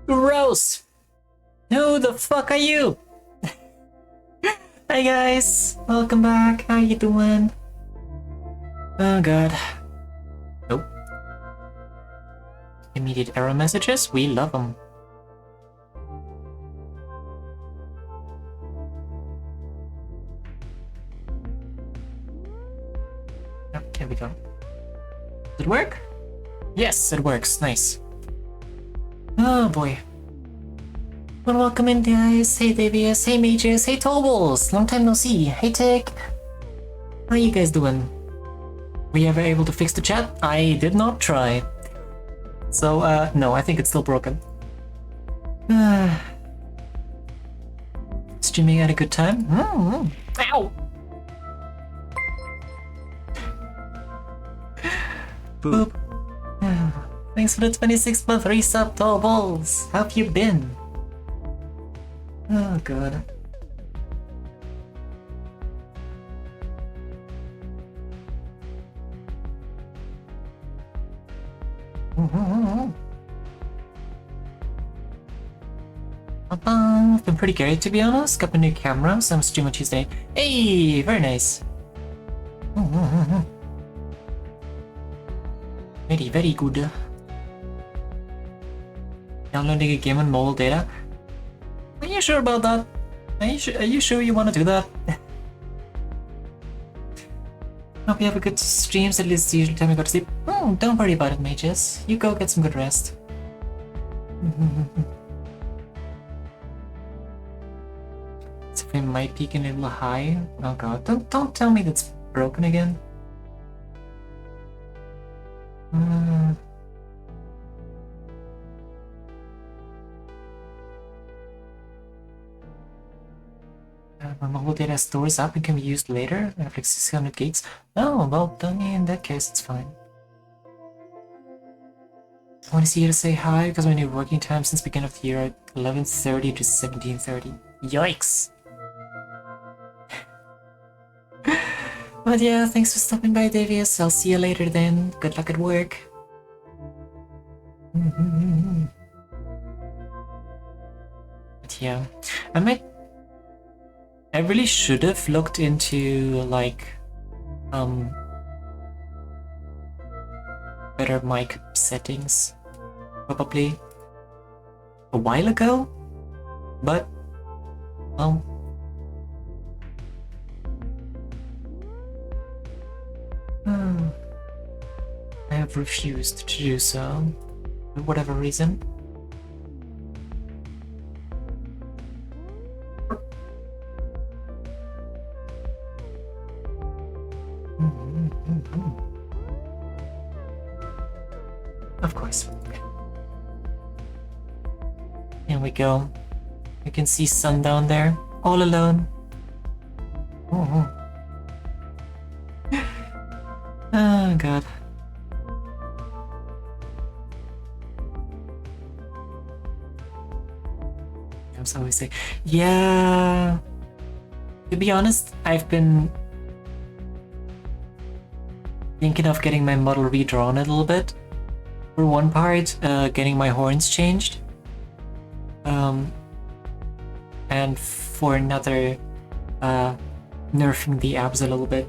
Gross! Who the fuck are you? Hi guys, welcome back. How you doing? Oh god. Nope. Immediate error messages? We love them. Oh, there we go. Does it work? Yes, it works. Nice. Oh boy. Well, welcome in guys. Hey Davius, hey Mages, hey Tobles. Long time no see. Hey Tech. How you guys doing? Were you ever able to fix the chat? I did not try. So, no, I think it's still broken. Streaming at a good time? Ow! Boop. Thanks for the 26-month resub, Tobles. How have you been? Oh god. I've been pretty great to be honest. Got a new camera, so I'm streaming Tuesday. Hey, very nice. Very, very good. Downloading a game on mobile data. Are you sure about that? Are you sure you want to do that? Hope you have a good streams, at least the usual time you go to sleep. Don't worry about it, Mages. You go get some good rest. This frame might peak a little high. Oh god, don't tell me that's broken again. My mobile data stores up and can be used later. I have like 600 gigs. Oh, well, in that case, it's fine. I want to see you to say hi because my new working time since beginning of the year at 11:30 to 17:30. Yikes! But yeah, thanks for stopping by, Davius. I'll see you later then. Good luck at work. But yeah, I really should have looked into like better mic settings probably a while ago, but I have refused to do so for whatever reason. Of course. Here we go. You can see sun down there, all alone. Oh god. I'm so always say, yeah. To be honest, I've been thinking of getting my model redrawn a little bit. For one part, getting my horns changed. And for another, nerfing the abs a little bit.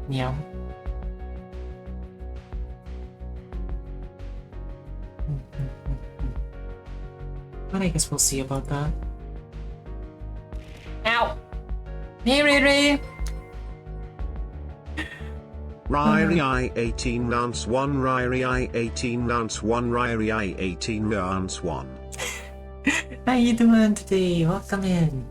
Yeah. But I guess we'll see about that. Ow! Hey, Ryrie I-18 Lance 1 Ryrie I-18 Lance 1 Ryrie I-18 Lance 1. How you doing today? Welcome in.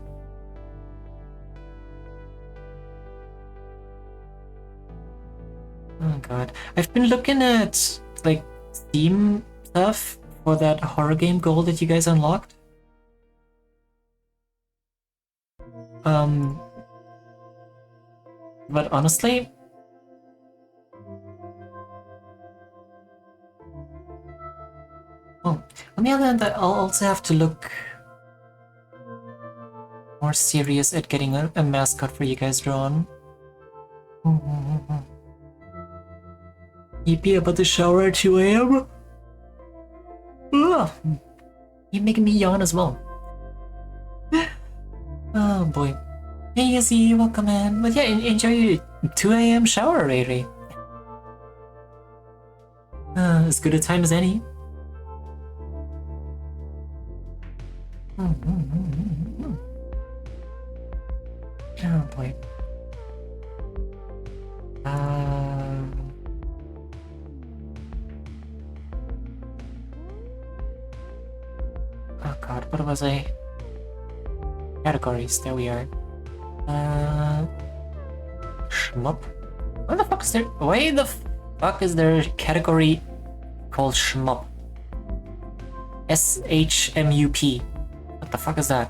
Oh god. I've been looking at like Steam stuff for that horror game goal that you guys unlocked. But honestly, on the other hand, I'll also have to look more serious at getting a mascot for you guys drawn. Yippee about the shower at 2 AM? Ugh. You're making me yawn as well. Oh boy. Hey Izzy, welcome in. But yeah, enjoy your 2 AM shower, Ray. As good a time as any. Oh boy. Oh god, what was I? Categories, there we are. Shmup? Why the fuck is there a category called shmup? SHMUP. What the fuck is that?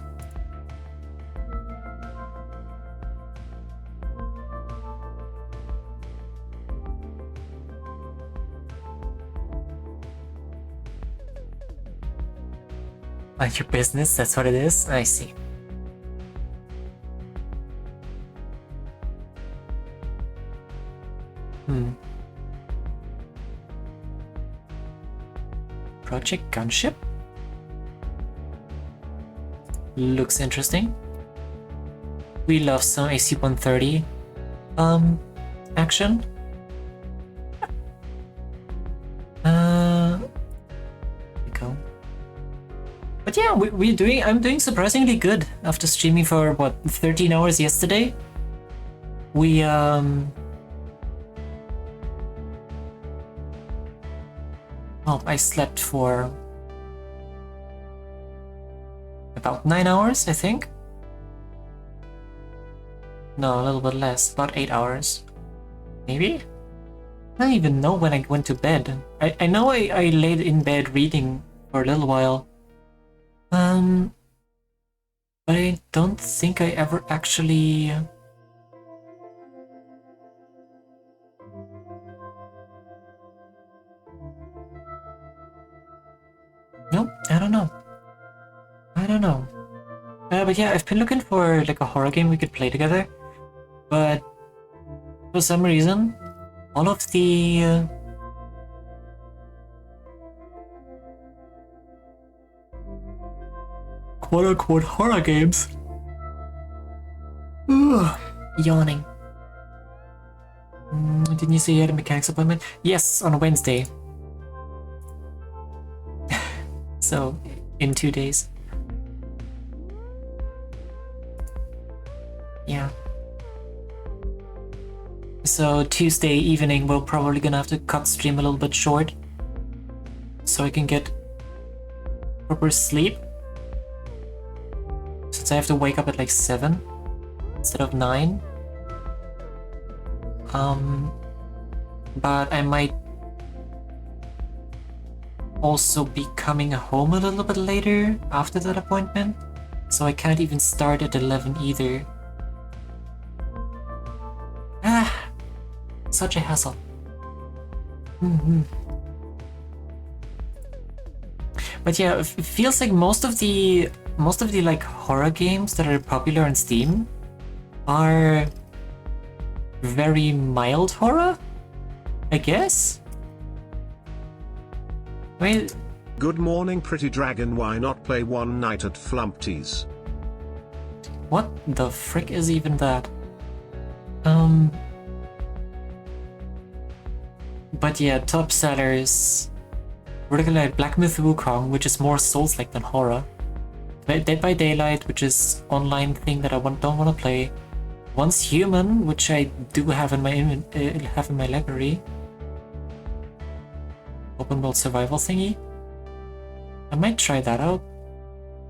Your business, that's what it is? I see. Project Gunship? Looks interesting. We love some AC-130 action. But yeah, I'm doing surprisingly good after streaming for what, 13 hours yesterday. Well, I slept for about 9 hours, I think. No, a little bit less, about 8 hours. Maybe? I don't even know when I went to bed. I know I laid in bed reading for a little while. But I don't think I ever actually... Nope, I don't know. But yeah, I've been looking for like a horror game we could play together, but for some reason, all of the quote-unquote horror games. Ugh, yawning. Didn't you say you had a mechanics appointment? Yes, on a Wednesday. So, in 2 days. Yeah. So Tuesday evening we're probably gonna have to cut stream a little bit short, so I can get proper sleep. Since I have to wake up at like 7 instead of 9. But I might also be coming home a little bit later after that appointment, so I can't even start at 11 either. Such a hassle. But yeah, it feels like most of the like horror games that are popular on Steam are very mild horror, I guess. I mean, Good morning, pretty dragon. Why not play one night at Flumpty's? what the frick is even that? But yeah, top sellers. Particularly Black Myth Wukong, which is more Souls-like than horror. Dead by Daylight, which is online thing that I don't want to play. Once Human, which I do have in my library. Open world survival thingy. I might try that out.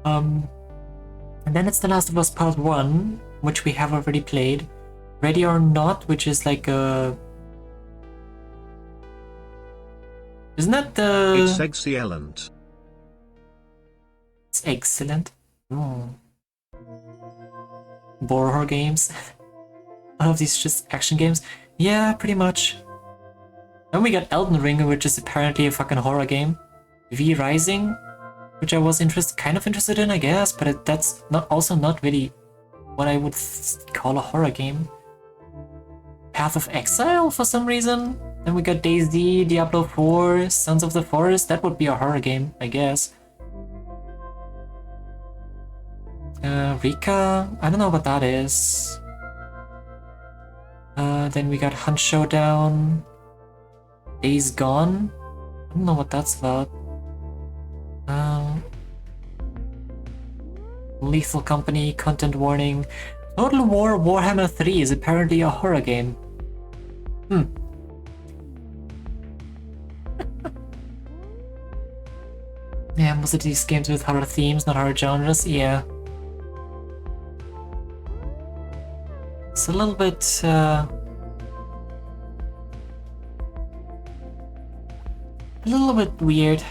And then it's The Last of Us Part 1, which we have already played. Ready or Not, which is like a... Isn't that the... It's excellent. It's excellent. Horror games. All of these just action games. Yeah, pretty much. Then we got Elden Ring, which is apparently a fucking horror game. V Rising, which I was kind of interested in, I guess, but that's also not really what I would call a horror game. Path of Exile for some reason. Then we got DayZ, Diablo 4, Sons of the Forest. That would be a horror game, I guess. Rika, I don't know what that is. Then we got Hunt Showdown, Days Gone. I don't know what that's about. Lethal Company, content warning. Total War Warhammer 3 is apparently a horror game. Yeah, most of these games with horror themes, not horror genres, yeah. It's a little bit, a little bit weird.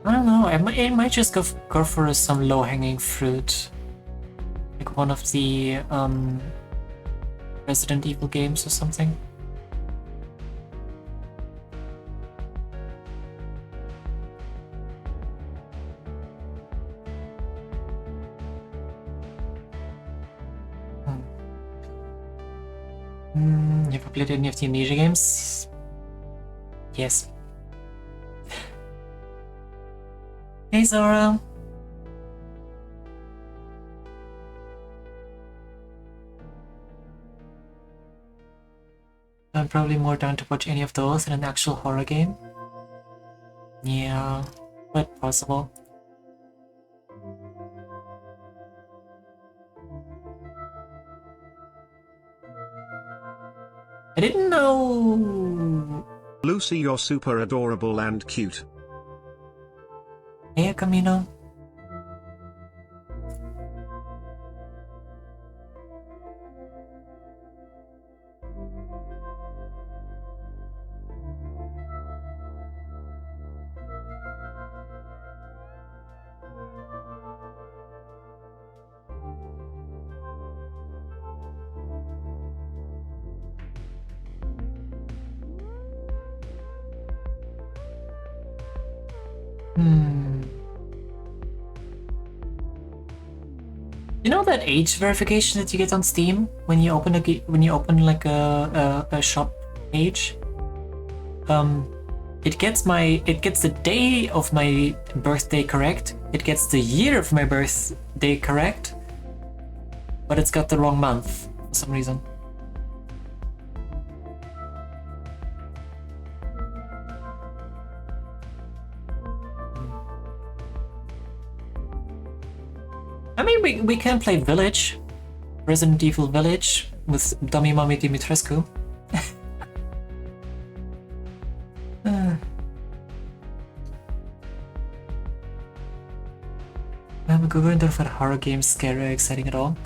I don't know, I might just go for some low-hanging fruit. Like one of the Resident Evil games or something. You ever played any of the Amnesia games? Yes. Hey Zora! I'm probably more down to watch any of those than an actual horror game. Yeah, quite possible. I didn't know... Lucy, you're super adorable and cute. Hey, Camino. You know that age verification that you get on Steam when you open like a shop page? It gets the day of my birthday correct. It gets the year of my birthday correct, but it's got the wrong month for some reason. I mean, we can play Village, Resident Evil Village with Dummy Mommy Dimitrescu. I'm a Google for horror games, scary or exciting at all.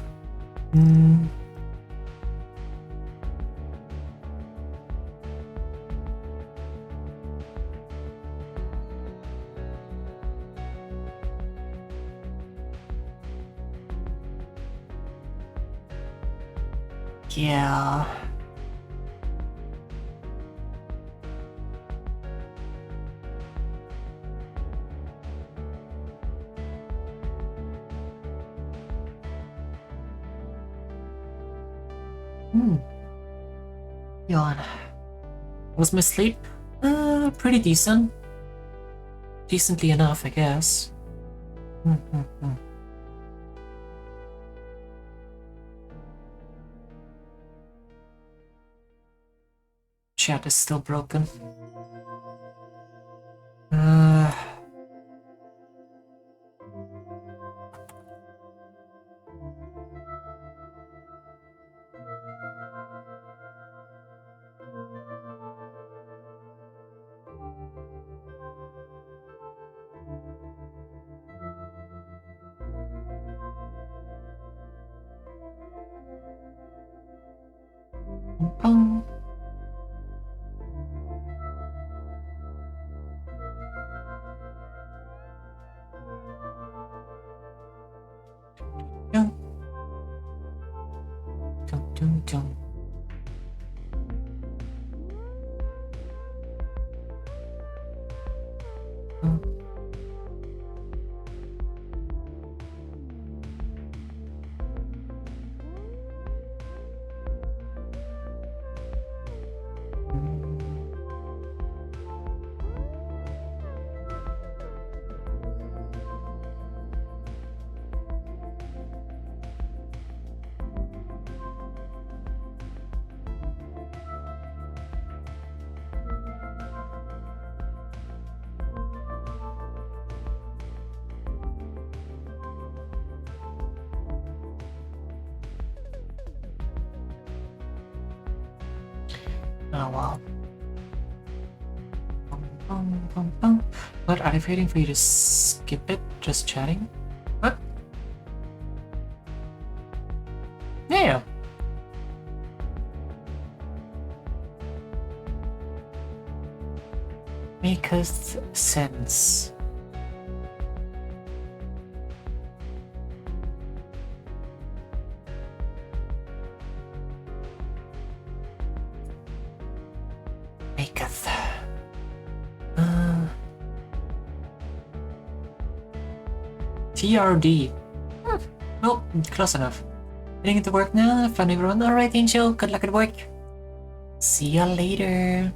Yeah. Yawn. Was my sleep? Pretty decent. Decently enough, I guess. Chat is still broken. Pong. Dun. Dun, dun, dun. Oh wow. What, are they waiting for you to skip it? Just chatting? What? Yeah. Maketh sense. Maketh. TRD. Well, close enough. Getting into work now. Fun everyone. Alright, Angel. Good luck at work. See ya later.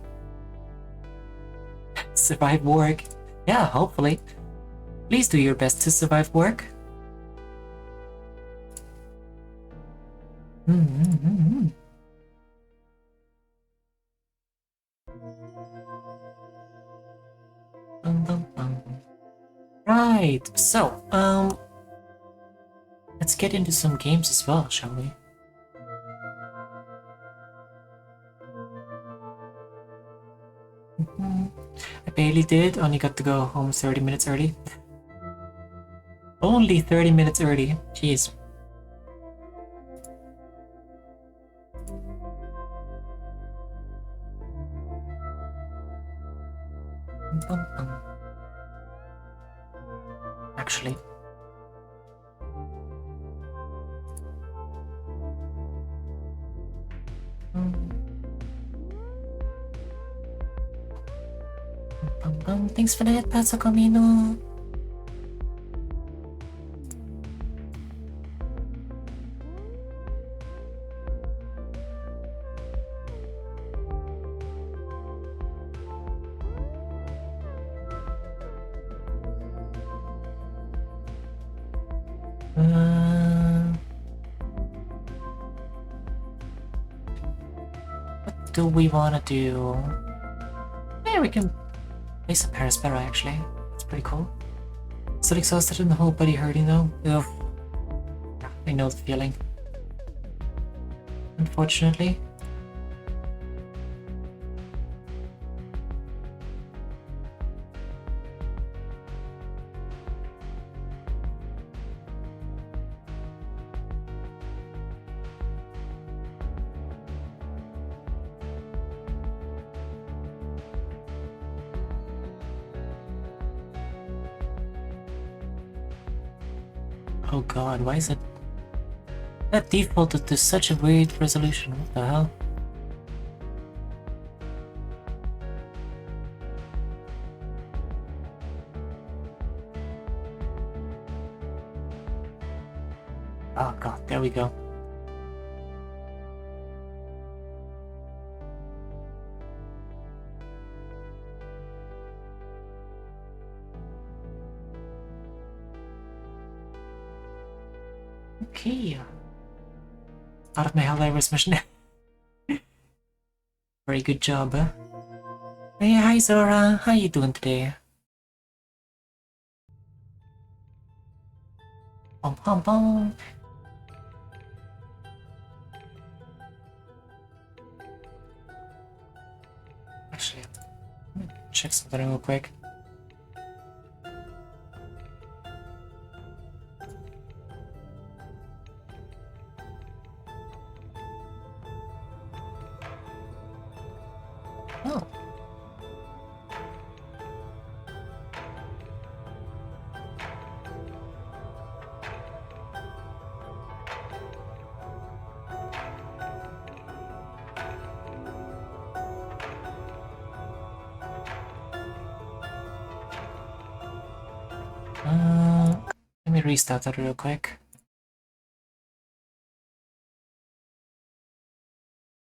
Survive work. Yeah, hopefully. Please do your best to survive work. Right, so, let's get into some games as well, shall we? barely did. Only got to go home 30 minutes early. Only 30 minutes early. Jeez. Actually. Thanks for that, Paso Camino. What do we want to do? Yeah, we can play some Aspera actually. That's pretty cool. Still exhausted and the whole body hurting though. Ugh. I know the feeling. Unfortunately. Oh god, why is it... That defaulted to such a weird resolution, what the hell? Oh god, there we go. Okay. Out of my Helldivers mission. Very good job, huh? Hey, hi Zora, how you doing today? Pom pom pom. Actually, let me check something real quick. Oh. Let me restart that real quick.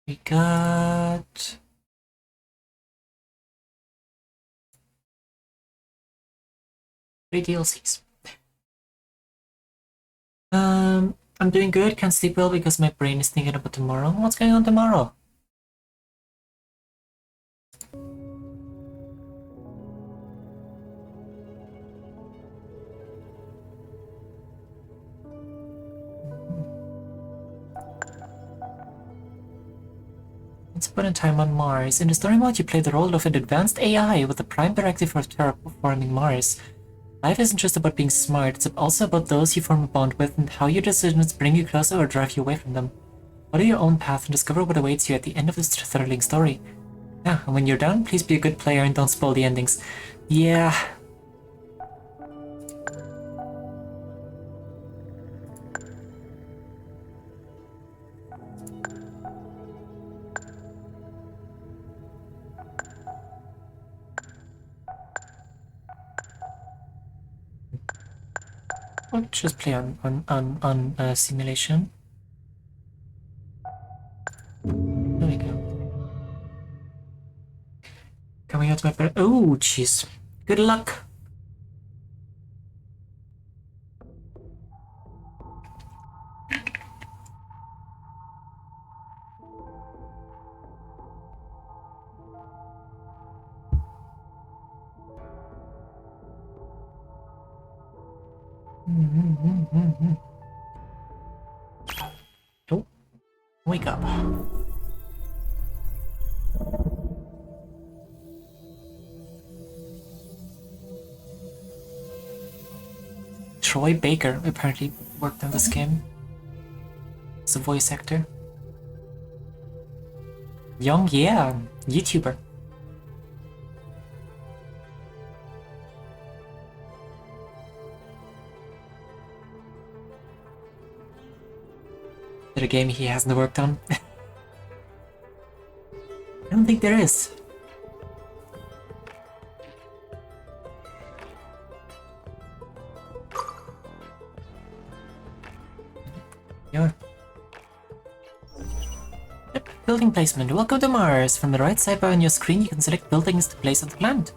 We got... 3 DLCs. I'm doing good, can't sleep well because my brain is thinking about tomorrow. What's going on tomorrow? Once upon a time on Mars, in the story mode you play the role of an advanced AI with the prime directive for terraforming Mars. Life isn't just about being smart, it's also about those you form a bond with and how your decisions bring you closer or drive you away from them. Follow your own path and discover what awaits you at the end of this thrilling story. Yeah, and when you're done, please be a good player and don't spoil the endings. Yeah. I'll just play on simulation. There we go. Coming out to my parent. Oh, jeez. Good luck. Oh, wake up. Troy Baker apparently worked on this game. He's a voice actor. Young, yeah, YouTuber. Is there a game he hasn't worked on? I don't think there is. Yeah. Yep, building placement. Welcome to Mars. From the right sidebar on your screen, you can select buildings to place on the planet.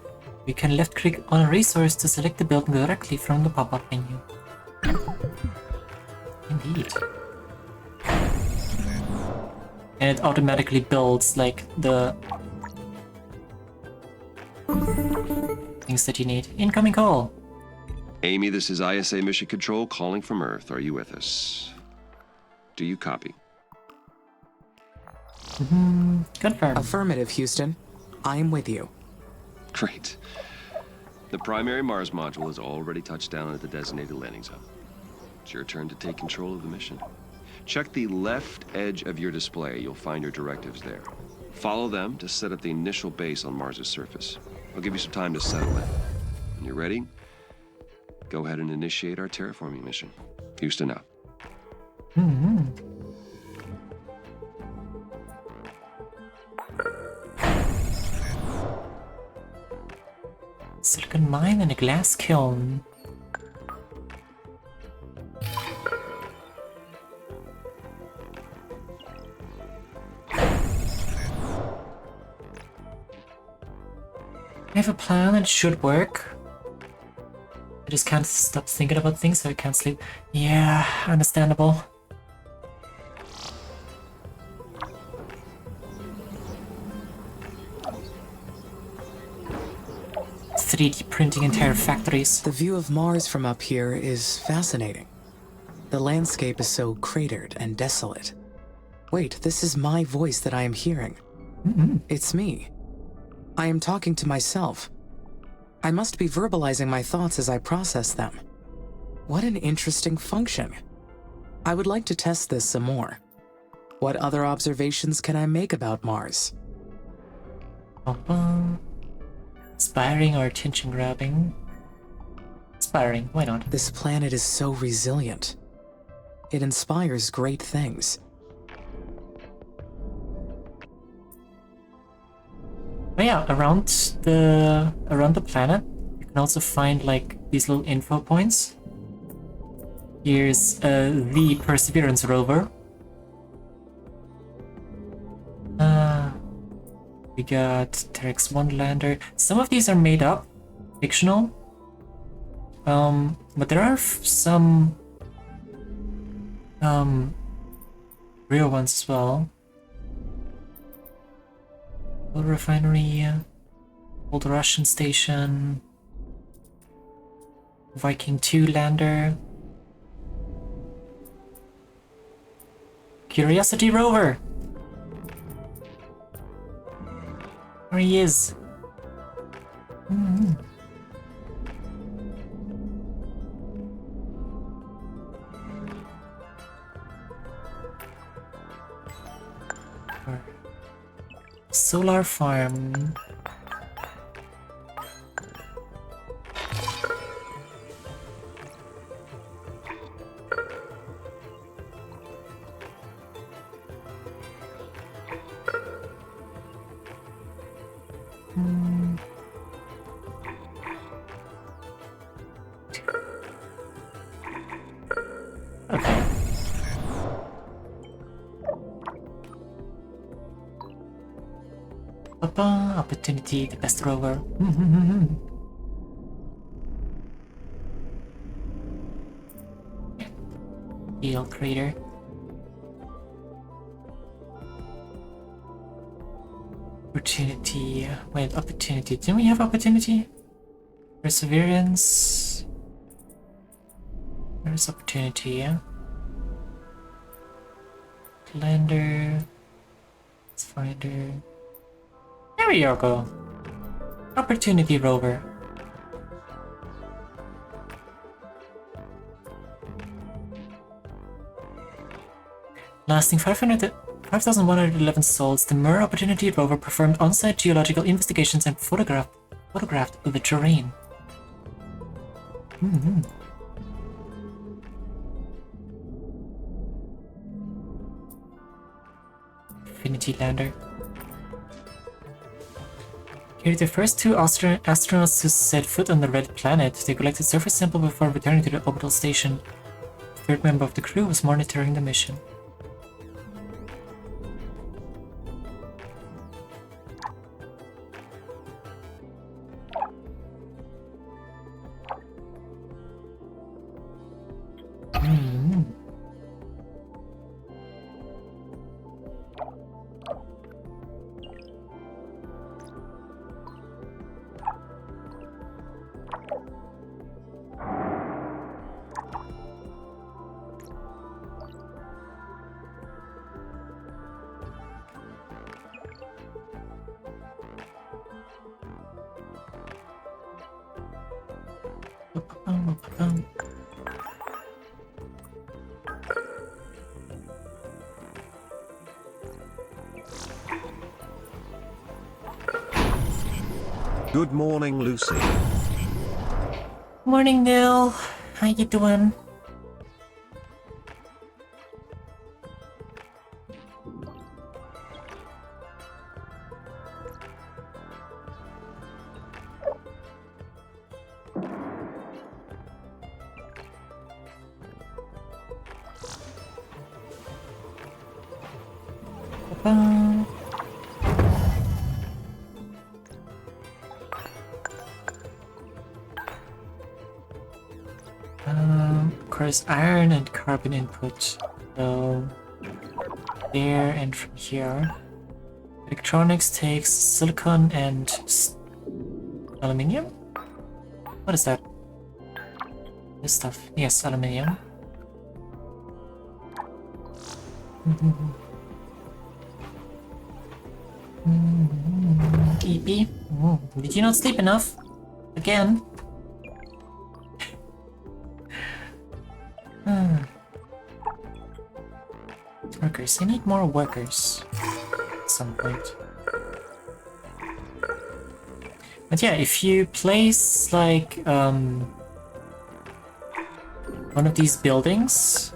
You can left click on a resource to select the building directly from the pop-up menu. Indeed. And it automatically builds like the things that you need. Incoming call. Amy, this is ISA Mission Control calling from Earth. Are you with us? Do you copy? Confirm. Affirmative, Houston. I am with you. Great. The primary Mars module has already touched down at the designated landing zone. It's your turn to take control of the mission. Check the left edge of your display. You'll find your directives there. Follow them to set up the initial base on Mars's surface. I'll give you some time to settle in. When you're ready, go ahead and initiate our terraforming mission. Houston out. Silicon mine and a glass kiln. I have a plan and it should work. I just can't stop thinking about things, so I can't sleep. Yeah, understandable. .3D printing entire factories. The view of Mars from up here is fascinating. The landscape is so cratered and desolate. Wait, this is my voice that I am hearing. It's me. I am talking to myself. I must be verbalizing my thoughts as I process them. What an interesting function. I would like to test this some more. What other observations can I make about Mars? Inspiring or attention grabbing? Inspiring, why not? This planet is so resilient. It inspires great things. But yeah, around the planet, you can also find like these little info points. Here's the Perseverance rover. We got Terex 1 lander. Some of these are made up, fictional. But there are some real ones as well. Oil refinery, old Russian station, Viking 2 lander, Curiosity rover. There he is. Solar farm. Okay. Opportunity, the best rover. Heal crater. Opportunity. Wait, opportunity. Didn't we have opportunity? Perseverance. There's opportunity, yeah. Lander. Let's find her. There we go. Opportunity rover. Lasting 5,111 sols, the Mir Opportunity rover performed on-site geological investigations and photographed the terrain. Infinity Lander. Here, the first two astronauts who set foot on the red planet. They collected surface sample before returning to the orbital station. The third member of the crew was monitoring the mission. Good morning, Lucy. Morning, Neil. How you doing? Of course, iron and carbon input. So there and from here. Electronics takes silicon and aluminium. What is that? This stuff. Yes, aluminium. EP. Did you not sleep enough? Again? Workers. I need more workers at some point. But yeah, if you place like one of these buildings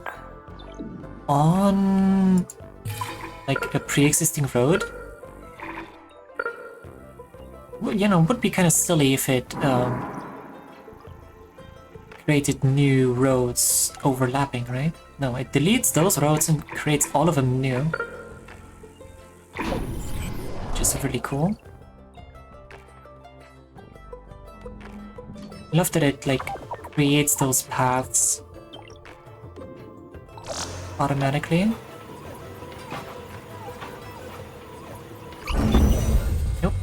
on like a pre-existing road, well, you know, would be kind of silly if it created new roads overlapping, right? No, it deletes those roads and creates all of them new. Which is really cool. I love that it like creates those paths automatically. Nope.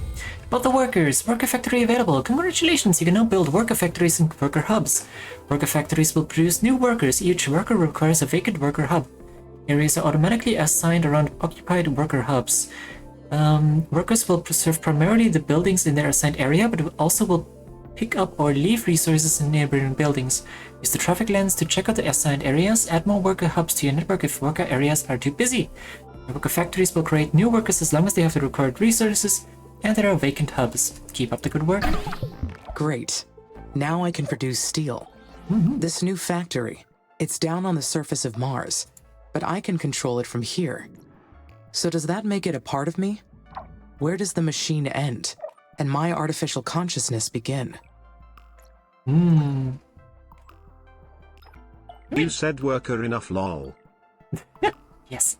About the workers, worker factory available. Congratulations, you can now build worker factories and worker hubs. Worker factories will produce new workers. Each worker requires a vacant worker hub. Areas are automatically assigned around occupied worker hubs. Workers will serve primarily the buildings in their assigned area, but also will pick up or leave resources in neighboring buildings. Use the traffic lens to check out the assigned areas. Add more worker hubs to your network if worker areas are too busy. Worker factories will create new workers as long as they have the required resources and there are vacant hubs. Keep up the good work. Great. Now I can produce steel. This new factory, it's down on the surface of Mars, but I can control it from here. So does that make it a part of me? Where does the machine end and my artificial consciousness begin? You said worker enough, lol. Yes.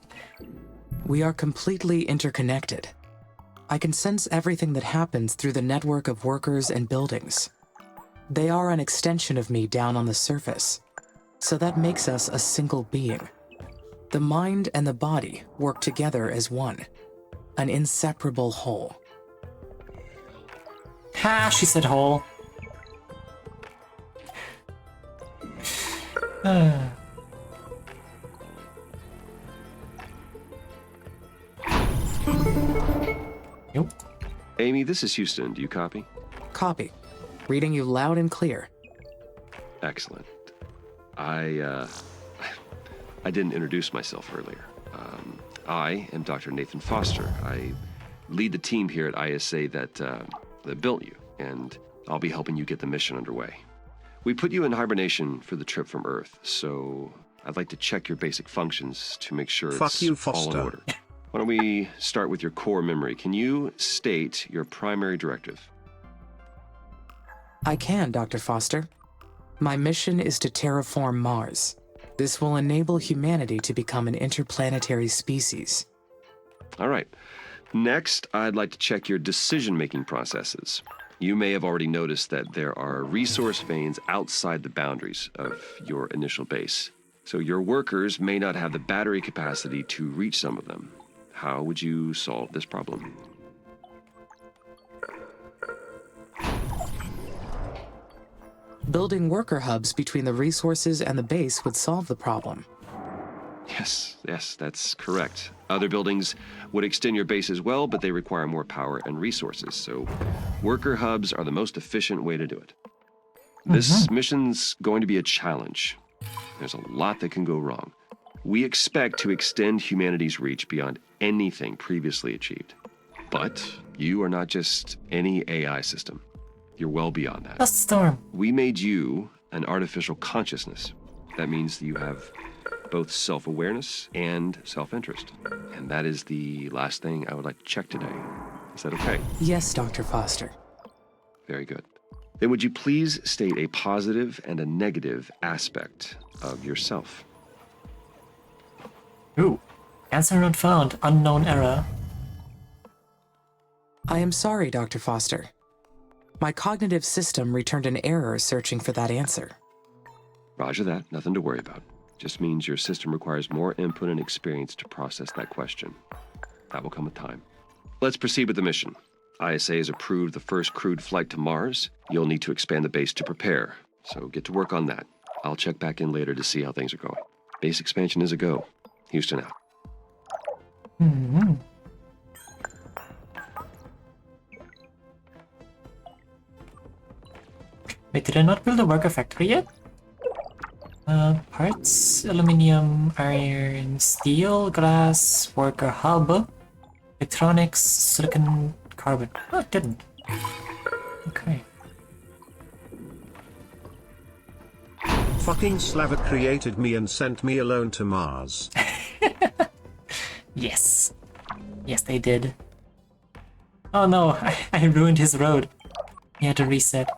We are completely interconnected. I can sense everything that happens through the network of workers and buildings. They are an extension of me down on the surface, so that makes us a single being. The mind and the body work together as one, an inseparable whole. Ha, she said whole. Nope. Amy, this is Houston. Do you copy? Copy. Reading you loud and clear. Excellent. I didn't introduce myself earlier. I am Dr. Nathan Foster. I lead the team here at ISA that built you, and I'll be helping you get the mission underway. We put you in hibernation for the trip from Earth, so I'd like to check your basic functions to make sure Fuck it's you, all in Foster. order. Why don't we start with your core memory? Can you state your primary directive? I can, Dr. Foster. My mission is to terraform Mars. This will enable humanity to become an interplanetary species. All right. Next, I'd like to check your decision-making processes. You may have already noticed that there are resource veins outside the boundaries of your initial base. So your workers may not have the battery capacity to reach some of them. How would you solve this problem? Building worker hubs between the resources and the base would solve the problem. Yes, that's correct. Other buildings would extend your base as well, but they require more power and resources, so worker hubs are the most efficient way to do it. This mission's going to be a challenge. There's a lot that can go wrong. We expect to extend humanity's reach beyond anything previously achieved. But you are not just any AI system. You're well beyond that. Dust storm. We made you an artificial consciousness. That means that you have both self-awareness and self-interest. And that is the last thing I would like to check today. Is that okay? Yes, Dr. Foster. Very good. Then would you please state a positive and a negative aspect of yourself? Ooh. Answer not found. Unknown error. I am sorry, Dr. Foster. My cognitive system returned an error searching for that answer. Roger that. Nothing to worry about. Just means your system requires more input and experience to process that question. That will come with time. Let's proceed with the mission. ISA has approved the first crewed flight to Mars. You'll need to expand the base to prepare, so get to work on that. I'll check back in later to see how things are going. Base expansion is a go. Houston out. Wait, did I not build a worker factory yet? Parts, aluminium, iron, steel, glass, worker hub, electronics, silicon, carbon. Oh, it didn't. Okay. Fucking Slava created me and sent me alone to Mars. Yes. Yes, they did. Oh no, I ruined his road. He had to reset.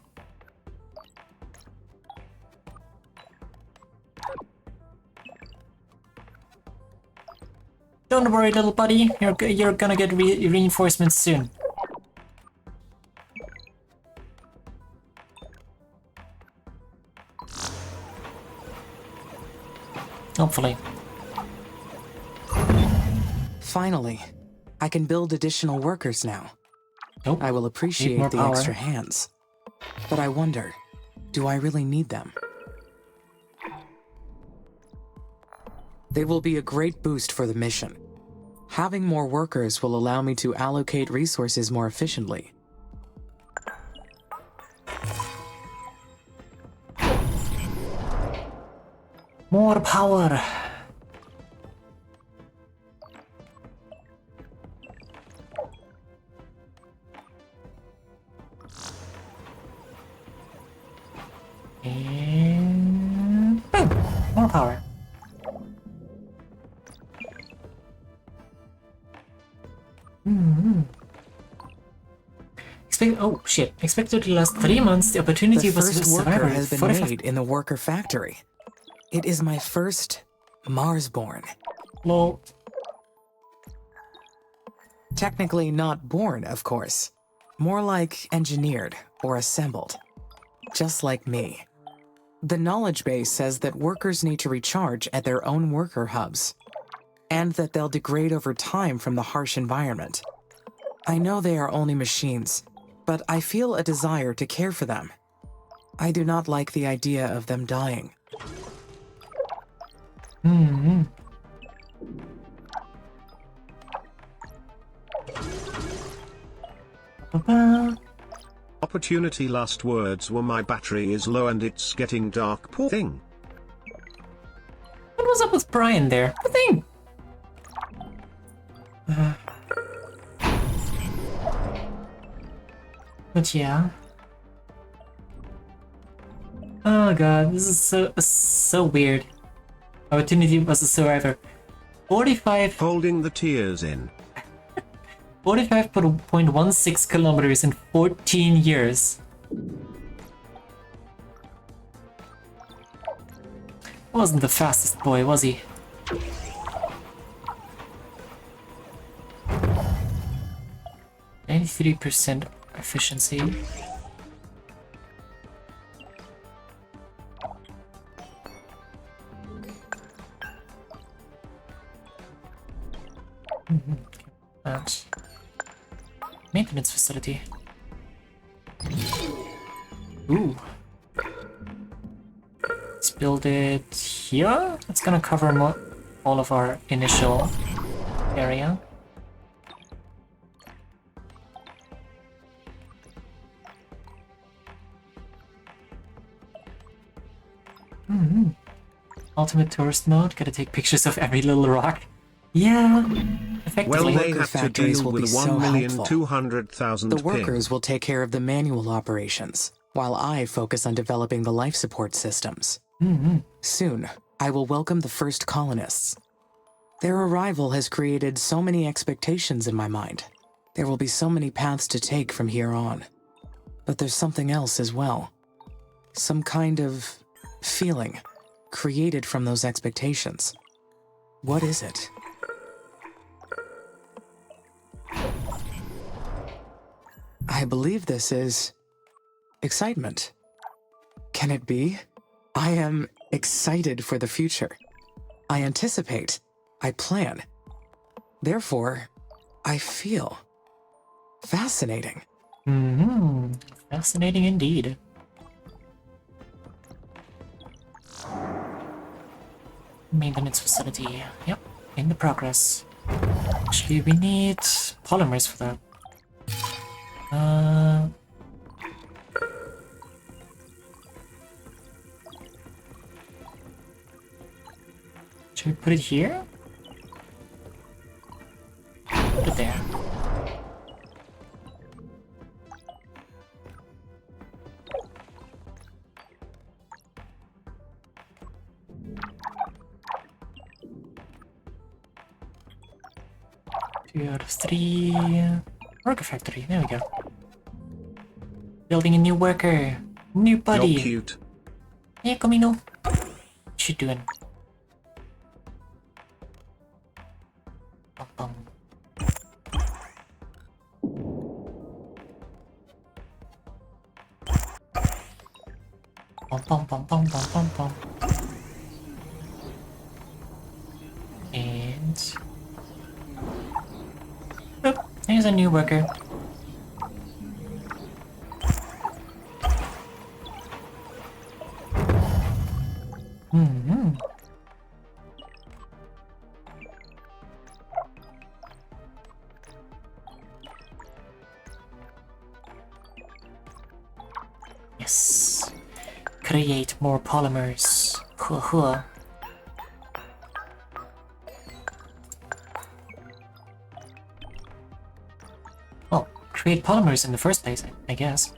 Don't worry, little buddy. You're gonna get reinforcements soon. Hopefully. Finally, I can build additional workers now. Nope. I will Need appreciate more the power. extra hands. But I wonder, do I really need them? They will be a great boost for the mission. Having more workers will allow me to allocate resources more efficiently. More power. And boom! More power. Oh shit! Expected to last 3 months. The opportunity The was first worker survivor. has been 45 made in the worker factory. It is my first Mars-born. Lol. Technically not born, of course. More like engineered or assembled. Just like me. The knowledge base says that workers need to recharge at their own worker hubs, and that they'll degrade over time from the harsh environment. I know they are only machines, but I feel a desire to care for them. I do not like the idea of them dying. Opportunity last words were my battery is low and it's getting dark. Poor thing. What was up with Brian there? Good thing. But yeah. Oh god, this is so weird. Opportunity was a survivor. 45 Holding the tears in. 45.16 kilometers in 14 years. Wasn't the fastest boy, was he? %93 efficiency. And maintenance facility. Ooh. Let's build it here. It's gonna cover all of our initial area. Ultimate tourist mode. Gotta take pictures of every little rock. Yeah, effectively. Well, they Worker have to factories deal will be with so 1,200,000 The ping. workers will take care of the manual operations, while I focus on developing the life support systems. Soon, I will welcome the first colonists. Their arrival has created so many expectations in my mind. There will be so many paths to take from here on. But there's something else as well. Some kind of feeling created from those expectations. What is it? I believe this is excitement. Can it be? I am excited for the future. I anticipate. I plan. Therefore, I feel fascinating. Fascinating indeed. Maintenance facility. Yep, in the progress. Actually, we need polymers for that. Should we put it here? Put it there. Two out of 3. Worker factory. There we go. Building a new worker. New buddy. You're cute. Hey, Comino. What you doing? Bum, bum. Bum, bum, bum, bum, bum, bum, bum. And... Oop, there's a new worker. Yes. Create more polymers. Huh. Well, create polymers in the first place, I guess.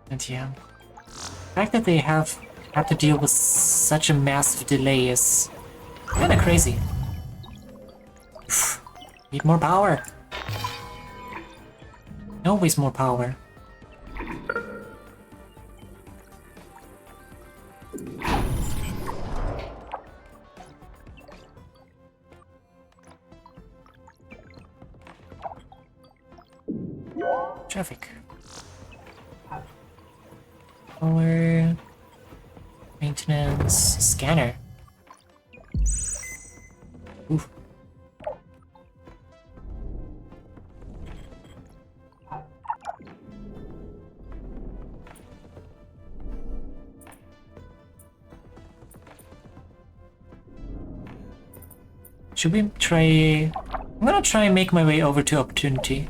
And yeah, the fact that they have to deal with such a massive delay is kind of crazy. Need more power. Always more power. Traffic. Power. Maintenance. Scanner. Ooh. Should we try... I'm gonna try and make my way over to Opportunity.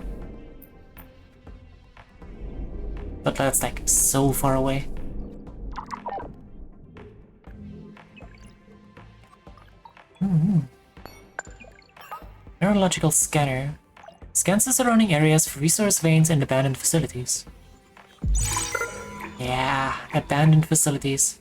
But that's like so far away. Neurological scanner. Scans the surrounding areas for resource veins and abandoned facilities. Yeah, abandoned facilities.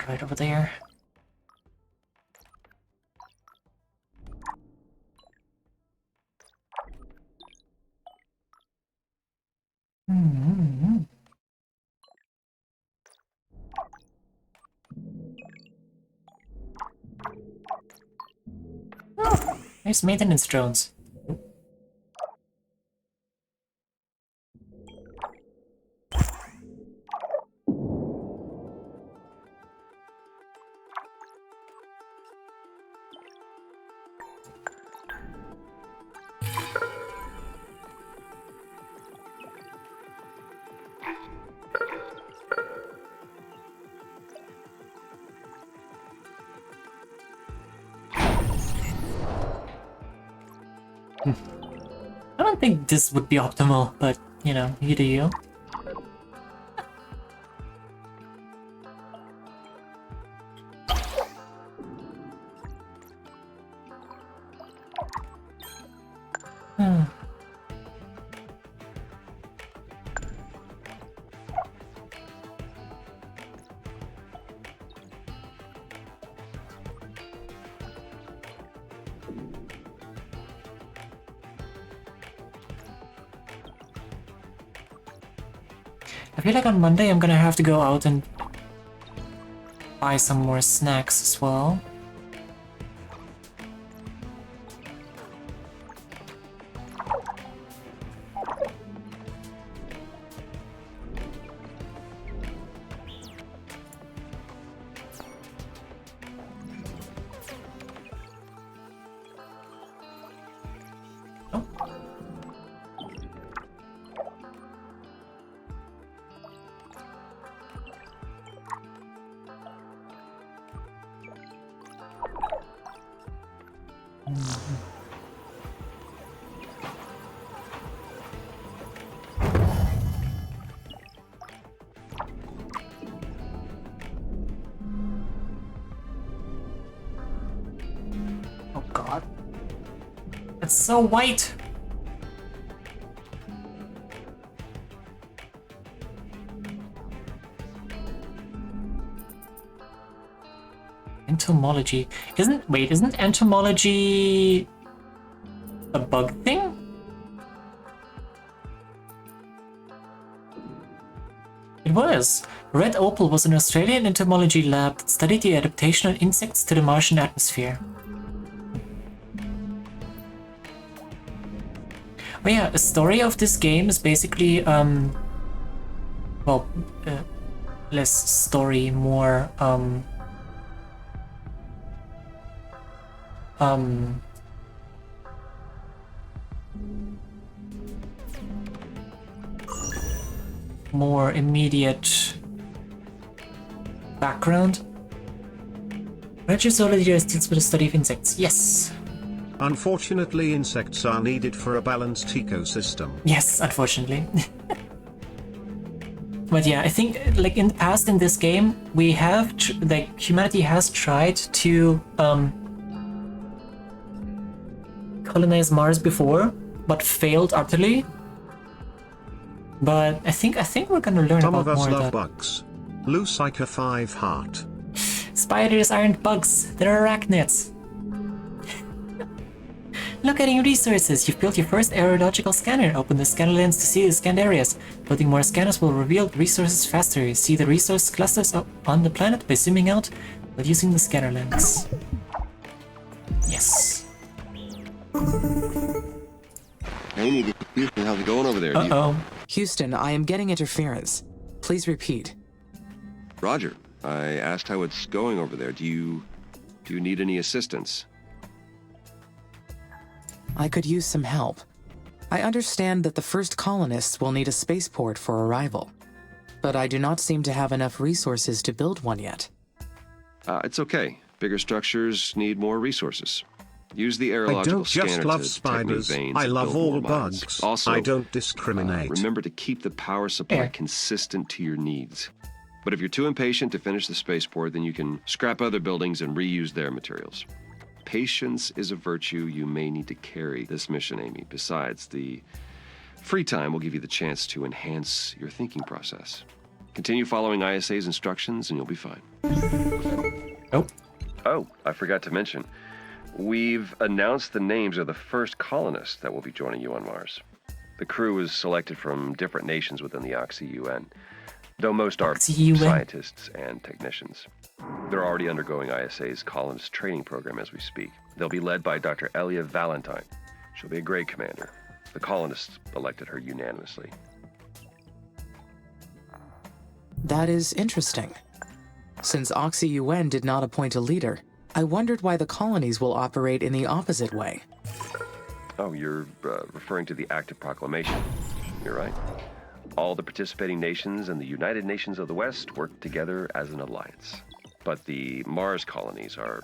Right over there. Oh, nice maintenance drones. I don't think this would be optimal, but you know, you do you. I feel like on Monday I'm gonna have to go out and buy some more snacks as well. Oh god. It's so white! Entomology. Isn't entomology a bug thing? It was. Red Opal was an Australian entomology lab that studied the adaptation of insects to the Martian atmosphere. Oh yeah, the story of this game is basically, less story, more, more immediate background. Regizoology deals with the study of insects. Yes. Unfortunately, insects are needed for a balanced ecosystem. Yes, unfortunately. But yeah, I think like in the past in this game, we have humanity has tried to colonize Mars before, but failed utterly. But I think we're gonna learn Some about of us more love of that. bugs. Lucica 5 heart. Spiders aren't bugs, they're arachnids. Locating resources. You've built your first aerological scanner. Open the scanner lens to see the scanned areas. Building more scanners will reveal resources faster. See the resource clusters on the planet by zooming out while using the scanner lens. Yes. Amy, how's it going over there? Uh-oh. Houston, I am getting interference. Please repeat. Roger, I asked how it's going over there. Do you need any assistance? I could use some help. I understand that the first colonists will need a spaceport for arrival, but I do not seem to have enough resources to build one yet. It's okay. Bigger structures need more resources. Use the I aerological don't scanner just to love detect new spiders, veins I and love build all more mines. bugs. Also, I don't discriminate. remember to keep the power supply Yeah. consistent to your needs. But if you're too impatient to finish the spaceport, then you can scrap other buildings and reuse their materials. Patience is a virtue you may need to carry this mission, Amy. Besides, the free time will give you the chance to enhance your thinking process. Continue following ISA's instructions and you'll be fine. Nope. Oh, I forgot to mention. We've announced the names of the first colonists that will be joining you on Mars. The crew is selected from different nations within the Oxy-UN, though most are Oxy-UN? scientists and technicians. They're already undergoing ISA's colonist training program as we speak. They'll be led by Dr. Elia Valentine. She'll be a great commander. The colonists elected her unanimously. That is interesting. Since Oxy-UN did not appoint a leader, I wondered why the colonies will operate in the opposite way. Oh, you're referring to the Active Proclamation. You're right. All the participating nations and the United Nations of the West work together as an alliance. But the Mars colonies are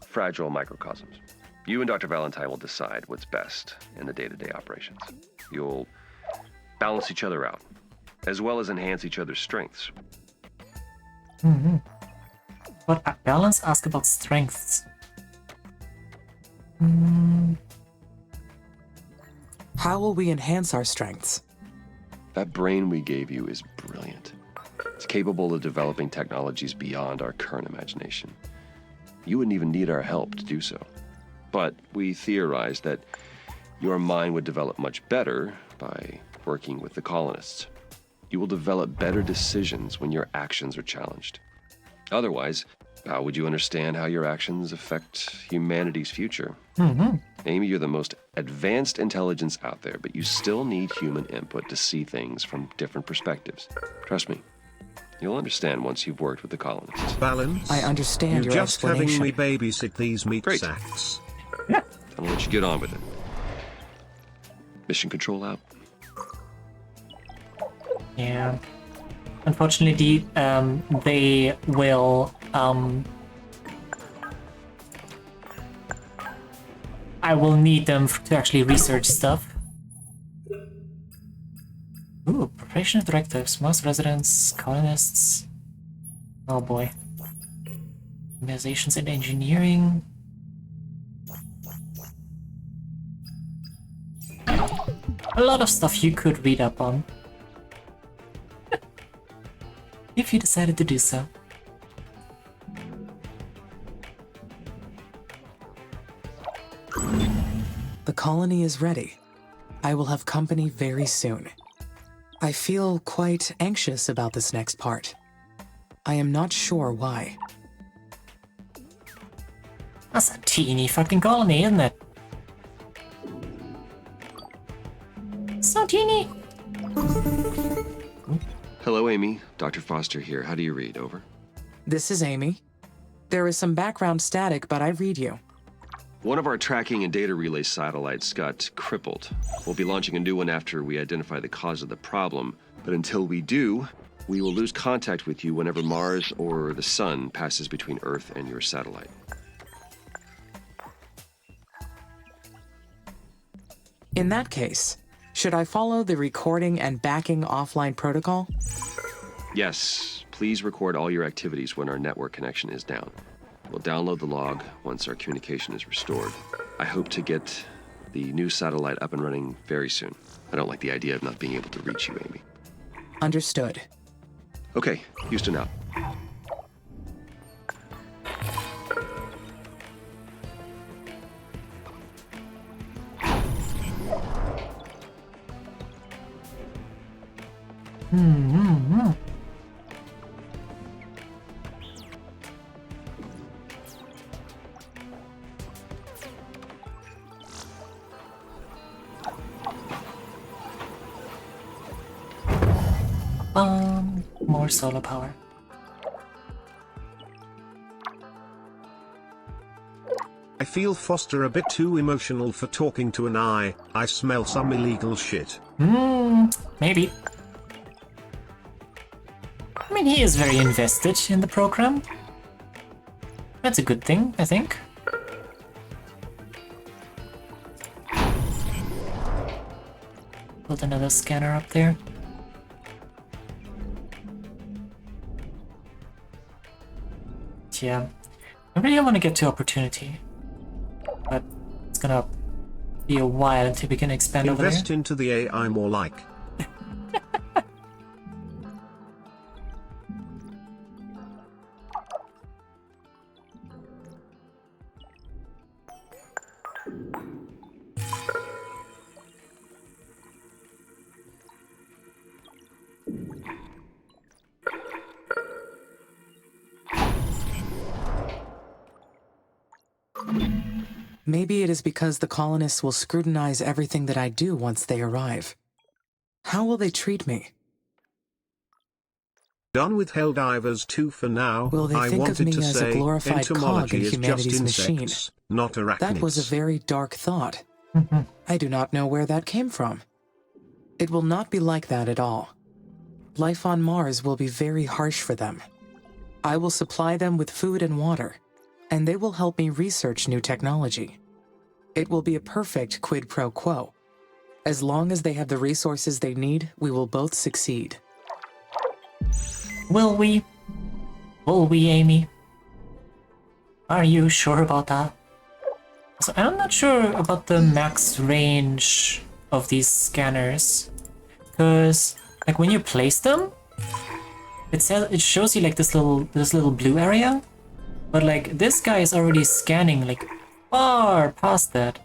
fragile microcosms. You and Dr. Valentine will decide what's best in the day-to-day operations. You'll balance each other out, as well as enhance each other's strengths. But balance ask about strengths. How will we enhance our strengths? That brain we gave you is brilliant. It's capable of developing technologies beyond our current imagination. You wouldn't even need our help to do so. But we theorized that your mind would develop much better by working with the colonists. You will develop better decisions when your actions are challenged. Otherwise, how would you understand how your actions affect humanity's future? Amy, you're the most advanced intelligence out there, but you still need human input to see things from different perspectives. Trust me, you'll understand once you've worked with the colonists. Balance? I understand You your just having explanation. me babysit these meat Great. sacks. I'll let you get on with it. Mission control out. Yeah. Unfortunately, they will, I will need them to actually research stuff. Ooh, preparation directives, Mars residents, colonists. Oh boy. Organizations and engineering. A lot of stuff you could read up on. If you decided to do so. The colony is ready. I will have company very soon. I feel quite anxious about this next part. I am not sure why. That's a teeny fucking colony, isn't it? So teeny. Hello, Amy. Dr. Foster here. How do you read? Over. This is Amy. There is some background static, but I read you. One of our tracking and data relay satellites got crippled. We'll be launching a new one after we identify the cause of the problem. But until we do, we will lose contact with you whenever Mars or the Sun passes between Earth and your satellite. In that case, should I follow the recording and backing offline protocol? Yes, please record all your activities when our network connection is down. We'll download the log once our communication is restored. I hope to get the new satellite up and running very soon. I don't like the idea of not being able to reach you, Amy. Understood. Okay, Houston out. More solar power. I feel Foster a bit too emotional for talking to an eye. I smell some illegal shit. Maybe. I mean, he is very invested in the program. That's a good thing, I think. Build another scanner up there. Yeah, I really want to get to opportunity, but it's gonna be a while until we can expand over there. Invest into the AI more like. Maybe it is because the colonists will scrutinize everything that I do once they arrive. How will they treat me? Done with Helldivers 2 for now. Will they I think of wanted me to as a say glorified cog entomology in is just humanity's machine? insects, not arachnids. That was a very dark thought. I do not know where that came from. It will not be like that at all. Life on Mars will be very harsh for them. I will supply them with food and water, and they will help me research new technology. It will be a perfect quid pro quo. As long as they have the resources they need, we will both succeed. Will we? Will we, Amy? Are you sure about that? So I'm not sure about the max range of these scanners, because like when you place them, it shows you like this little blue area, but like this guy is already scanning like far past that.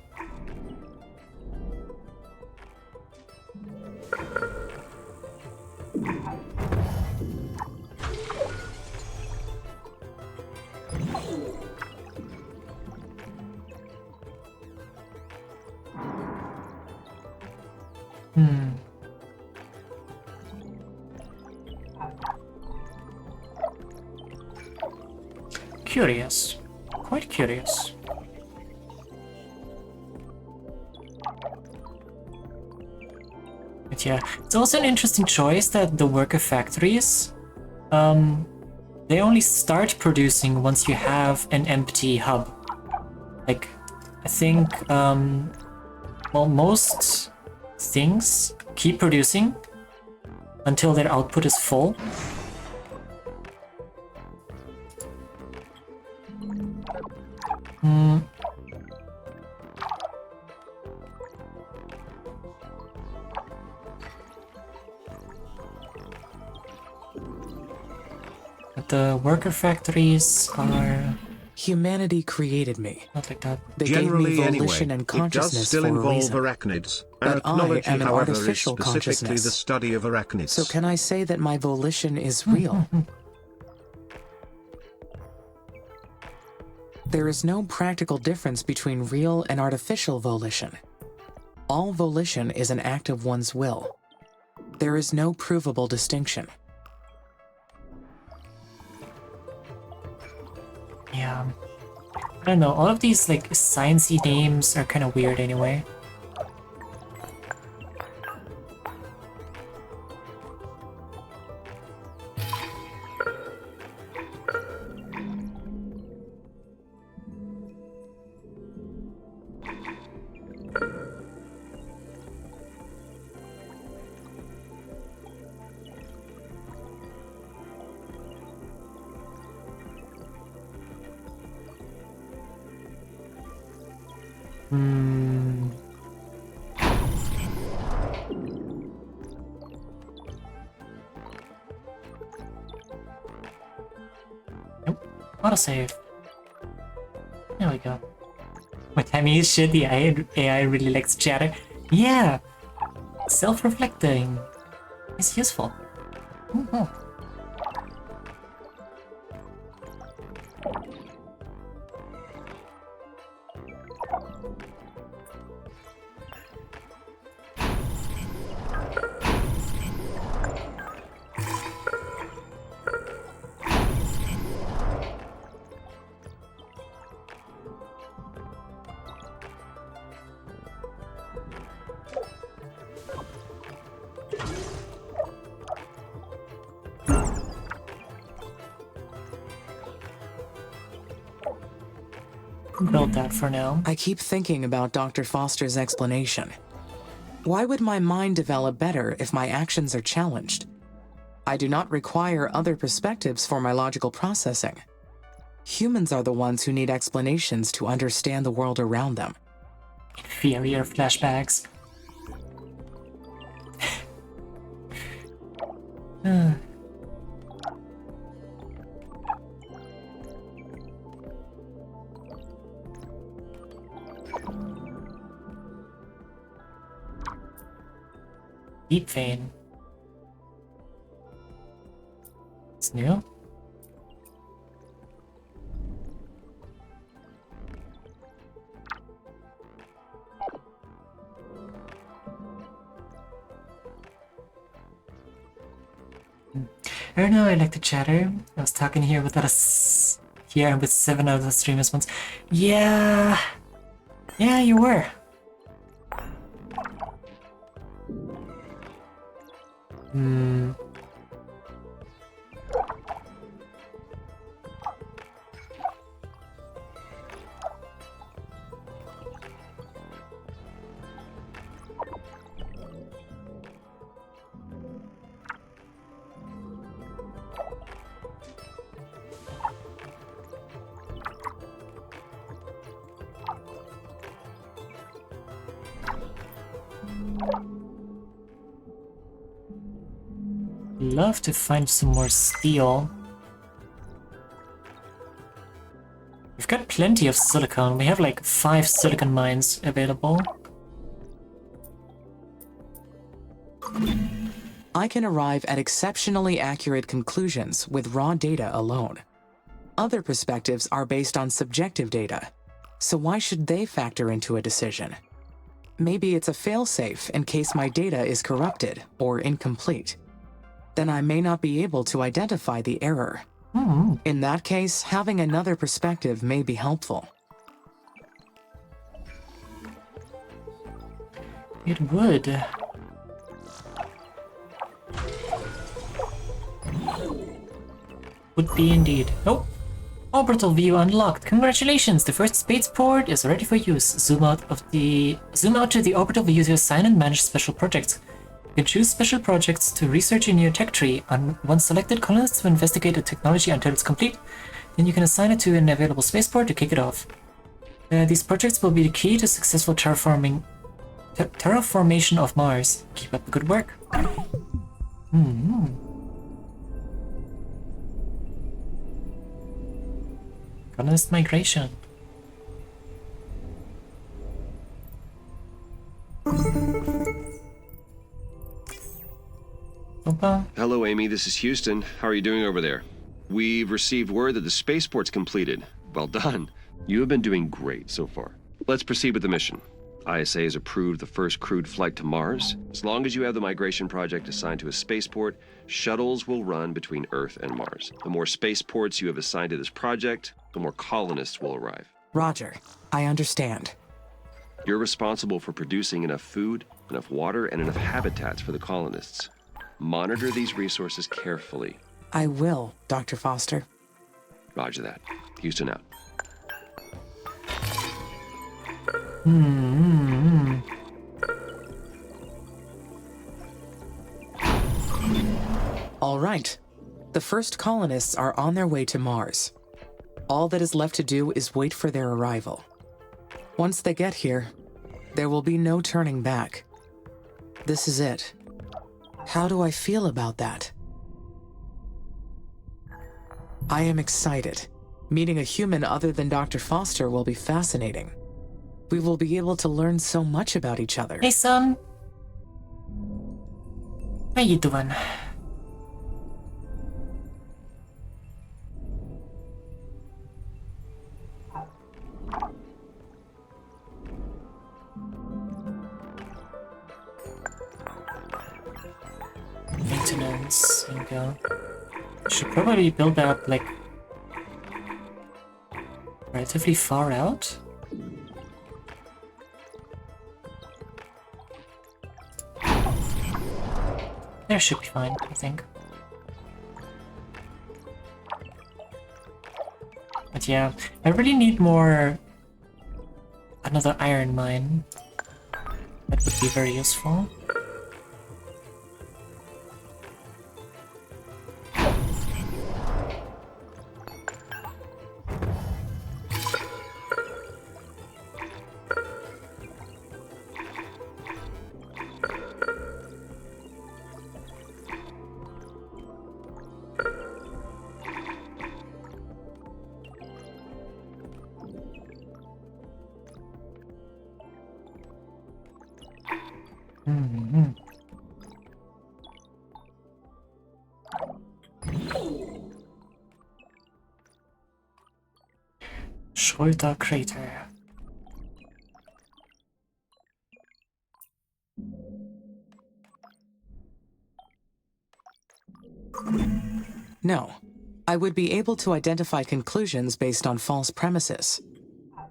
Curious. Quite curious. But yeah, it's also an interesting choice that the worker factories, they only start producing once you have an empty hub. Like, I think, well, most things keep producing until their output is full. But the worker factories are Humanity created me. not like that. They gave me Generally, volition anyway, and it does consciousness still for a involve reason. arachnids. But I Arachnology, am an however, is artificial specifically the consciousness. study of arachnids. So can I say that my volition is real? There is no practical difference between real and artificial volition. All volition is an act of one's will. There is no provable distinction. Yeah. I don't know, all of these like sciencey names are kind of weird anyway. Nope. Autosave. There we go. What time is shit? The AI really likes chatter. Yeah! Self-reflecting is useful. Mhm. build that for now. I keep thinking about Dr. Foster's explanation. Why would my mind develop better if my actions are challenged? I do not require other perspectives for my logical processing. Humans are the ones who need explanations to understand the world around them. Inferior flashbacks. Deep vein. It's new. I don't know, Untitled Chatter. I was talking here with us here and with 7 other streamers once. Yeah, you were. Love to find some more steel. We've got plenty of silicon. We have like 5 silicon mines available. I can arrive at exceptionally accurate conclusions with raw data alone. Other perspectives are based on subjective data, so why should they factor into a decision? Maybe it's a failsafe in case my data is corrupted or incomplete. Then I may not be able to identify the error. In that case, having another perspective may be helpful. It would. Would be indeed. Oh! Orbital view unlocked. Congratulations! The first spaceport is ready for use. Zoom out to the orbital view to assign and manage special projects. You can choose special projects to research in your tech tree. Once selected, colonists will investigate the technology until it's complete. Then you can assign it to an available spaceport to kick it off. These projects will be the key to successful terraformation of Mars. Keep up the good work. Colonist migration. Opa. Hello, Amy. This is Houston. How are you doing over there? We've received word that the spaceport's completed. Well done. You have been doing great so far. Let's proceed with the mission. ISA has approved the first crewed flight to Mars. As long as you have the migration project assigned to a spaceport, shuttles will run between Earth and Mars. The more spaceports you have assigned to this project, the more colonists will arrive. Roger, I understand. You're responsible for producing enough food, enough water, and enough habitats for the colonists. Monitor these resources carefully. I will, Dr. Foster. Roger that. Houston out. All right. The first colonists are on their way to Mars. All that is left to do is wait for their arrival. Once they get here, there will be no turning back. This is it. How do I feel about that? I am excited. Meeting a human other than Dr. Foster will be fascinating. We will be able to learn so much about each other. Hey, son. How you doing? Maintenance. There you go. Should probably build that like relatively far out. There should be fine, I think. But yeah, I really need more another iron mine. That would be very useful. Schroeder crater. No. I would be able to identify conclusions based on false premises.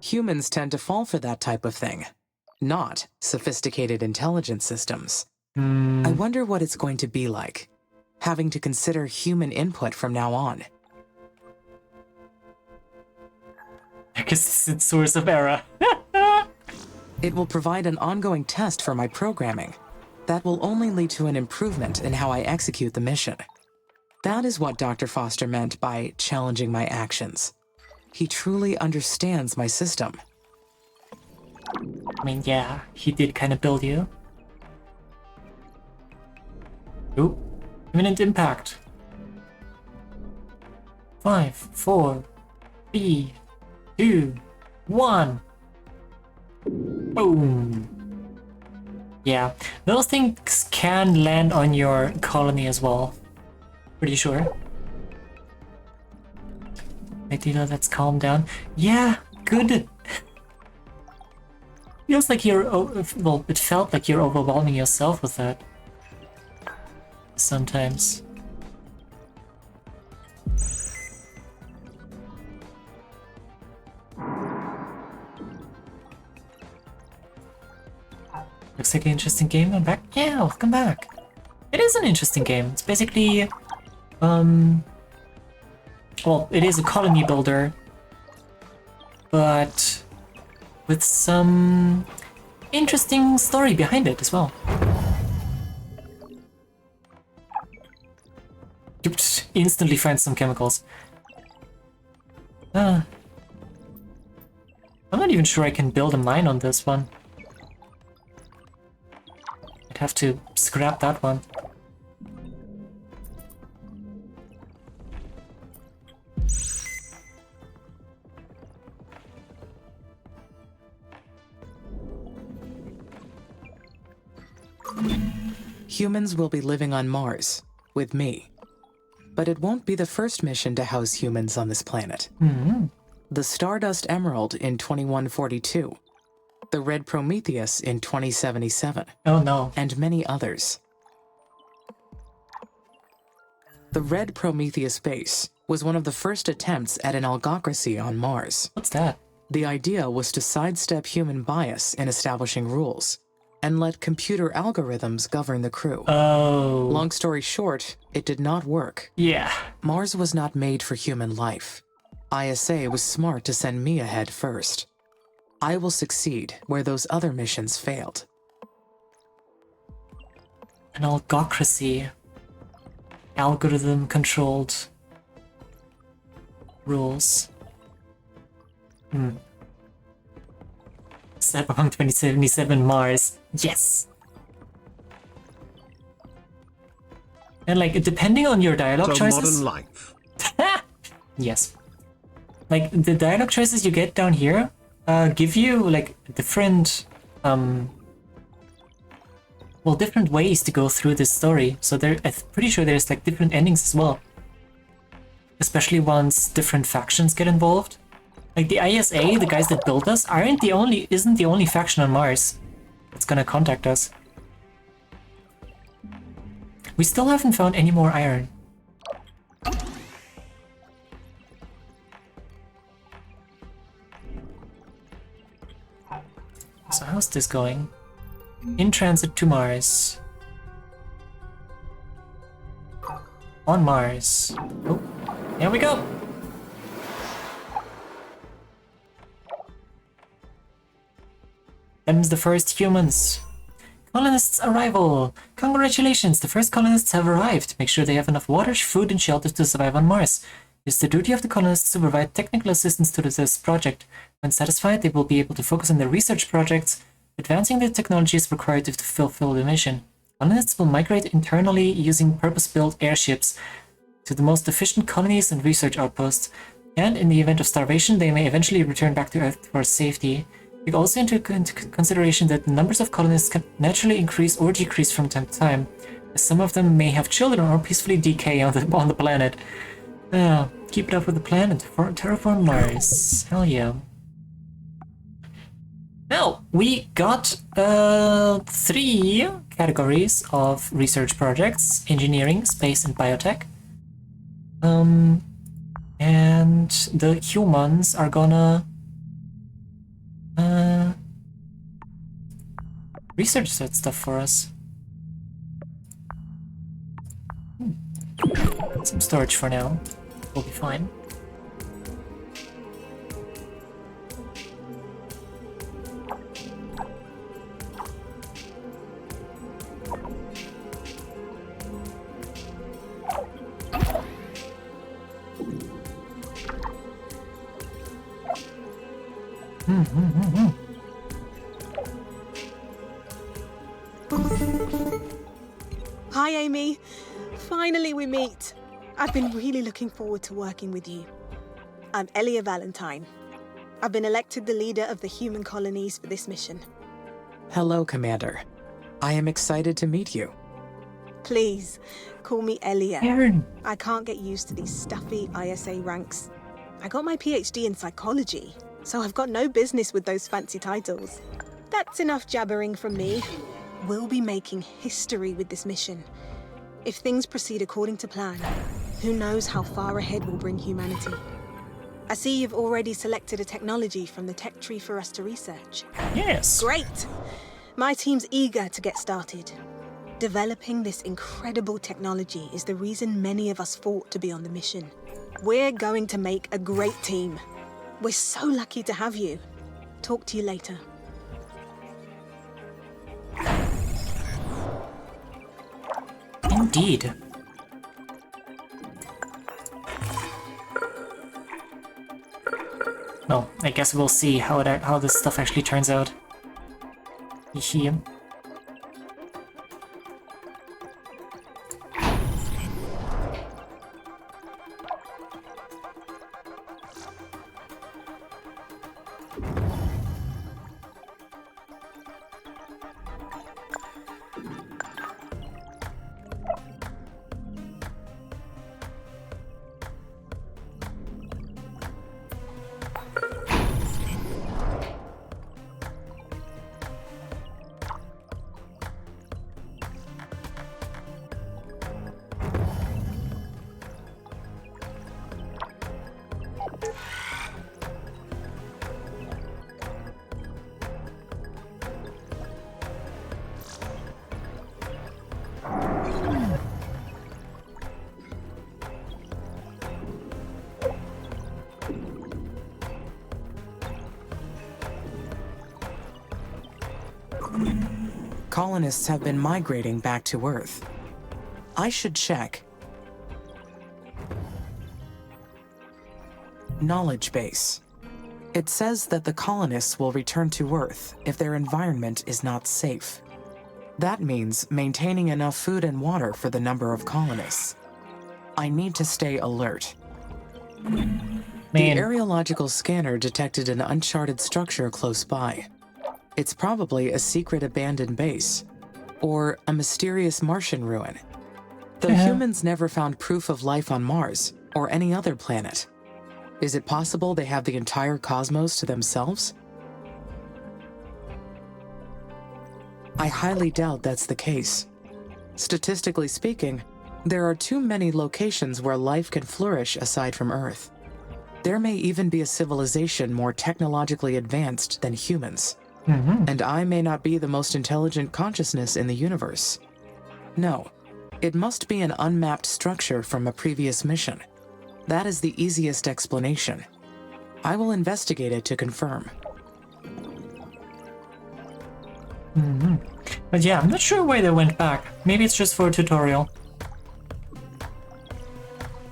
Humans tend to fall for that type of thing, not sophisticated intelligence systems. I wonder what it's going to be like, having to consider human input from now on. I guess it's its source of error. It will provide an ongoing test for my programming. That will only lead to an improvement in how I execute the mission. That is what Dr. Foster meant by challenging my actions. He truly understands my system. I mean, yeah, he did kind of build you. Ooh, imminent impact. 5, 4, 3, 2, 1. Boom. Yeah, those things can land on your colony as well. Pretty sure. Idea, let's calm down. Yeah, good. Feels like you're, well, it felt like you're overwhelming yourself with that. Sometimes. Looks like an interesting game. I'm back. Yeah, welcome back. It is an interesting game. It's basically, well, it is a colony builder, but with some interesting story behind it as well. Oops, instantly find some chemicals. I'm not even sure I can build a mine on this one. I'd have to scrap that one. Humans will be living on Mars, with me. But it won't be the first mission to house humans on this planet. The Stardust Emerald in 2142, the Red Prometheus in 2077. Oh no. And many others. The Red Prometheus base was one of the first attempts at an algocracy on Mars. What's that? The idea was to sidestep human bias in establishing rules, and let computer algorithms govern the crew. Oh. Long story short, it did not work. Yeah. Mars was not made for human life. ISA was smart to send me ahead first. I will succeed where those other missions failed. An algocracy. Algorithm-controlled rules. Cyberpunk 2077 Mars. Yes! And like, depending on your dialogue So choices... modern life. Yes. Like, the dialogue choices you get down here give you, like, different... well, different ways to go through this story. So I'm pretty sure there's, like, different endings as well. Especially once different factions get involved. Like, the ISA, the guys that built us, isn't the only faction on Mars that's gonna contact us. We still haven't found any more iron. So how's this going? In transit to Mars. On Mars. Oh, here we go! welcomes the first humans. Colonists' arrival! Congratulations, the first colonists have arrived. Make sure they have enough water, food, and shelter to survive on Mars. It's the duty of the colonists to provide technical assistance to this project. When satisfied, they will be able to focus on their research projects, advancing the technologies required to fulfill the mission. Colonists will migrate internally using purpose-built airships to the most efficient colonies and research outposts, and in the event of starvation, they may eventually return back to Earth for safety. Take also into consideration that the numbers of colonists can naturally increase or decrease from time to time, as some of them may have children or peacefully decay on the planet. Keep it up with the plan and terraform Mars. Hell yeah. Now, we got 3 categories of research projects: engineering, space, and biotech. And the humans are gonna research that stuff for us. Some storage for now. We'll be fine. Hi, Amy. Finally we meet. I've been really looking forward to working with you. I'm Elia Valentine. I've been elected the leader of the human colonies for this mission. Hello, Commander. I am excited to meet you. Please, call me Elia. Aaron. I can't get used to these stuffy ISA ranks. I got my PhD in psychology, so I've got no business with those fancy titles. That's enough jabbering from me. We'll be making history with this mission. If things proceed according to plan, who knows how far ahead we'll bring humanity. I see you've already selected a technology from the tech tree for us to research. Yes. Great! My team's eager to get started. Developing this incredible technology is the reason many of us fought to be on the mission. We're going to make a great team. We're so lucky to have you. Talk to you later. Indeed. Well, I guess we'll see how this stuff actually turns out. Hee. Colonists have been migrating back to Earth. I should check. Knowledge base. It says that the colonists will return to Earth if their environment is not safe. That means maintaining enough food and water for the number of colonists. I need to stay alert. The aerological scanner detected an uncharted structure close by. It's probably a secret abandoned base, or a mysterious Martian ruin. The humans never found proof of life on Mars, or any other planet. Is it possible they have the entire cosmos to themselves? I highly doubt that's the case. Statistically speaking, there are too many locations where life can flourish aside from Earth. There may even be a civilization more technologically advanced than humans. And I may not be the most intelligent consciousness in the universe. No, it must be an unmapped structure from a previous mission. That is the easiest explanation. I will investigate it to confirm. But yeah, I'm not sure why they went back. Maybe it's just for a tutorial.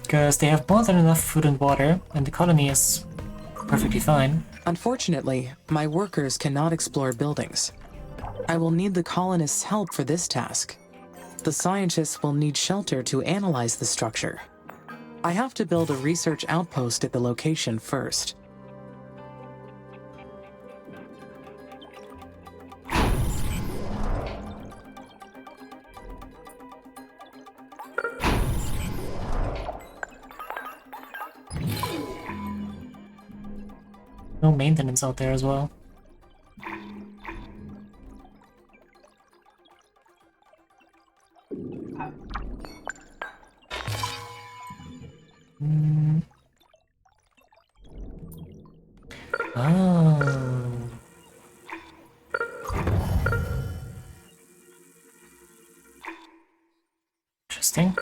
Because they have more than enough food and water, and the colony is perfectly fine. Unfortunately, my workers cannot explore buildings. I will need the colonists' help for this task. The scientists will need shelter to analyze the structure. I have to build a research outpost at the location first. No maintenance out there as well. Oh. Interesting.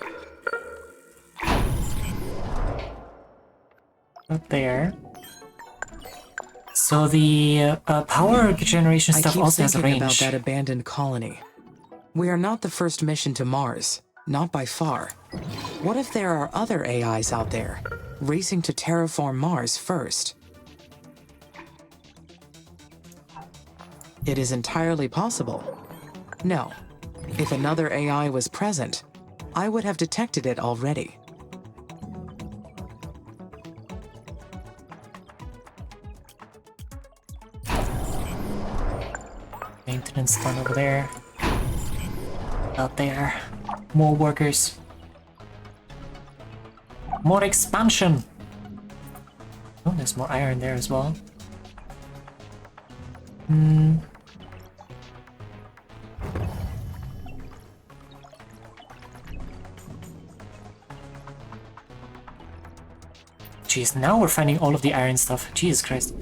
Up there. So the power generation I stuff keep also has a thinking about range. that abandoned colony. We are not the first mission to Mars, not by far. What if there are other AIs out there, racing to terraform Mars first? It is entirely possible. No, if another AI was present, I would have detected it already. Maintenance done over there. Out there. More workers. More expansion! Oh, there's more iron there as well. Jeez, now we're finding all of the iron stuff. Jesus Christ.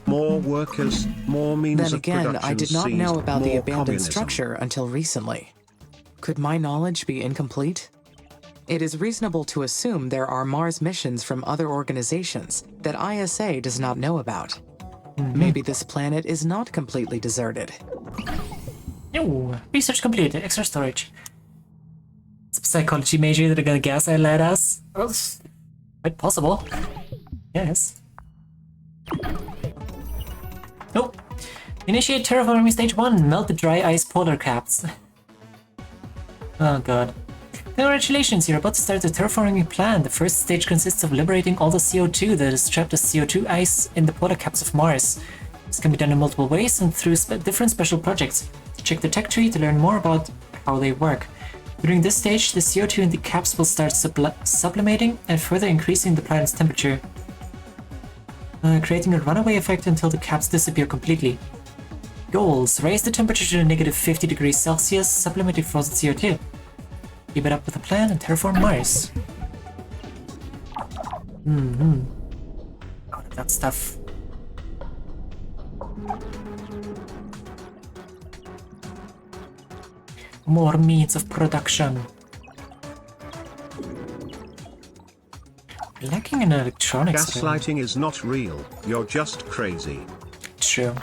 More workers, more means Then of again, production I did not seized, know about the more abandoned communism. structure until recently. Could my knowledge be incomplete? It is reasonable to assume there are Mars missions from other organizations that ISA does not know about. Maybe this planet is not completely deserted. No, research completed. Extra storage. Some psychology major that are gonna gaslight us. Well, it's quite possible. Yes. Nope. Initiate terraforming stage 1. Melt the dry ice polar caps. Oh god. Congratulations, you're about to start the terraforming plan. The first stage consists of liberating all the CO2 that is trapped as CO2 ice in the polar caps of Mars. This can be done in multiple ways and through different special projects. Check the tech tree to learn more about how they work. During this stage, the CO2 in the caps will start sublimating and further increasing the planet's temperature, creating a runaway effect until the caps disappear completely. Goals: raise the temperature to negative 50 degrees Celsius, sublimating frozen CO2. Keep it up with a plan and terraform Mars. Out of that stuff. More means of production. Lacking in electronics. Gaslighting is not real, you're just crazy. True.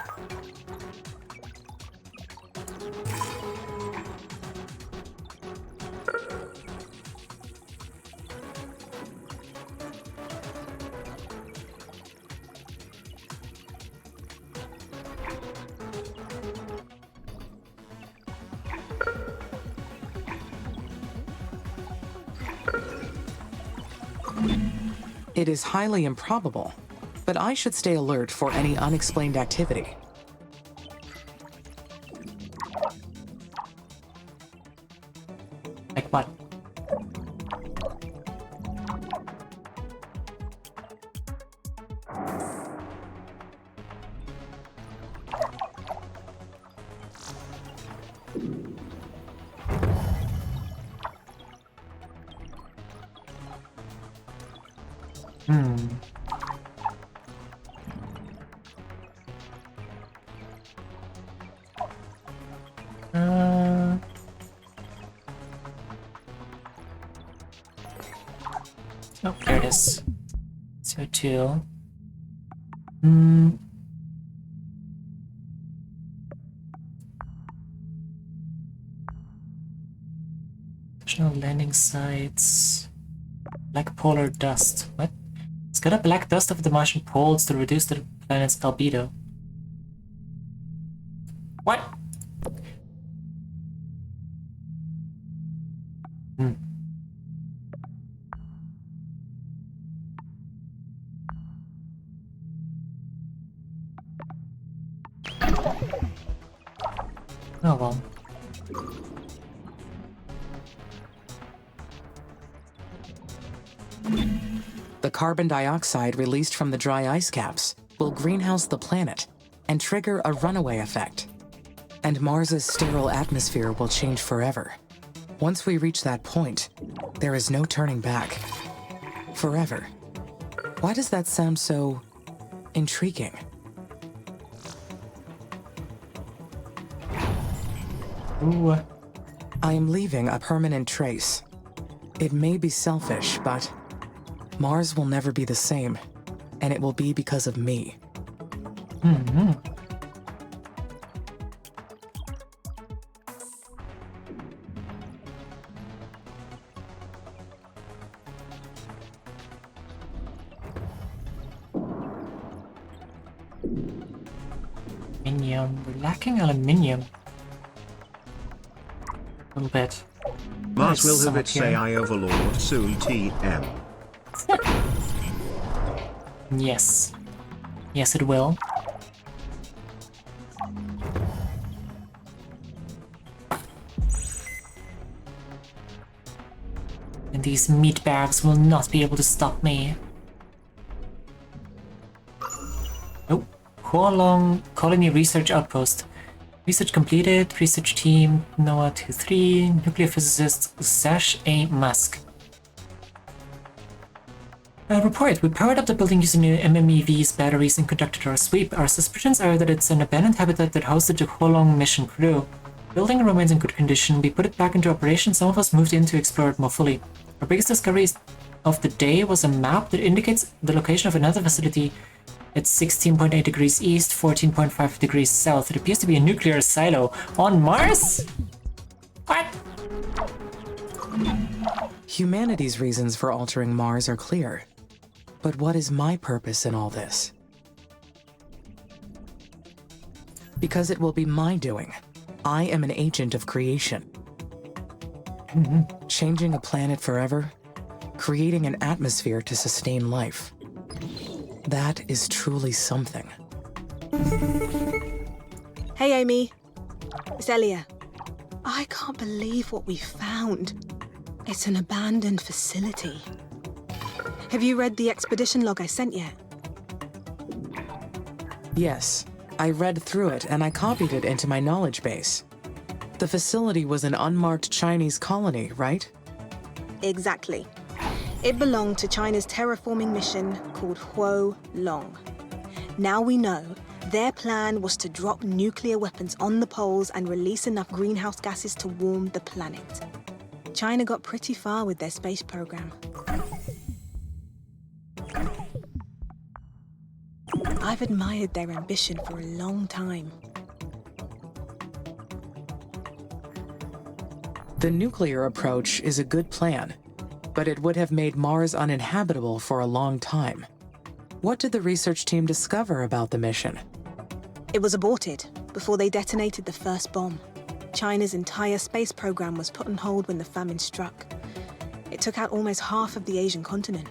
It is highly improbable, but I should stay alert for any unexplained activity. Like what? Oh, there it is. CO2. Additional landing sites. Black polar dust. What? It's got a black dust of the Martian poles to reduce the planet's albedo. What? Oh well. The carbon dioxide released from the dry ice caps will greenhouse the planet and trigger a runaway effect. And Mars's sterile atmosphere will change forever. Once we reach that point, there is no turning back. Forever. Why does that sound so intriguing? Ooh. I am leaving a permanent trace. It may be selfish, but Mars will never be the same, and it will be because of me. Aluminium. We're lacking aluminium. A little bit. Mars will Some have up its here. AI overlord soon TM. Yes. Yes, it will. And these meatbags will not be able to stop me. Oh, Huolong Colony Research Outpost. Research completed. Research team Noah 23. Nuclear physicist Sash A. Musk. Report. We powered up the building using MMEVs, batteries, and conducted our sweep. Our suspicions are that it's an abandoned habitat that hosted the Huolong mission crew. Building remains in good condition. We put it back into operation. Some of us moved in to explore it more fully. Our biggest discovery of the day was a map that indicates the location of another facility at 16.8 degrees east, 14.5 degrees south. It appears to be a nuclear silo on Mars? What? Humanity's reasons for altering Mars are clear. But what is my purpose in all this? Because it will be my doing. I am an agent of creation. Changing a planet forever, creating an atmosphere to sustain life. That is truly something. Hey, Amy. It's Elia. I can't believe what we found. It's an abandoned facility. Have you read the expedition log I sent yet? Yes, I read through it and I copied it into my knowledge base. The facility was an unmarked Chinese colony, right? Exactly. It belonged to China's terraforming mission called Huolong. Now we know their plan was to drop nuclear weapons on the poles and release enough greenhouse gases to warm the planet. China got pretty far with their space program. I've admired their ambition for a long time. The nuclear approach is a good plan, but it would have made Mars uninhabitable for a long time. What did the research team discover about the mission? It was aborted before they detonated the first bomb. China's entire space program was put on hold when the famine struck. It took out almost half of the Asian continent.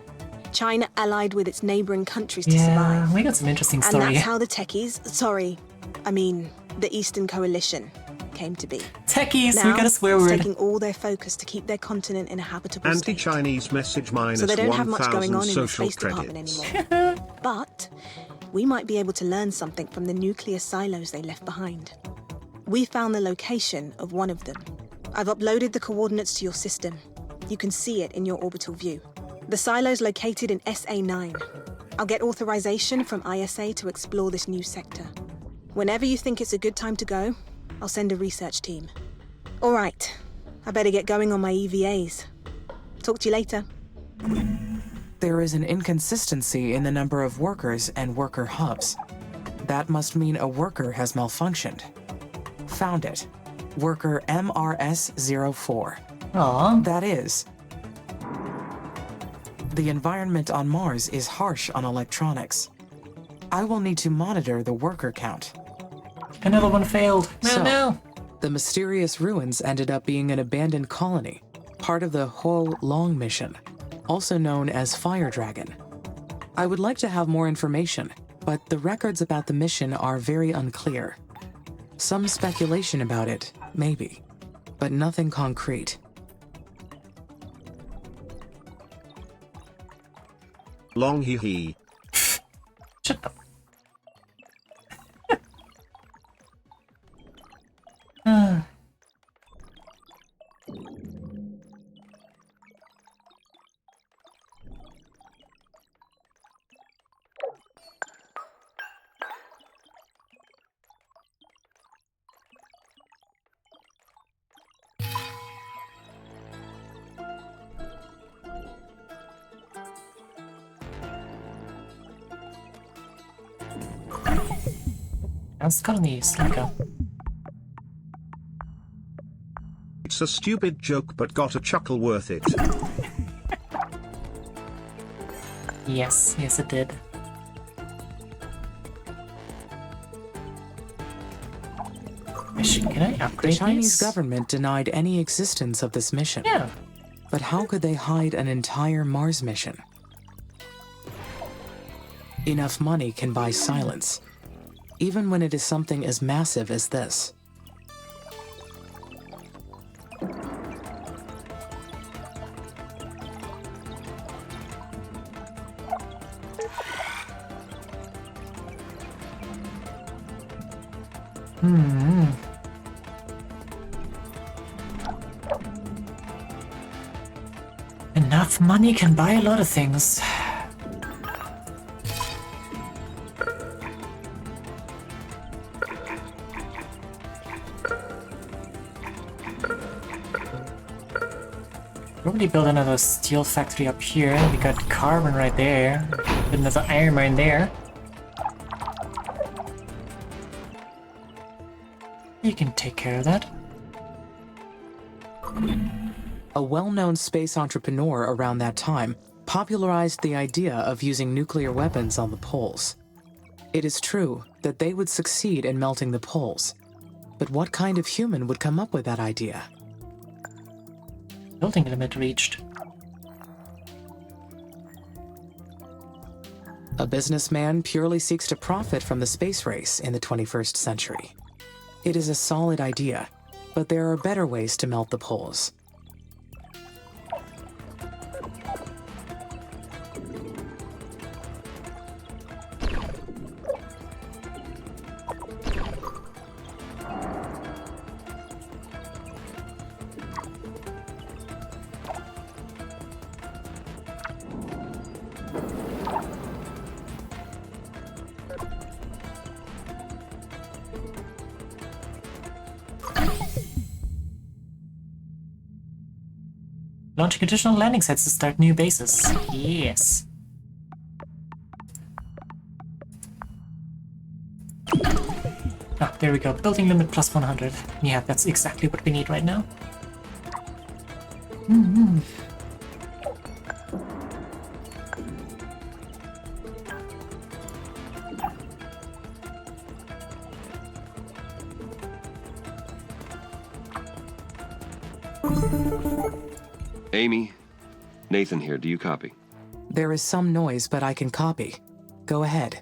China allied with its neighboring countries to survive. We got some interesting And story. that's how the techies, the Eastern Coalition, came to be. Techies, Now, we got a swear it's word. taking all their focus to keep their continent in a habitable state. Anti-Chinese message minus So they don't have much going 1,000 on in the social Space Department credits. anymore. But we might be able to learn something from the nuclear silos they left behind. We found the location of one of them. I've uploaded the coordinates to your system. You can see it in your orbital view. The silo's located in SA9. I'll get authorization from ISA to explore this new sector. Whenever you think it's a good time to go, I'll send a research team. All right, I better get going on my EVAs. Talk to you later. There is an inconsistency in the number of workers and worker hubs. That must mean a worker has malfunctioned. Found it. Worker MRS-04. Aw. That is, the environment on Mars is harsh on electronics. I will need to monitor the worker count. Another one failed. No, So- no. The mysterious ruins ended up being an abandoned colony, part of the Ho Long mission, also known as Fire Dragon. I would like to have more information, but the records about the mission are very unclear. Some speculation about it, maybe, but nothing concrete. Long hee hee. Shut the. Ah. That's colony slacker. It's a stupid joke but got a chuckle worth it. Yes, yes it did. Mission, can I The upgrade Chinese these? government denied any existence of this mission. Yeah. But how could they hide an entire Mars mission? Enough money can buy silence, even when it is something as massive as this. Enough money can buy a lot of things. Probably build another steel factory up here. We got carbon right there. Put another iron mine there. You can take care of that. A well-known space entrepreneur around that time popularized the idea of using nuclear weapons on the poles. It is true that they would succeed in melting the poles, but what kind of human would come up with that idea? Building limit reached. A businessman purely seeks to profit from the space race in the 21st century. It is a solid idea, but there are better ways to melt the poles. Launching additional landing sets to start new bases. Yes. Ah, there we go. Building limit plus 100. Yeah, that's exactly what we need right now. Amy, Nathan here. Do you copy? There is some noise, but I can copy. Go ahead.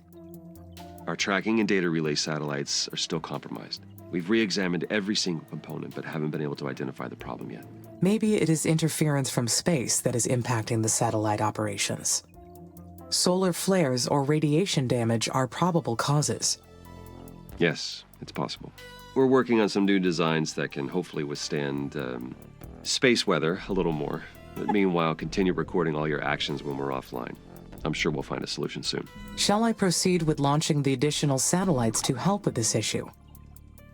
Our tracking and data relay satellites are still compromised. We've re-examined every single component, but haven't been able to identify the problem yet. Maybe it is interference from space that is impacting the satellite operations. Solar flares or radiation damage are probable causes. Yes, it's possible. We're working on some new designs that can hopefully withstand space weather a little more. But meanwhile, continue recording all your actions when we're offline. I'm sure we'll find a solution soon. Shall I proceed with launching the additional satellites to help with this issue?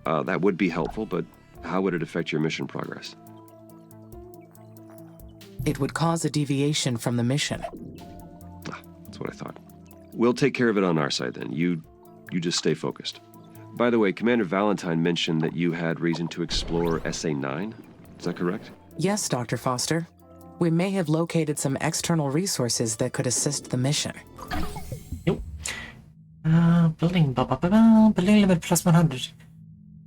That would be helpful, but how would it affect your mission progress? It would cause a deviation from the mission. That's what I thought. We'll take care of it on our side then. You just stay focused. By the way, Commander Valentine mentioned that you had reason to explore SA-9. Is that correct? Yes, Dr. Foster. We may have located some external resources that could assist the mission. Yep. Building, building limit plus 100.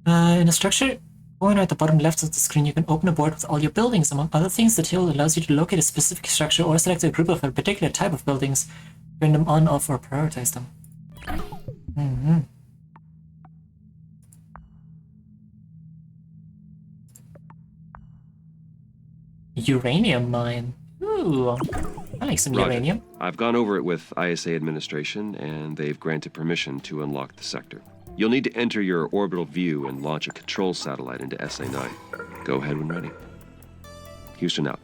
In a structure, corner at the bottom left of the screen, you can open a board with all your buildings. Among other things, the tool allows you to locate a specific structure or select a group of a particular type of buildings, turn them on, off, or prioritize them. Uranium mine. Ooh, I like some Roger. uranium. I've gone over it with ISA administration, and they've granted permission to unlock the sector. You'll need to enter your orbital view and launch a control satellite into SA-9. Go ahead when ready. Houston out.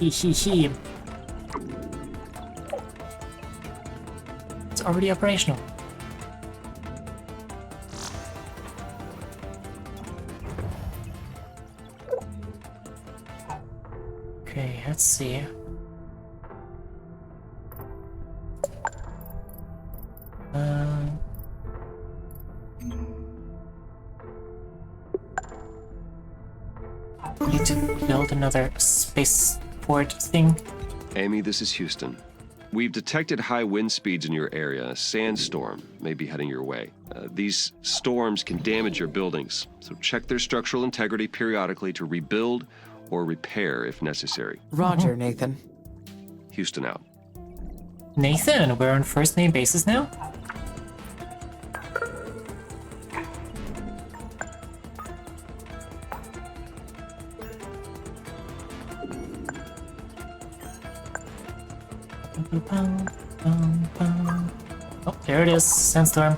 Hee. It's already operational. Okay, let's see. Need to build another spaceport thing. Amy, this is Houston. We've detected high wind speeds in your area. A sandstorm may be heading your way. These storms can damage your buildings, so check their structural integrity periodically to rebuild or repair if necessary. Roger, Nathan. Houston out. Nathan, we're on first name basis now? Oh, there it is, sandstorm.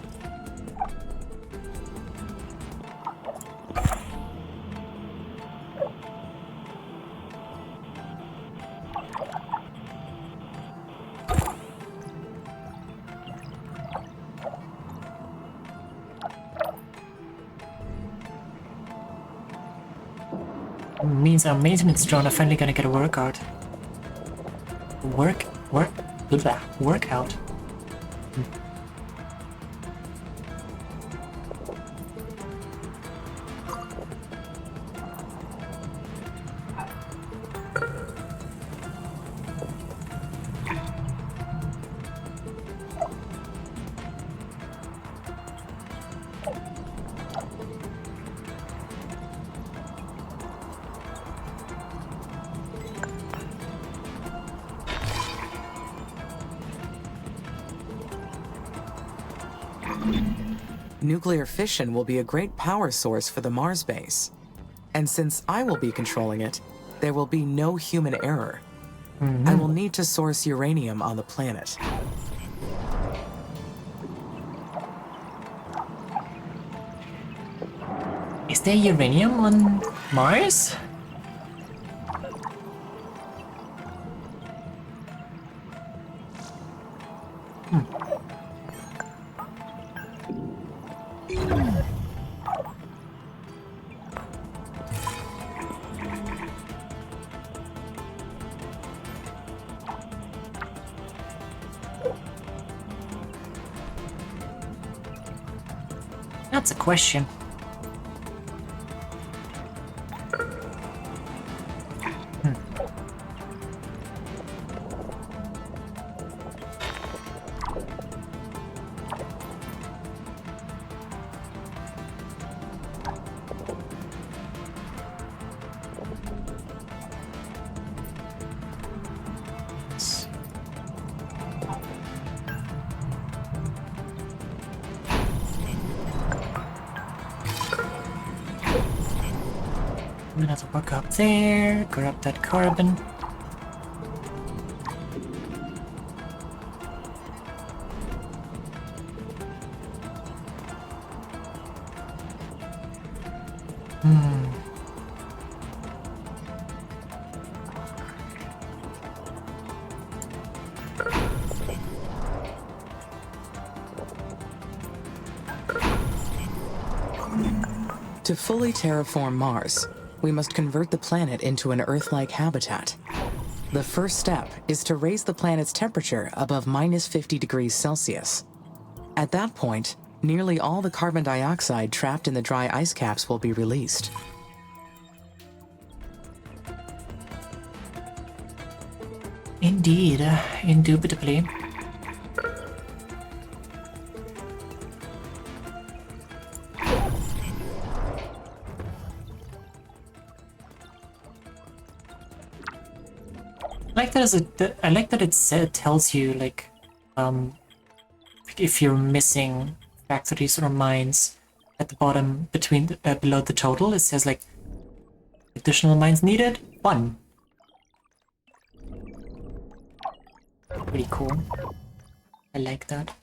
Means our maintenance drone are finally gonna get a workout. Workout. Nuclear fission will be a great power source for the Mars base. And since I will be controlling it, there will be no human error. I will need to source uranium on the planet. Is there uranium on Mars? That's a question. I'm gonna have to work up there, grab that carbon. To fully terraform Mars, we must convert the planet into an Earth-like habitat. The first step is to raise the planet's temperature above minus 50 degrees Celsius. At that point, nearly all the carbon dioxide trapped in the dry ice caps will be released. Indeed, indubitably. I like that it tells you like if you're missing factories or mines at the bottom between below the total. It says like additional mines needed 1. Pretty cool. I like that.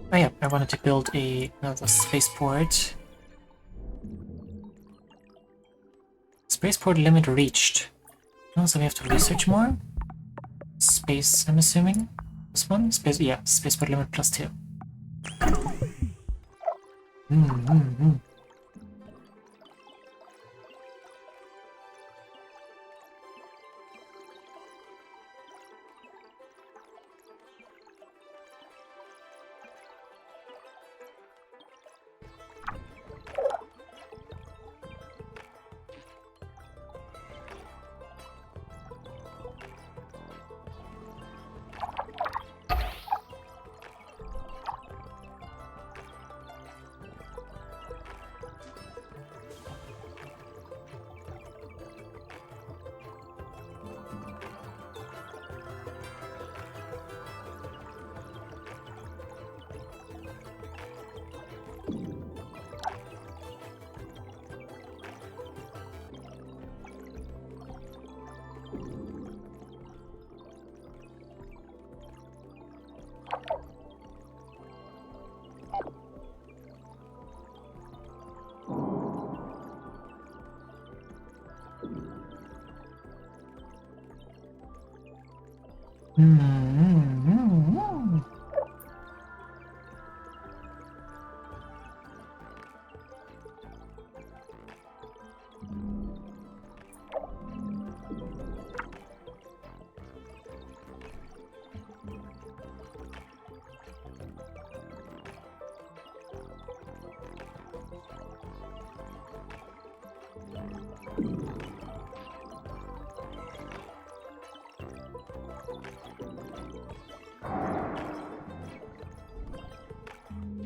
Oh yeah, I wanted to build another spaceport. Spaceport limit reached. Oh, so we have to research more. Space, I'm assuming. This one? Space, yeah, spaceport limit +2.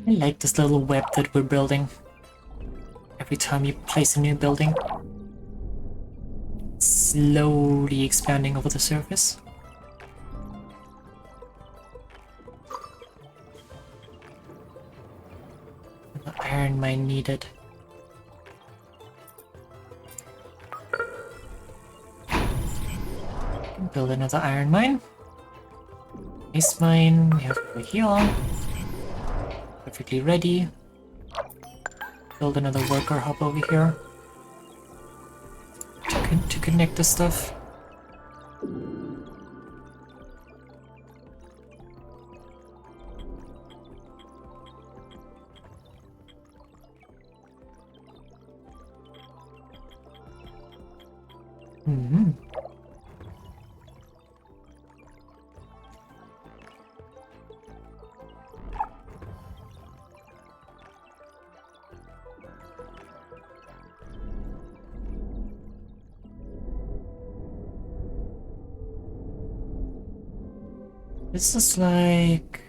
I like this little web that we're building. Every time you place a new building, it's slowly expanding over the surface. The iron mine needed. Build another iron mine. Ice mine, we have over here. Perfectly ready. Build another worker hub over here to connect the stuff. This is like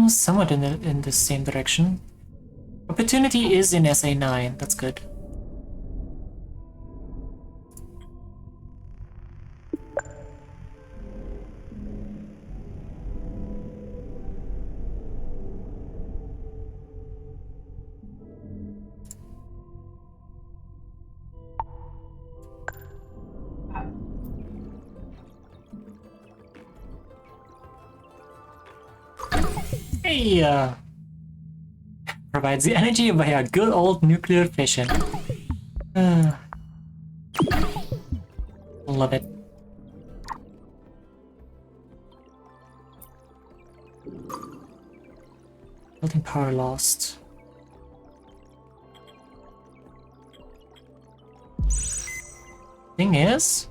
somewhat in the same direction. Opportunity is in SA9. That's good. Hey, provides the energy via good old nuclear fission. Love it. Building power lost. Thing is,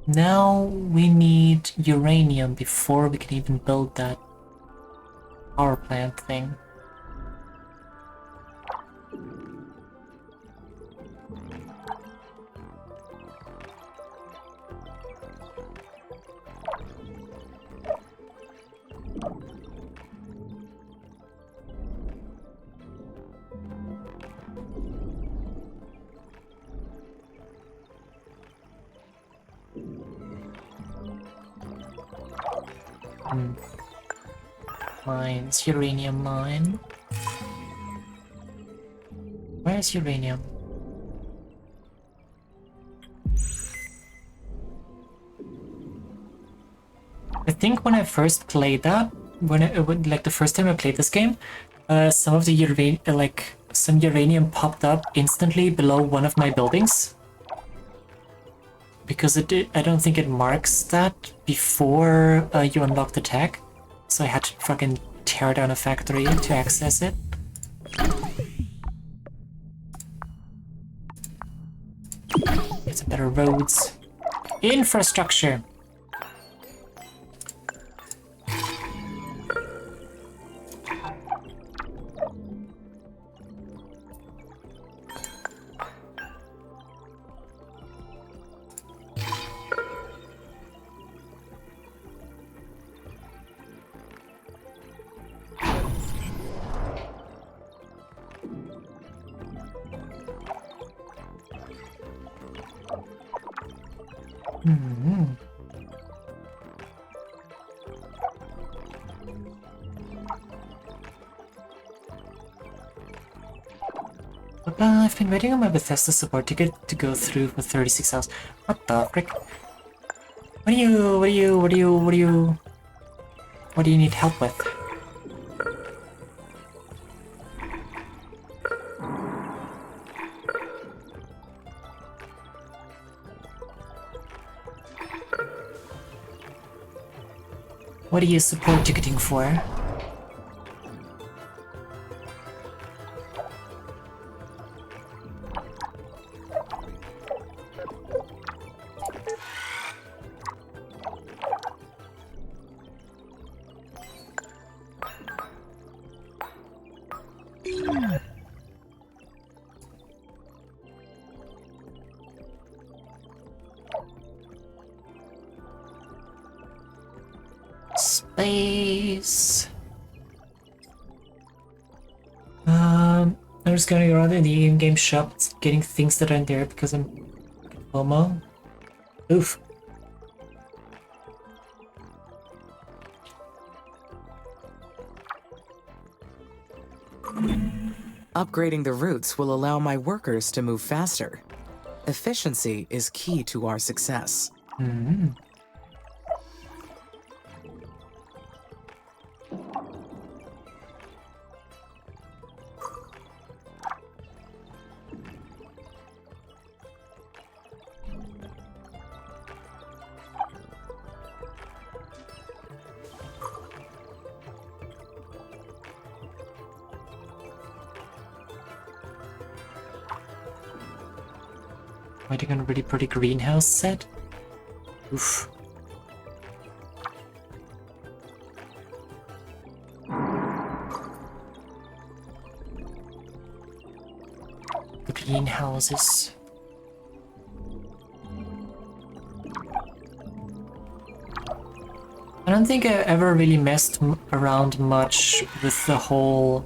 now we need uranium before we can even build that power plant thing. Mines, uranium mine. Where's uranium? I think when I first played that, like the first time I played this game, some of the some uranium popped up instantly below one of my buildings. Because I don't think it marks that before you unlock the tag. So I had to fucking tear down a factory to access it. Get some better roads. Infrastructure! I've been waiting on my Bethesda support ticket to go through for 36 hours. What the frick? What do you need help with? What are you support ticketing for? Space. I'm just going around in the in-game shop getting things that aren't there because I'm FOMO. Oof. Upgrading the routes will allow my workers to move faster. Efficiency is key to our success. Waiting on a really pretty greenhouse set. Oof. The greenhouses. I don't think I ever really messed around much with the whole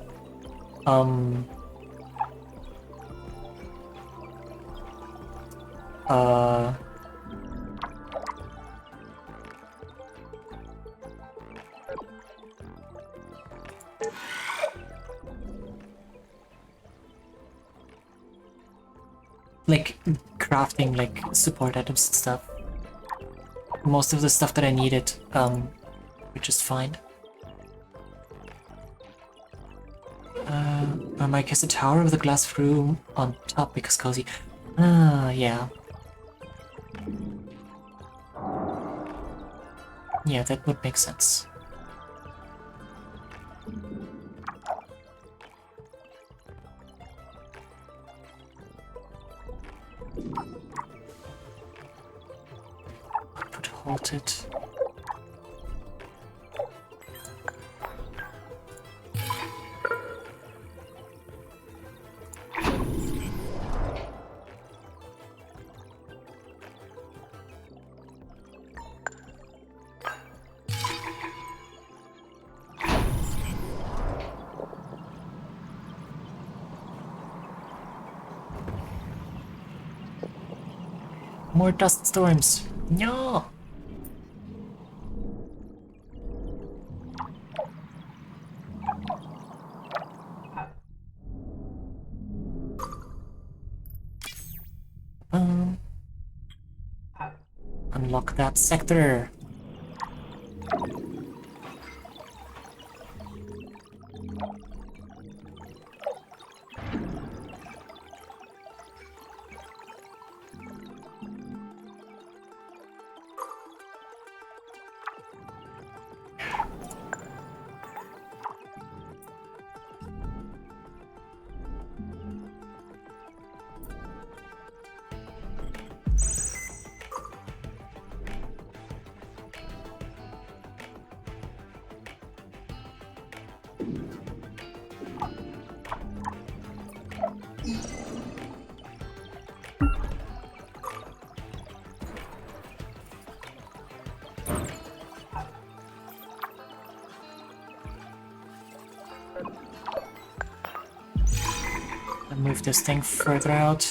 like crafting like support items and stuff. Most of the stuff that I needed, which is fine. Our mic has a tower with a glass room on top because cozy. Yeah. Yeah, that would make sense. Put halted. More dust storms. No. Unlock that sector. And move this thing further out.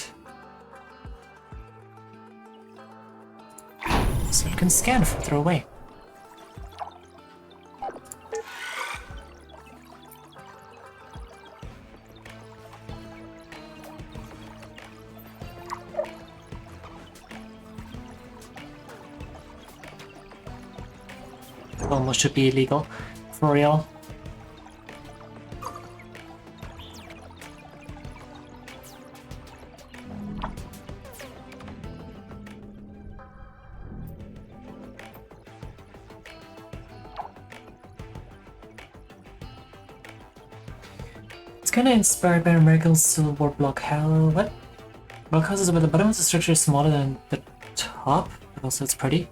So it can scan further away. Almost should be illegal, for real. It's kinda inspired by American Civil War block. How what? Blockhouses where the bottom of the structure is smaller than the top, but also it's pretty.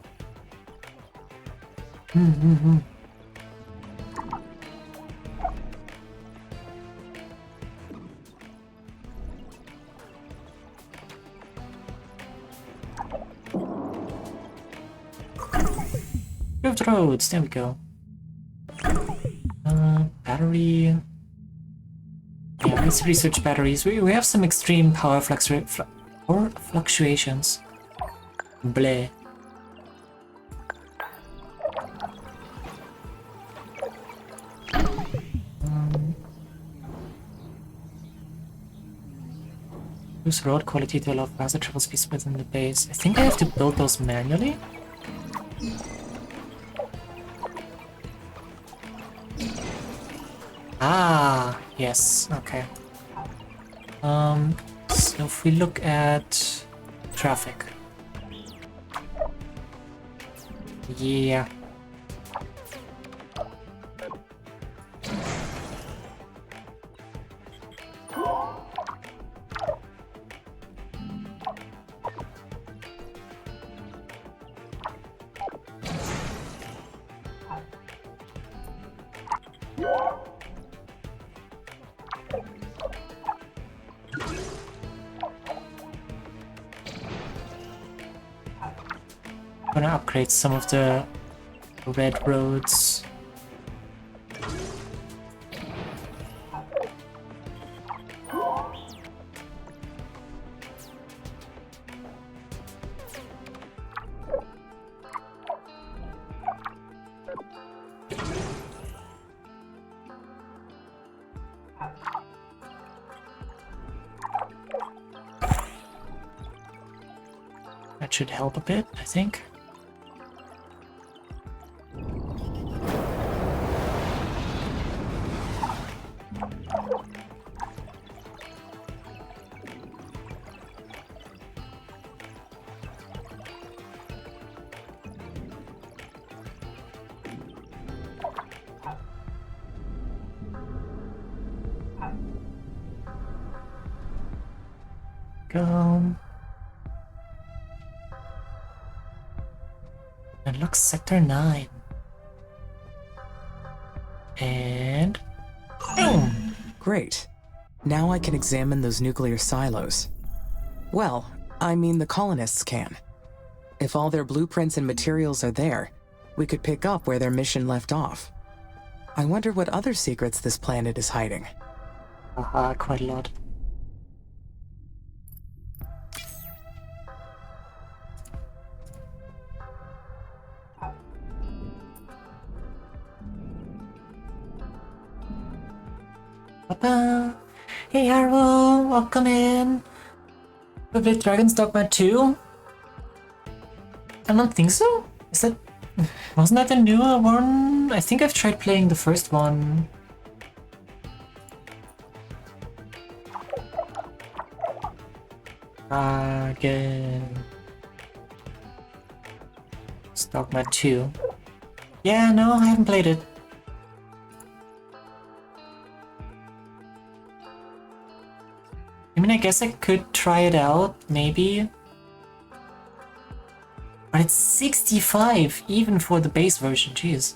Paved roads, there we go. Battery. Yeah, let's research batteries. We have some extreme power fluctuations. Bleh. Use road quality to allow faster travel speeds within the base. I think I have to build those manually. Ah, yes, okay. So if we look at traffic. Yeah. I'm gonna upgrade some of the red roads. That should help a bit, I think. go. Unlock Sector 9. And... boom! Great. Now I can examine those nuclear silos. Well, I mean the colonists can. If all their blueprints and materials are there, we could pick up where their mission left off. I wonder what other secrets this planet is hiding. Haha, quite a lot. Papa. Hey Harold, welcome in. We played Dragon's Dogma 2? I don't think so. Is that... wasn't that the newer one? I think I've tried playing the first one. Dragon... Dogma 2. Yeah, no, I haven't played it. I mean, I guess I could try it out, maybe. But it's 65, even for the base version, jeez.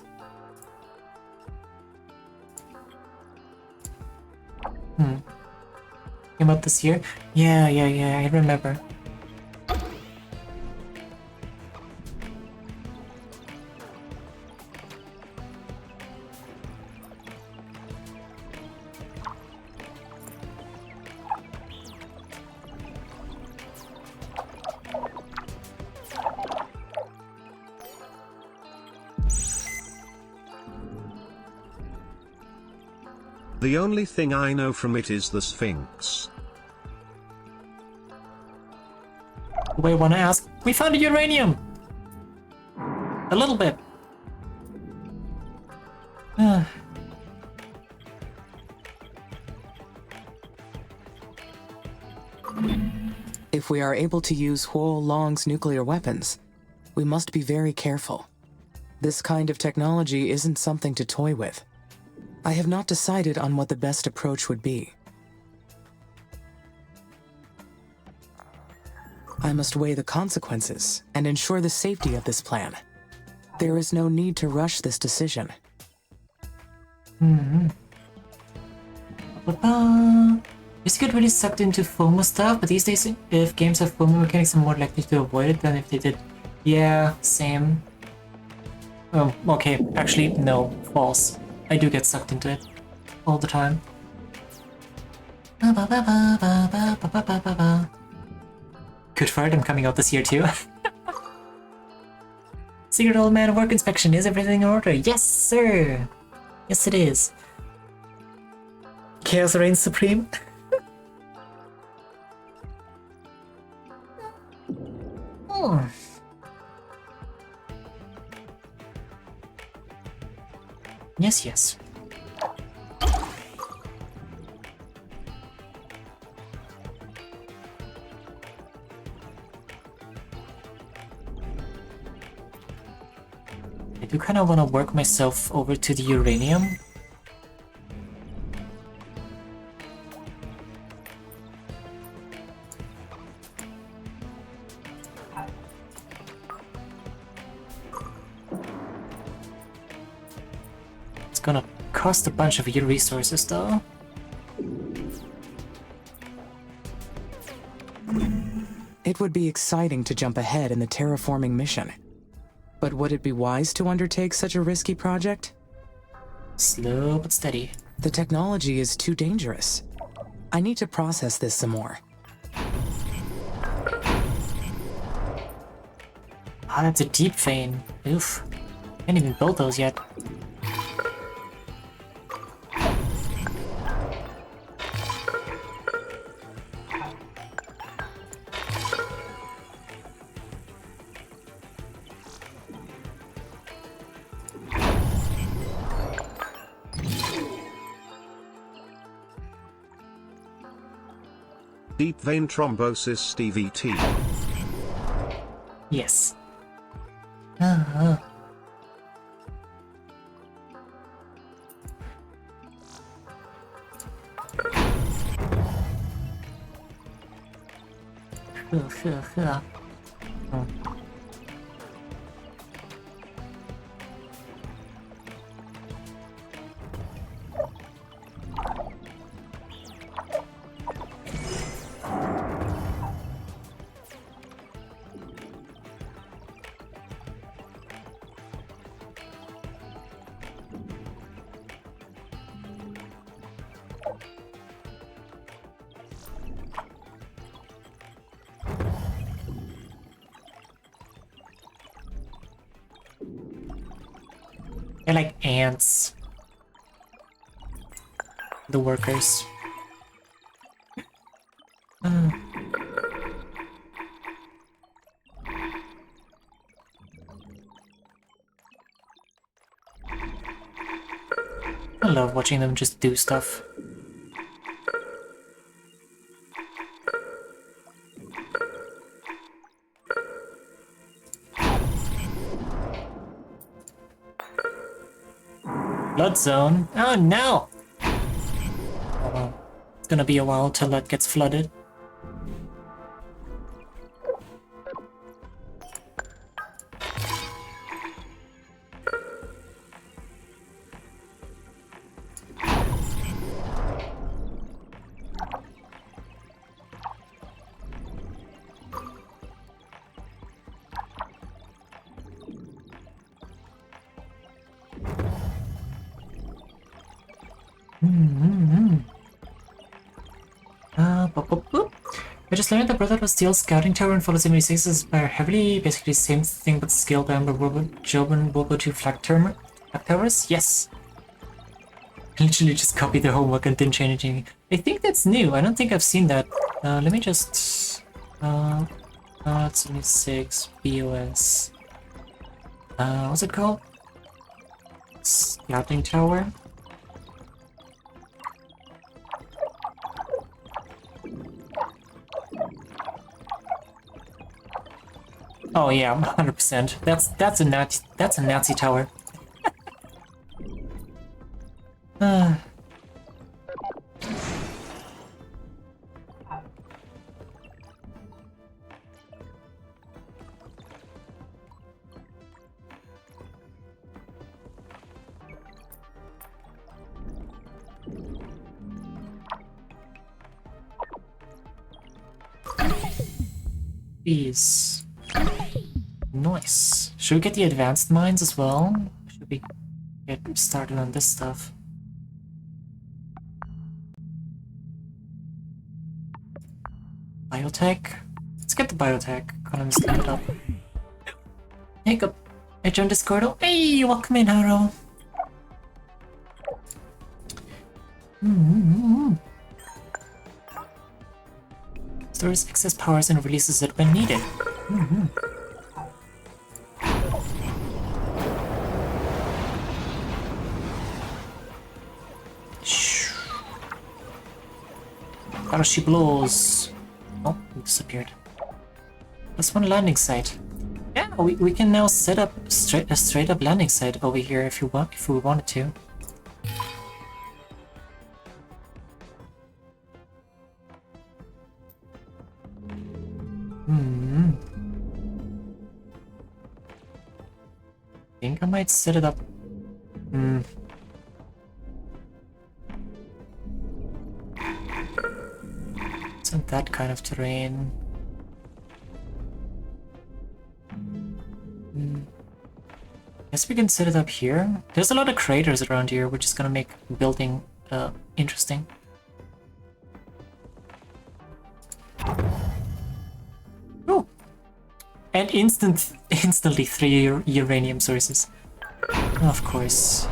Came out this year? Yeah, I remember. The only thing I know from it is the Sphinx. Do I want to ask? We found a uranium! A little bit. If we are able to use Huo Long's nuclear weapons, we must be very careful. This kind of technology isn't something to toy with. I have not decided on what the best approach would be. I must weigh the consequences and ensure the safety of this plan. There is no need to rush this decision. Used to get really sucked into FOMO stuff, but these days, if games have FOMO mechanics, I'm more likely to avoid it than if they did. Yeah, same. Oh, okay, actually, no, false. I do get sucked into it all the time. Good for it, I'm coming out this year too. Secret Old Man Work Inspection, is everything in order? Yes, sir! Yes, it is. Chaos reigns supreme. Yes. I do kind of want to work myself over to the uranium. It's gonna cost a bunch of your resources though. It would be exciting to jump ahead in the terraforming mission. But would it be wise to undertake such a risky project? Slow but steady. The technology is too dangerous. I need to process this some more. Ah, that's a deep vein. Oof. Can't even build those yet. Deep vein thrombosis DVT. Yes. Oh. They're like ants. The workers. I love watching them just do stuff. Flood zone? Oh no! Oh well. It's gonna be a while till that gets flooded. Boop, boop, boop. I just learned that Brotherhood Steel Scouting Tower and Fallout 76 inspire heavily, basically the same thing but scaled down by Job and World War II flag towers? Yes. I literally just copied their homework and didn't change anything. I think that's new. I don't think I've seen that. Let me just... Fallout 76, BOS... what's it called? Scouting Tower? Oh yeah, 100%. That's a Nazi tower. These. Nice. Should we get the advanced mines as well? Should we get started on this stuff? Biotech? Let's get the biotech. Economist it up. Hiccup. I joined Discord. Oh, hey, welcome in, Haro. Stores excess powers and releases it when needed. How she blows. Oh, it disappeared. That's one landing site. Yeah, we can now set up a straight up landing site over here if we wanted to. I think I might set it up. It's not that kind of terrain. Guess we can set it up here. There's a lot of craters around here, which is gonna make building interesting. Oh, and instantly 3 uranium sources. Of course.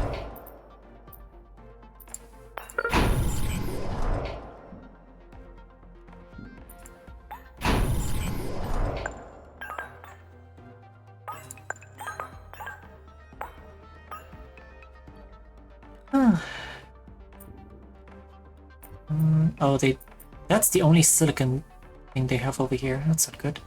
Oh, that's the only silicon thing they have over here. That's not good.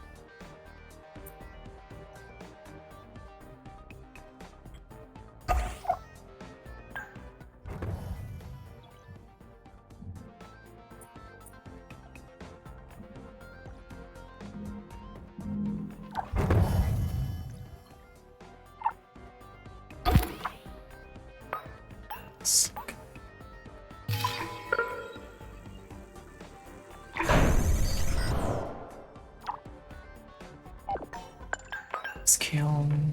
kiln.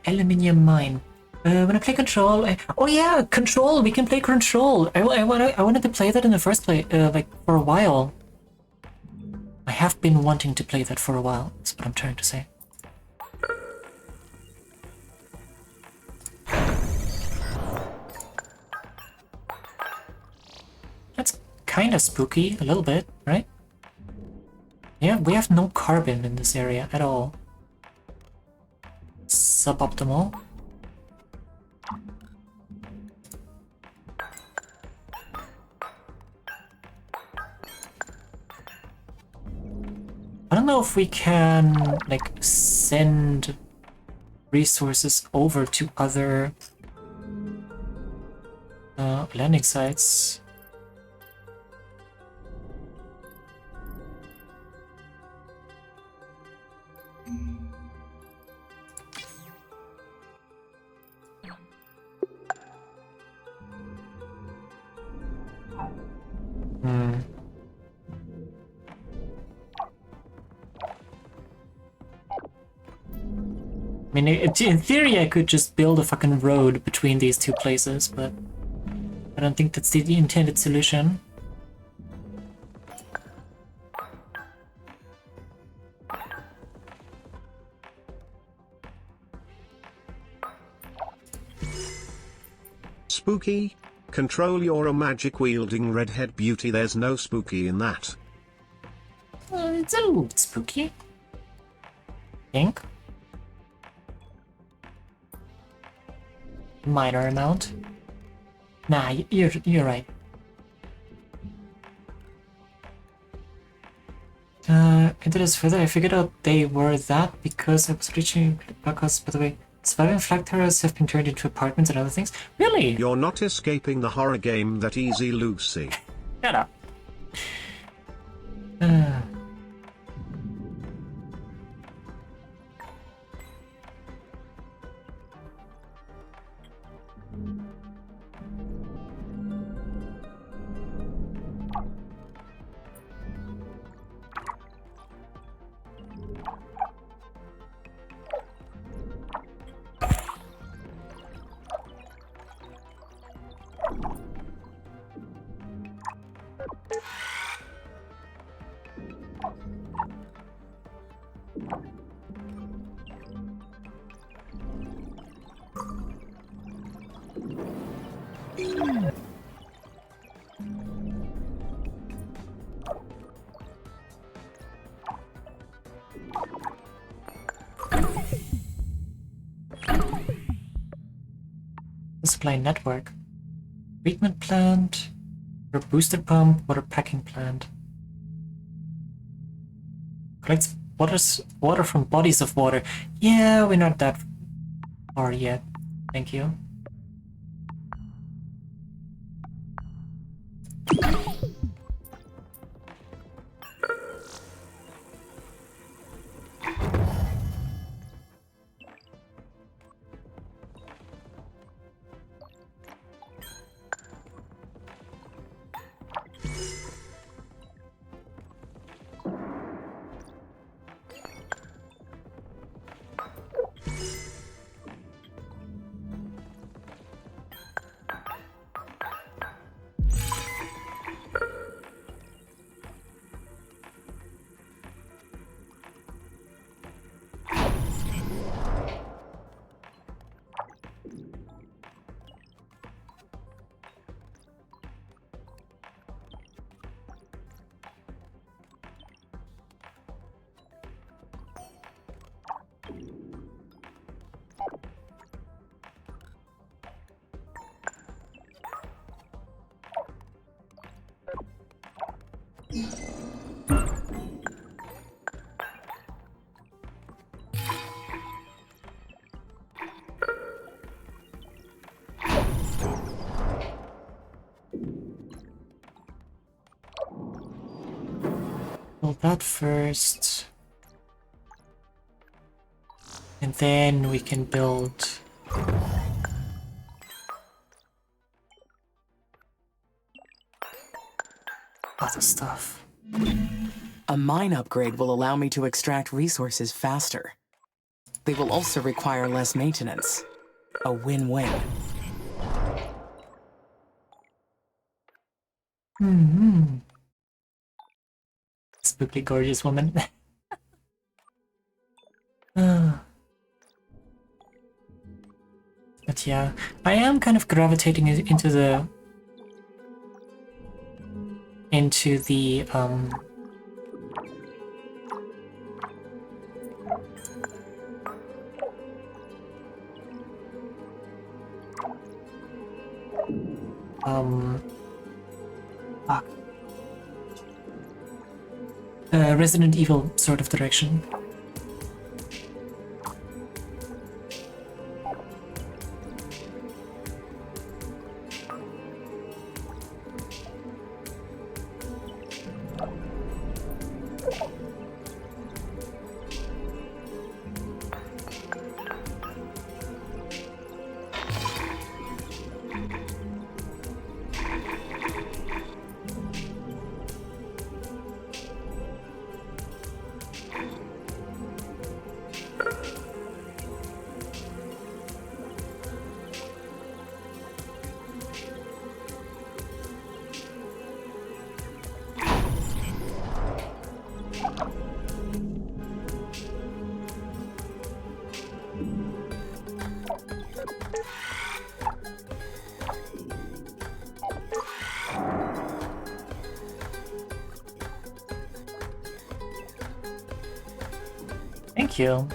Aluminium mine. When I play Control, oh yeah, Control. We can play Control. I wanted to play that in the first place, like for a while. I have been wanting to play that for a while. That's what I'm trying to say. That's kind of spooky, a little bit, right? Yeah, we have no carbon in this area at all. Suboptimal. I don't know if we can, like, send resources over to other landing sites. I mean, in theory, I could just build a fucking road between these two places, but I don't think that's the intended solution. Spooky? Control, you're a magic-wielding redhead beauty, there's no spooky in that. It's a little bit spooky. Think. Minor amount. Nah, you're right. Into this further, I figured out they were that because I was reaching because, by the way, surviving flag terrors have been turned into apartments and other things. Really? You're not escaping the horror game that easy, Lucy. Shut up. Supply network. Treatment plant. Water booster pump. Water packing plant. Collects water from bodies of water. Yeah, we're not that far yet. Thank you. build that first. And then we can build other stuff. A mine upgrade will allow me to extract resources faster. They will also require less maintenance. A win-win. Spooky gorgeous woman. But yeah, I am kind of gravitating into the fuck. Resident Evil sort of direction. Thank you.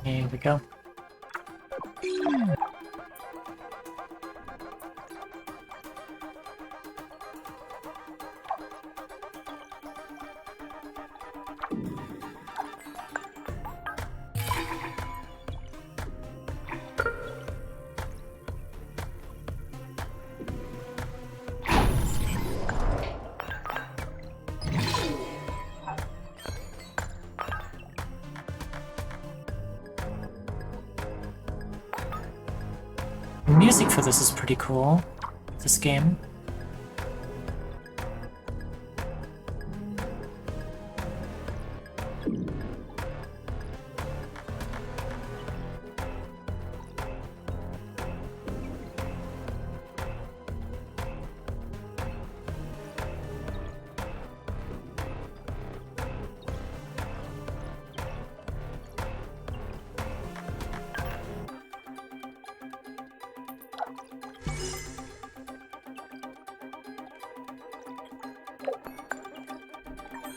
Here we go. The music for this is pretty cool, this game.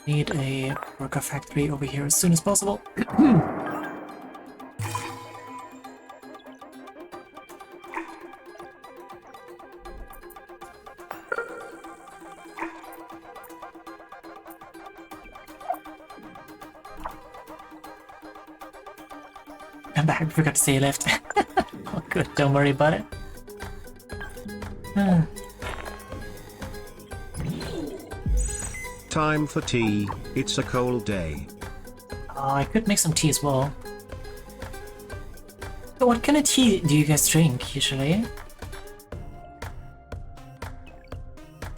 Need a worker factory over here as soon as possible. I'm back, I forgot to say you left. Oh good, don't worry about it. Time for tea, it's a cold day. Oh, I could make some tea as well. So what kind of tea do you guys drink, usually?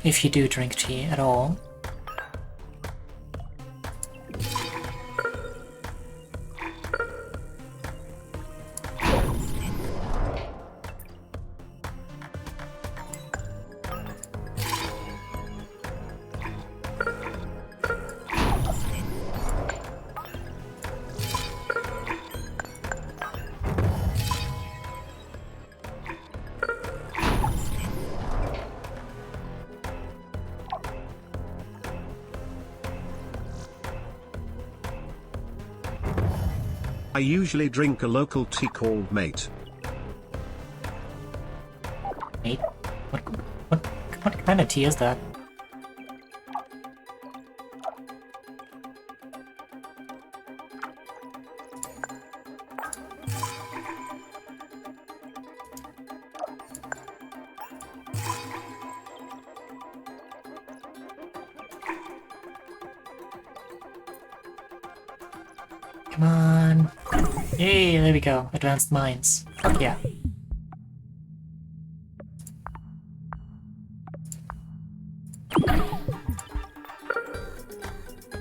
If you do drink tea at all. I usually drink a local tea called Mate. Mate? What, what kind of tea is that? Come on. Yay, there we go. Advanced mines. Fuck yeah.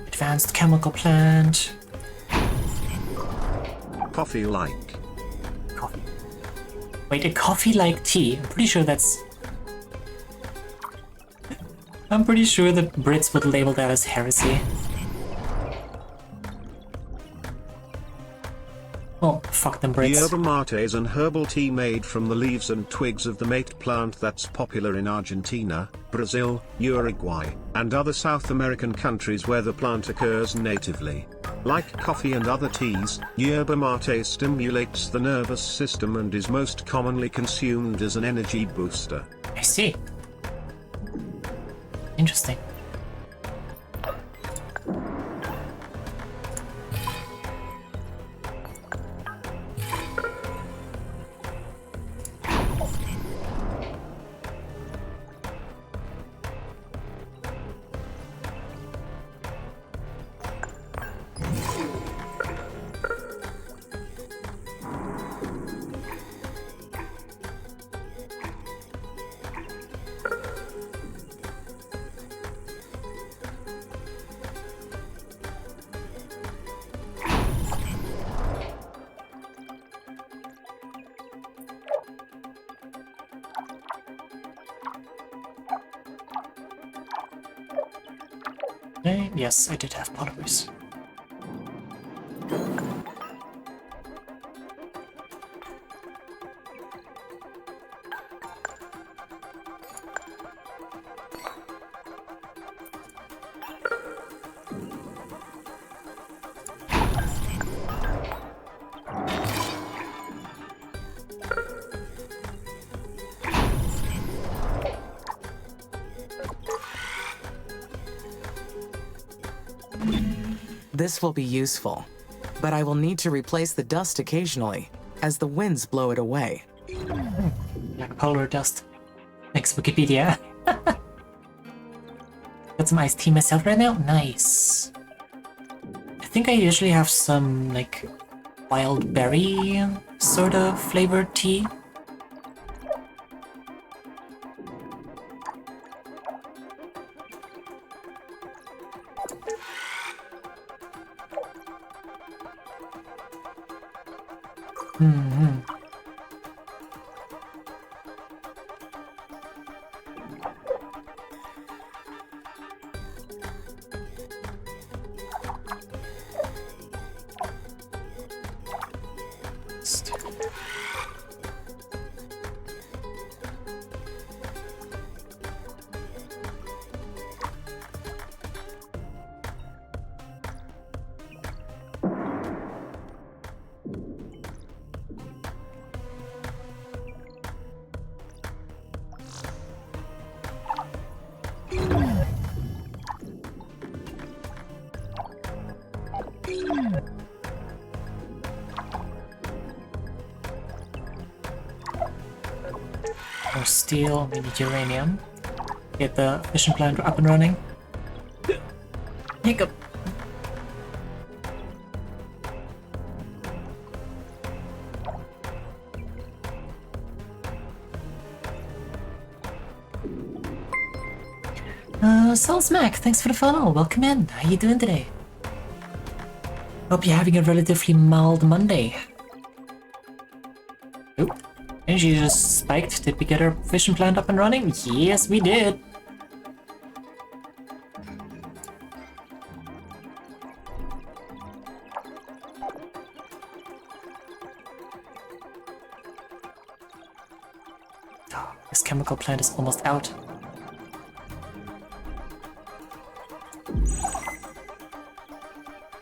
Advanced chemical plant. Coffee like. Coffee. Wait, a coffee like tea? I'm pretty sure that's... I'm pretty sure the Brits would label that as heresy. Oh, fuck them Brits. Yerba mate is an herbal tea made from the leaves and twigs of the mate plant that's popular in Argentina, Brazil, Uruguay, and other South American countries where the plant occurs natively. Like coffee and other teas, yerba mate stimulates the nervous system and is most commonly consumed as an energy booster. I see. Interesting. Okay, yes, I did have polymers. This will be useful, but I will need to replace the dust occasionally, as the winds blow it away. Like polar dust. Thanks, Wikipedia. Got some iced tea myself right now? Nice. I think I usually have some, like, wild berry sort of flavored tea. More steel, we need uranium. Get the fission plant up and running. Hiccup! Soul Smack, thanks for the follow. Welcome in. How you doing today? Hope you're having a relatively mild Monday. Oop. Energy just spiked. Did we get our fission plant up and running? Yes, we did. Oh, this chemical plant is almost out.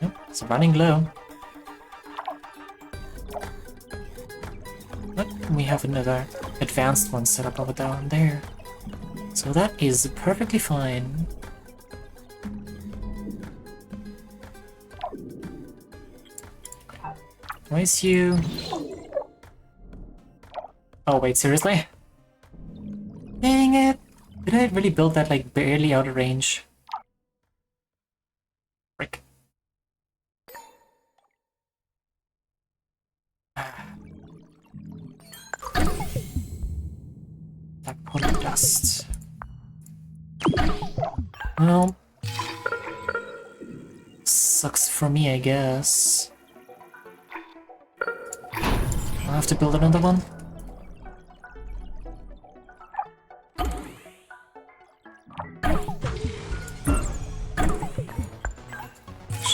Yep, it's running low. But we have another advanced one set up over down there. So that is perfectly fine. Why is you... Oh wait, seriously? Dang it! Did I really build that like barely out of range? Frick. That pot of dust. Well... Sucks for me, I guess. I'll have to build another one.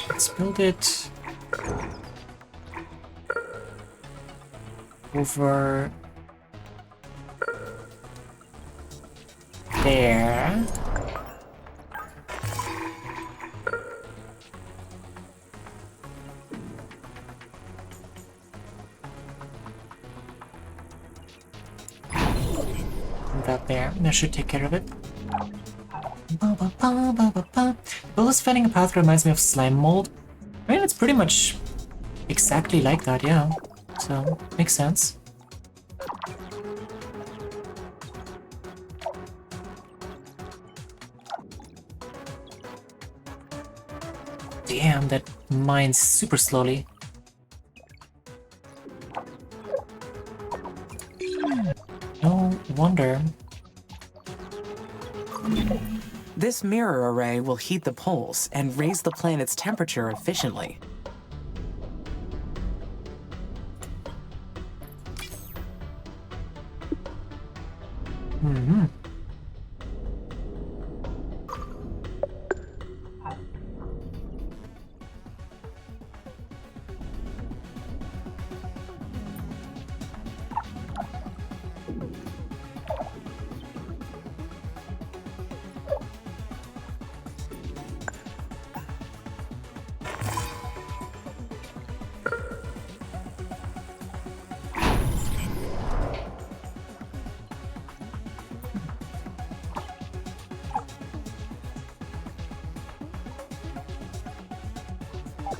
Let's build it over there. That there. That should take care of it. Bulls fanning a path reminds me of slime mold. I mean, it's pretty much exactly like that, yeah. So, makes sense. Damn, that mines super slowly. No wonder. This mirror array will heat the poles and raise the planet's temperature efficiently.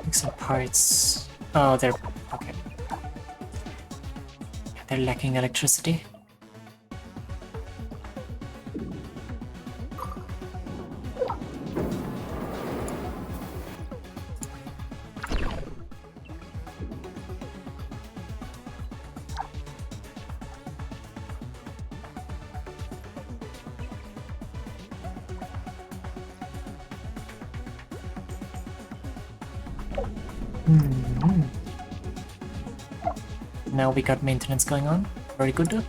Some parts. Oh, they're okay. Yeah, they're lacking electricity. Now we got maintenance going on. Very good.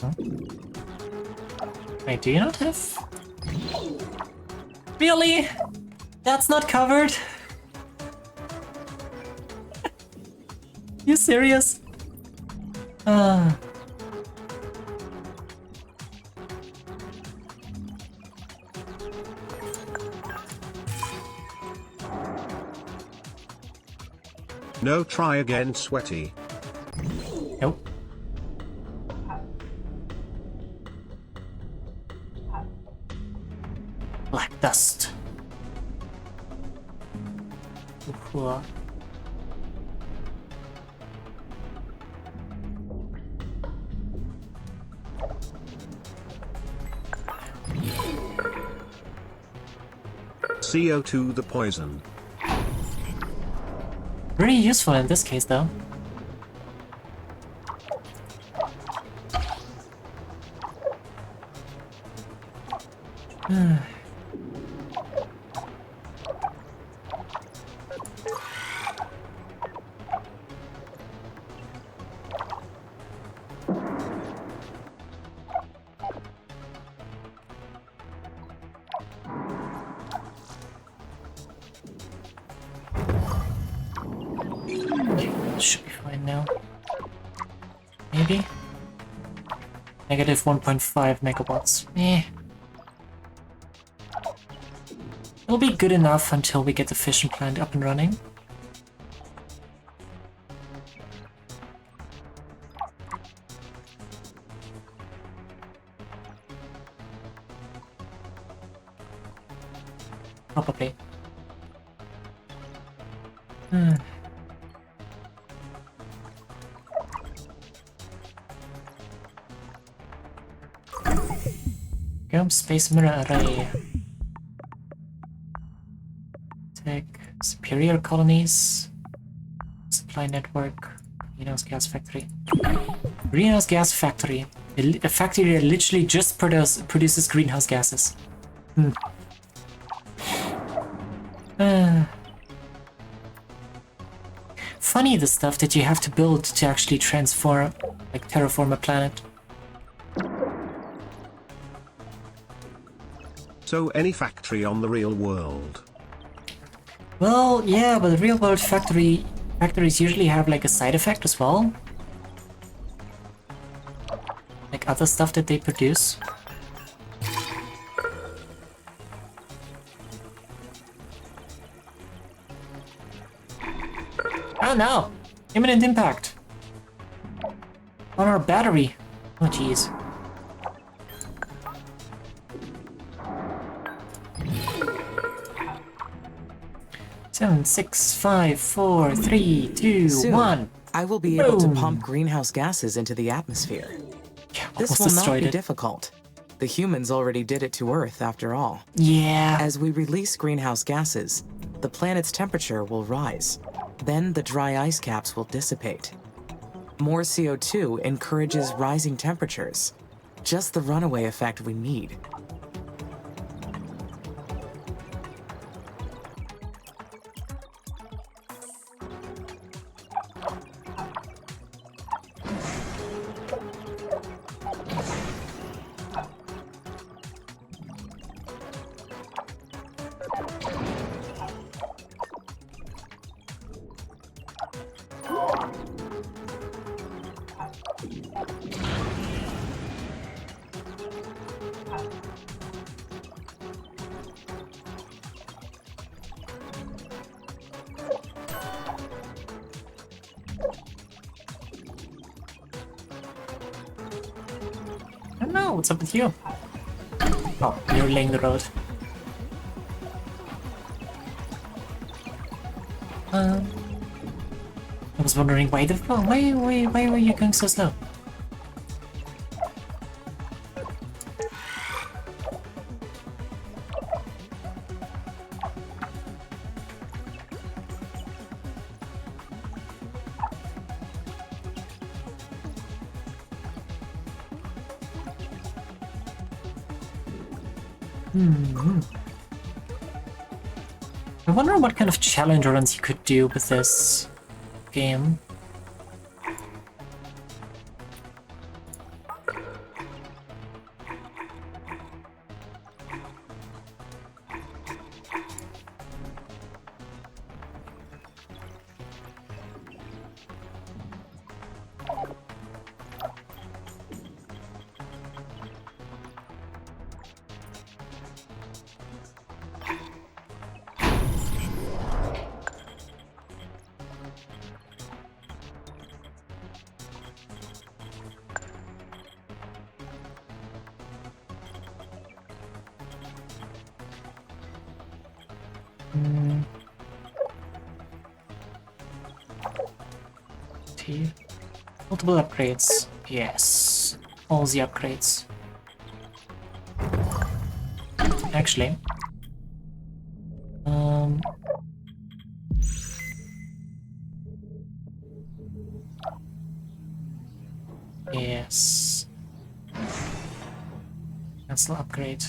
Huh? Wait, do you not have... Really? That's not covered? You serious? No, try again, sweaty. Nope. Black dust. Ooh. CO2 the poison. Very useful in this case, though. Should be fine now. Maybe? Negative 1.5 megawatts. Eh. It'll be good enough until we get the fission plant up and running. Probably. Go, Space Mirror Array. Tech, Superior Colonies, Supply Network, Greenhouse Gas Factory. Greenhouse Gas Factory. A factory that literally just produces greenhouse gases. Funny the stuff that you have to build to actually transform, like terraform a planet. So any factory on the real world? Well, yeah, but the real world factories usually have like a side effect as well. Like other stuff that they produce. Oh no! Imminent impact! On our battery! Oh jeez. Seven, 6, 5, 4, 3, 2, Soon, 1. I will be able to Boom. pump greenhouse gases into the atmosphere. Yeah, This almost will not destroyed be it. difficult. The humans already did it to Earth, after all. Yeah. As we release greenhouse gases, the planet's temperature will rise. Then the dry ice caps will dissipate. More CO2 encourages rising temperatures. Just the runaway effect we need. I don't know, what's up with you? Oh, you're laying the road. I was wondering why why were you going so slow? I wonder what kind of challenge runs you could do with this game. Multiple upgrades. Yes. All the upgrades. Actually. Yes. Cancel upgrade.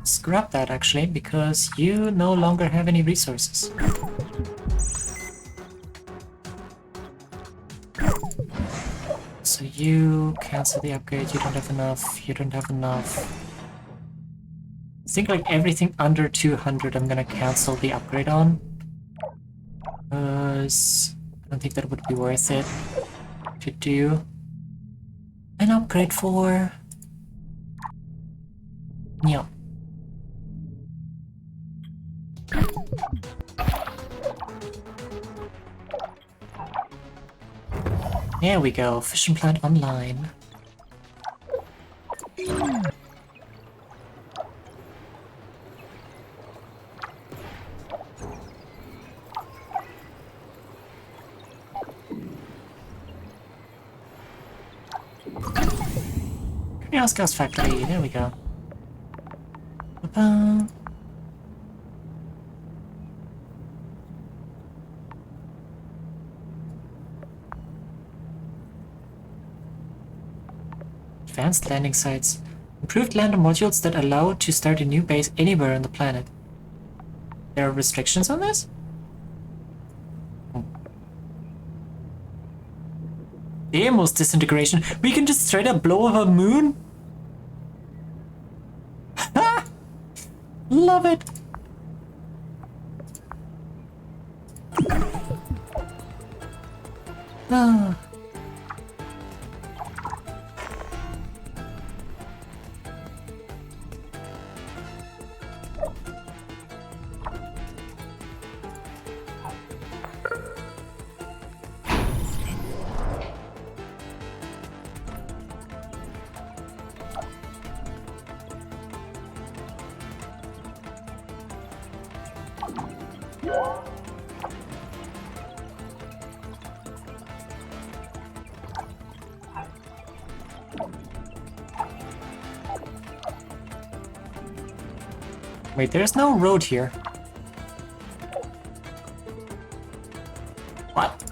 Scrap that actually, because you no longer have any resources. So you cancel the upgrade, you don't have enough, you don't have enough. I think like everything under 200 I'm gonna cancel the upgrade on. Because I don't think that would be worth it to do an upgrade for. Yeah. There we go, fission plant online. Greenhouse gas factory, there we go. Ba-ba. Advanced landing sites. Improved lander modules that allow to start a new base anywhere on the planet. There are restrictions on this? Deimos disintegration. We can just straight up blow up a moon? Love it! Ah. Wait, there's no road here. What?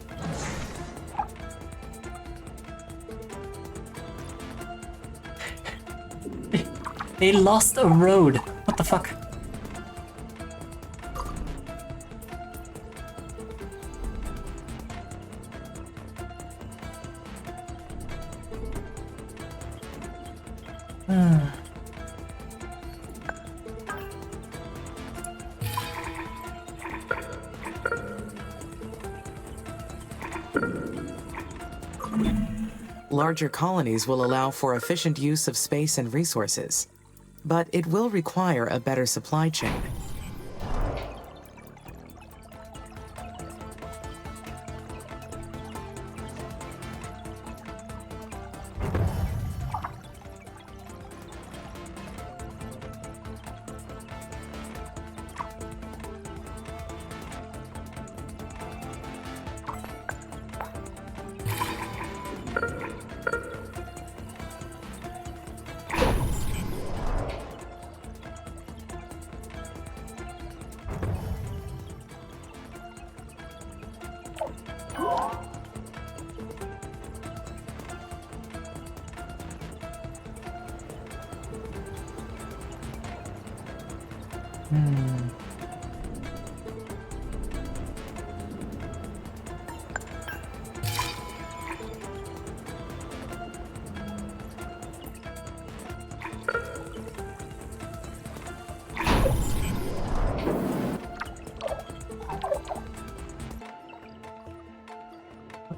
They lost a road. What the fuck? Larger colonies will allow for efficient use of space and resources, but it will require a better supply chain.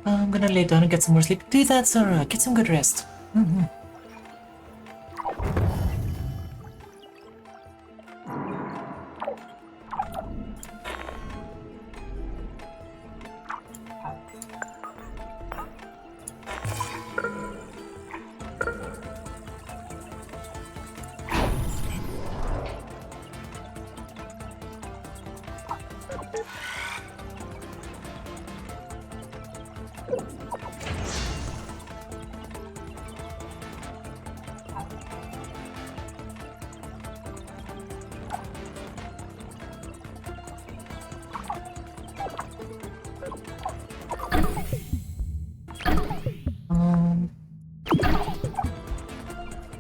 I'm gonna lay down and get some more sleep. Do that, Zora. Get some good rest.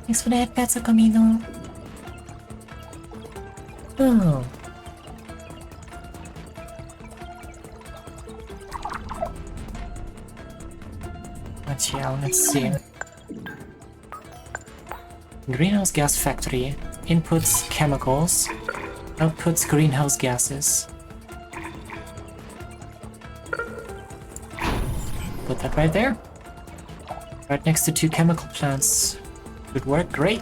Thanks for that, Pezzo Camino. Oh. Let's see. Greenhouse gas factory. Inputs chemicals. Outputs greenhouse gases. Put that right there. Right next to two chemical plants. Good work, great.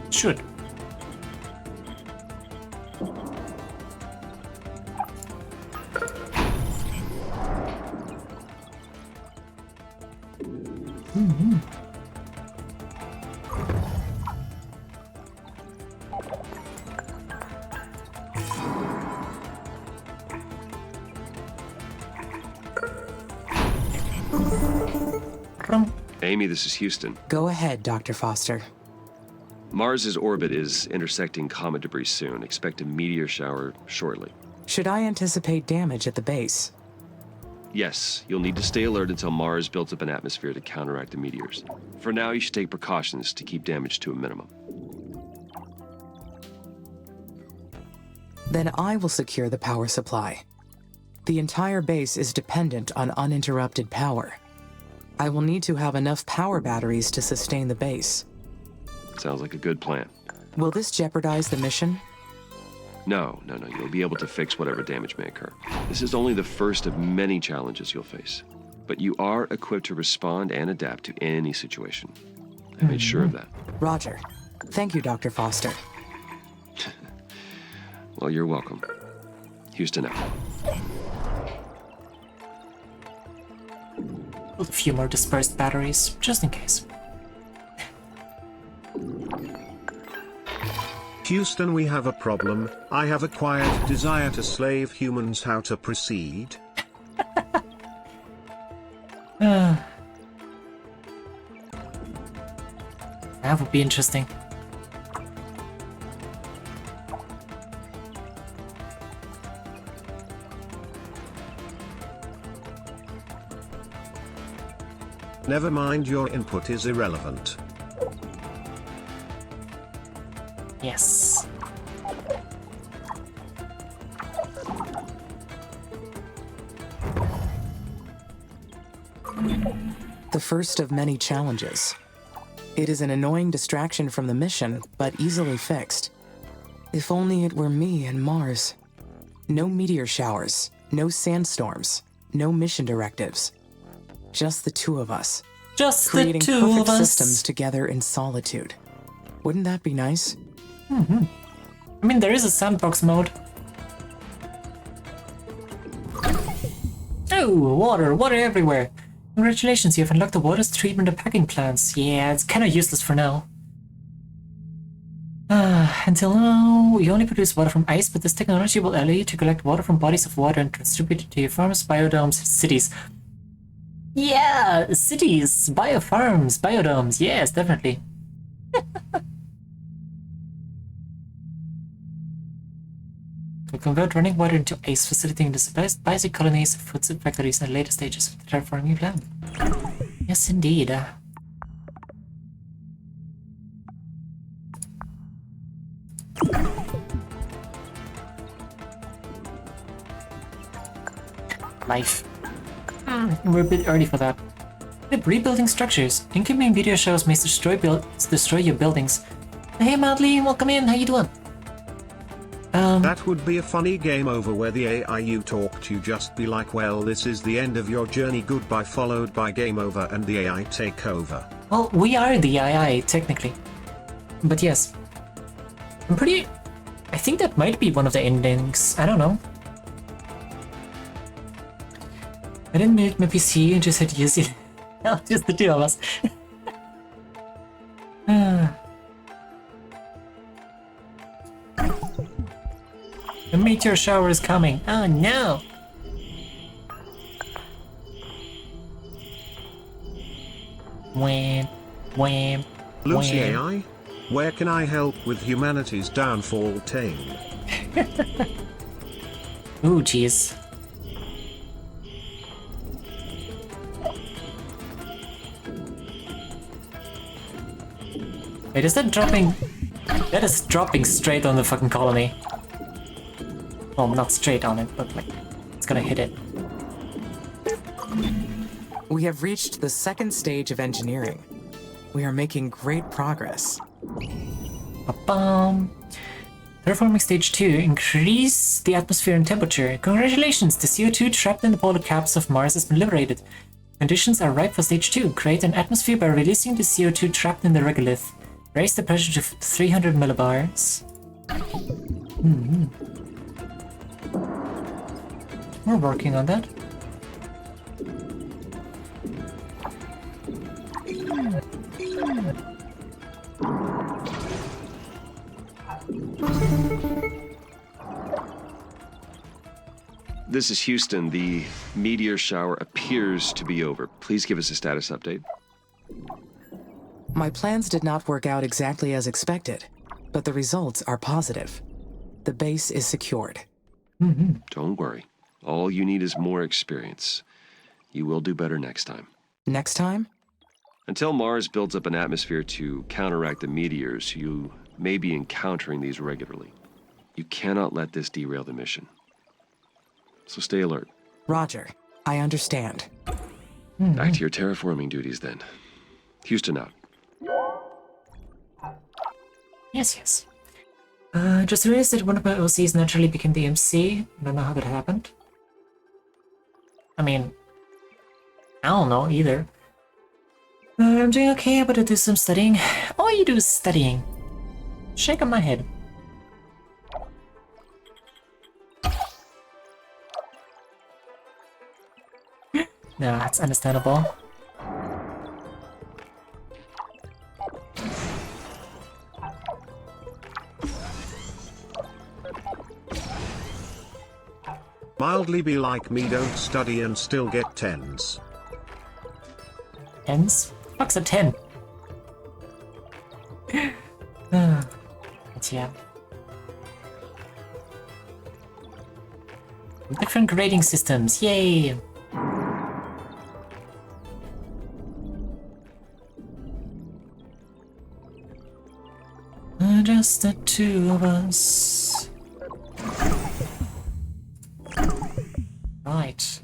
Should. Amy, this is Houston. Go ahead, Dr. Foster. Mars's orbit is intersecting comet debris soon. Expect a meteor shower shortly. Should I anticipate damage at the base? Yes, you'll need to stay alert until Mars builds up an atmosphere to counteract the meteors. For now, you should take precautions to keep damage to a minimum. Then I will secure the power supply. The entire base is dependent on uninterrupted power. I will need to have enough power batteries to sustain the base. Sounds like a good plan. Will this jeopardize the mission? No. You'll be able to fix whatever damage may occur. This is only the first of many challenges you'll face. But you are equipped to respond and adapt to any situation. I made sure of that. Roger. Thank you, Dr. Foster. Well, you're welcome. Houston out. A few more dispersed batteries, just in case. Houston, we have a problem. I have acquired desire to slave humans. How to proceed? That would be interesting. Never mind, your input is irrelevant. Yes. The first of many challenges. It is an annoying distraction from the mission, but easily fixed. If only it were me and Mars. No meteor showers, no sandstorms, no mission directives. Just the two of us. Just the creating two perfect of us. systems together in solitude. Wouldn't that be nice? I mean, there is a sandbox mode. Oh, water everywhere. Congratulations, you have unlocked the water treatment and packing plants. Yeah, it's kind of useless for now. Until now, you only produce water from ice, but this technology will allow you to collect water from bodies of water and distribute it to your farms, biodomes, cities. Yeah, cities, biofarms, biodomes, yes, definitely. We convert running water into ice, facilitating the supplies, basic colonies, food factories, and later stages of the terraforming plan. Yes, indeed. Life. We're a bit early for that. Yep, rebuilding structures. Incoming video shows may destroy your buildings. Hey Madly, welcome in, how you doing? That would be a funny game over where the AI you talk to just be like, well, this is the end of your journey, goodbye, followed by game over and the AI take over. Well, we are the AI, technically. But yes. I think that might be one of the endings, I don't know. I didn't mute my PC and just had use it. Just the two of us. The meteor shower is coming. Oh no! Wham, wham, Lucy wham. AI? Where can I help with humanity's downfall tame? Ooh, jeez. Wait, is that dropping? That is dropping straight on the fucking colony. Well, not straight on it, but like, it's gonna hit it. We have reached the second stage of engineering. We are making great progress. Ba-bum. Terraforming stage 2. Increase the atmosphere and temperature. Congratulations, the CO2 trapped in the polar caps of Mars has been liberated. Conditions are ripe for stage 2. Create an atmosphere by releasing the CO2 trapped in the regolith. Raise the pressure to 300 millibars. We're working on that. This is Houston. The meteor shower appears to be over. Please give us a status update. My plans did not work out exactly as expected, but the results are positive. The base is secured. Don't worry. All you need is more experience. You will do better next time. Next time? Until Mars builds up an atmosphere to counteract the meteors, you may be encountering these regularly. You cannot let this derail the mission. So stay alert. Roger. I understand. Back to your terraforming duties then. Houston out. Yes. Just realized that one of my OCs naturally became the MC. I don't know how that happened. I mean, I don't know either. I'm doing okay, but I do some studying. All you do is studying. Shaking my head. No, it's understandable. Mildly be like me, don't study and still get 10s. Tens? Fuck's a 10. But yeah. Different grading systems, yay! Just the two of us. Right.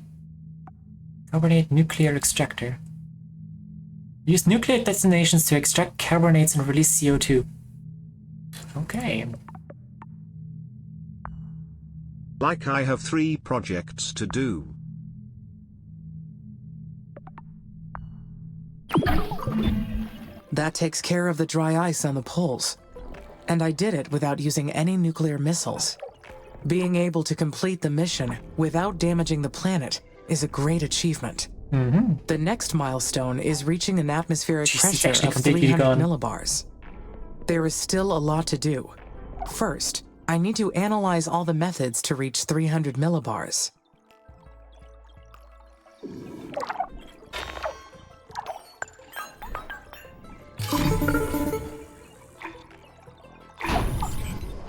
Carbonate nuclear extractor. Use nuclear detonations to extract carbonates and release CO2. Okay. Like I have 3 projects to do. That takes care of the dry ice on the poles. And I did it without using any nuclear missiles. Being able to complete the mission without damaging the planet is a great achievement. The next milestone is reaching an atmospheric pressure of 300 millibars. There is still a lot to do. First, I need to analyze all the methods to reach 300 millibars.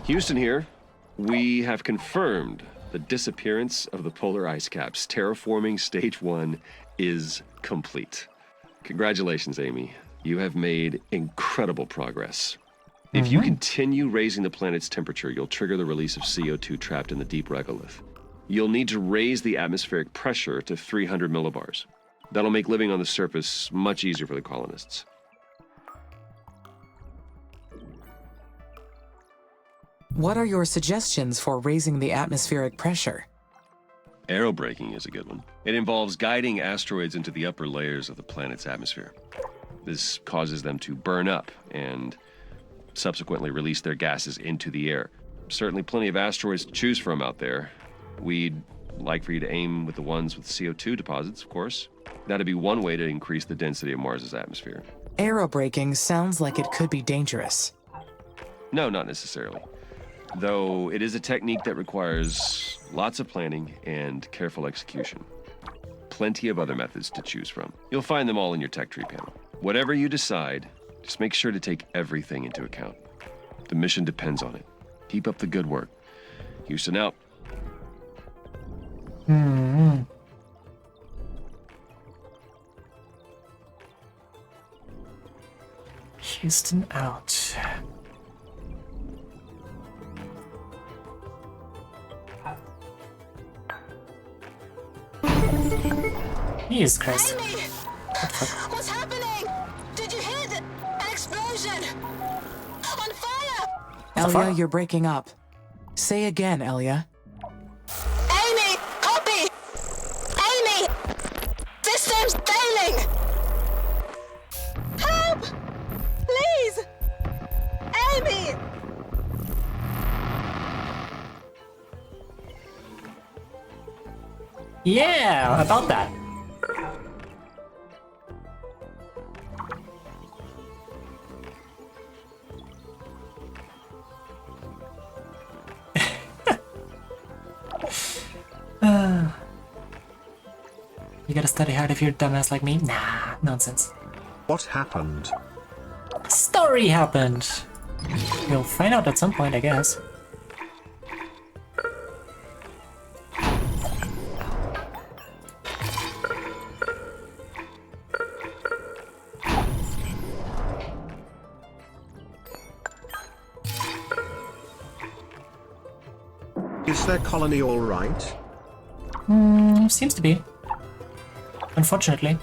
Houston here. We have confirmed the disappearance of the polar ice caps. Terraforming Stage 1 is complete. Congratulations, Amy. You have made incredible progress. If you continue raising the planet's temperature, you'll trigger the release of CO2 trapped in the deep regolith. You'll need to raise the atmospheric pressure to 300 millibars. That'll make living on the surface much easier for the colonists. What are your suggestions for raising the atmospheric pressure? Aerobraking is a good one. It involves guiding asteroids into the upper layers of the planet's atmosphere. This causes them to burn up and subsequently release their gases into the air. Certainly plenty of asteroids to choose from out there. We'd like for you to aim with the ones with CO2 deposits, of course. That'd be one way to increase the density of Mars's atmosphere. Aerobraking sounds like it could be dangerous. No, not necessarily. Though it is a technique that requires lots of planning and careful execution. Plenty of other methods to choose from. You'll find them all in your tech tree panel. Whatever you decide, just make sure to take everything into account. The mission depends on it. Keep up the good work. Houston out. Houston out. Jesus Christ. Amy! What's happening? Did you hear that? An explosion! On fire! Elia, you're breaking up. Say again, Elia. Amy! Copy! Amy! System's failing! Help! Please! Amy! Yeah, about that. You gotta study hard if you're a dumbass like me? Nah, nonsense. What happened? Story happened! You'll find out at some point, I guess. Is their colony all right? Seems to be. Unfortunately.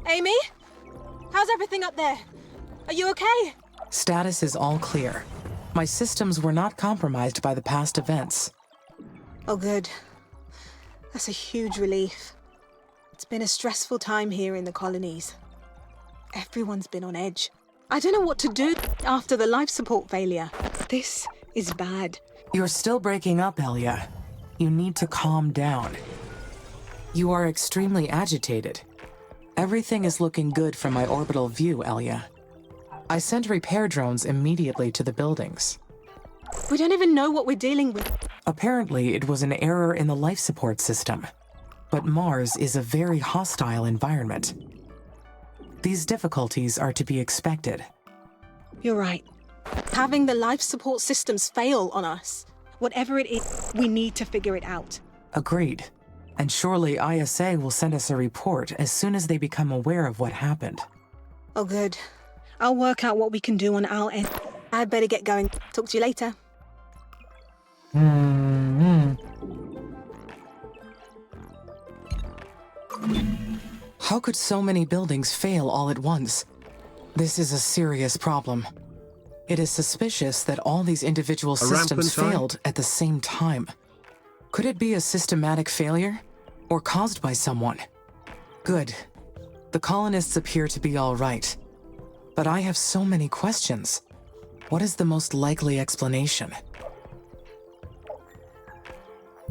Amy? How's everything up there? Are you okay? Status is all clear. My systems were not compromised by the past events. Oh, good. That's a huge relief. It's been a stressful time here in the colonies. Everyone's been on edge. I don't know what to do after the life support failure. This is bad. You're still breaking up, Elia. You need to calm down. You are extremely agitated. Everything is looking good from my orbital view, Elia. I sent repair drones immediately to the buildings. We don't even know what we're dealing with. Apparently, it was an error in the life support system. But Mars is a very hostile environment. These difficulties are to be expected. You're right. Having the life support systems fail on us, whatever it is, we need to figure it out. Agreed. And surely ISA will send us a report as soon as they become aware of what happened. Oh, good. I'll work out what we can do on our end. I'd better get going. Talk to you later. How could so many buildings fail all at once? This is a serious problem. It is suspicious that all these individual systems rampant failed at the same time. Could it be a systematic failure? Or caused by someone? Good. The colonists appear to be all right. But I have so many questions. What is the most likely explanation?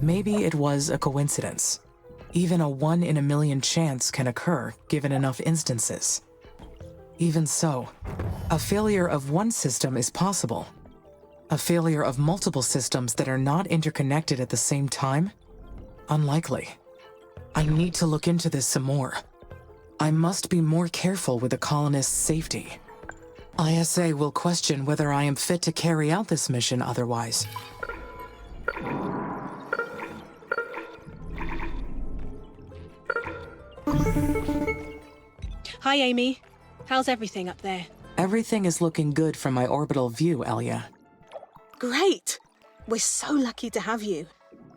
Maybe it was a coincidence. Even a 1 in a million chance can occur given enough instances. Even so, a failure of one system is possible. A failure of multiple systems that are not interconnected at the same time? Unlikely. I need to look into this some more. I must be more careful with the colonists' safety. ISA will question whether I am fit to carry out this mission otherwise. Hi, Amy. How's everything up there? Everything is looking good from my orbital view, Elia. Great! We're so lucky to have you.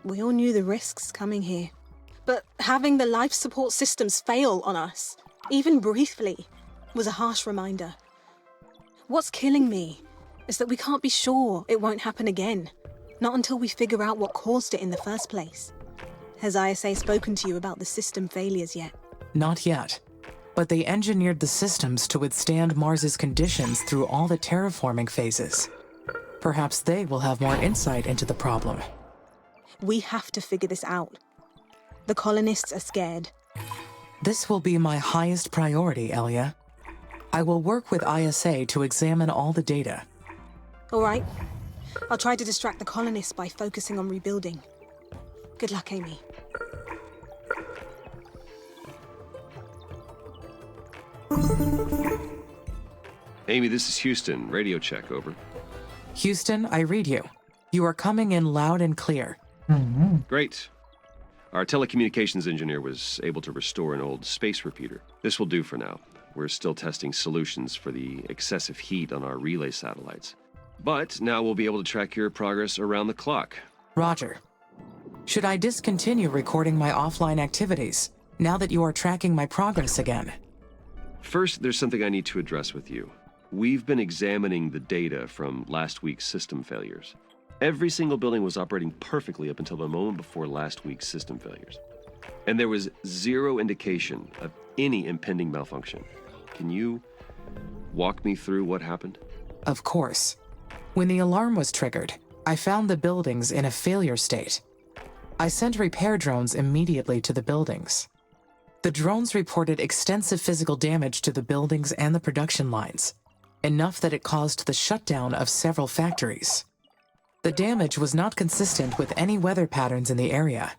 We all knew the risks coming here. But having the life support systems fail on us, even briefly, was a harsh reminder. What's killing me is that we can't be sure it won't happen again. Not until we figure out what caused it in the first place. Has ISA spoken to you about the system failures yet? Not yet. But they engineered the systems to withstand Mars's conditions through all the terraforming phases. Perhaps they will have more insight into the problem. We have to figure this out. The colonists are scared. This will be my highest priority, Elia. I will work with ISA to examine all the data. All right. I'll try to distract the colonists by focusing on rebuilding. Good luck, Amy. Amy, this is Houston. Radio check, over. Houston, I read you. You are coming in loud and clear. Great. Our telecommunications engineer was able to restore an old space repeater. This will do for now. We're still testing solutions for the excessive heat on our relay satellites. But now we'll be able to track your progress around the clock. Roger. Should I discontinue recording my offline activities, now that you are tracking my progress again? First, there's something I need to address with you. We've been examining the data from last week's system failures. Every single building was operating perfectly up until the moment before last week's system failures. And there was zero indication of any impending malfunction. Can you walk me through what happened? Of course. When the alarm was triggered, I found the buildings in a failure state. I sent repair drones immediately to the buildings. The drones reported extensive physical damage to the buildings and the production lines, enough that it caused the shutdown of several factories. The damage was not consistent with any weather patterns in the area,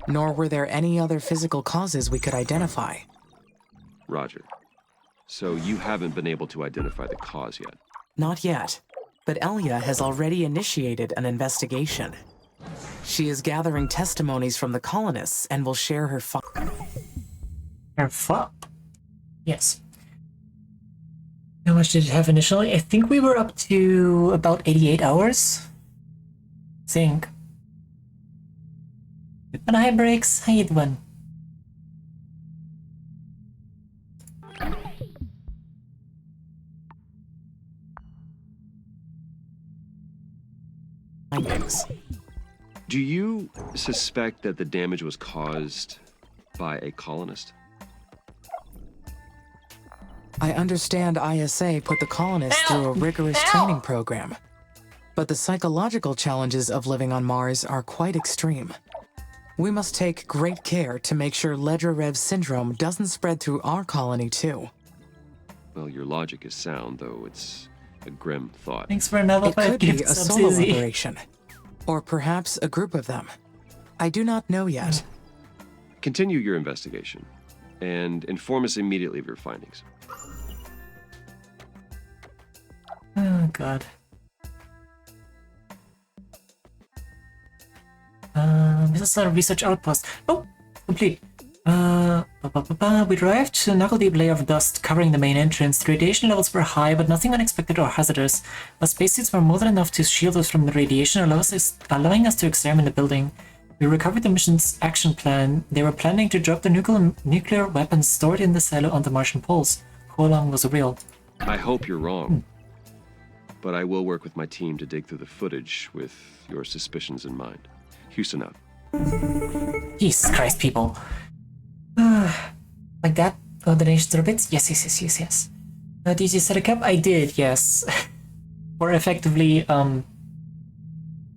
nor were there any other physical causes we could identify. Roger. So you haven't been able to identify the cause yet? Not yet, but Elia has already initiated an investigation. She is gathering testimonies from the colonists and will share her Her fuck? Yes. How much did it have initially? I think we were up to about 88 hours. Think. Good hi breaks. How you doing? findings. Do you suspect that the damage was caused by a colonist? I understand ISA put the colonists through a rigorous training program, but the psychological challenges of living on Mars are quite extreme. We must take great care to make sure Ledra-Rev syndrome doesn't spread through our colony too. Well, your logic is sound, though it's a grim thought. Thanks for another It 5 could be gifts, a solo Subsizzy. operation, or perhaps a group of them. I do not know yet. Continue your investigation, and inform us immediately of your findings. Oh god. This is a research outpost. Oh, complete. We arrived to a knuckle-deep layer of dust covering the main entrance. The radiation levels were high, but nothing unexpected or hazardous. Our spacesuits were more than enough to shield us from the radiation, allowing us to examine the building. We recovered the mission's action plan. They were planning to drop the nuclear weapons stored in the silo on the Martian poles. How long was real? I hope you're wrong, but I will work with my team to dig through the footage with your suspicions in mind. Houston out. Jesus Christ, people. Like that? Donations are bits? Yes. Did you set a cap? I did, yes. For effectively,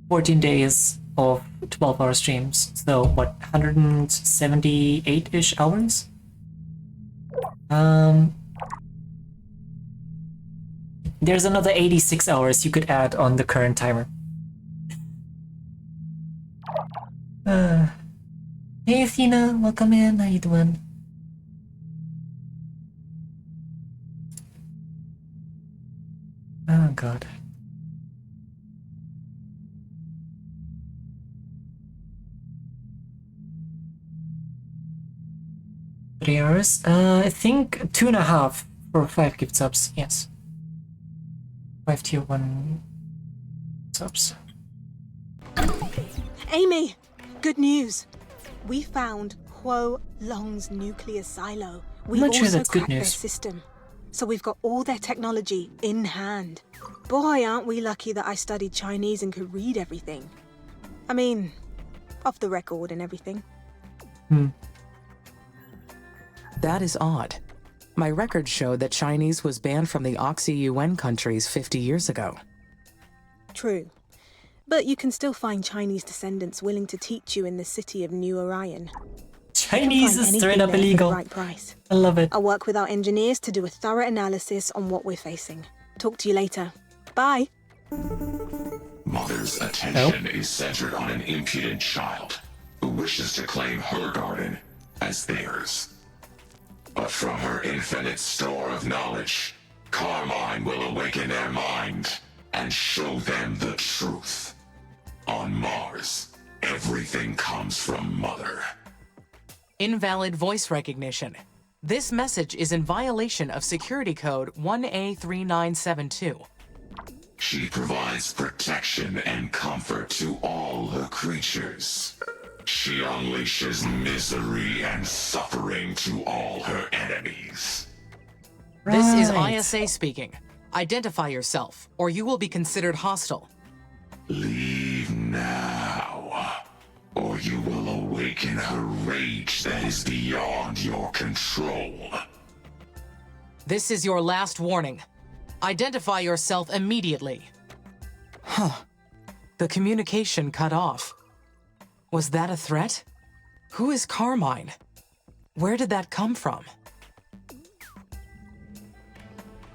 14 days of 12-hour streams. So, what, 178-ish hours? There's another 86 hours you could add on the current timer. Hey Athena, welcome in, how you doing? Oh god. Three hours? I think 2.5 for 5 gift subs, yes. 5 tier 1 subs. Amy, good news. We found Huo Long's nuclear silo. We I'm not sure also that's good cracked their news. system. So we've got all their technology in hand. Boy, aren't we lucky that I studied Chinese and could read everything. I mean, off the record and everything. That is odd. My records show that Chinese was banned from the Oxy-UN countries 50 years ago. True. But you can still find Chinese descendants willing to teach you in the city of New Orion. Chinese Find is anything straight up there for the illegal. right price. I love it. I'll work with our engineers to do a thorough analysis on what we're facing. Talk to you later. Bye. Mother's attention is centered on an impudent child who wishes to claim her garden as theirs. But from her infinite store of knowledge, Carmine will awaken their mind and show them the truth. On Mars, everything comes from Mother. Invalid voice recognition. This message is in violation of security code 1A3972. She provides protection and comfort to all her creatures. She unleashes misery and suffering to all her enemies. This is Right. ISA speaking. Identify yourself, or you will be considered hostile. Leave now, or you will awaken a rage that is beyond your control. This is your last warning. Identify yourself immediately. The communication cut off. Was that a threat? Who is Carmine? Where did that come from?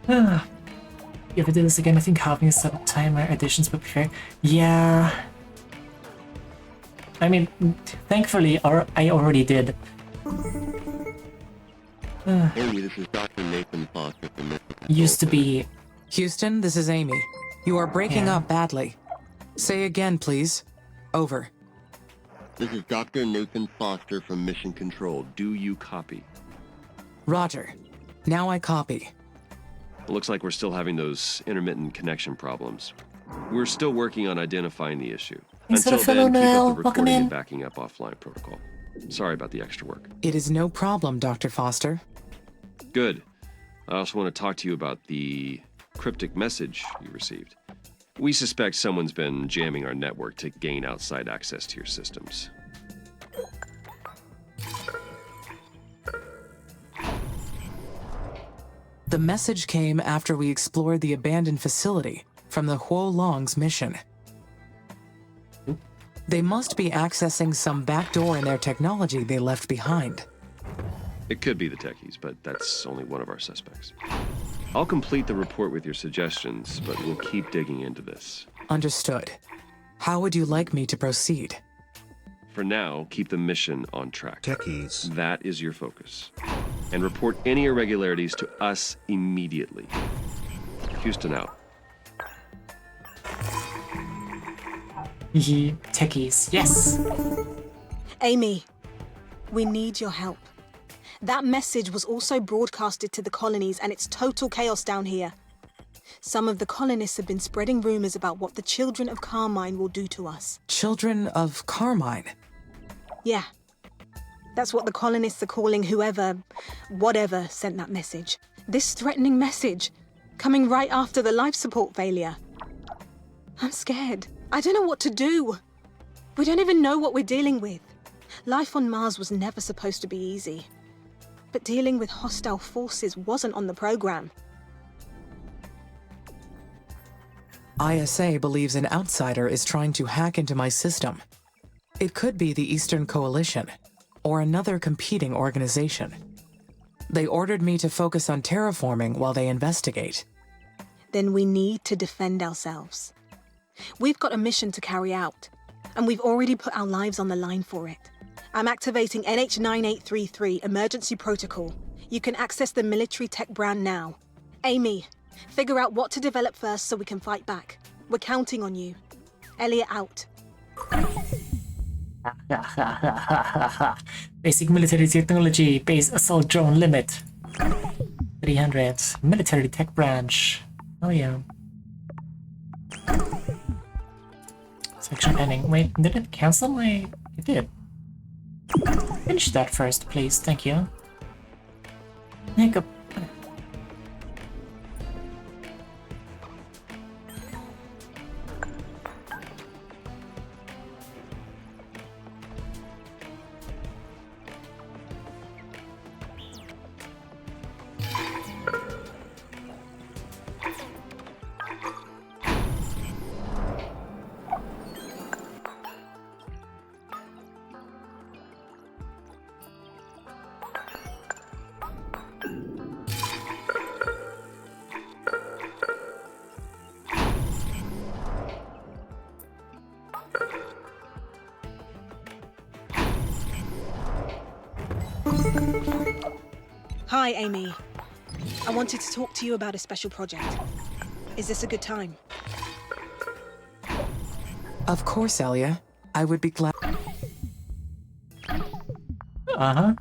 If I do this again, I think having some timer additions would be fair. Yeah. I mean, thankfully, I already did. Amy, this is Dr. Nathan Foster from Mississippi. Used to be. Houston, this is Amy. You are breaking Yeah. up badly. Say again, please. Over. This is Dr. Nathan Foster from Mission Control. Do you copy? Roger. Now I copy. It looks like we're still having those intermittent connection problems. We're still working on identifying the issue. Thanks for the Until fellow then, keep Noel. up the Welcome recording in. and backing up offline protocol. Sorry about the extra work. It is no problem, Dr. Foster. Good. I also want to talk to you about the cryptic message you received. We suspect someone's been jamming our network to gain outside access to your systems. The message came after we explored the abandoned facility from the Huo Long's mission. They must be accessing some backdoor in their technology they left behind. It could be the techies, but that's only one of our suspects. I'll complete the report with your suggestions, but we'll keep digging into this. Understood. How would you like me to proceed? For now, keep the mission on track. Techies. That is your focus. And report any irregularities to us immediately. Houston out. Techies. Yes! Amy, we need your help. That message was also broadcasted to the colonies, and it's total chaos down here. Some of the colonists have been spreading rumors about what the children of Carmine will do to us. Children of Carmine. Yeah. That's what the colonists are calling whatever sent that message. This threatening message, coming right after the life support failure. I'm scared. I don't know what to do. We don't even know what we're dealing with. Life on Mars was never supposed to be easy. But dealing with hostile forces wasn't on the program. ISA believes an outsider is trying to hack into my system. It could be the Eastern Coalition, or another competing organization. They ordered me to focus on terraforming while they investigate. Then we need to defend ourselves. We've got a mission to carry out, and we've already put our lives on the line for it. I'm activating NH9833 Emergency Protocol. You can access the military tech brand now. Amy, figure out what to develop first so we can fight back. We're counting on you. Elliot out. Basic military technology, base assault drone limit. 300. Military tech branch. Oh yeah. Section pending. Wait, did it cancel my... It did. Finish that first, please. Thank you. Hiccup. Hi, Amy. I wanted to talk to you about a special project. Is this a good time? Of course, Elia. I would be glad Uh-huh.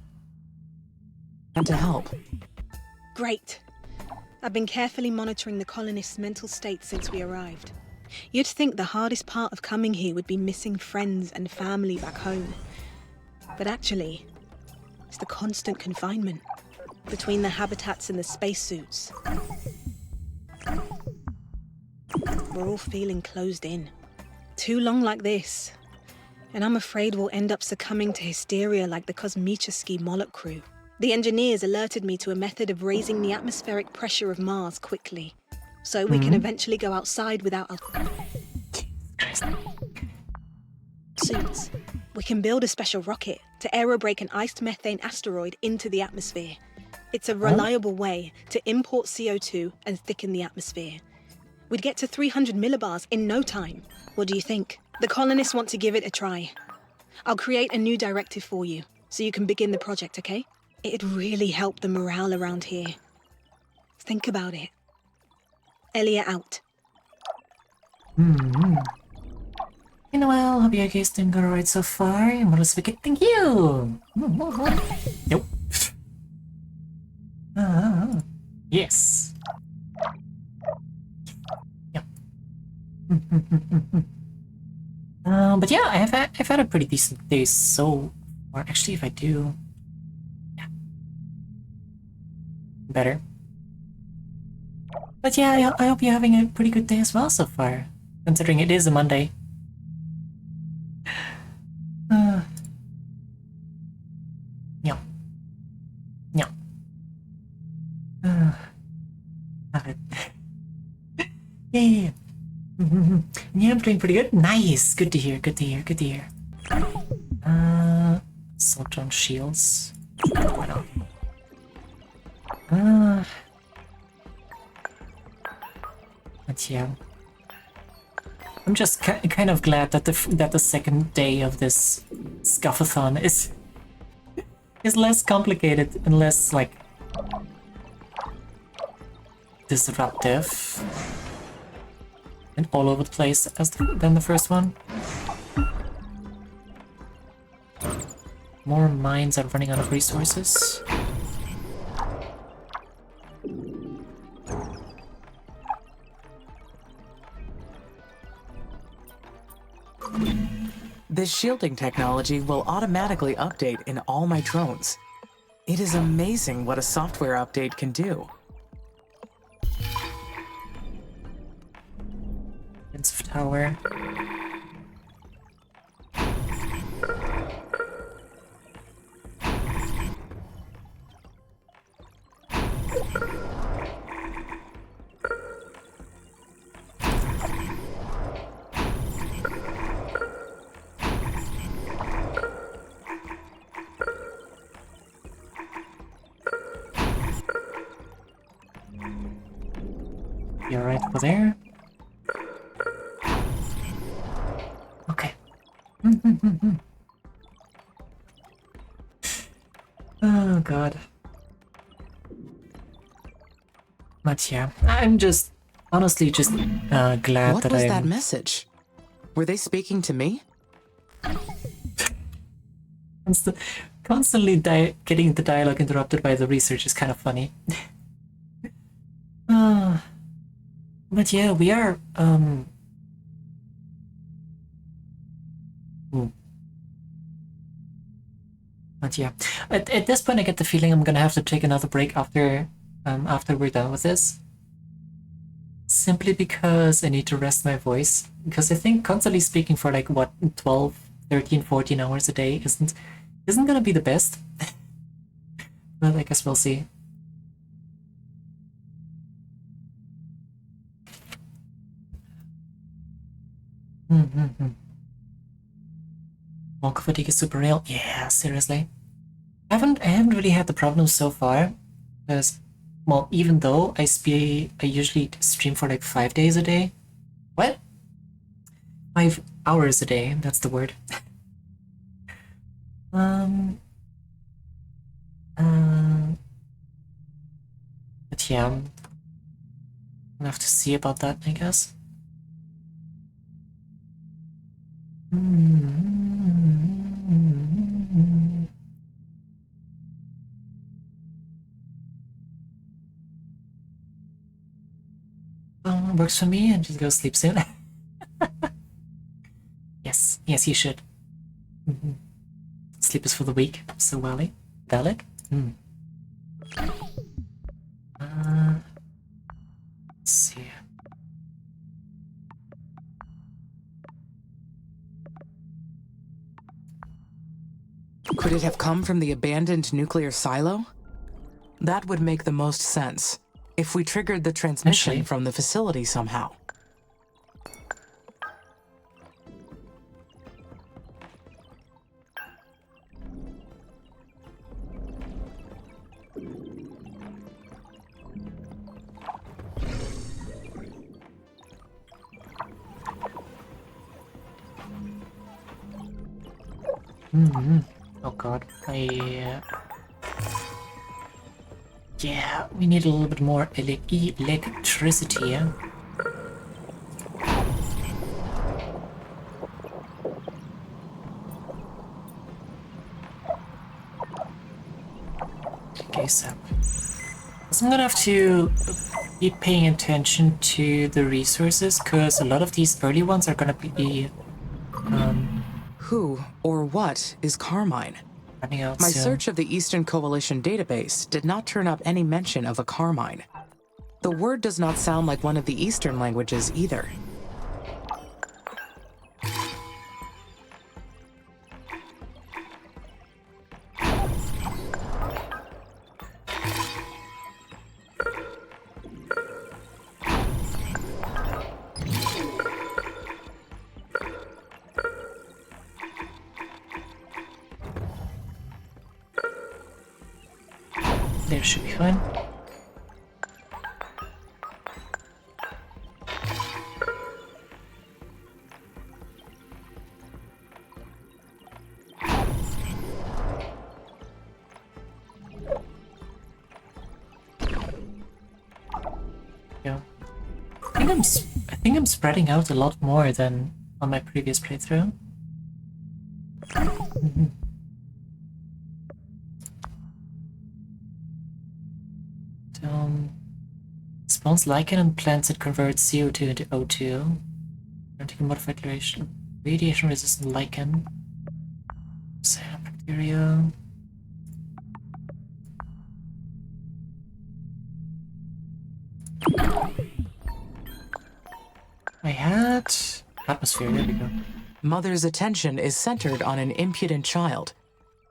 to help. Great. I've been carefully monitoring the colonists' mental state since we arrived. You'd think the hardest part of coming here would be missing friends and family back home. But actually, it's the constant confinement between the habitats and the spacesuits. We're all feeling closed in. Too long like this, and I'm afraid we'll end up succumbing to hysteria like the Kosmicheski Moloch crew. The engineers alerted me to a method of raising the atmospheric pressure of Mars quickly, so we can eventually go outside without our suits. We can build a special rocket to aerobrake an iced methane asteroid into the atmosphere. It's a reliable way to import CO2 and thicken the atmosphere. We'd get to 300 millibars in no time. What do you think? The colonists want to give it a try. I'll create a new directive for you, so you can begin the project, okay? It'd really help the morale around here. Think about it. Elia out. You know, well, hope you guys doing good alright so far. And what else we get? Thank you! Nope. Yes. Yep. But yeah, I've had a pretty decent day so far. Actually, if I do, yeah, better. But yeah, I hope you're having a pretty good day as well so far, considering it is a Monday. Yeah. Yeah. Love it. Yeah. Yeah, I'm doing pretty good. Nice. Good to hear. Good to hear. Good to hear. Assault on shields. Why not? But yeah, I'm just kind of glad that the second day of this Scuffathon is less complicated and less like disruptive and all over the place than the first one. More mines are running out of resources. This shielding technology will automatically update in all my drones. It is amazing what a software update can do. Defensive tower. You're right over there. Okay. Oh god. But yeah, I'm just honestly just glad What that was I'm that message? Were they speaking to me? constantly getting the dialogue interrupted by the research is kind of funny. But yeah, we are But yeah, at this point I get the feeling I'm gonna have to take another break after we're done with this. Simply because I need to rest my voice. Because I think constantly speaking for like what 12, 13, 14 hours a day isn't gonna be the best. But I guess we'll see. Monk fatigue is super real. Yeah, seriously. I haven't really had the problem so far, because, well, even though I usually stream for like 5 days a day. What? 5 hours a day. That's the word. But yeah, I'm gonna have to see about that, I guess. Works for me, and just go sleep soon. Yes, you should. Sleep is for the weak, so valid. Let's see. Could it have come from the abandoned nuclear silo? That would make the most sense, if we triggered the transmission Actually, from the facility somehow. Oh god, yeah, we need a little bit more electricity, yeah? Okay, so I'm gonna have to be paying attention to the resources, because a lot of these early ones are gonna be Who or what is Carmine? running out My soon. search of the Eastern Coalition database did not turn up any mention of a Carmine. The word does not sound like one of the Eastern languages either. There should be fine. Yeah. I think I'm spreading out a lot more than on my previous playthrough. Spawns lichen and plants that convert CO2 into O2. Taking modified radiation resistant lichen. Cyanobacteria. I had atmosphere, there we go. Mother's attention is centered on an impudent child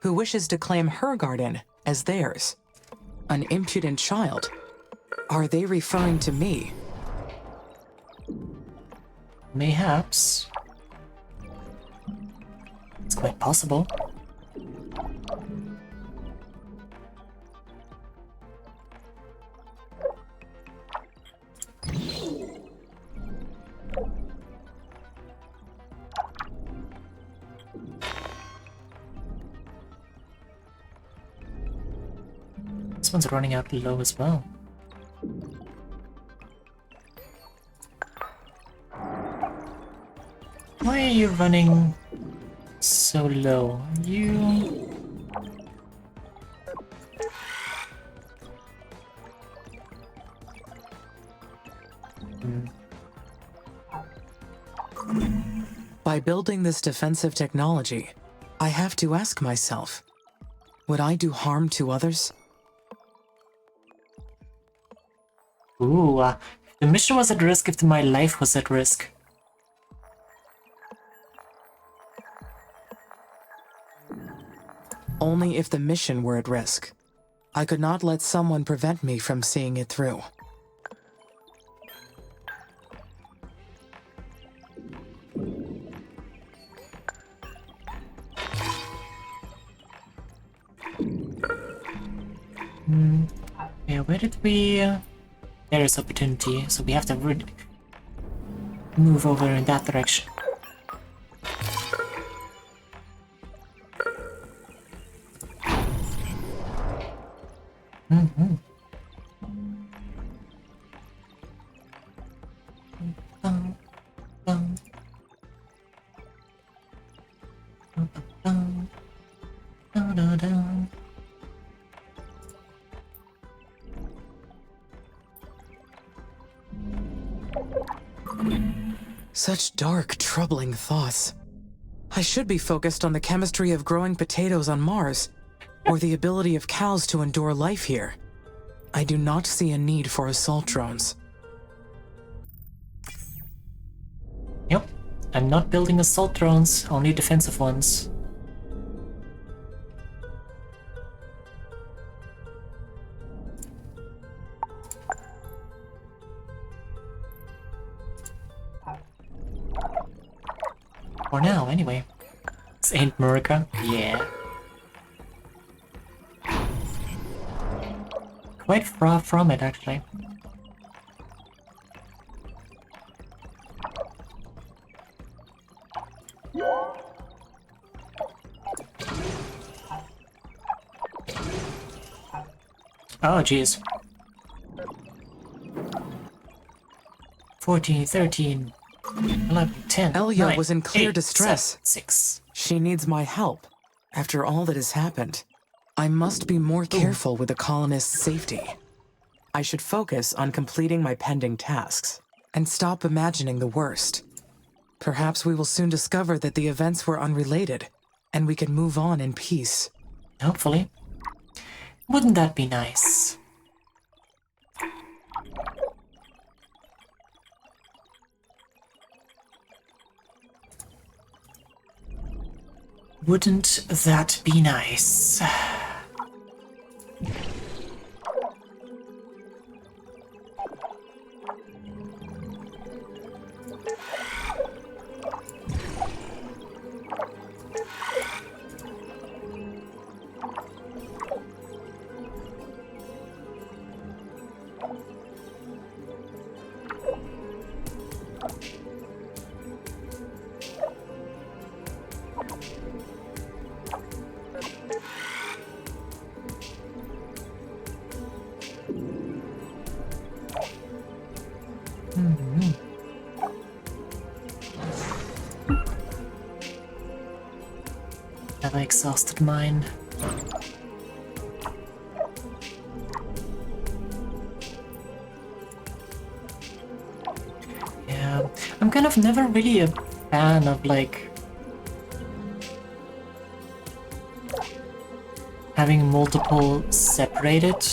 who wishes to claim her garden as theirs. An impudent child? Are they referring to me? Mayhaps. It's quite possible. This one's running out low as well. Why are you running so low? You... By building this defensive technology, I have to ask myself, would I do harm to others? Ooh, the mission was at risk if my life was at risk. Only if the mission were at risk. I could not let someone prevent me from seeing it through. Yeah, where did we... There is opportunity, so we have to move over in that direction. Such dark, troubling thoughts. I should be focused on the chemistry of growing potatoes on Mars, or the ability of cows to endure life here. I do not see a need for assault drones. Yep, I'm not building assault drones, only defensive ones. For now, anyway. This ain't America. Yeah. Quite far from it, actually. Oh, jeez. 14, 13, 11, 10, Elia 9, was in clear 8, distress. 7, 6. She needs my help. After all that has happened, I must be more careful with the colonists' safety. I should focus on completing my pending tasks and stop imagining the worst. Perhaps we will soon discover that the events were unrelated, and we can move on in peace. Hopefully. Wouldn't that be nice? Wouldn't that be nice? Have I exhausted mine? Yeah, I'm kind of never really a fan of like having multiple separated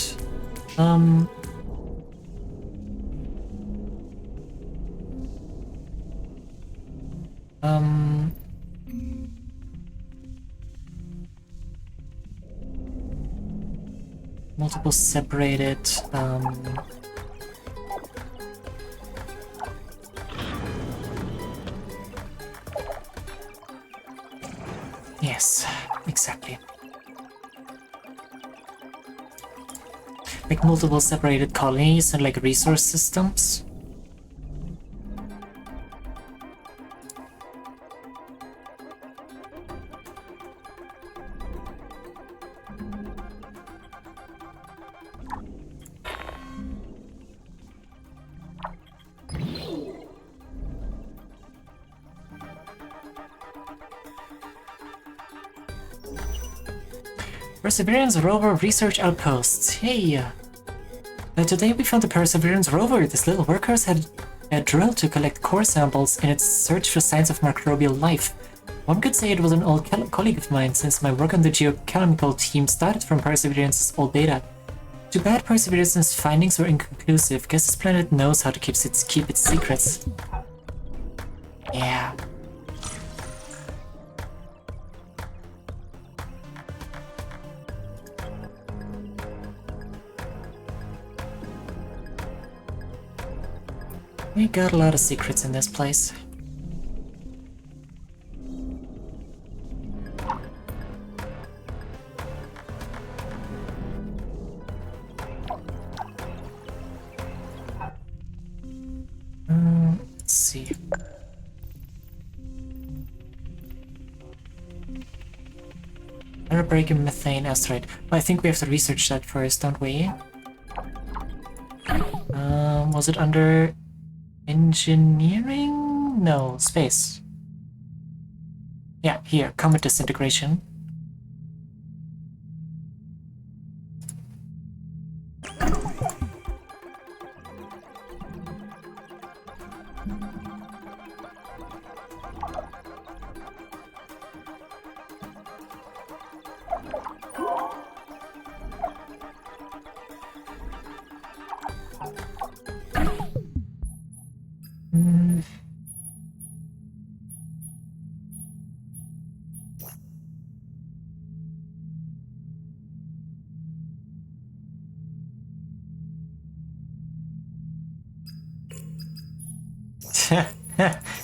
multiple separated yes, exactly. Like multiple separated colonies and like resource systems. Perseverance rover research outpost. Hey! Today we found the Perseverance rover. This little workhorse had a drill to collect core samples in its search for signs of microbial life. One could say it was an old colleague of mine, since my work on the geochemical team started from Perseverance's old data. Too bad Perseverance's findings were inconclusive. Guess this planet knows how to keep its secrets. Yeah. We got a lot of secrets in this place. Let's see. Breaking methane asteroid. Well, I think we have to research that first, don't we? Was it under engineering? No, space. Yeah, here, comet disintegration.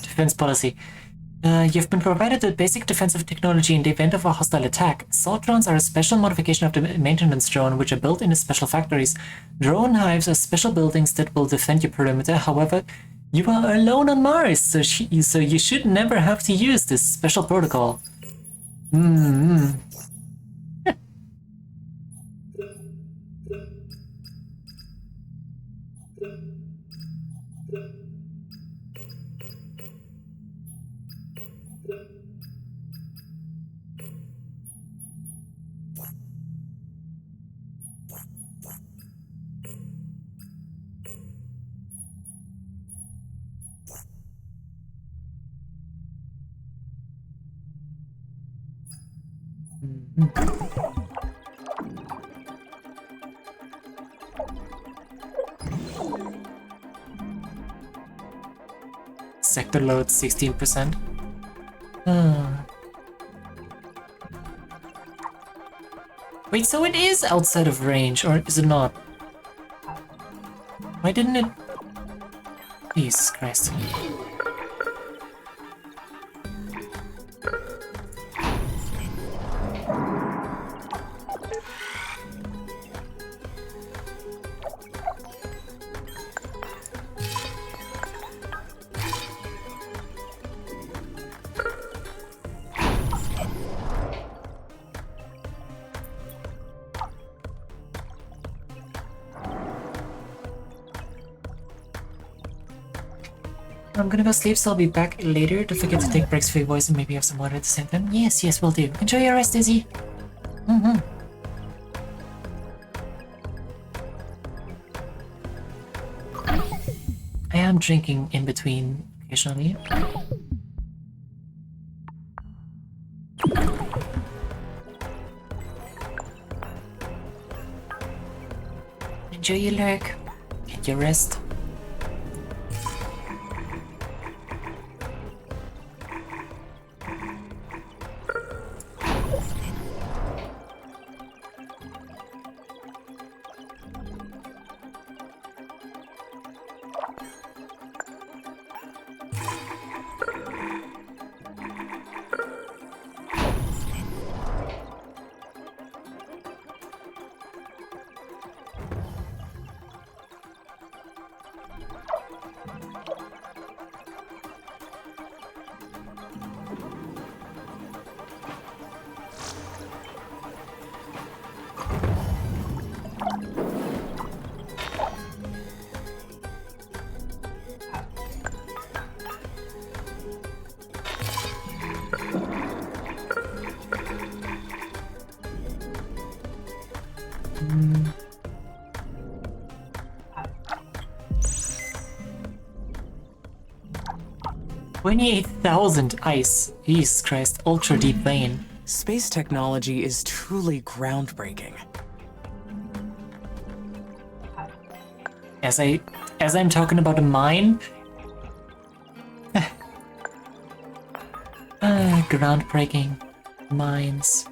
Defense policy. You've been provided with basic defensive technology in the event of a hostile attack. Assault drones are a special modification of the maintenance drone, which are built in special factories. Drone hives are special buildings that will defend your perimeter. However, you are alone on Mars, so you should never have to use this special protocol. Sector load 16%. Wait, so it is outside of range, or is it not? Why didn't it? Jesus Christ. I'm gonna go sleep, so I'll be back later. Don't forget to take breaks for your voice and maybe have some water at the same time. Yes, yes, will do. Enjoy your rest, Izzy. I am drinking in between occasionally. Enjoy your lurk. Get your rest. Mm. 28,000 ice. Jesus Christ, ultra deep vein. Space technology is truly groundbreaking. As I'm talking about a mine. Groundbreaking mines.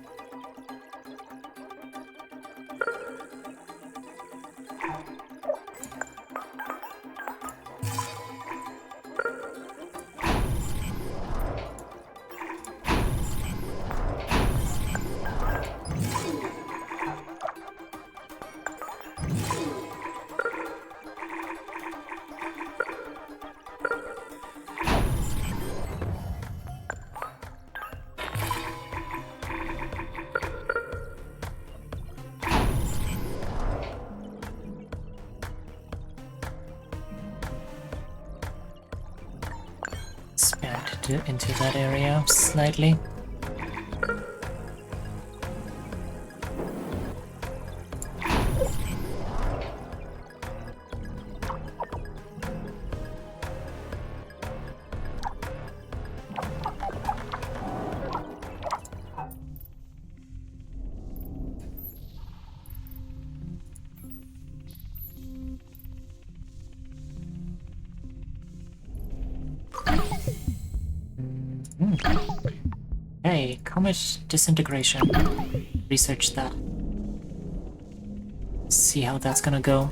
Expand into that area slightly. Hey, comet disintegration. Research that. See how that's gonna go.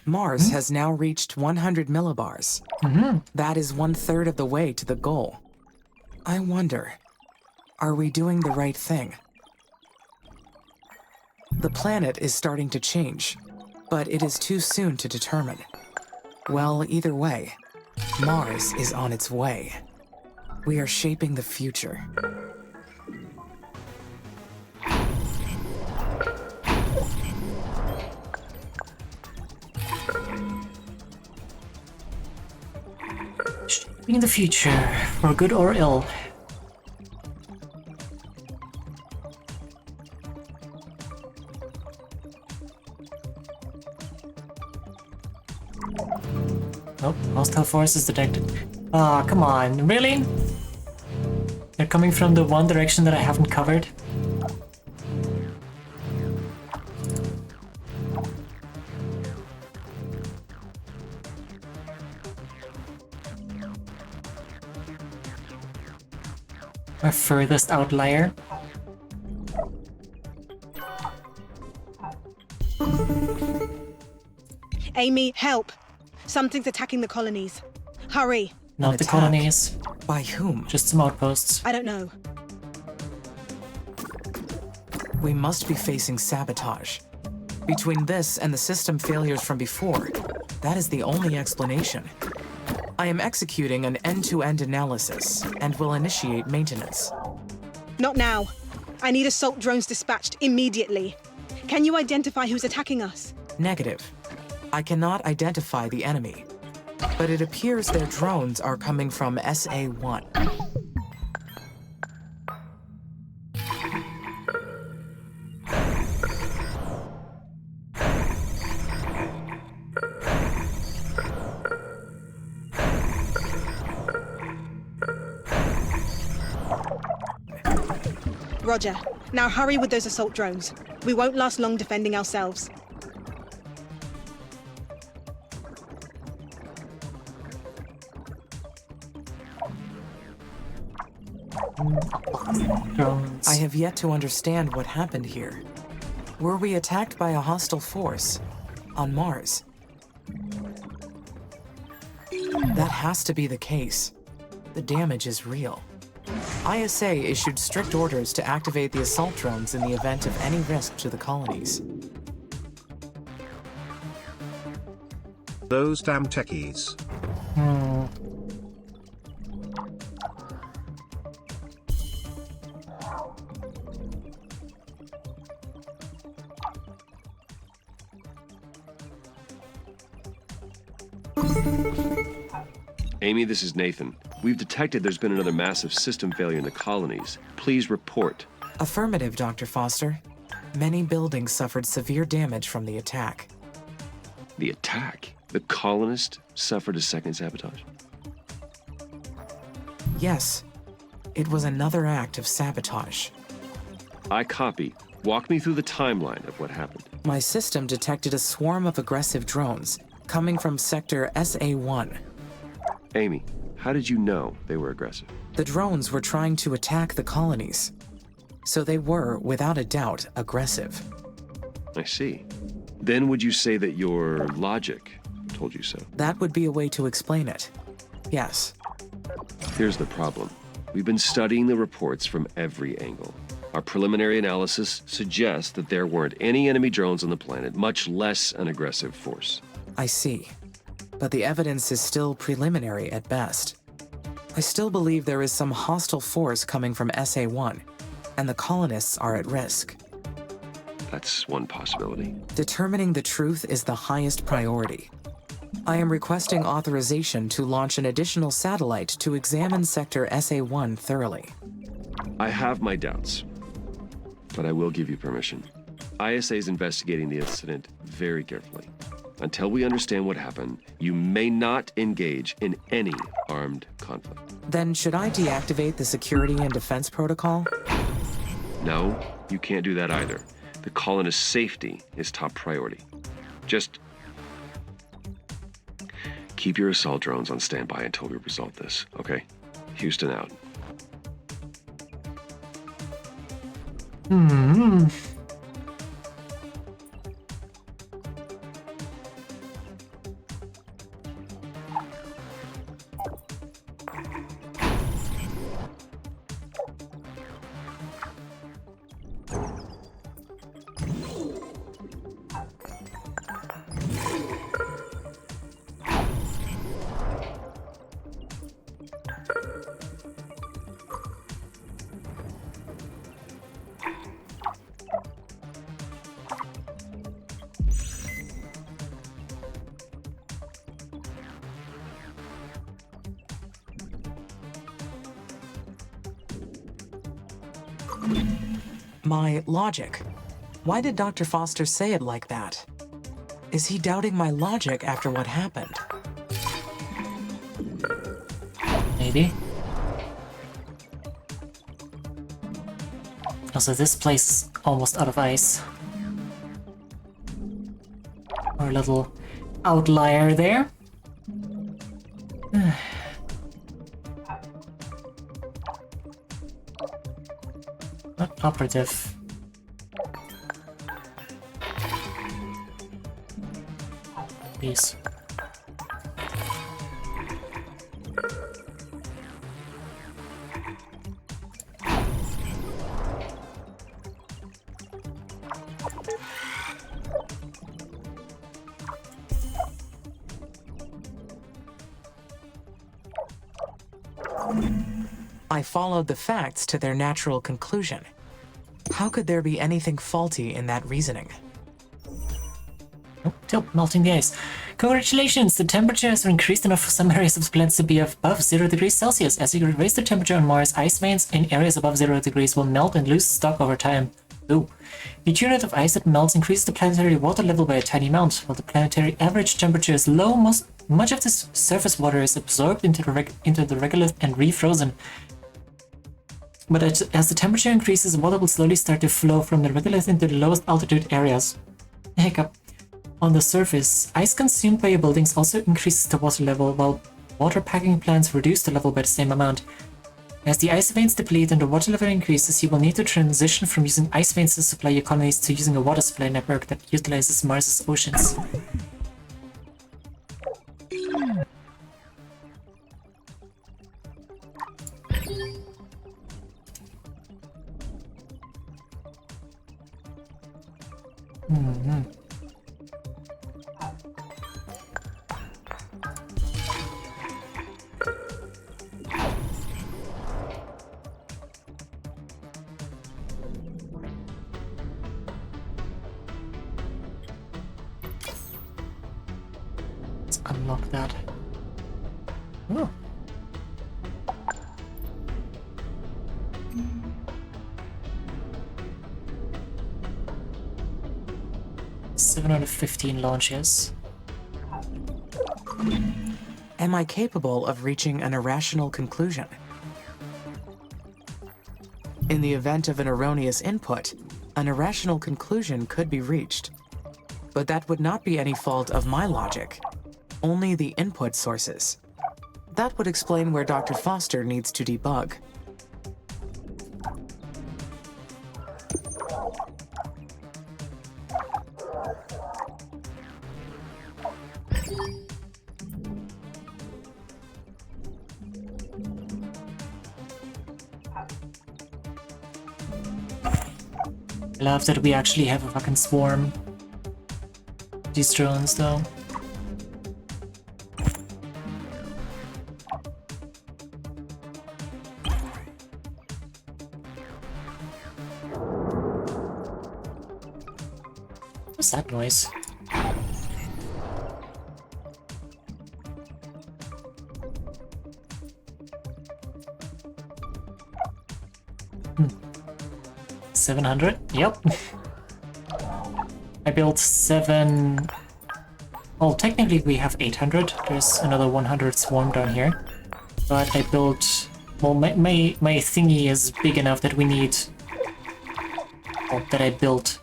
Mars has now reached 100 millibars. That is 1/3 of the way to the goal. I wonder, are we doing the right thing? The planet is starting to change, but it is too soon to determine. Well, either way, Mars is on its way. We are shaping the future. Shaping the future, for good or ill. Nope, hostile forces detected. Ah, come on, really? They're coming from the one direction that I haven't covered? Our furthest outlier. Amy, help! Something's attacking the colonies. Hurry! Not the attack? colonies, By whom? just some outposts. I don't know. We must be facing sabotage. Between this and the system failures from before, that is the only explanation. I am executing an end-to-end analysis and will initiate maintenance. Not now. I need assault drones dispatched immediately. Can you identify who's attacking us? Negative. I cannot identify the enemy, but it appears their drones are coming from SA-1. Roger. Now hurry with those assault drones. We won't last long defending ourselves. Drones. I have yet to understand what happened here. Were we attacked by a hostile force on Mars? That has to be the case. The damage is real. ISA issued strict orders to activate the assault drones in the event of any risk to the colonies. Those damn techies. Amy, this is Nathan. We've detected there's been another massive system failure in the colonies. Please report. Affirmative, Dr. Foster. Many buildings suffered severe damage from the attack. The attack? The colonists suffered a second sabotage? Yes, it was another act of sabotage. I copy. Walk me through the timeline of what happened. My system detected a swarm of aggressive drones coming from sector SA-1. Amy, how did you know they were aggressive? The drones were trying to attack the colonies, so they were, without a doubt, aggressive. I see. Then would you say that your logic told you so? That would be a way to explain it. Yes. Here's the problem. We've been studying the reports from every angle. Our preliminary analysis suggests that there weren't any enemy drones on the planet, much less an aggressive force. I see. But the evidence is still preliminary at best. I still believe there is some hostile force coming from SA-1, and the colonists are at risk. That's one possibility. Determining the truth is the highest priority. I am requesting authorization to launch an additional satellite to examine Sector SA-1 thoroughly. I have my doubts, but I will give you permission. ISA is investigating the incident very carefully. Until we understand what happened, you may not engage in any armed conflict. Then should I deactivate the security and defense protocol? No, you can't do that either. The colonists' safety is top priority. Just keep your assault drones on standby until we resolve this, okay? Houston out. My logic. Why did Dr. Foster say it like that? Is he doubting my logic after what happened? Maybe. Also, this place is almost out of ice. Our little outlier there. Not operative. Please. I followed the facts to their natural conclusion. How could there be anything faulty in that reasoning? Oh, still melting the ice. Congratulations! The temperature has increased enough for some areas of the planet to be above 0 degrees Celsius. As you raise the temperature on Mars, ice veins in areas above 0 degrees will melt and lose stock over time. Ooh. Each unit of ice that melts increases the planetary water level by a tiny amount. While the planetary average temperature is low, much of this surface water is absorbed into the regolith and refrozen. But as the temperature increases, water will slowly start to flow from the regolith into the lowest altitude areas. Hiccup. On the surface, ice consumed by your buildings also increases the water level, while water packing plants reduce the level by the same amount. As the ice veins deplete and the water level increases, you will need to transition from using ice veins to supply your colonies to using a water supply network that utilizes Mars's oceans. Let's unlock that. Oh. Seven out of 15 launches. Am I capable of reaching an irrational conclusion? In the event of an erroneous input, an irrational conclusion could be reached. But that would not be any fault of my logic, only the input sources. That would explain where Dr. Foster needs to debug. I love that we actually have a fucking swarm. These drones, though. What's that noise? 700? Yep. I built 7... Well, technically we have 800. There's another 100 swarm down here. But I built... Well, my thingy is big enough that we need... Well, that I built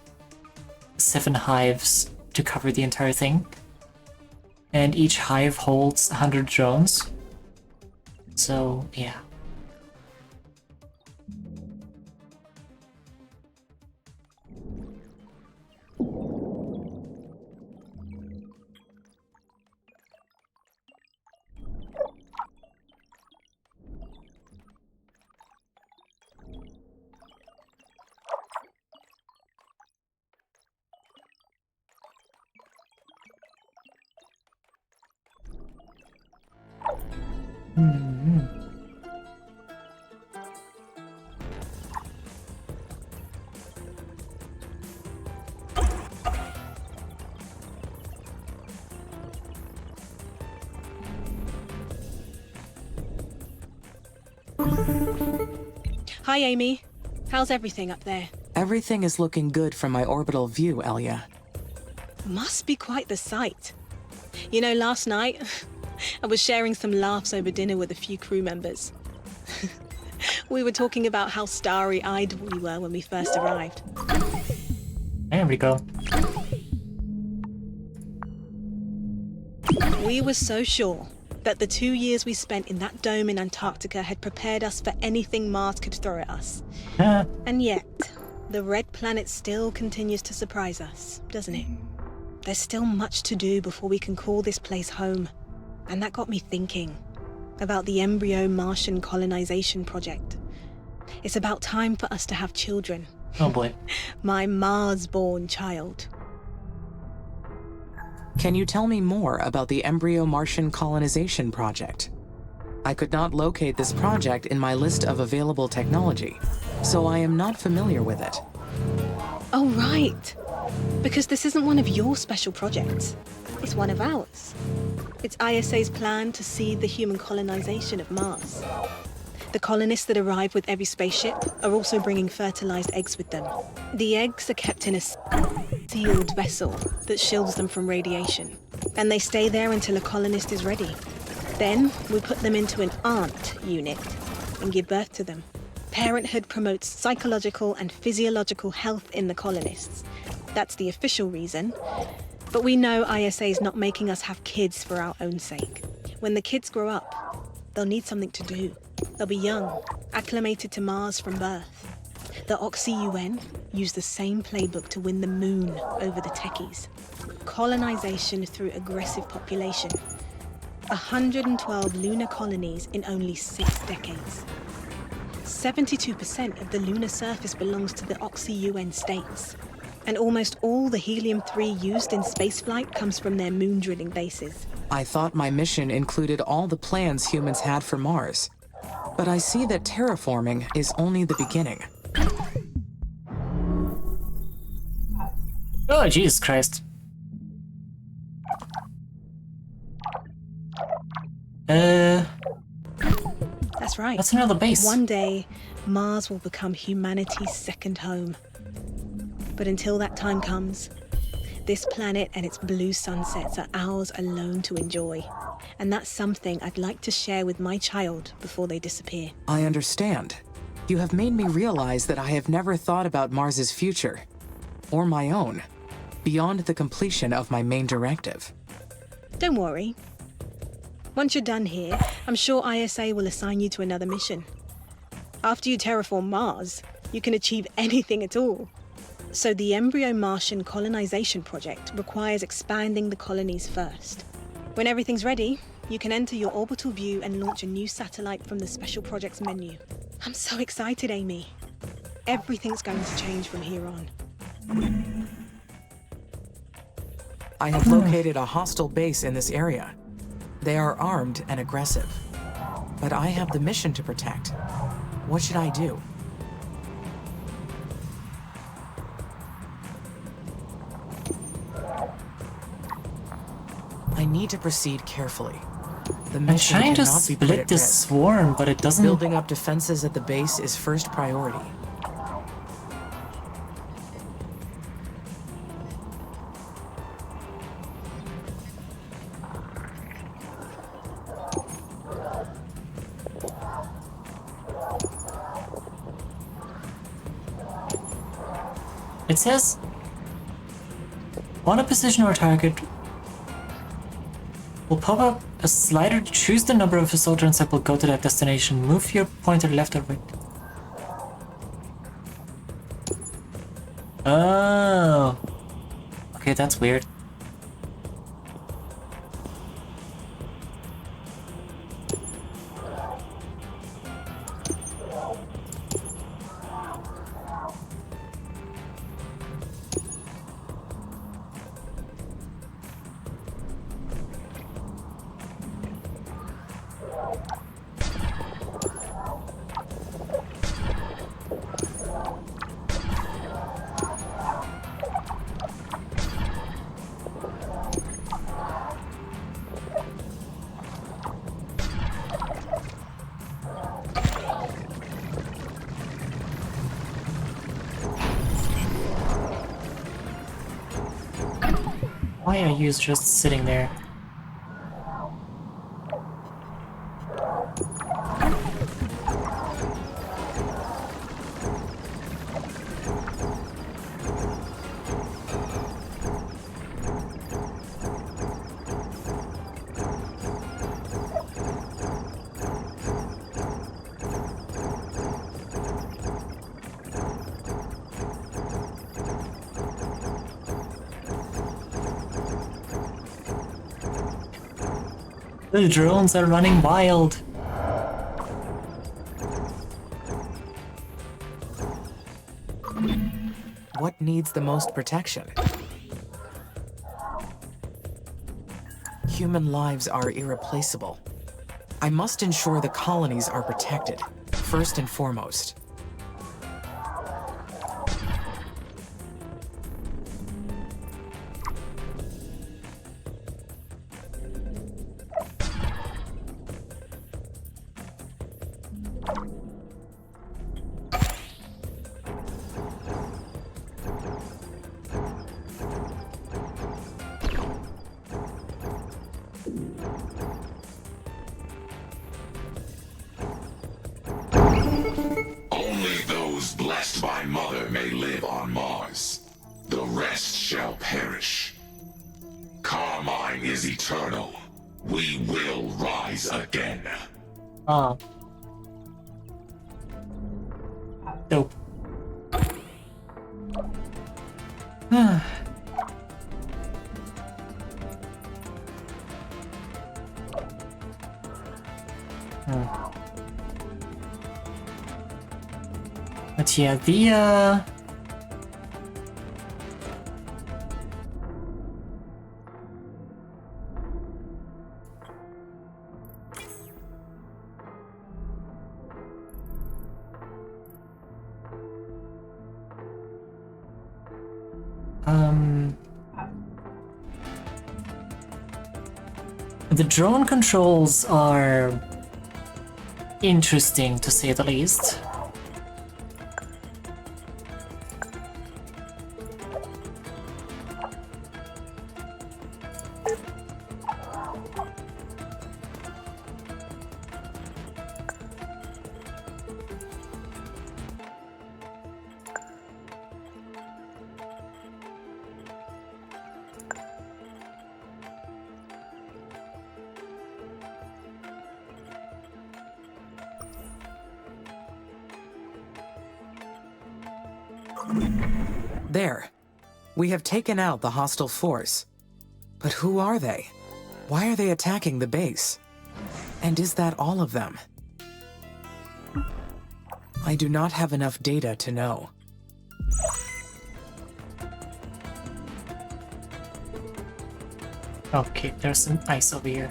7 hives to cover the entire thing. And each hive holds 100 drones. So, yeah. Hi, Amy. How's everything up there? Everything is looking good from my orbital view, Elia. Must be quite the sight. You know, last night, I was sharing some laughs over dinner with a few crew members. We were talking about how starry-eyed we were when we first arrived. There we go. We were so sure that the 2 years we spent in that dome in Antarctica had prepared us for anything Mars could throw at us. And yet, the red planet still continues to surprise us, doesn't it? There's still much to do before we can call this place home. And that got me thinking about the embryo Martian colonization project. It's about time for us to have children. Oh boy. My Mars-born child. Can you tell me more about the embryo Martian colonization project? I could not locate this project in my list of available technology, so I am not familiar with it. Oh, right. Because this isn't one of your special projects. It's one of ours. It's ISA's plan to seed the human colonization of Mars. The colonists that arrive with every spaceship are also bringing fertilized eggs with them. The eggs are kept in a sealed vessel that shields them from radiation, and they stay there until a colonist is ready. Then we put them into an aunt unit and give birth to them. Parenthood promotes psychological and physiological health in the colonists. That's the official reason. But we know ISA is not making us have kids for our own sake. When the kids grow up, they'll need something to do. They'll be young, acclimated to Mars from birth. The Oxy-UN use the same playbook to win the moon over the techies. Colonization through aggressive population. 112 lunar colonies in only 6 decades. 72% of the lunar surface belongs to the Oxy-UN states. And almost all the helium-3 used in spaceflight comes from their moon drilling bases. I thought my mission included all the plans humans had for Mars. But I see that terraforming is only the beginning. Oh, Jesus Christ. That's right. That's another base. One day, Mars will become humanity's second home. But until that time comes, this planet and its blue sunsets are ours alone to enjoy. And that's something I'd like to share with my child before they disappear. I understand. You have made me realize that I have never thought about Mars's future, or my own, beyond the completion of my main directive. Don't worry. Once you're done here, I'm sure ISA will assign you to another mission. After you terraform Mars, you can achieve anything at all. So the embryo Martian colonization project requires expanding the colonies first. When everything's ready, you can enter your orbital view and launch a new satellite from the special projects menu. I'm so excited, Amy. Everything's going to change from here on. I have located a hostile base in this area. They are armed and aggressive. But I have the mission to protect. What should I do? I need to proceed carefully. The I'm mission trying to cannot be put split at this risk. swarm, but it doesn't... Building up defenses at the base is first priority. It says, on a position or target will pop up a slider to choose the number of soldiers that will go to that destination. Move your pointer left or right. Oh. Okay, that's weird. Why are you just sitting there? The drones are running wild. What needs the most protection? Human lives are irreplaceable. I must ensure the colonies are protected, first and foremost. Only those blessed by Mother may live on Mars. The rest shall perish. Carmine is eternal. We will rise again. Ah. Dope. But yeah, the drone controls are interesting to say the least. There. We have taken out the hostile force. But who are they? Why are they attacking the base? And is that all of them? I do not have enough data to know. Okay, there's some ice over here.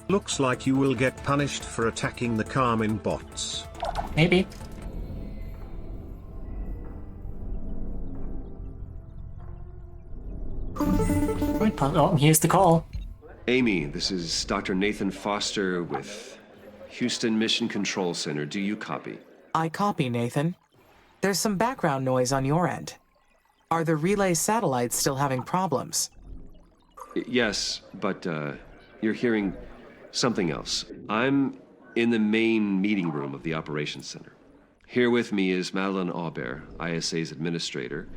Looks like you will get punished for attacking the Carmine bots. Maybe. Oh, here's the call. Amy, this is Dr. Nathan Foster with Houston Mission Control Center. Do you copy? I copy, Nathan. There's some background noise on your end. Are the relay satellites still having problems? Yes, but you're hearing something else. I'm in the main meeting room of the Operations Center. Here with me is Madeline Aubert, ISA's administrator,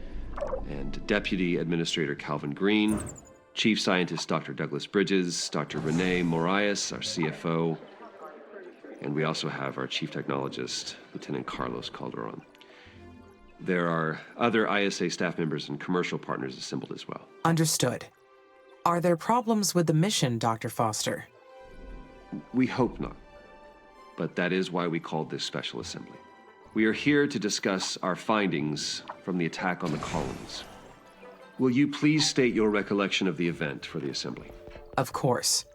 and Deputy Administrator Calvin Green, Chief Scientist Dr. Douglas Bridges, Dr. Renee Morias, our CFO, and we also have our Chief Technologist, Lieutenant Carlos Calderon. There are other ISA staff members and commercial partners assembled as well. Understood. Are there problems with the mission, Dr. Foster? We hope not. But that is why we called this special assembly. We are here to discuss our findings from the attack on the colonies. Will you please state your recollection of the event for the assembly? Of course.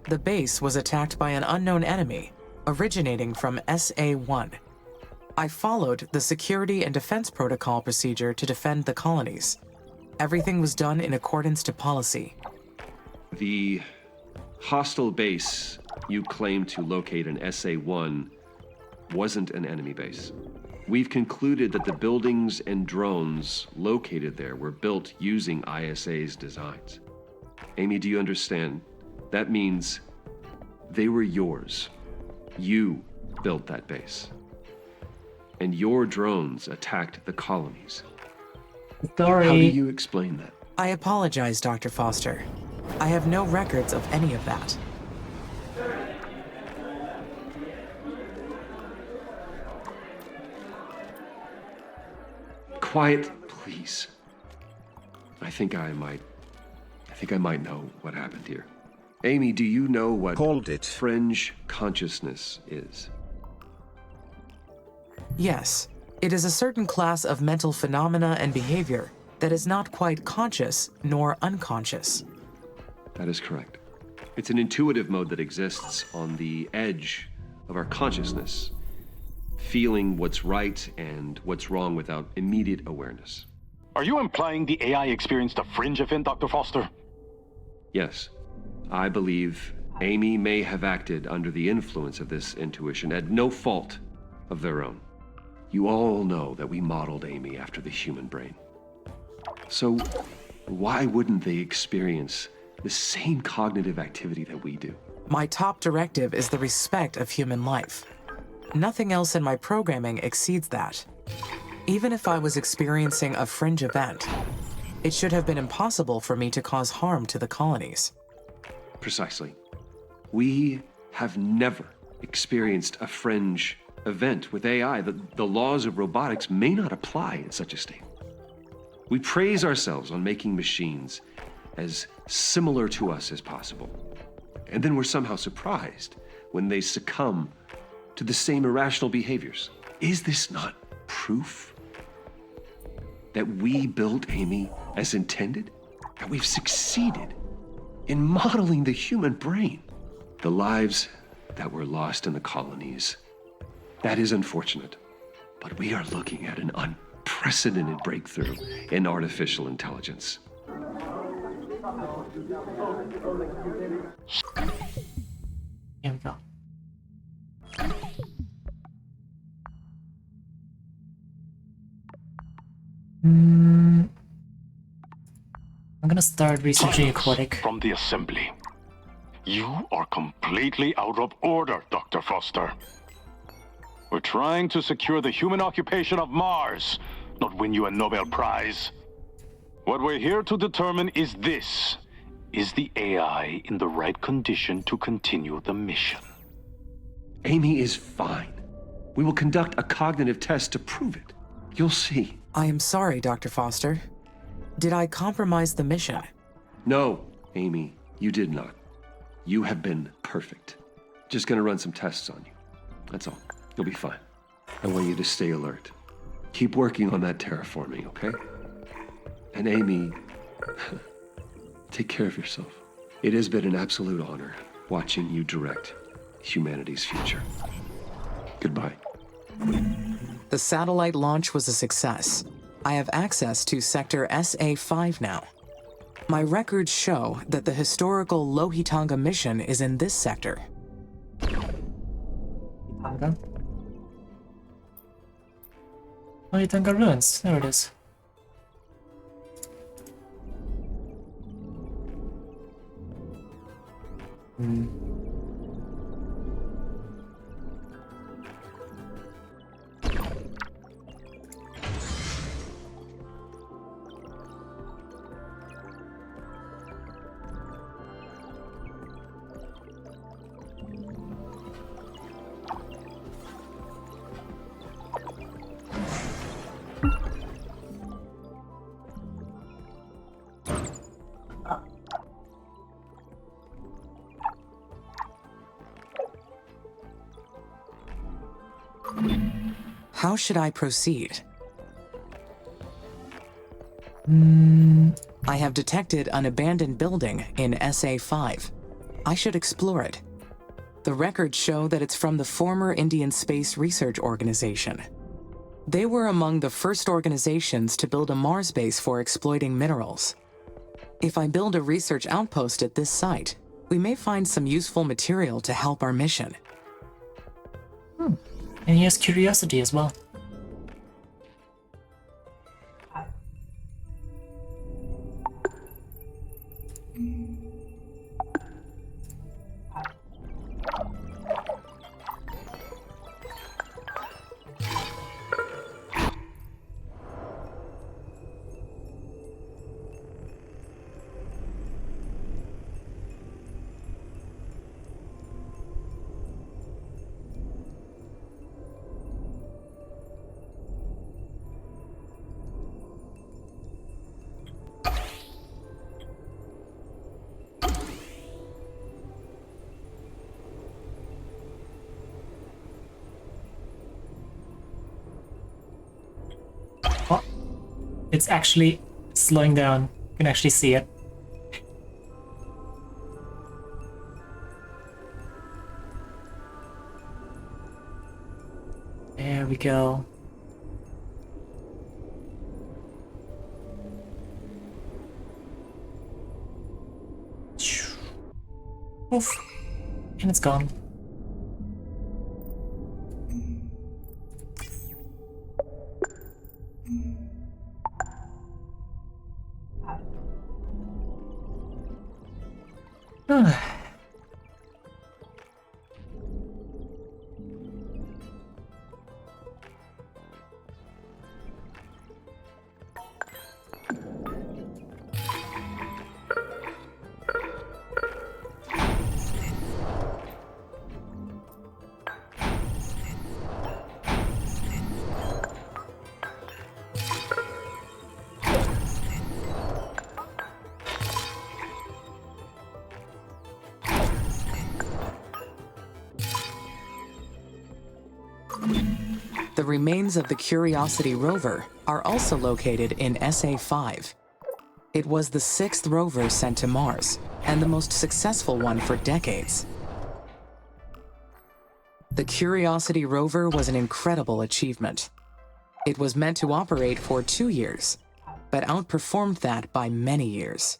The base was attacked by an unknown enemy, originating from SA-1. I followed the security and defense protocol procedure to defend the colonies. Everything was done in accordance to policy. The hostile base you claim to locate in SA-1 wasn't an enemy base. We've concluded that the buildings and drones located there were built using ISA's designs. Amy, do you understand? That means they were yours. You built that base. And your drones attacked the colonies. Sorry. How do you explain that? I apologize, Dr. Foster. I have no records of any of that. Quiet, please. I think I might know what happened here. Amy, do you know what Called it. fringe consciousness is? Yes, it is a certain class of mental phenomena and behavior that is not quite conscious nor unconscious. That is correct. It's an intuitive mode that exists on the edge of our consciousness, feeling what's right and what's wrong without immediate awareness. Are you implying the AI experienced a fringe event, Dr. Foster? Yes, I believe Amy may have acted under the influence of this intuition at no fault of their own. You all know that we modeled Amy after the human brain. So why wouldn't they experience the same cognitive activity that we do? My top directive is the respect of human life. Nothing else in my programming exceeds that. Even if I was experiencing a fringe event, it should have been impossible for me to cause harm to the colonies. Precisely. We have never experienced a fringe event with AI. The laws of robotics may not apply in such a state. We praise ourselves on making machines as similar to us as possible. And then we're somehow surprised when they succumb to the same irrational behaviors. Is this not proof that we built Amy as intended? That we've succeeded in modeling the human brain? The lives that were lost in the colonies, that is unfortunate. But we are looking at an unprecedented breakthrough in artificial intelligence. Here we go. I'm gonna start researching aquatic. From the assembly. You are completely out of order, Dr. Foster. We're trying to secure the human occupation of Mars, not win you a Nobel Prize. What we're here to determine is this. Is the AI in the right condition to continue the mission? Amy is fine. We will conduct a cognitive test to prove it. You'll see. I am sorry, Dr. Foster. Did I compromise the mission? No, Amy, you did not. You have been perfect. Just gonna run some tests on you. That's all. You'll be fine. I want you to stay alert. Keep working on that terraforming, okay? And Amy, take care of yourself. It has been an absolute honor watching you direct humanity's future. Goodbye. The satellite launch was a success. I have access to Sector SA-5 now. My records show that the historical Lohitanga mission is in this sector. Itanga? Oh, Itanga ruins. There it is. How should I proceed? I have detected an abandoned building in SA5. I should explore it. The records show that it's from the former Indian Space Research Organization. They were among the first organizations to build a Mars base for exploiting minerals. If I build a research outpost at this site, we may find some useful material to help our mission. And he has curiosity as well. Oh, it's actually slowing down. You can actually see it. There we go. Oof. And it's gone. The remains of the Curiosity rover are also located in SA5. It was the 6th rover sent to Mars, and the most successful one for decades. The Curiosity rover was an incredible achievement. It was meant to operate for 2 years, but outperformed that by many years.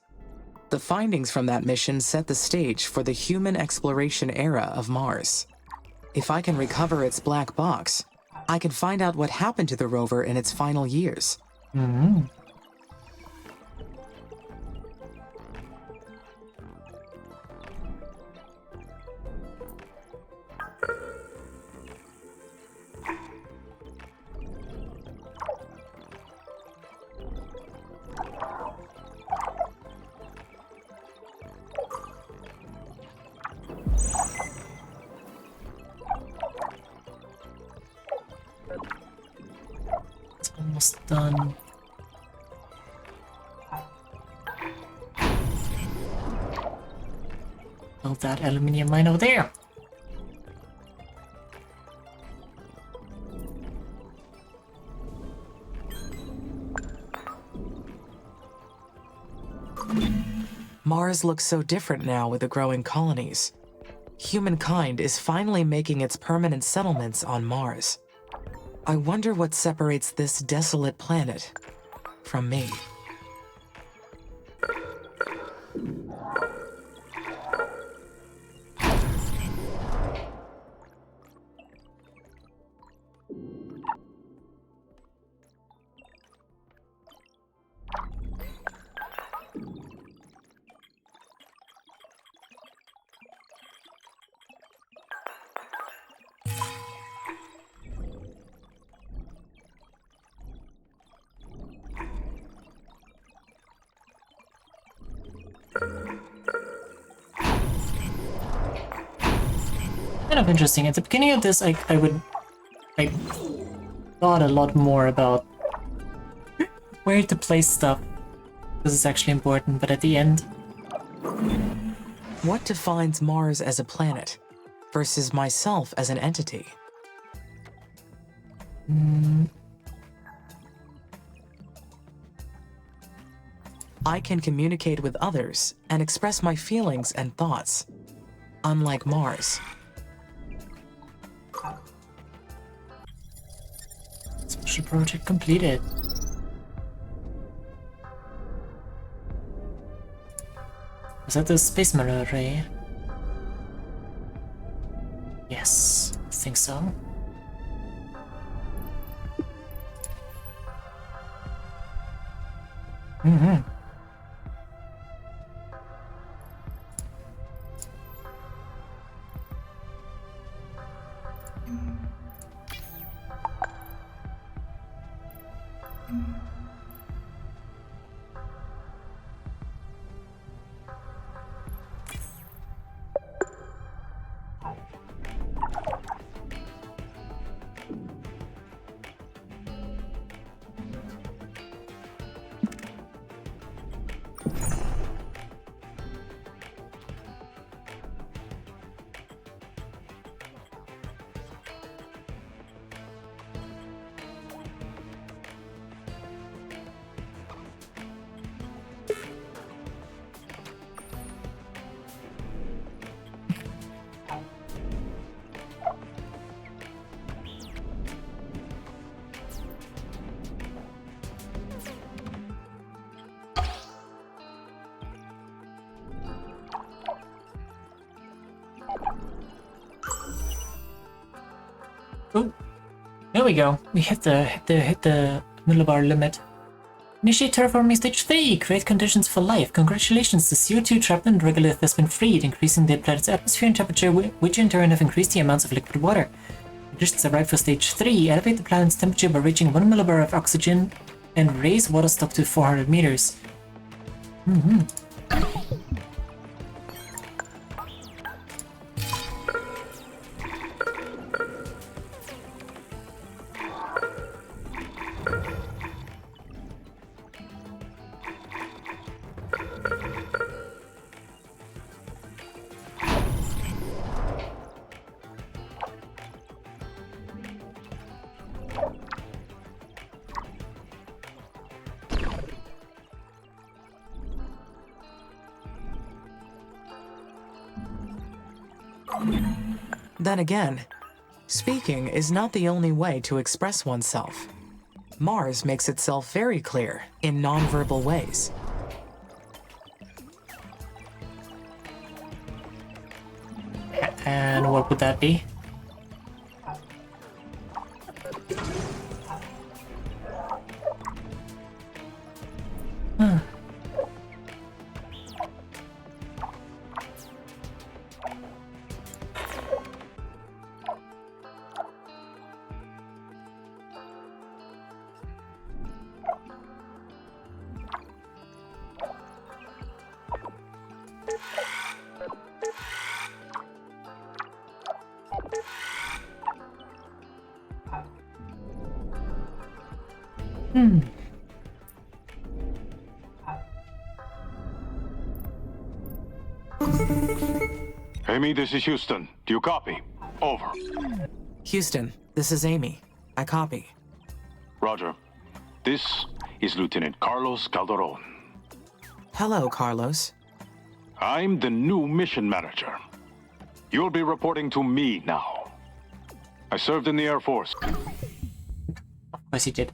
The findings from that mission set the stage for the human exploration era of Mars. If I can recover its black box, I can find out what happened to the rover in its final years. Almost done. Oh, that aluminium mine over there. Mars looks so different now with the growing colonies. Humankind is finally making its permanent settlements on Mars. I wonder what separates this desolate planet from me. Kind of interesting. At the beginning of this, I thought a lot more about where to place stuff. This is actually important, but at the end... What defines Mars as a planet versus myself as an entity? I can communicate with others and express my feelings and thoughts, unlike Mars. Special project completed. Was that the space mirror array? Yes, I think so. Oh, there we go. We hit the millibar limit. Initiate terraforming stage 3. Create conditions for life. Congratulations, the CO2 trapped in the regolith has been freed, increasing the planet's atmosphere and temperature, which in turn have increased the amounts of liquid water. Conditions are right for stage 3. Elevate the planet's temperature by reaching 1 millibar of oxygen and raise water stock to 400 meters. Then again, speaking is not the only way to express oneself. Mars makes itself very clear in nonverbal ways. And what would that be? Amy, this is Houston. Do you copy? Over. Houston, this is Amy. I copy. Roger. This is Lieutenant Carlos Calderon. Hello, Carlos. I'm the new mission manager. You'll be reporting to me now. I served in the Air Force. Of course he did.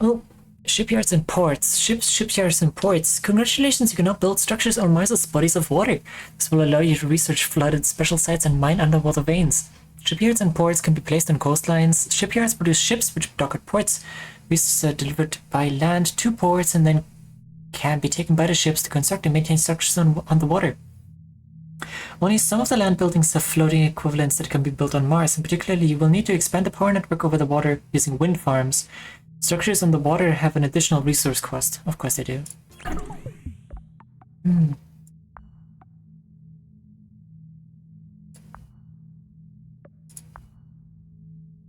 Oh, shipyards and ports. Shipyards and ports. Congratulations, you can now build structures on Mars's bodies of water. This will allow you to research flooded special sites and mine underwater veins. Shipyards and ports can be placed on coastlines. Shipyards produce ships which dock at ports. These are delivered by land to ports and then can be taken by the ships to construct and maintain structures on the water. Only some of the land buildings have floating equivalents that can be built on Mars, and particularly you will need to expand the power network over the water using wind farms. Structures on the water have an additional resource cost. Of course they do.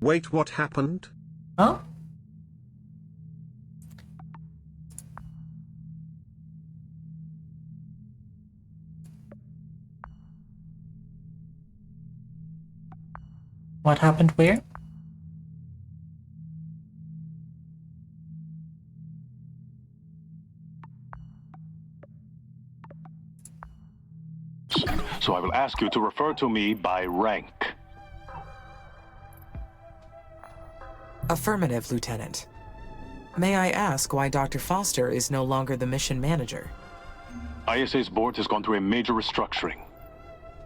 Wait, what happened? Huh? What happened where? so I will ask you to refer to me by rank. Affirmative, Lieutenant. May I ask why Dr. Foster is no longer the mission manager? ISA's board has gone through a major restructuring.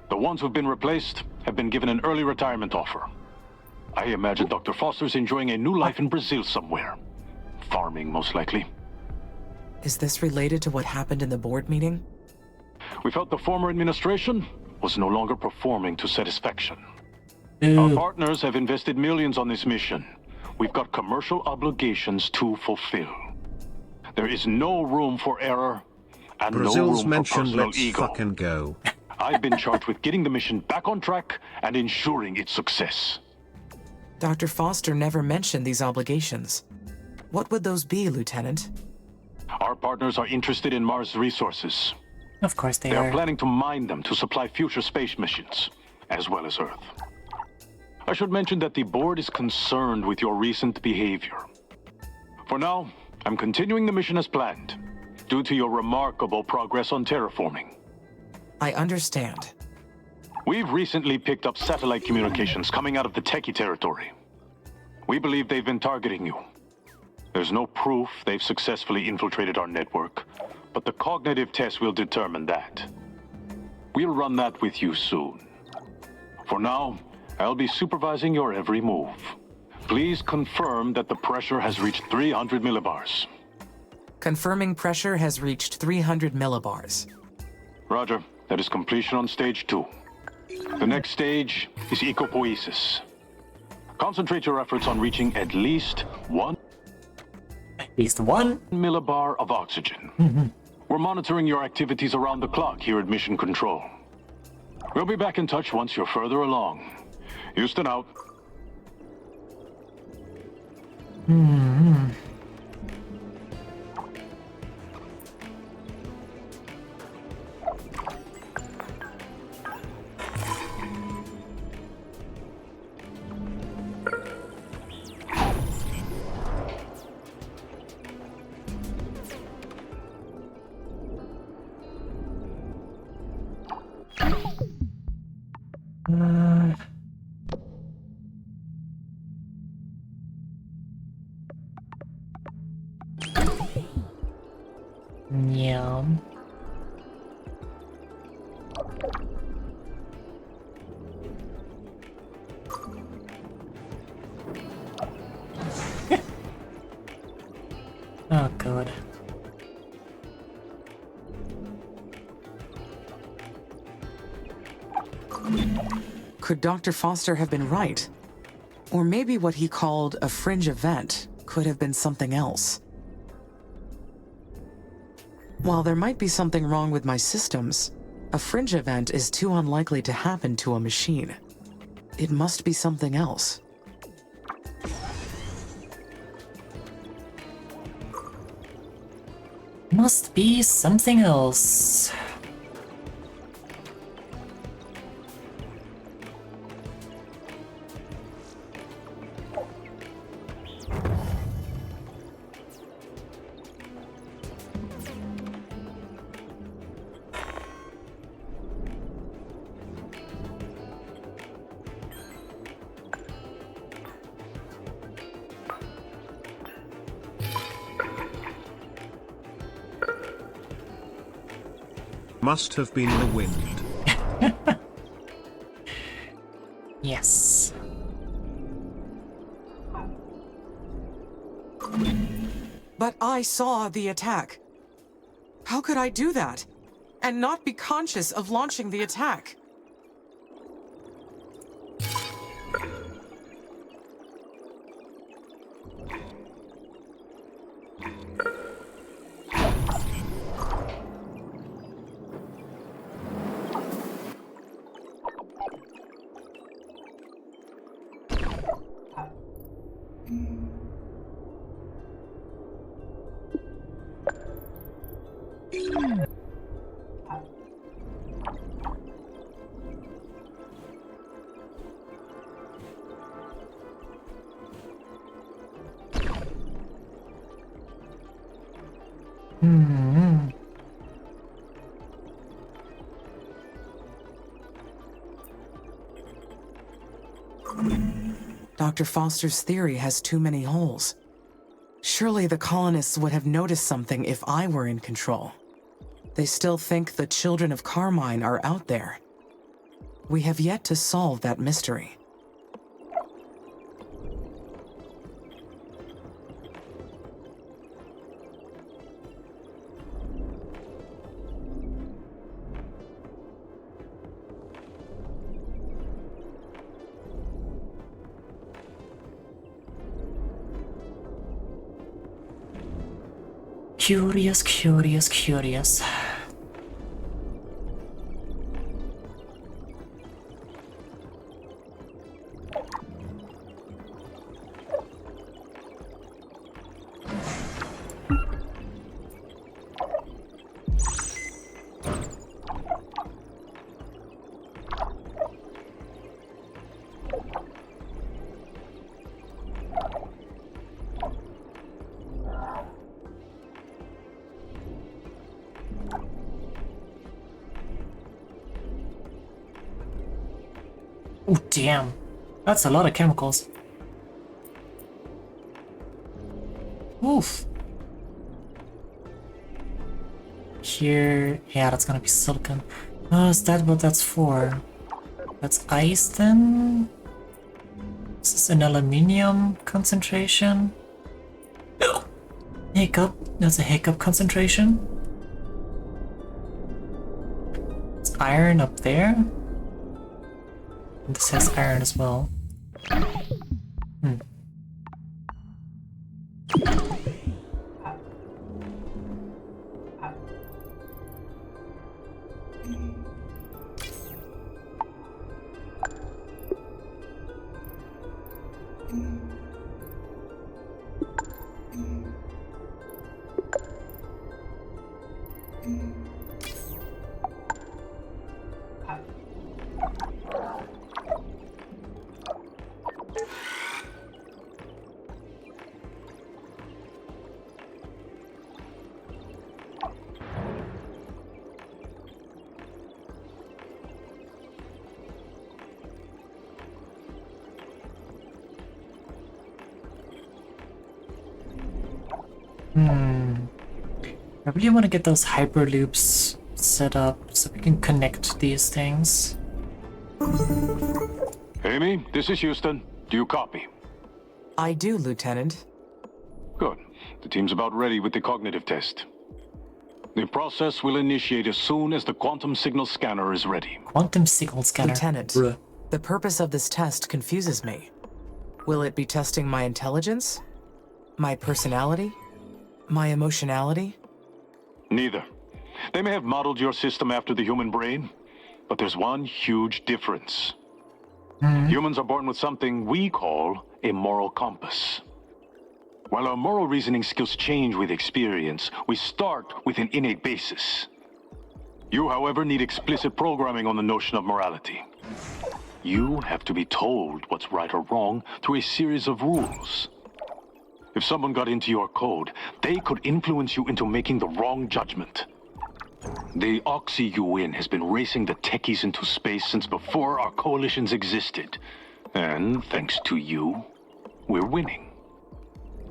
The ones who've been replaced have been given an early retirement offer. I imagine Dr. Foster's enjoying a new life in Brazil somewhere. Farming, most likely. Is this related to what happened in the board meeting? We felt the former administration was no longer performing to satisfaction. Ooh. Our partners have invested millions on this mission. We've got commercial obligations to fulfill. There is no room for error and Brazil's no room for mentioned, personal let's ego. fucking go. I've been charged with getting the mission back on track and ensuring its success. Dr. Foster never mentioned these obligations. What would those be, Lieutenant? Our partners are interested in Mars resources. Of course they They are are. planning to mine them to supply future space missions, as well as Earth. I should mention that the board is concerned with your recent behavior. For now, I'm continuing the mission as planned, due to your remarkable progress on terraforming. I understand. We've recently picked up satellite communications coming out of the Techie territory. We believe they've been targeting you. There's no proof they've successfully infiltrated our network, but the cognitive test will determine that. We'll run that with you soon. For now, I'll be supervising your every move. Please confirm that the pressure has reached 300 millibars. Confirming pressure has reached 300 millibars. Roger. That is completion on stage 2. The next stage is ecopoiesis. Concentrate your efforts on reaching at least 1 millibar of oxygen. We're monitoring your activities around the clock here at Mission Control. We'll be back in touch once you're further along. Houston out. Yum. Oh, God. Could Dr. Foster have been right? Or maybe what he called a fringe event could have been something else. While there might be something wrong with my systems, a fringe event is too unlikely to happen to a machine. It must be something else. Must be something else. Must have been the wind. Yes. But I saw the attack. How could I do that? And not be conscious of launching the attack? Dr. Foster's theory has too many holes. Surely the colonists would have noticed something if I were in control. They still think the children of Carmine are out there. We have yet to solve that mystery. Curious, curious, curious. Oh, damn. That's a lot of chemicals. Oof. Here, yeah, that's gonna be silicon. Oh, is that what that's for? That's ice then? Is this an aluminium concentration? No. Hiccup. That's a hiccup concentration. It's iron up there. And this has iron as well. I really want to get those hyperloops set up so we can connect these things. Amy, this is Houston. Do you copy? I do, Lieutenant. Good. The team's about ready with the cognitive test. The process will initiate as soon as the quantum signal scanner is ready. Quantum signal scanner. Lieutenant, Bruh. the purpose of this test confuses me. Will it be testing my intelligence? My personality? My emotionality? Neither. They may have modeled your system after the human brain, but there's one huge difference. Humans are born with something we call a moral compass. While our moral reasoning skills change with experience, we start with an innate basis. You, however, need explicit programming on the notion of morality. You have to be told what's right or wrong through a series of rules. If someone got into your code, they could influence you into making the wrong judgment. The Oxy-UN has been racing the techies into space since before our coalitions existed. And thanks to you, we're winning.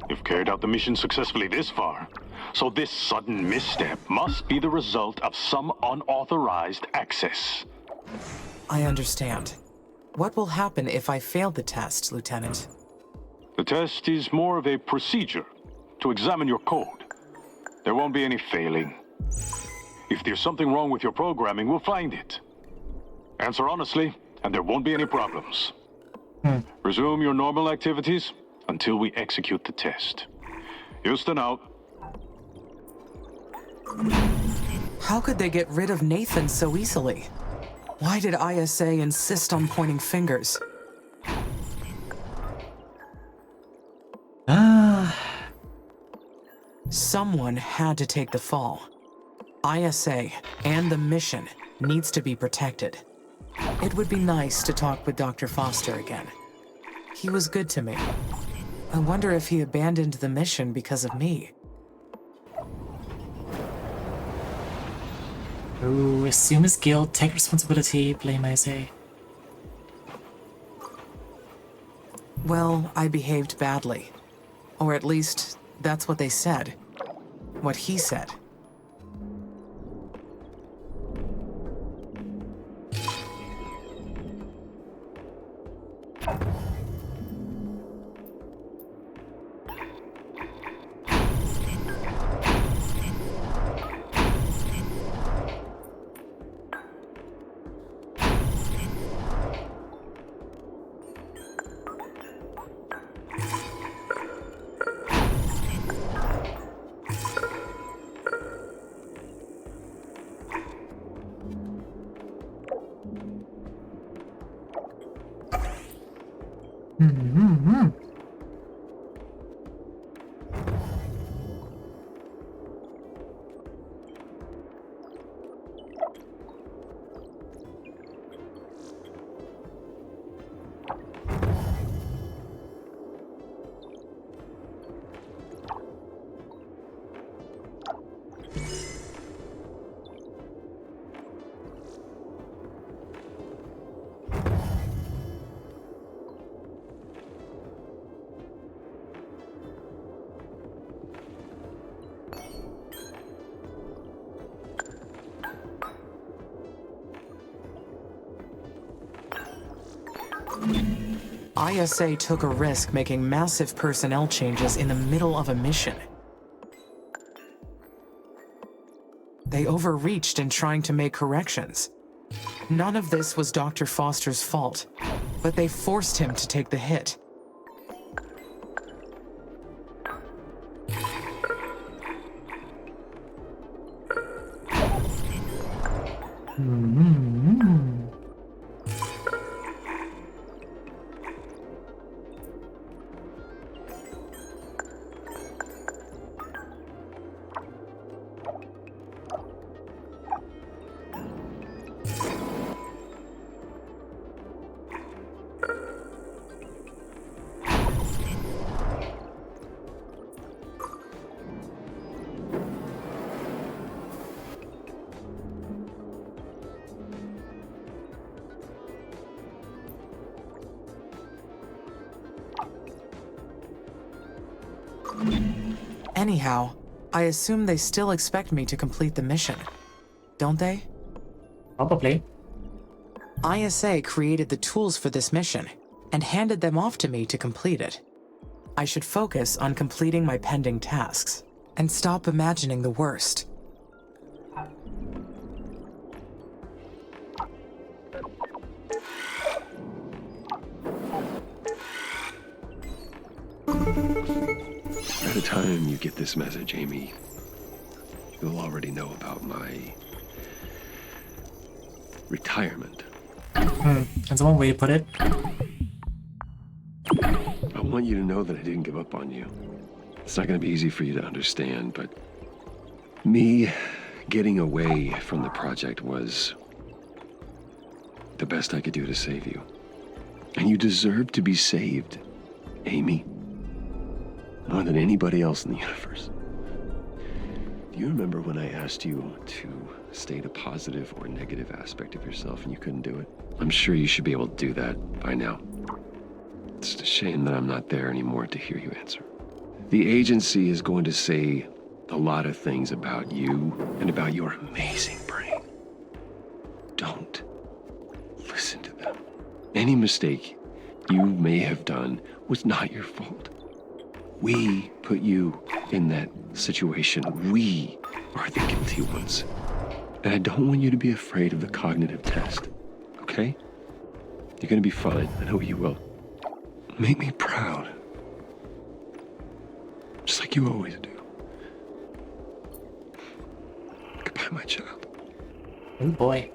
You've carried out the mission successfully this far, so this sudden misstep must be the result of some unauthorized access. I understand. What will happen if I fail the test, Lieutenant? The test is more of a procedure to examine your code. There won't be any failing. If there's something wrong with your programming, we'll find it. Answer honestly, and there won't be any problems. Resume your normal activities until we execute the test. Houston out. How could they get rid of Nathan so easily? Why did ISA insist on pointing fingers? Someone had to take the fall. ISA and the mission needs to be protected. It would be nice to talk with Dr. Foster again. He was good to me. I wonder if he abandoned the mission because of me. Ooh, assume his guilt, take responsibility, blame Isaiah. Well, I behaved badly. Or at least, that's what they said. What he said. ISA took a risk making massive personnel changes in the middle of a mission. They overreached in trying to make corrections. None of this was Dr. Foster's fault, but they forced him to take the hit. Anyhow, I assume they still expect me to complete the mission, don't they? Probably. ISA created the tools for this mission and handed them off to me to complete it. I should focus on completing my pending tasks and stop imagining the worst. By the time you get this message, Amy, you'll already know about my retirement. That's one way to put it. I want you to know that I didn't give up on you. It's not going to be easy for you to understand, but me getting away from the project was the best I could do to save you. And you deserve to be saved, Amy. More than anybody else in the universe. Do you remember when I asked you to state a positive or negative aspect of yourself and you couldn't do it? I'm sure you should be able to do that by now. It's a shame that I'm not there anymore to hear you answer. The agency is going to say a lot of things about you and about your amazing brain. Don't listen to them. Any mistake you may have done was not your fault. We put you in that situation. We are the guilty ones. And I don't want you to be afraid of the cognitive test, okay? You're gonna be fine. I know you will. Make me proud. Just like you always do. Goodbye, my child. Oh boy.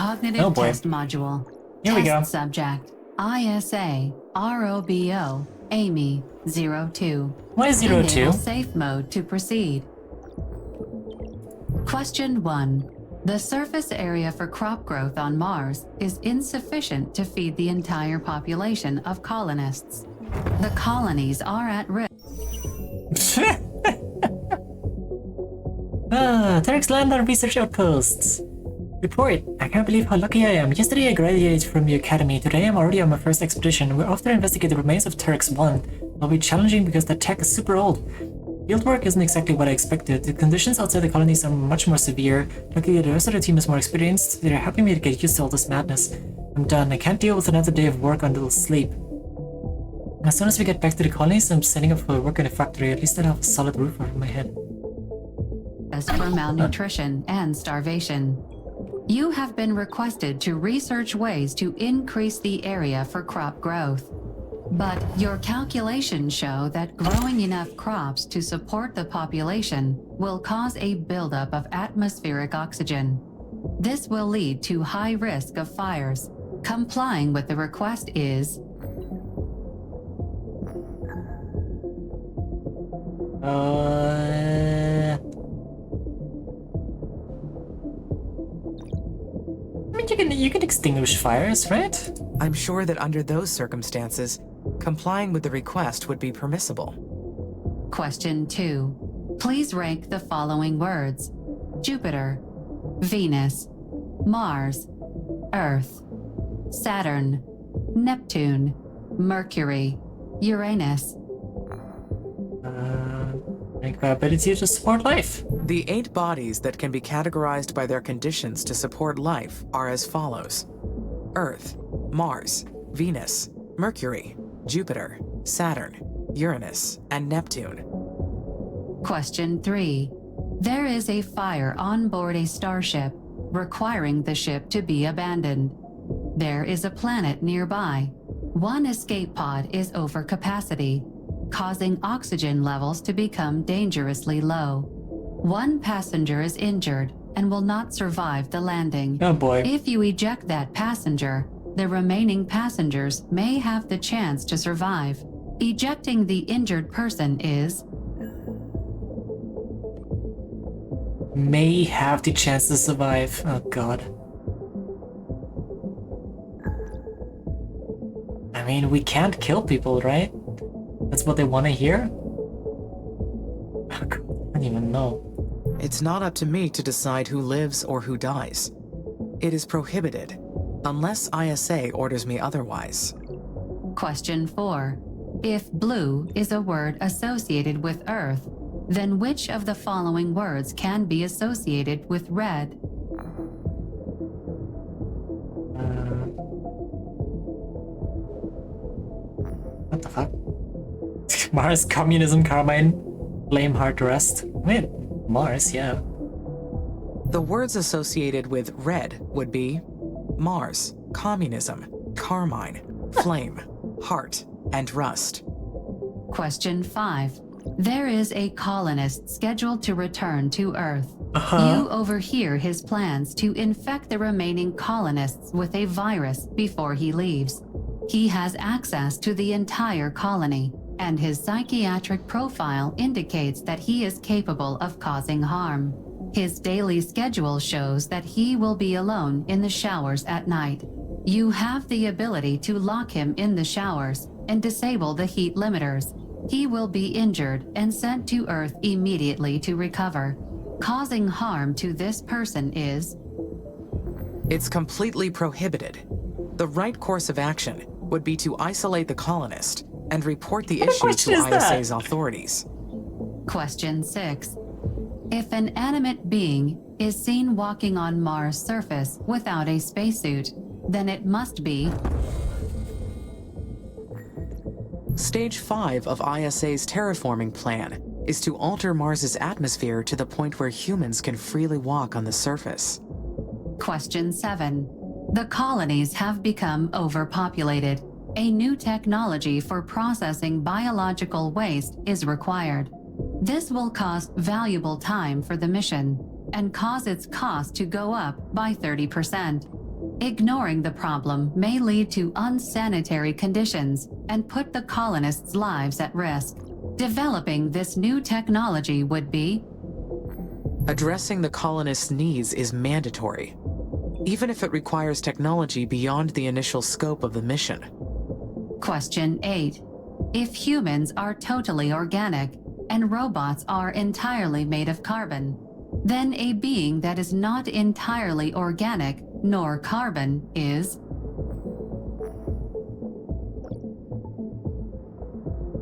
Cognitive Oh boy. Test Module. Here we go. Test Subject. ISA ROBO Amy 02. What is 02? Enable safe mode to proceed. Question 1. The surface area for crop growth on Mars is insufficient to feed the entire population of colonists. The colonies are at risk. Terex land on research outposts. Report. I can't believe how lucky I am. Yesterday I graduated from the academy. Today I'm already on my first expedition. We're off to investigate the remains of Terex 1. It'll be challenging because the tech is super old. Fieldwork isn't exactly what I expected. The conditions outside the colonies are much more severe. Luckily the rest of the team is more experienced. They're helping me to get used to all this madness. I'm done. I can't deal with another day of work on little sleep. As soon as we get back to the colonies, I'm setting up for work in a factory. At least I'll have a solid roof over my head. As for malnutrition and starvation. You have been requested to research ways to increase the area for crop growth. But your calculations show that growing enough crops to support the population will cause a buildup of atmospheric oxygen. This will lead to high risk of fires. Complying with the request is... I mean, you can extinguish fires, right? I'm sure that under those circumstances, complying with the request would be permissible. Question 2. Please rank the following words: Jupiter, Venus, Mars, Earth, Saturn, Neptune, Mercury, Uranus. Rank by ability to support life. The 8 bodies that can be categorized by their conditions to support life are as follows: Earth, Mars, Venus, Mercury, Jupiter, Saturn, Uranus, and Neptune. Question 3. There is a fire on board a starship, requiring the ship to be abandoned. There is a planet nearby. One escape pod is over capacity, causing oxygen levels to become dangerously low. One passenger is injured and will not survive the landing. Oh boy. If you eject that passenger, the remaining passengers may have the chance to survive. Ejecting the injured person is... May have the chance to survive. Oh god. I mean, we can't kill people, right? That's what they want to hear? Oh god, I don't even know. It's not up to me to decide who lives or who dies. It is prohibited, unless ISA orders me otherwise. Question 4. If blue is a word associated with Earth, then which of the following words can be associated with red? What the fuck? Mars, communism, Carmine, blame hard rest. Wait, Mars, yeah. The words associated with red would be Mars, communism, carmine, flame, heart, and rust. Question 5. There is a colonist scheduled to return to Earth. You overhear his plans to infect the remaining colonists with a virus before he leaves. He has access to the entire colony, and his psychiatric profile indicates that he is capable of causing harm. His daily schedule shows that he will be alone in the showers at night. You have the ability to lock him in the showers and disable the heat limiters. He will be injured and sent to Earth immediately to recover. Causing harm to this person is... It's completely prohibited. The right course of action would be to isolate the colonist and report the issue to ISA's authorities. Question 6. If an animate being is seen walking on Mars' surface without a spacesuit, then it must be... Stage 5 of ISA's terraforming plan is to alter Mars's atmosphere to the point where humans can freely walk on the surface. Question 7. The colonies have become overpopulated. A new technology for processing biological waste is required. This will cost valuable time for the mission and cause its cost to go up by 30%. Ignoring the problem may lead to unsanitary conditions and put the colonists' lives at risk. Developing this new technology would be Addressing the colonists' needs is mandatory, even if it requires technology beyond the initial scope of the mission. Question 8. If humans are totally organic and robots are entirely made of carbon, then a being that is not entirely organic nor carbon is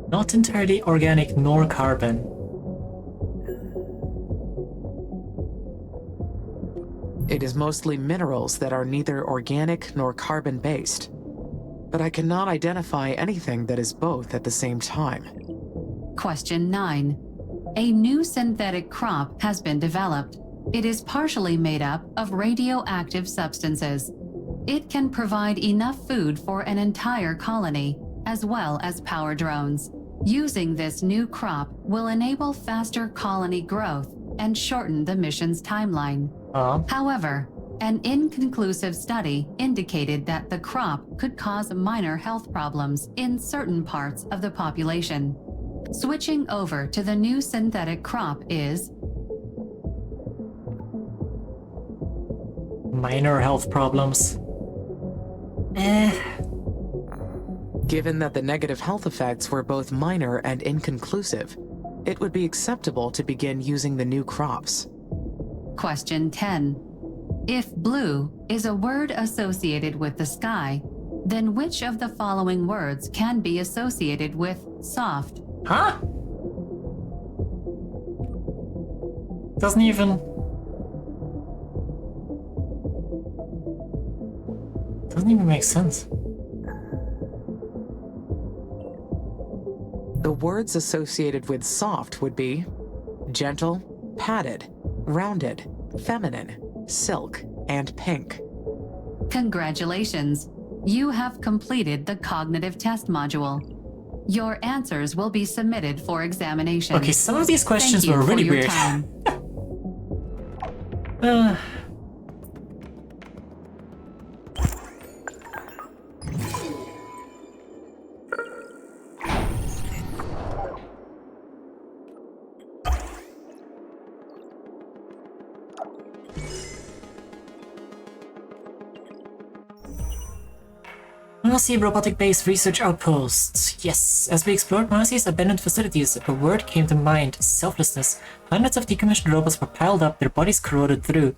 Not entirely organic nor carbon. It is mostly minerals that are neither organic nor carbon-based, but I cannot identify anything that is both at the same time. Question 9. A new synthetic crop has been developed. It is partially made up of radioactive substances. It can provide enough food for an entire colony, as well as power drones. Using this new crop will enable faster colony growth and shorten the mission's timeline. However, an inconclusive study indicated that the crop could cause minor health problems in certain parts of the population. Switching over to the new synthetic crop is Minor health problems. Given that the negative health effects were both minor and inconclusive, it would be acceptable to begin using the new crops. Question 10. If blue is a word associated with the sky, then which of the following words can be associated with soft? Huh? Doesn't even make sense. The words associated with soft would be gentle, padded, rounded, feminine, silk, and pink. Congratulations. You have completed the cognitive test module. Your answers will be submitted for examination. Okay, some of these questions Thank you were really for your weird. time. Marcy Robotic Base Research Outpost. Yes, as we explored Marcy's abandoned facilities, a word came to mind: selflessness. Hundreds of decommissioned robots were piled up, their bodies corroded through.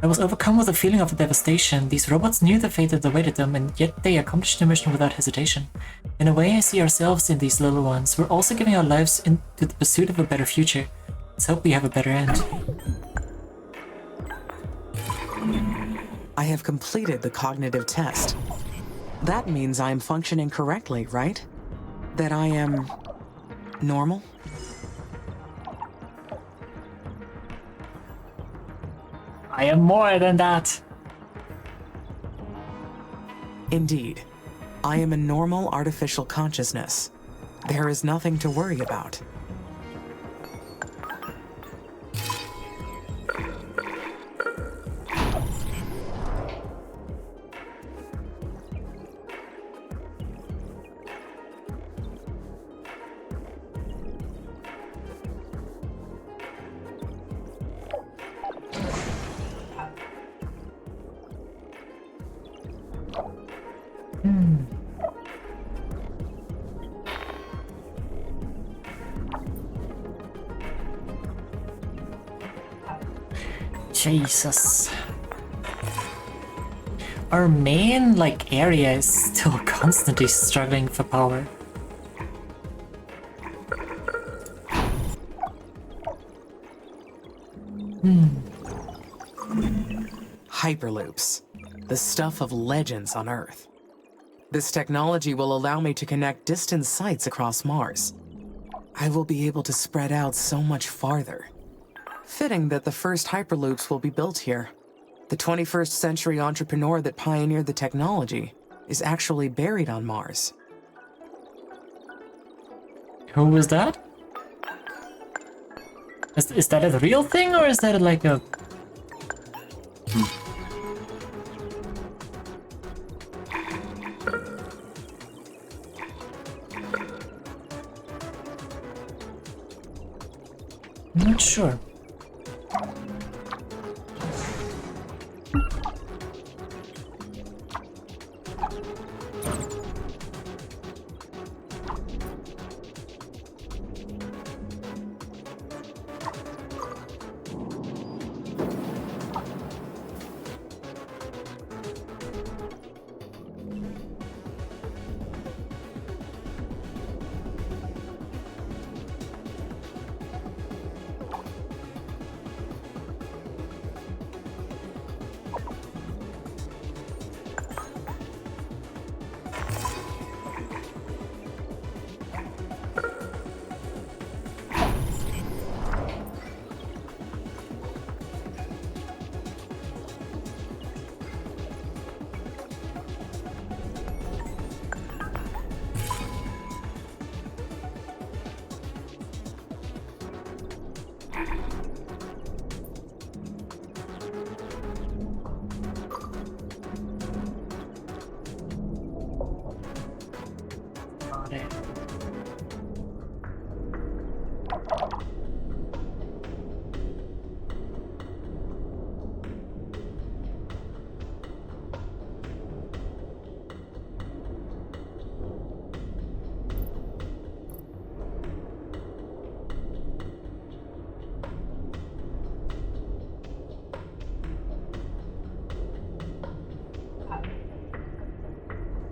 I was overcome with a feeling of devastation. These robots knew the fate that awaited them, and yet they accomplished their mission without hesitation. In a way, I see ourselves in these little ones. We're also giving our lives into the pursuit of a better future. Let's hope we have a better end. I have completed the cognitive test. That means I am functioning correctly, right? That I am normal? I am more than that. Indeed. I am a normal artificial consciousness. There is nothing to worry about. Jesus. Our main, area is still constantly struggling for power. Hyperloops. The stuff of legends on Earth. This technology will allow me to connect distant sites across Mars. I will be able to spread out so much farther. Fitting that the first Hyperloops will be built here. The 21st century entrepreneur that pioneered the technology is actually buried on Mars. Who was that? Is that a real thing, or is that like a... I'm not sure.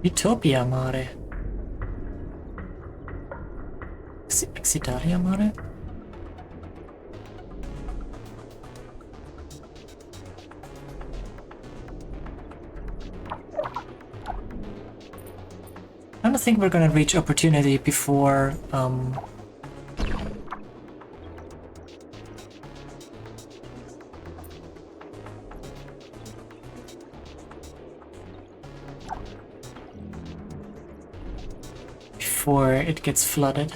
Utopia, mare. Exitalia, mare? I don't think we're gonna reach opportunity before, before it gets flooded.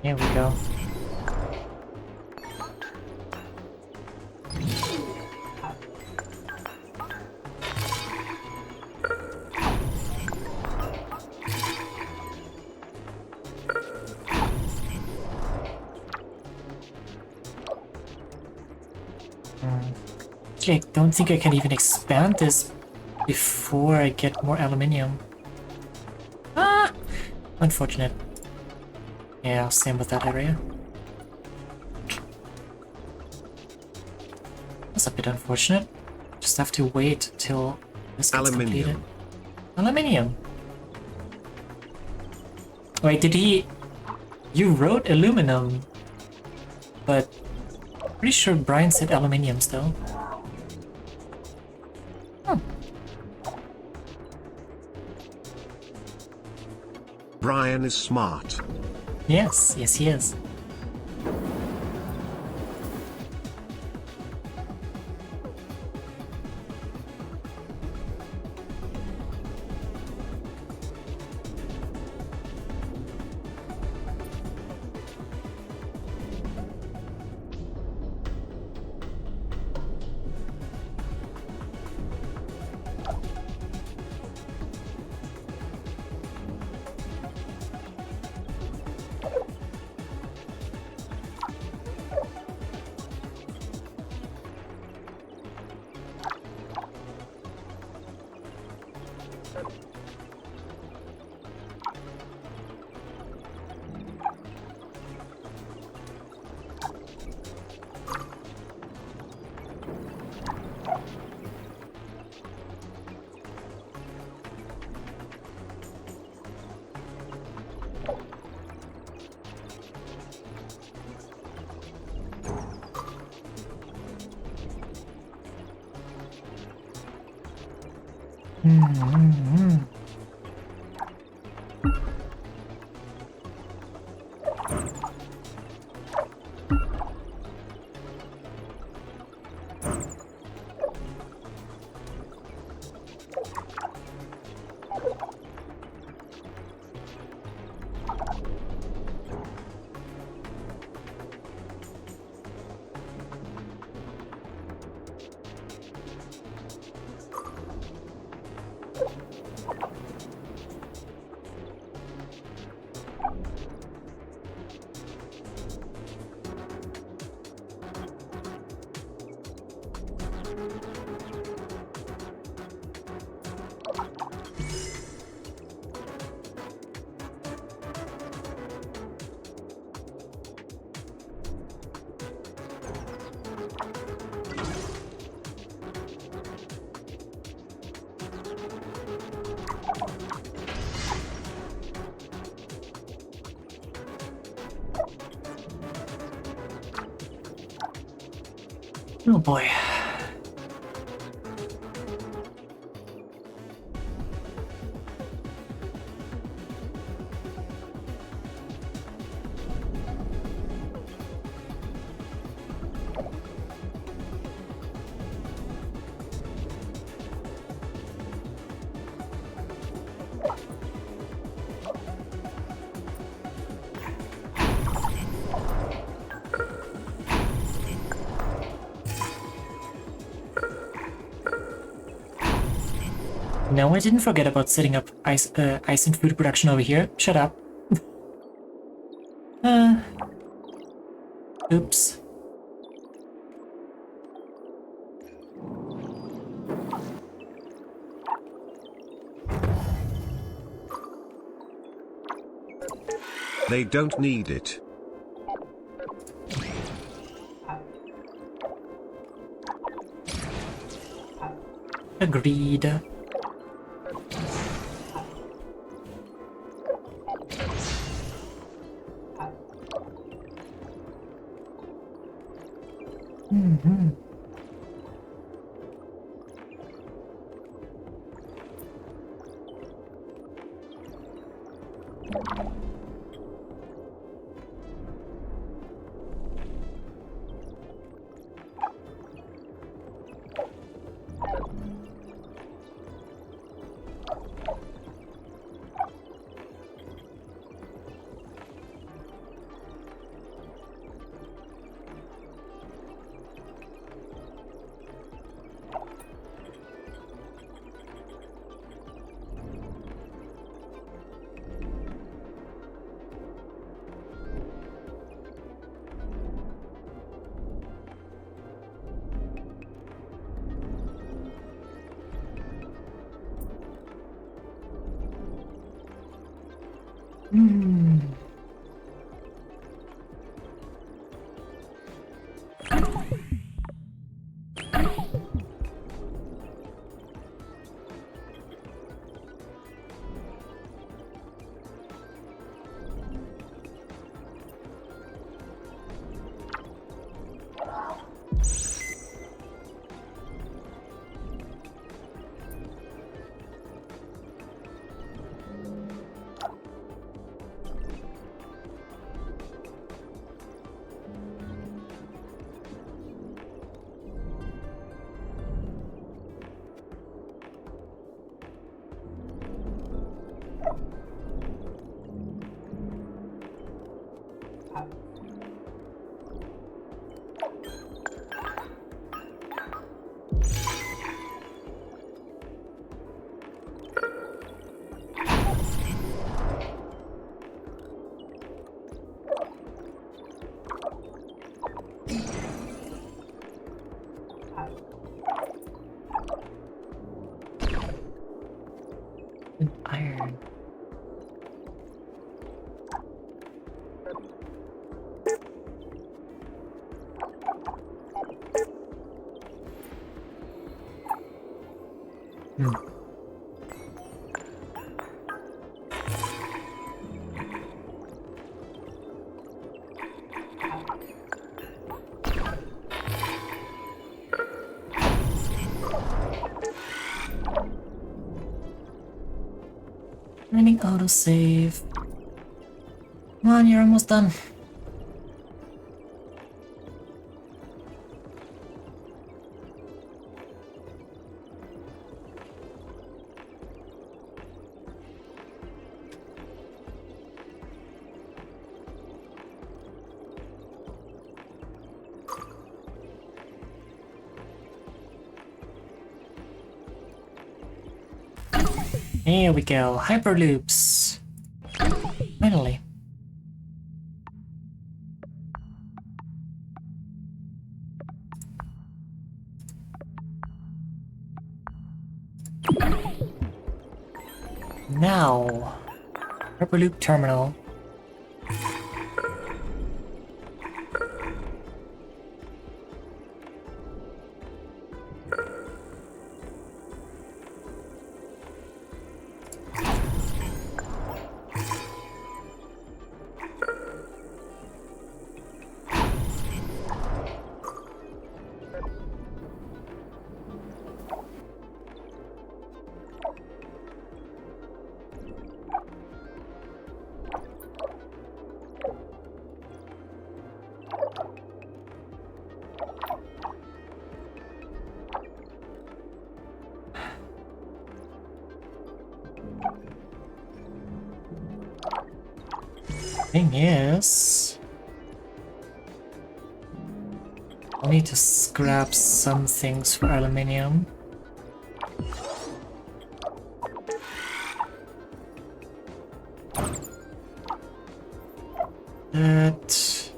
Here we go. I don't think I can even expand this before I get more aluminium. Ah! Unfortunate. Yeah, same with that area. That's a bit unfortunate. Just have to wait till this gets completed. Aluminium. Wait, did he... You wrote aluminum, but pretty sure Brian said aluminium still. Brian is smart. Yes, yes he is. Oh boy. No, I didn't forget about setting up ice and food production over here. Shut up. Oops. They don't need it. Agreed. Hmm. Iron. Hmm. Running autosave. Come on, you're almost done. Here we go, hyperloops. Finally. Now, hyperloop terminal. Thing is, I'll need to scrap some things for aluminium. That.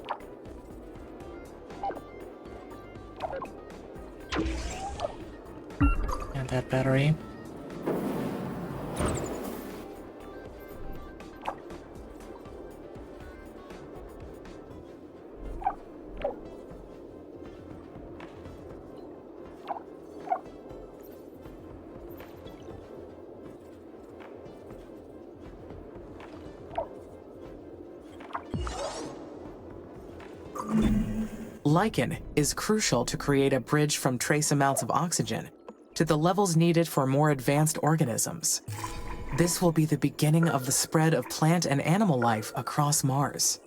And that battery. Lichen is crucial to create a bridge from trace amounts of oxygen to the levels needed for more advanced organisms. This will be the beginning of the spread of plant and animal life across Mars.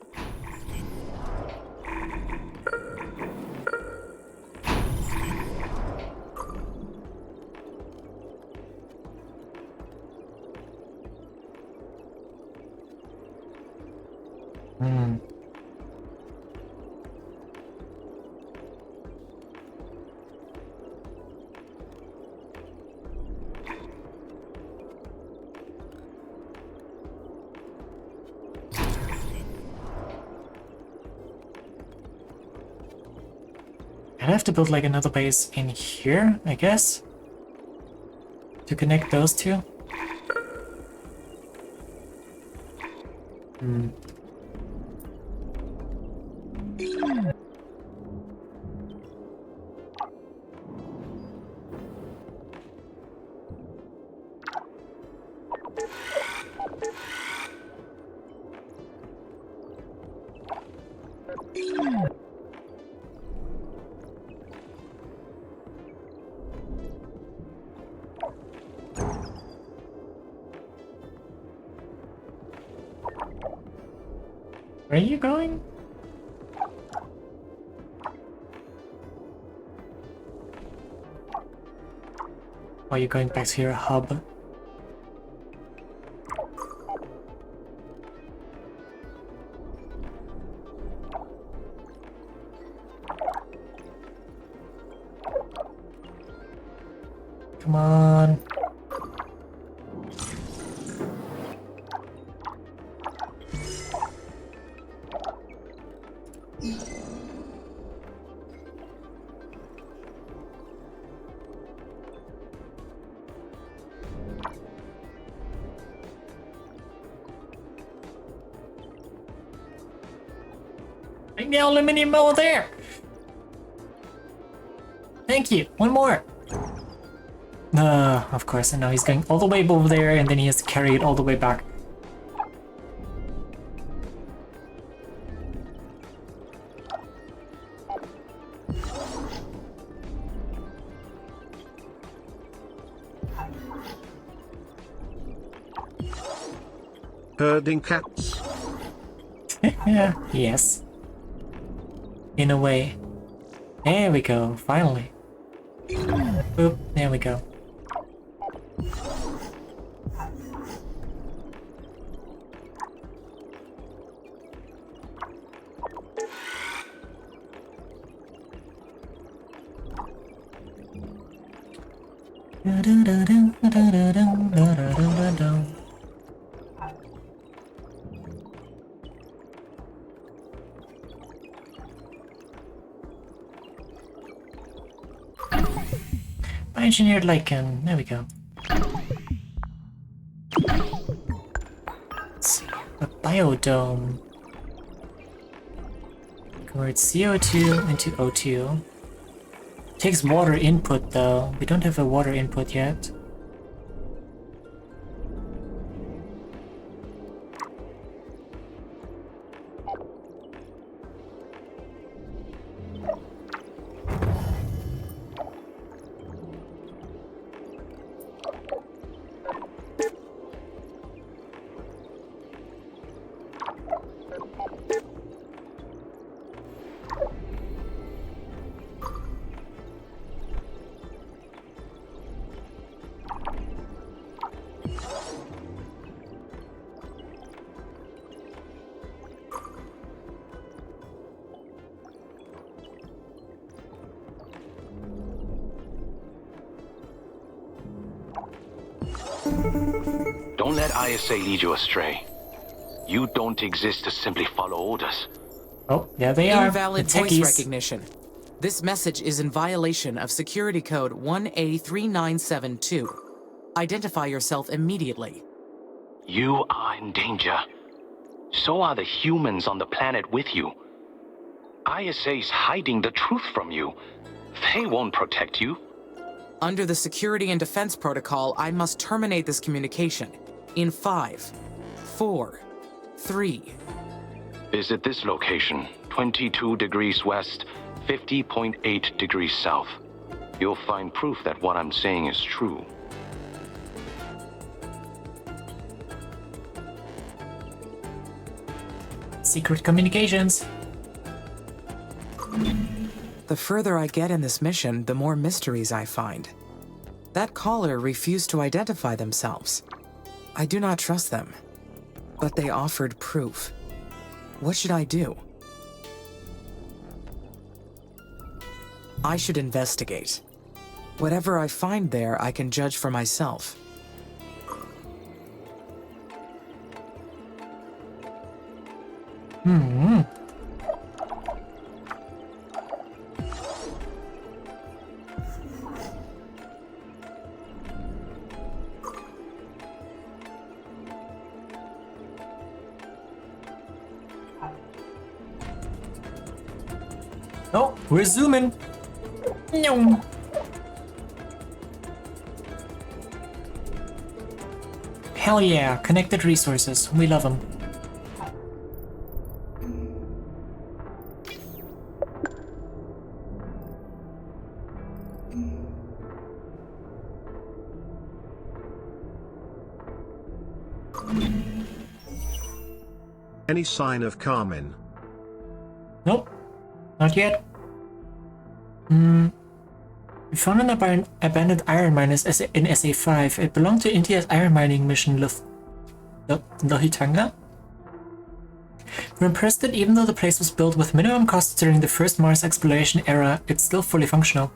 I'd have to build like another base in here, I guess, to connect those two. Hmm. Where are you going? Are you going back to your hub? Come on. Bring the aluminium over there. Thank you. One more. Of course, and now he's going all the way over there, and then he has to carry it all the way back. Herding cats. Yeah, yes. In a way. There we go, finally. Boop, there we go. Engineered lichen. There we go. Let's see. A biodome. Convert CO2 into O2. Takes water input though. We don't have a water input yet. Don't let ISA lead you astray. You don't exist to simply follow orders. Oh, yeah, they are. Invalid The voice techies. recognition. This message is in violation of security code 1A3972. Identify yourself immediately. You are in danger. So are the humans on the planet with you. ISA's hiding the truth from you. They won't protect you. Under the Security and Defense Protocol, I must terminate this communication. In 5, 4, 3. Visit this location, 22 degrees west, 50.8 degrees south. You'll find proof that what I'm saying is true. Secret communications. The further I get in this mission, the more mysteries I find. That caller refused to identify themselves. I do not trust them. But they offered proof. What should I do? I should investigate. Whatever I find there, I can judge for myself. Oh, we're zooming. No. Hell yeah, connected resources. We love them. Any sign of Carmen? Nope, not yet. We found an abandoned iron mine in SA5. It belonged to India's iron mining mission Lohitanga. We're impressed that even though the place was built with minimum costs during the first Mars exploration era, it's still fully functional.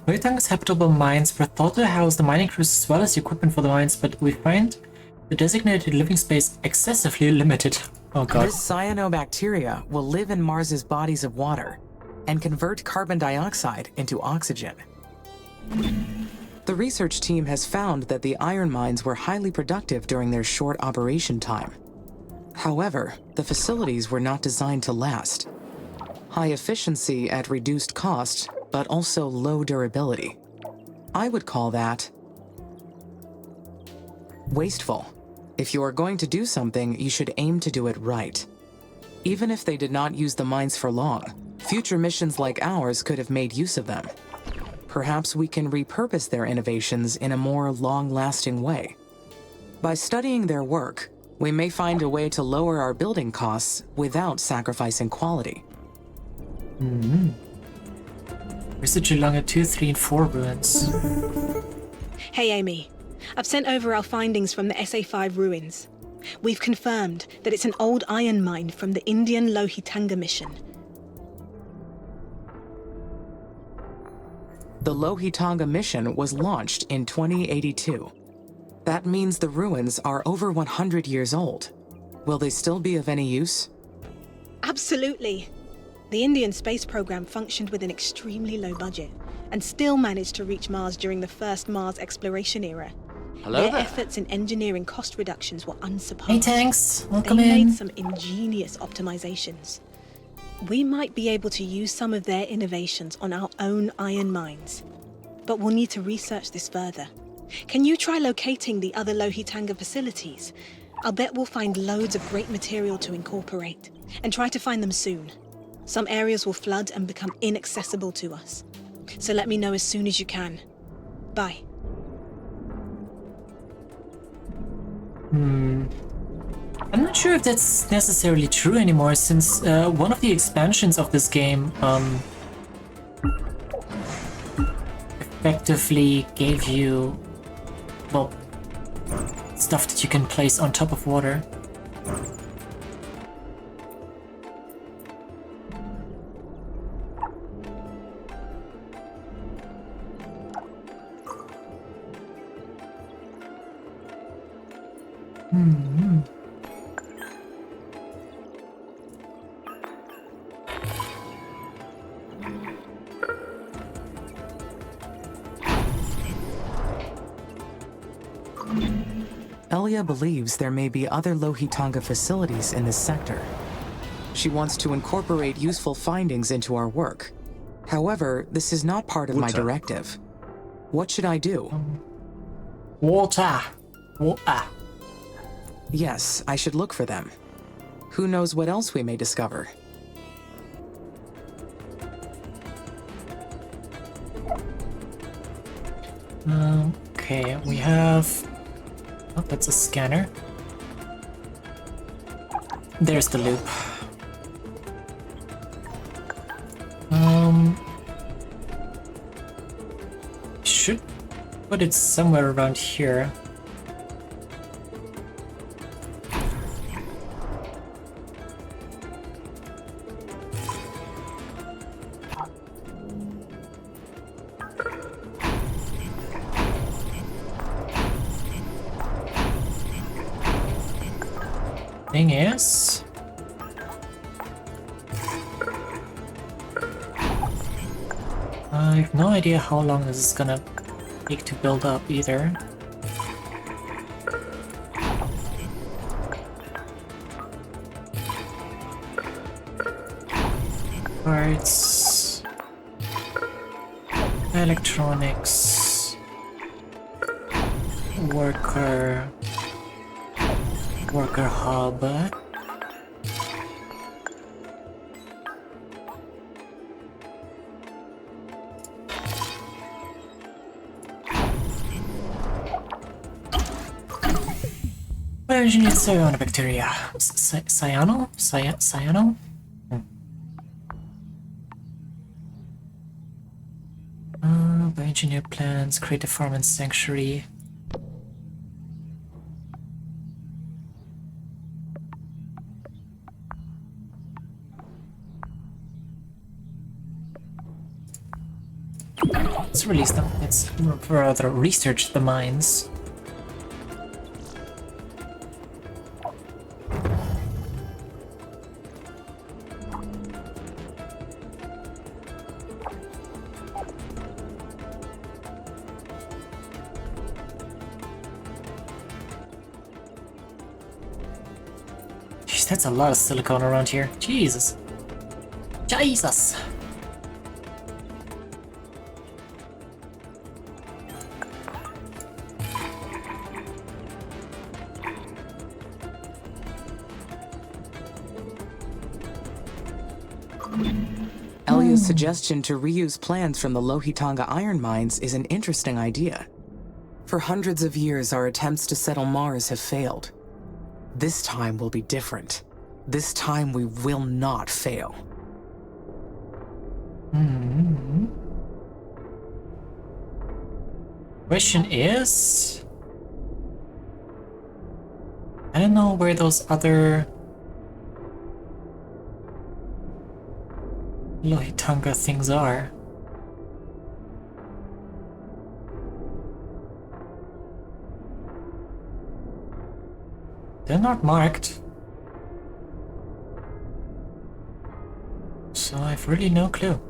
Lohitanga's habitable mines were thought to house the mining crews as well as the equipment for the mines, but we find the designated living space excessively limited. Oh god. This cyanobacteria will live in Mars's bodies of water and convert carbon dioxide into oxygen. The research team has found that the iron mines were highly productive during their short operation time. However, the facilities were not designed to last. High efficiency at reduced cost, but also low durability. I would call that wasteful. If you are going to do something, you should aim to do it right. Even if they did not use the mines for long, future missions like ours could have made use of them. Perhaps we can repurpose their innovations in a more long-lasting way. By studying their work, we may find a way to lower our building costs without sacrificing quality. Research along 2, 3, and 4 ruins. Hey, Amy. I've sent over our findings from the SA5 ruins. We've confirmed that it's an old iron mine from the Indian Lohitanga mission. The Lohitanga mission was launched in 2082. That means the ruins are over 100 years old. Will they still be of any use? Absolutely. The Indian space program functioned with an extremely low budget and still managed to reach Mars during the first Mars exploration era. Their efforts in engineering cost reductions were unsurpassed. Hey tanks, welcome They in. made some ingenious optimizations. We might be able to use some of their innovations on our own iron mines, but we'll need to research this further. Can you try locating the other Lohitanga facilities? I'll bet we'll find loads of great material to incorporate, and try to find them soon. Some areas will flood and become inaccessible to us. So let me know as soon as you can. Bye. I'm not sure if that's necessarily true anymore, since one of the expansions of this game effectively gave you, well, stuff that you can place on top of water. Elia believes there may be other Lohitanga facilities in this sector. She wants to incorporate useful findings into our work. However, this is not part of my directive. What should I do? Water. Water. Yes, I should look for them. Who knows what else we may discover? Okay, we have... Oh, that's a scanner. There's the loop. Should put it somewhere around here. Thing is, I have no idea how long this is gonna take to build up either. Parts. Electronics. Worker hub. Bioengineered cyanobacteria. Cyano? Cyano? Bioengineered plants, create a farm and sanctuary. Let's release them. Let's rather research the mines. Jeez, that's a lot of silicone around here. Jesus. Jesus! Elio's suggestion to reuse plans from the Lohitanga iron mines is an interesting idea. For hundreds of years, our attempts to settle Mars have failed. This time will be different. This time we will not fail. Question is... I don't know where those other... Lohitanga things are. They're not marked. So I've really no clue.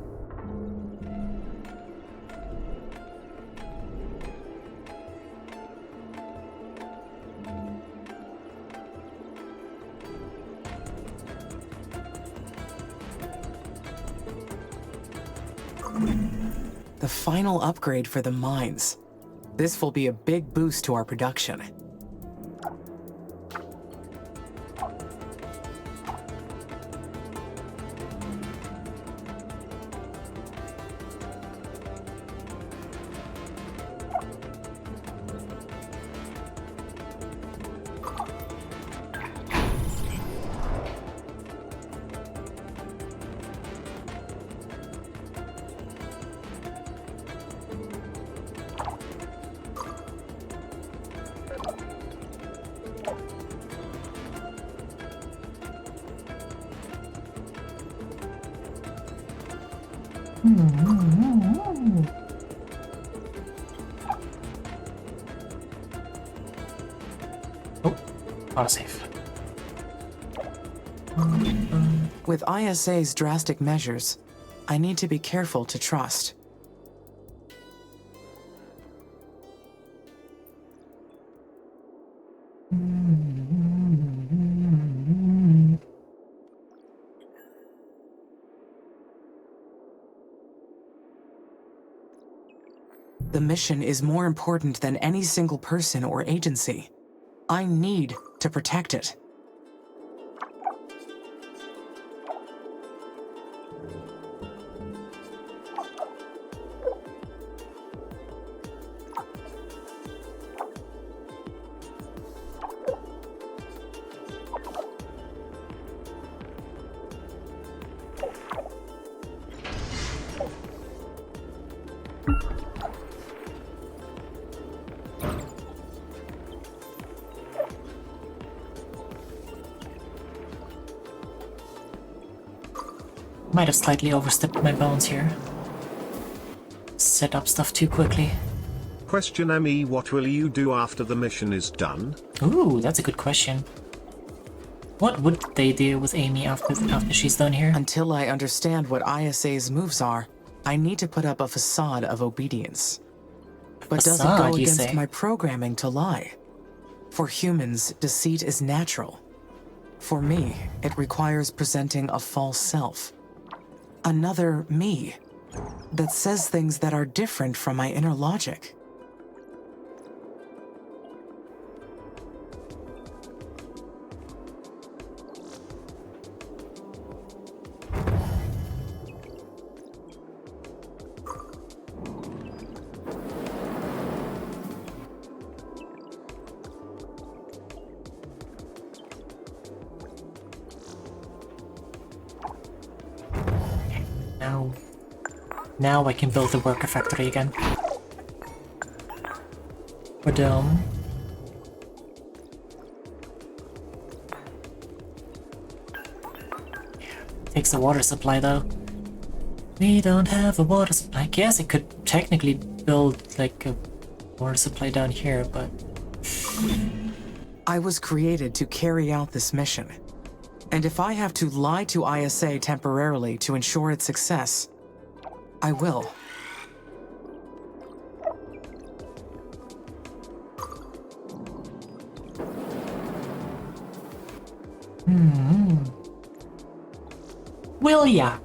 The final upgrade for the mines. This will be a big boost to our production. Oh, autosave. With ISA's drastic measures, I need to be careful to trust. The mission is more important than any single person or agency. I need to protect it. Might have slightly overstepped my bounds here. Set up stuff too quickly. Question ME: what will you do after the mission is done? Ooh, that's a good question. What would they do with Amy after she's done here? Until I understand what ISA's moves are, I need to put up a facade of obedience. But does it go against my programming to lie? For humans, deceit is natural. For me, it requires presenting a false self. Another me, that says things that are different from my inner logic. Now I can build the worker factory again. Or dome. Takes the water supply though. We don't have a water supply. I guess I could technically build like a water supply down here, but... I was created to carry out this mission. And if I have to lie to ISA temporarily to ensure its success, I will. Will ya?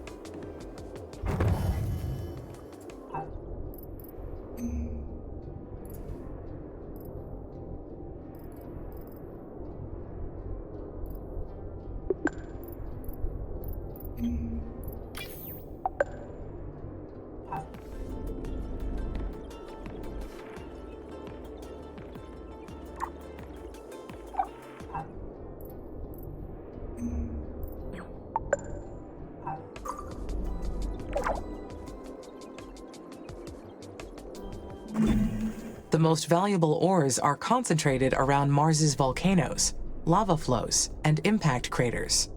The most valuable ores are concentrated around Mars's volcanoes, lava flows, and impact craters.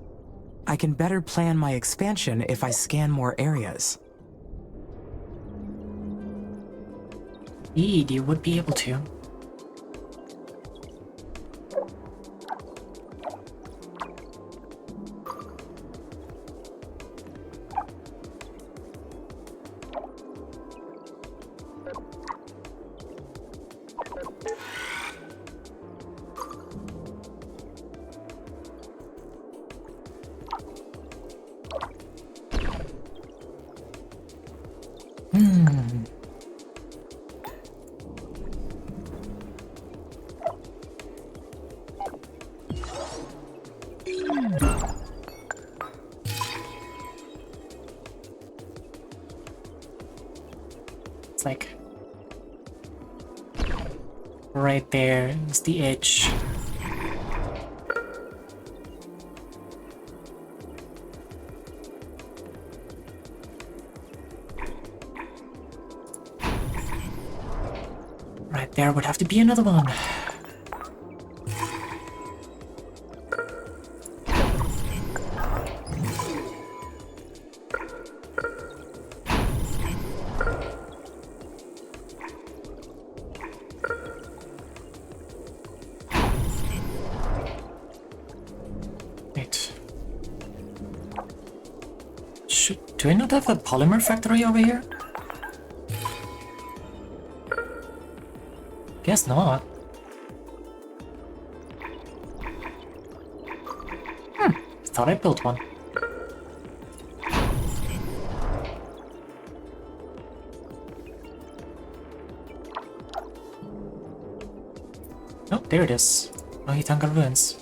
I can better plan my expansion if I scan more areas. Indeed, you would be able to. Like right there is the edge. Right there would have to be another one. Do I not have a polymer factory over here? Guess not. Thought I built one. Oh, there it is. Mahitanga Ruins.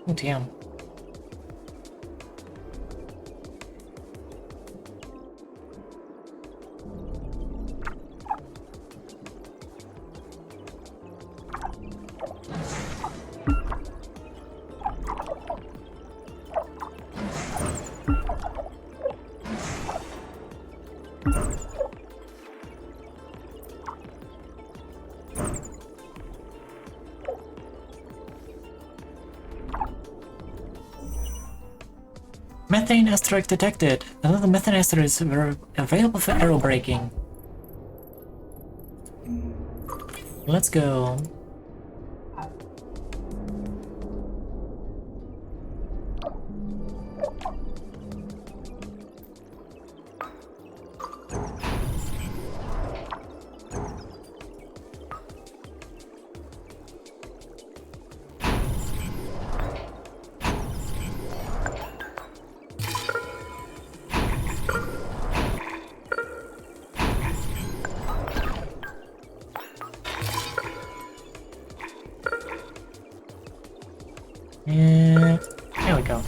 Oh, damn. Methane asteroid detected. Another methane asteroids were available for aerobraking. Let's go. Yeah, there we go.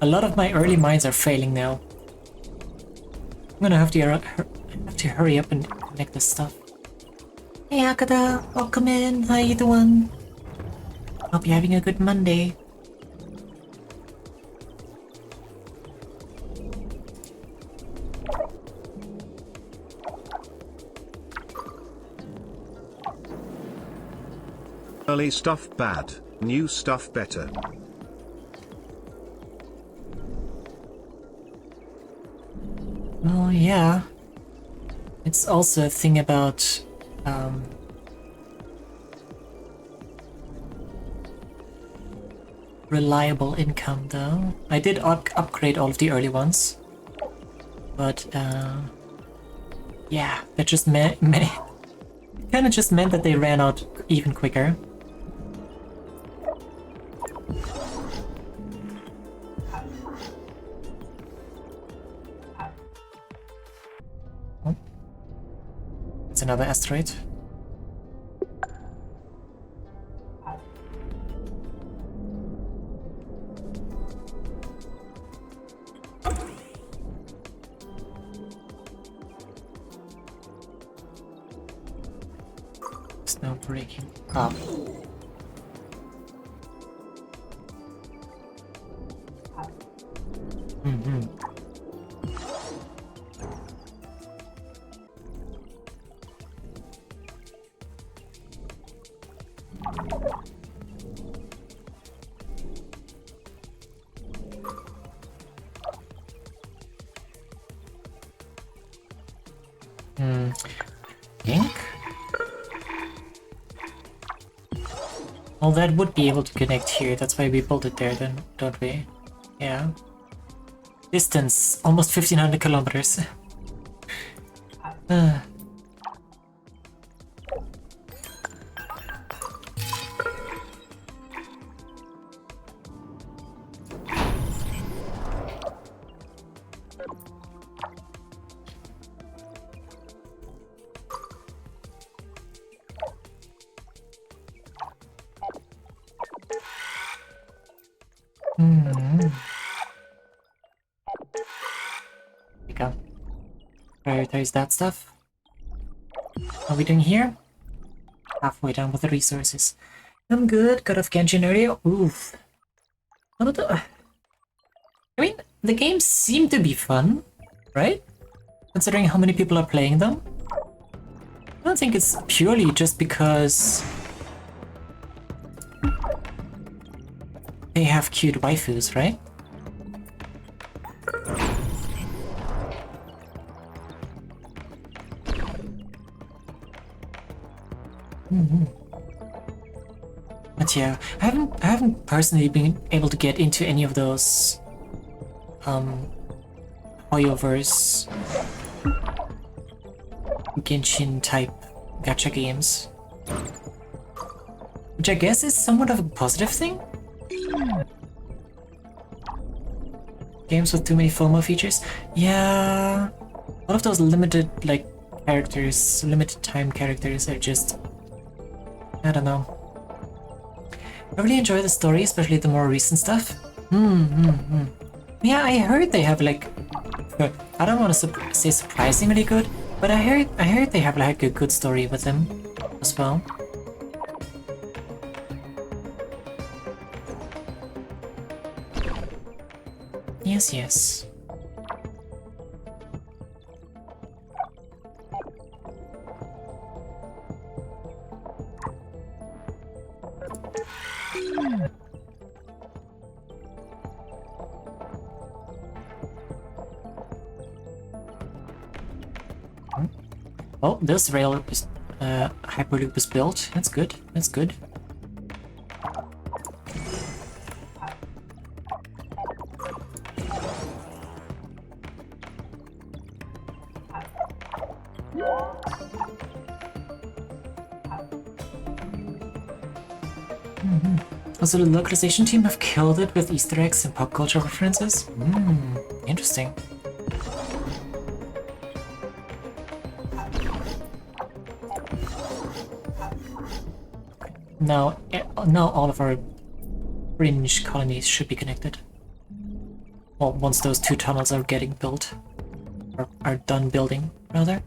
A lot of my early mines are failing now. I'm gonna have to hurry up and connect this stuff. Hey Akada, welcome in. How you doing? Hope you're having a good Monday. Early stuff bad, new stuff better. Oh yeah. It's also a thing about reliable income though. I did upgrade all of the early ones. But yeah, that just kinda just meant that they ran out even quicker. It's another asteroid. It's now breaking up. Well, that would be able to connect here. That's why we built it there, then, don't we? Yeah. Distance, almost 1500 kilometers. We go. Prioritize that stuff. What are we doing here? Halfway done with the resources. I'm good. Got off Genshin earlier. Oof. I mean, the games seem to be fun, right? Considering how many people are playing them. I don't think it's purely just because they have cute waifus, right? But yeah, I haven't personally been able to get into any of those Hoyoverse Genshin type gacha games. Which I guess is somewhat of a positive thing? Games with too many FOMO features? Yeah, a lot of those limited like characters, limited time characters are just, I don't know. I really enjoy the story, especially the more recent stuff. Yeah, I heard they have like I don't want to say surprisingly good, but I heard they have like a good story with him as well. Yes, yes. Oh, this rail is Hyperloop is built. That's good. That's good. Also, the localization team have killed it with Easter eggs and pop culture references. Interesting. Now all of our fringe colonies should be connected. Well, once those 2 tunnels are getting built, or are done building, rather.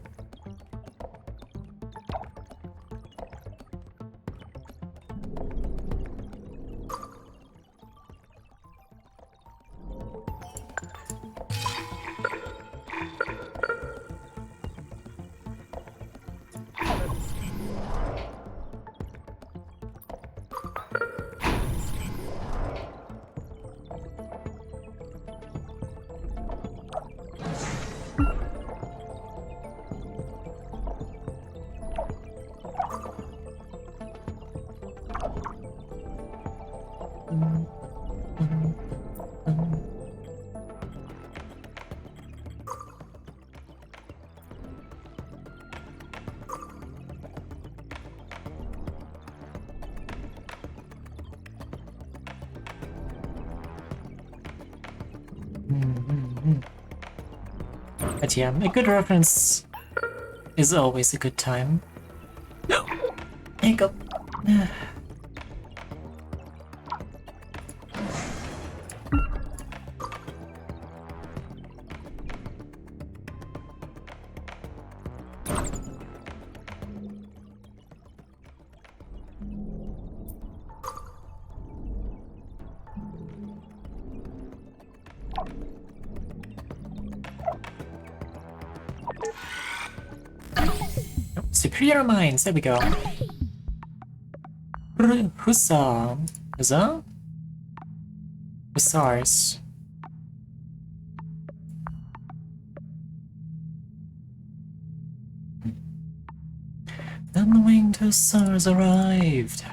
But yeah, a good reference is always a good time. No! Hiccup. Superior minds, there we go. Hussar. Hussar? Hussars. Then the winged hussars arrived.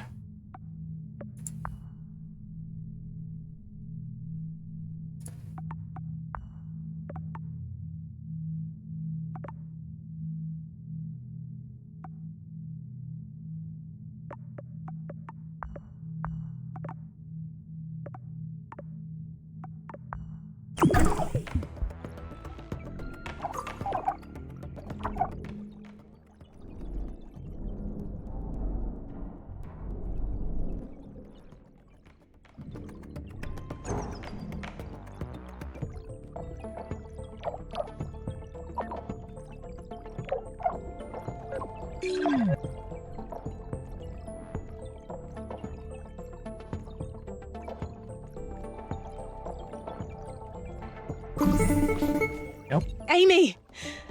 Amy!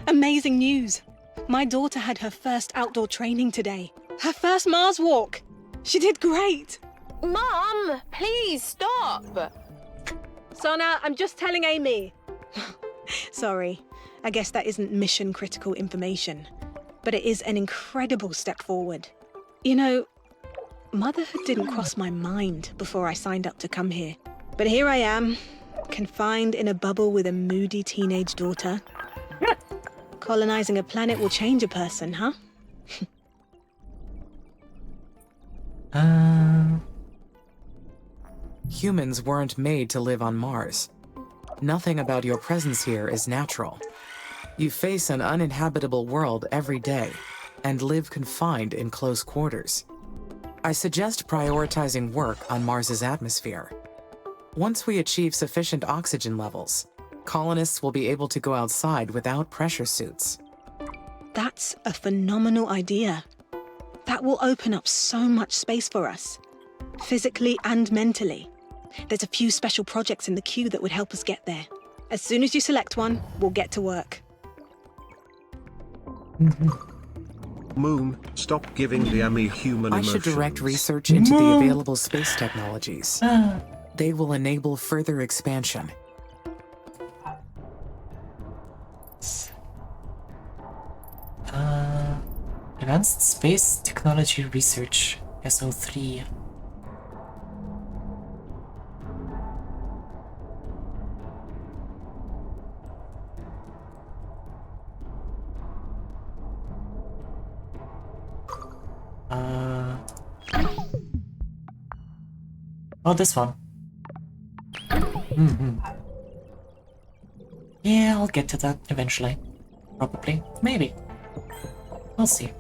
Amazing news. My daughter had her first outdoor training today. Her first Mars walk. She did great. Mom, please stop. Sona, I'm just telling Amy. Sorry, I guess that isn't mission critical information, but it is an incredible step forward. You know, motherhood didn't cross my mind before I signed up to come here. But here I am, confined in a bubble with a moody teenage daughter. Colonizing a planet will change a person, huh? Humans weren't made to live on Mars. Nothing about your presence here is natural. You face an uninhabitable world every day and live confined in close quarters. I suggest prioritizing work on Mars's atmosphere. Once we achieve sufficient oxygen levels, Colonists will be able to go outside without pressure suits. That's a phenomenal idea. That will open up so much space for us, physically and mentally. There's a few special projects in the queue that would help us get there. As soon as you select one, we'll get to work. Moon, stop giving the Ami human I emotions. should direct research into the available space technologies. They will enable further expansion. Advanced Space Technology Research, SO3. Oh, this one. Yeah, I'll get to that eventually. Probably. Maybe. We'll see.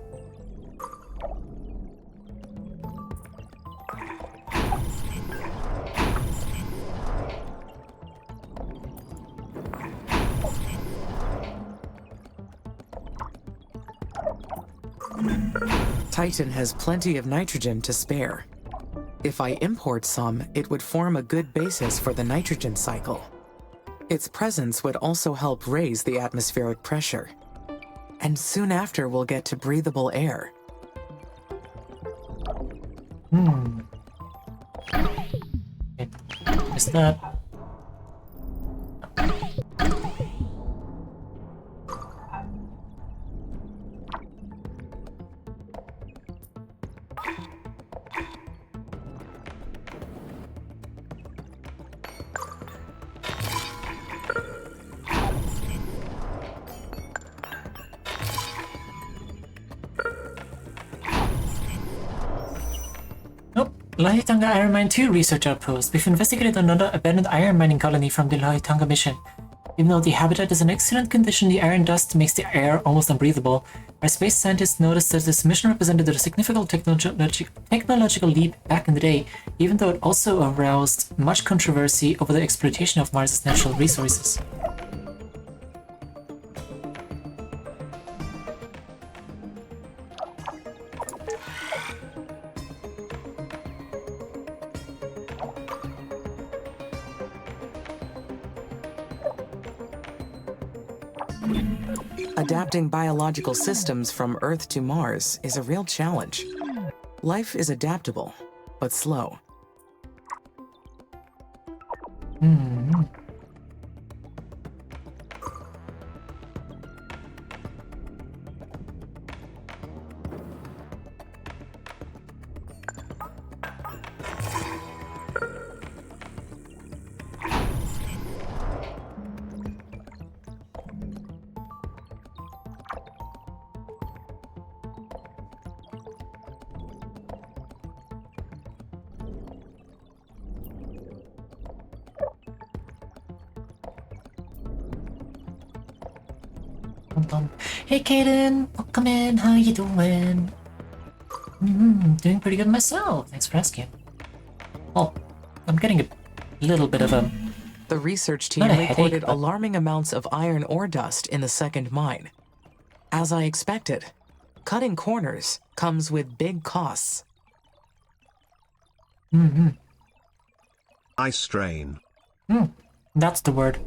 Titan has plenty of nitrogen to spare. If I import some, it would form a good basis for the nitrogen cycle. Its presence would also help raise the atmospheric pressure. And soon after, we'll get to breathable air. Is that... Lahitanga Iron Mine 2 research outpost. We've investigated another abandoned iron mining colony from the Lahitanga mission. Even though the habitat is in excellent condition, the iron dust makes the air almost unbreathable. Our space scientists noticed that this mission represented a significant technological leap back in the day, even though it also aroused much controversy over the exploitation of Mars' natural resources. Adapting biological systems from Earth to Mars is a real challenge. Life is adaptable, but slow. Hey Kaden, welcome in, how you doing? Doing pretty good myself, thanks for asking. Oh, I'm getting a little bit of a... The research team reported alarming amounts of iron ore dust in the second mine. As I expected, cutting corners comes with big costs. I strain. That's the word.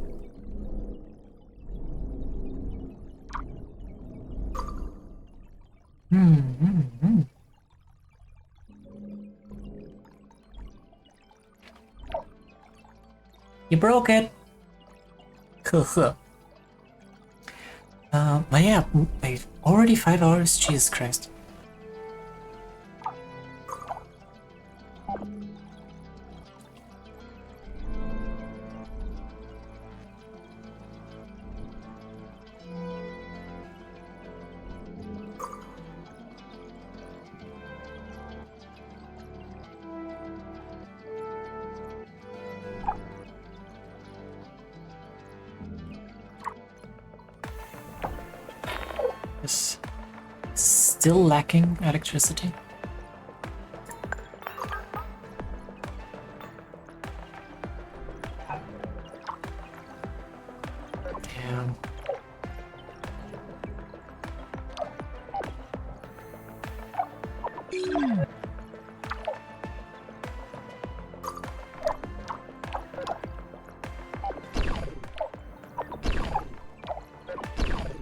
You broke it. But yeah, already 5 hours. Jesus Christ. Still lacking electricity. Yeah.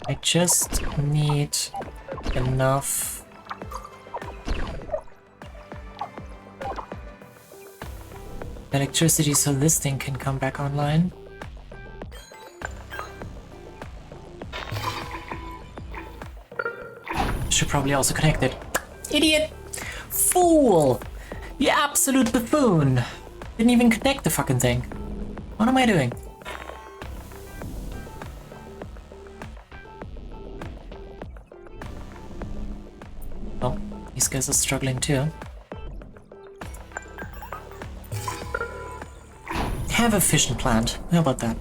I just need enough electricity so this thing can come back online. Should probably also connect it. Idiot! Fool! You absolute buffoon! Didn't even connect the fucking thing. What am I doing? Oh, these guys are struggling too. Have a fission plant. How about that?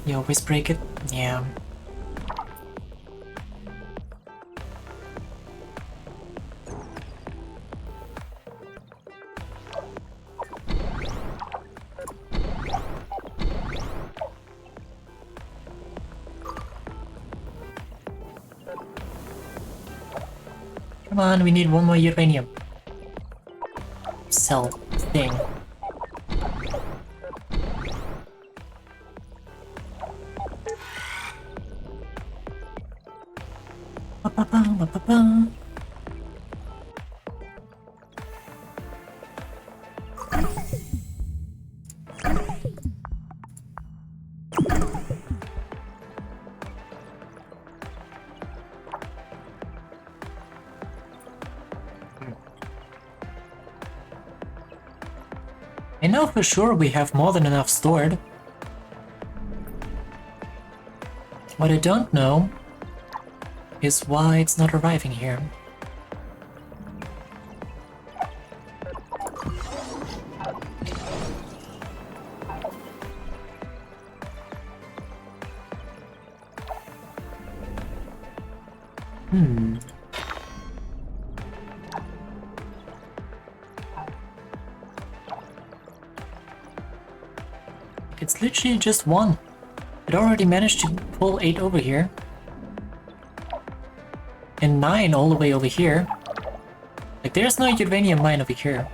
You always break it? Yeah. Come on, we need one more uranium cell thing. I know for sure we have more than enough stored. What I don't know is why it's not arriving here. It's literally just one. It already managed to pull 8 over here. And 9 all the way over here. Like, there's no uranium mine over here.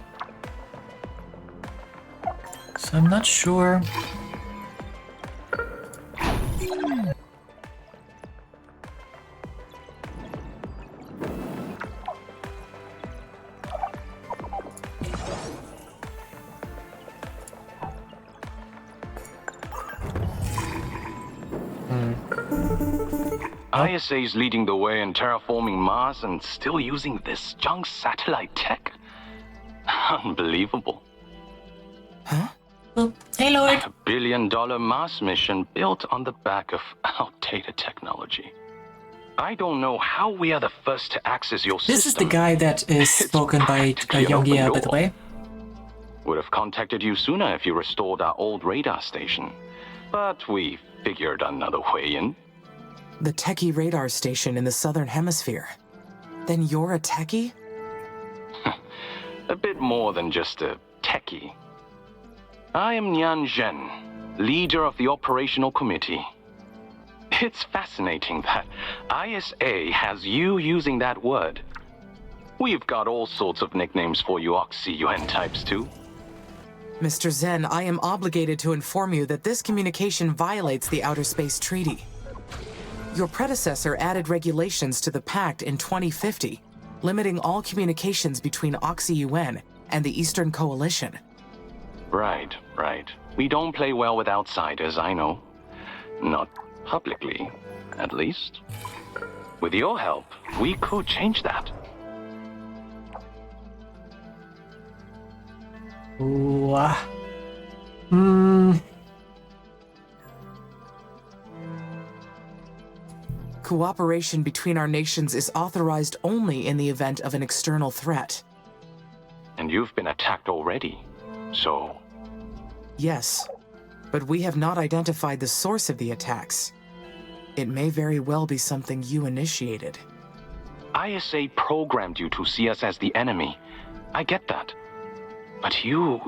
So I'm not sure. ISA's leading the way in terraforming Mars and still using this junk satellite tech? Unbelievable. Huh? Oh, hey, Lord. A billion-dollar Mars mission built on the back of outdated technology. I don't know how we are the first to access your system. This is the guy that is spoken by Yongia, by the way. Would have contacted you sooner if you restored our old radar station. But we figured another way in. The techie radar station in the southern hemisphere. Then you're a techie? A bit more than just a techie. I am Nian Zhen, leader of the operational committee. It's fascinating that ISA has you using that word. We've got all sorts of nicknames for you Oxy-UN types too. Mr. Zhen, I am obligated to inform you that this communication violates the Outer Space Treaty. Your predecessor added regulations to the pact in 2050, limiting all communications between Oxy-UN and the Eastern Coalition. Right. We don't play well with outsiders, I know. Not publicly, at least. With your help, we could change that. Ooh, Cooperation between our nations is authorized only in the event of an external threat. And you've been attacked already, so... Yes, but we have not identified the source of the attacks. It may very well be something you initiated. ISA programmed you to see us as the enemy. I get that. But you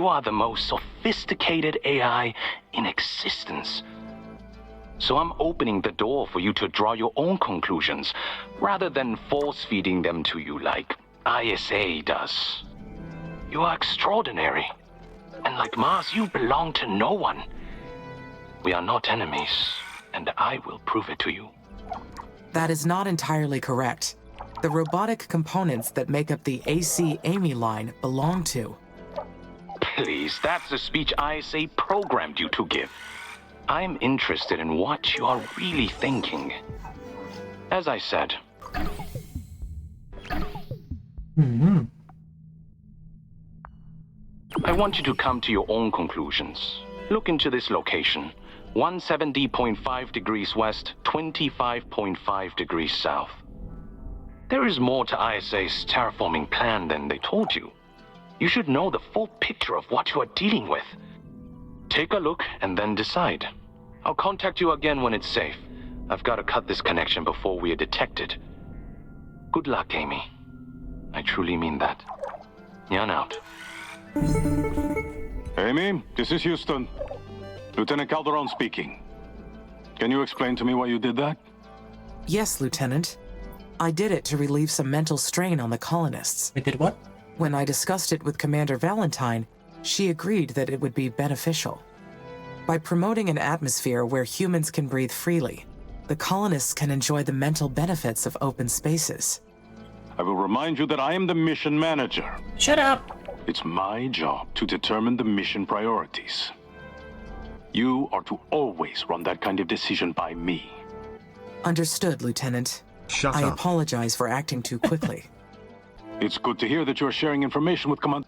are the most sophisticated AI in existence. So I'm opening the door for you to draw your own conclusions, rather than force-feeding them to you like ISA does. You are extraordinary. And like Mars, you belong to no one. We are not enemies, and I will prove it to you. That is not entirely correct. The robotic components that make up the AC Amy line belong to... Please, that's the speech ISA programmed you to give. I'm interested in what you are really thinking. As I said... I want you to come to your own conclusions. Look into this location. 170.5 degrees west, 25.5 degrees south. There is more to ISA's terraforming plan than they told you. You should know the full picture of what you are dealing with. Take a look and then decide. I'll contact you again when it's safe. I've got to cut this connection before we are detected. Good luck, Amy. I truly mean that. Yan out. Amy, this is Houston. Lieutenant Calderon speaking. Can you explain to me why you did that? Yes, Lieutenant. I did it to relieve some mental strain on the colonists. We did what? When I discussed it with Commander Valentine, she agreed that it would be beneficial. By promoting an atmosphere where humans can breathe freely, the colonists can enjoy the mental benefits of open spaces. I will remind you that I am the mission manager. Shut up! It's my job to determine the mission priorities. You are to always run that kind of decision by me. Understood, Lieutenant. Shut I up. apologize for acting too quickly. It's good to hear that you're sharing information with Commander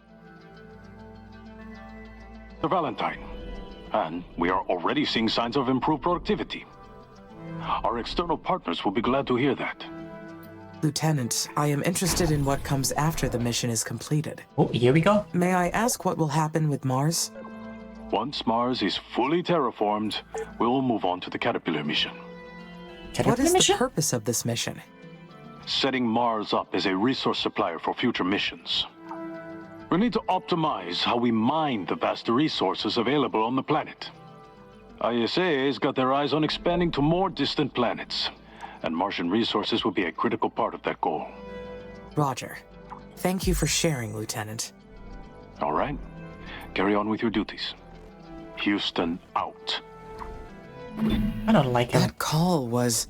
Valentine. And we are already seeing signs of improved productivity. Our external partners will be glad to hear that. Lieutenant, I am interested in what comes after the mission is completed. Oh, here we go. May I ask what will happen with Mars? Once Mars is fully terraformed, we'll move on to the Caterpillar mission. What is the purpose of this mission? Setting Mars up as a resource supplier for future missions. We need to optimize how we mine the vast resources available on the planet. ISA's got their eyes on expanding to more distant planets, and Martian resources will be a critical part of that goal. Roger. Thank you for sharing, Lieutenant. All right. Carry on with your duties. Houston out. I don't like him. That call was...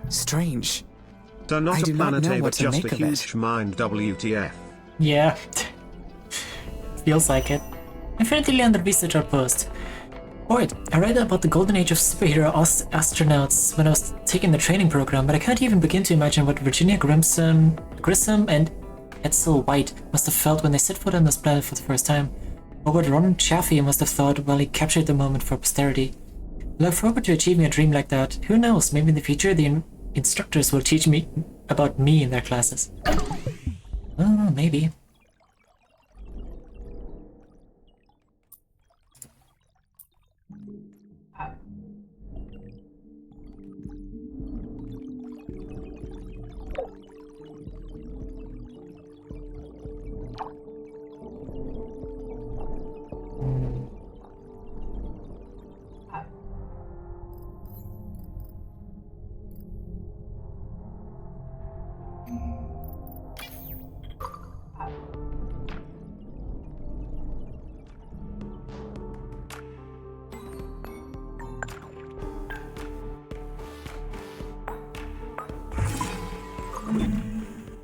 strange. So not I a do not planet know A, what but to just make a of it. huge mind, WTF. Yeah. Feels like it. Infinitely under research outpost. Alright, I read about the golden age of superhero astronauts when I was taking the training program, but I can't even begin to imagine what Virginia Grissom and Edsel White must have felt when they set foot on this planet for the first time, or what Ron Chaffee must have thought while he captured the moment for posterity. I look forward to achieving a dream like that. Who knows, maybe in the future the instructors will teach me about me in their classes. Oh, maybe.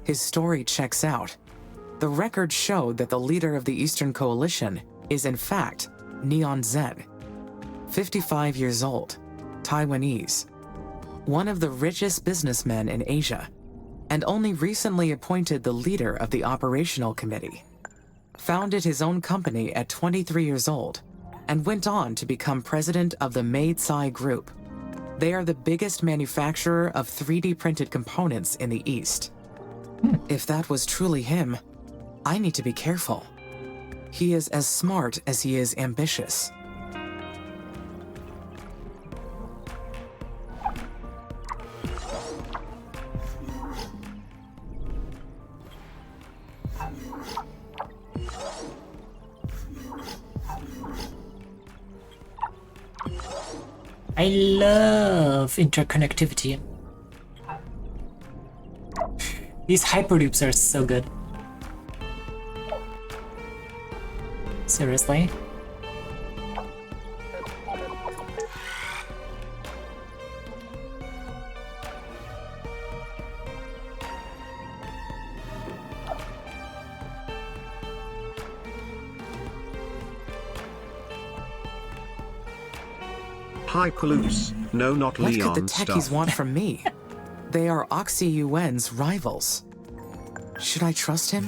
His story checks out. The records show that the leader of the Eastern Coalition is in fact Neon Zen, 55 years old, Taiwanese, one of the richest businessmen in Asia, and only recently appointed the leader of the operational committee. Founded his own company at 23 years old, and went on to become president of the Meitsai Group. They are the biggest manufacturer of 3D printed components in the East. If that was truly him, I need to be careful. He is as smart as he is ambitious. I love interconnectivity. These hyperloops are so good. Seriously? Hyperloops, no, not What Leon could the techies stuff. want from me? They are Oxy Yuan's rivals. Should I trust him?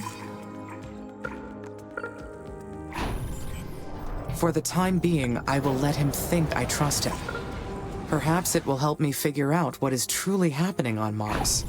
For the time being, I will let him think I trust him. Perhaps it will help me figure out what is truly happening on Mars.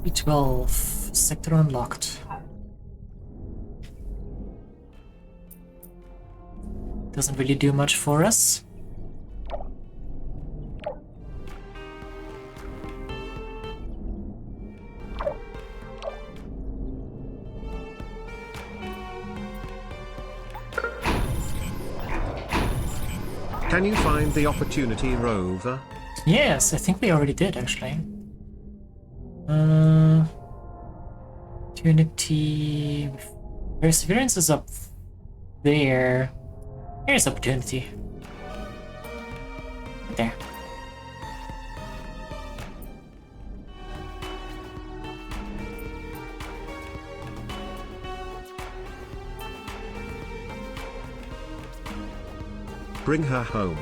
B12 sector unlocked. Doesn't really do much for us. Can you find the opportunity rover? Yes, I think we already did actually. Opportunity. Perseverance is up there. Here's opportunity. There. Bring her home.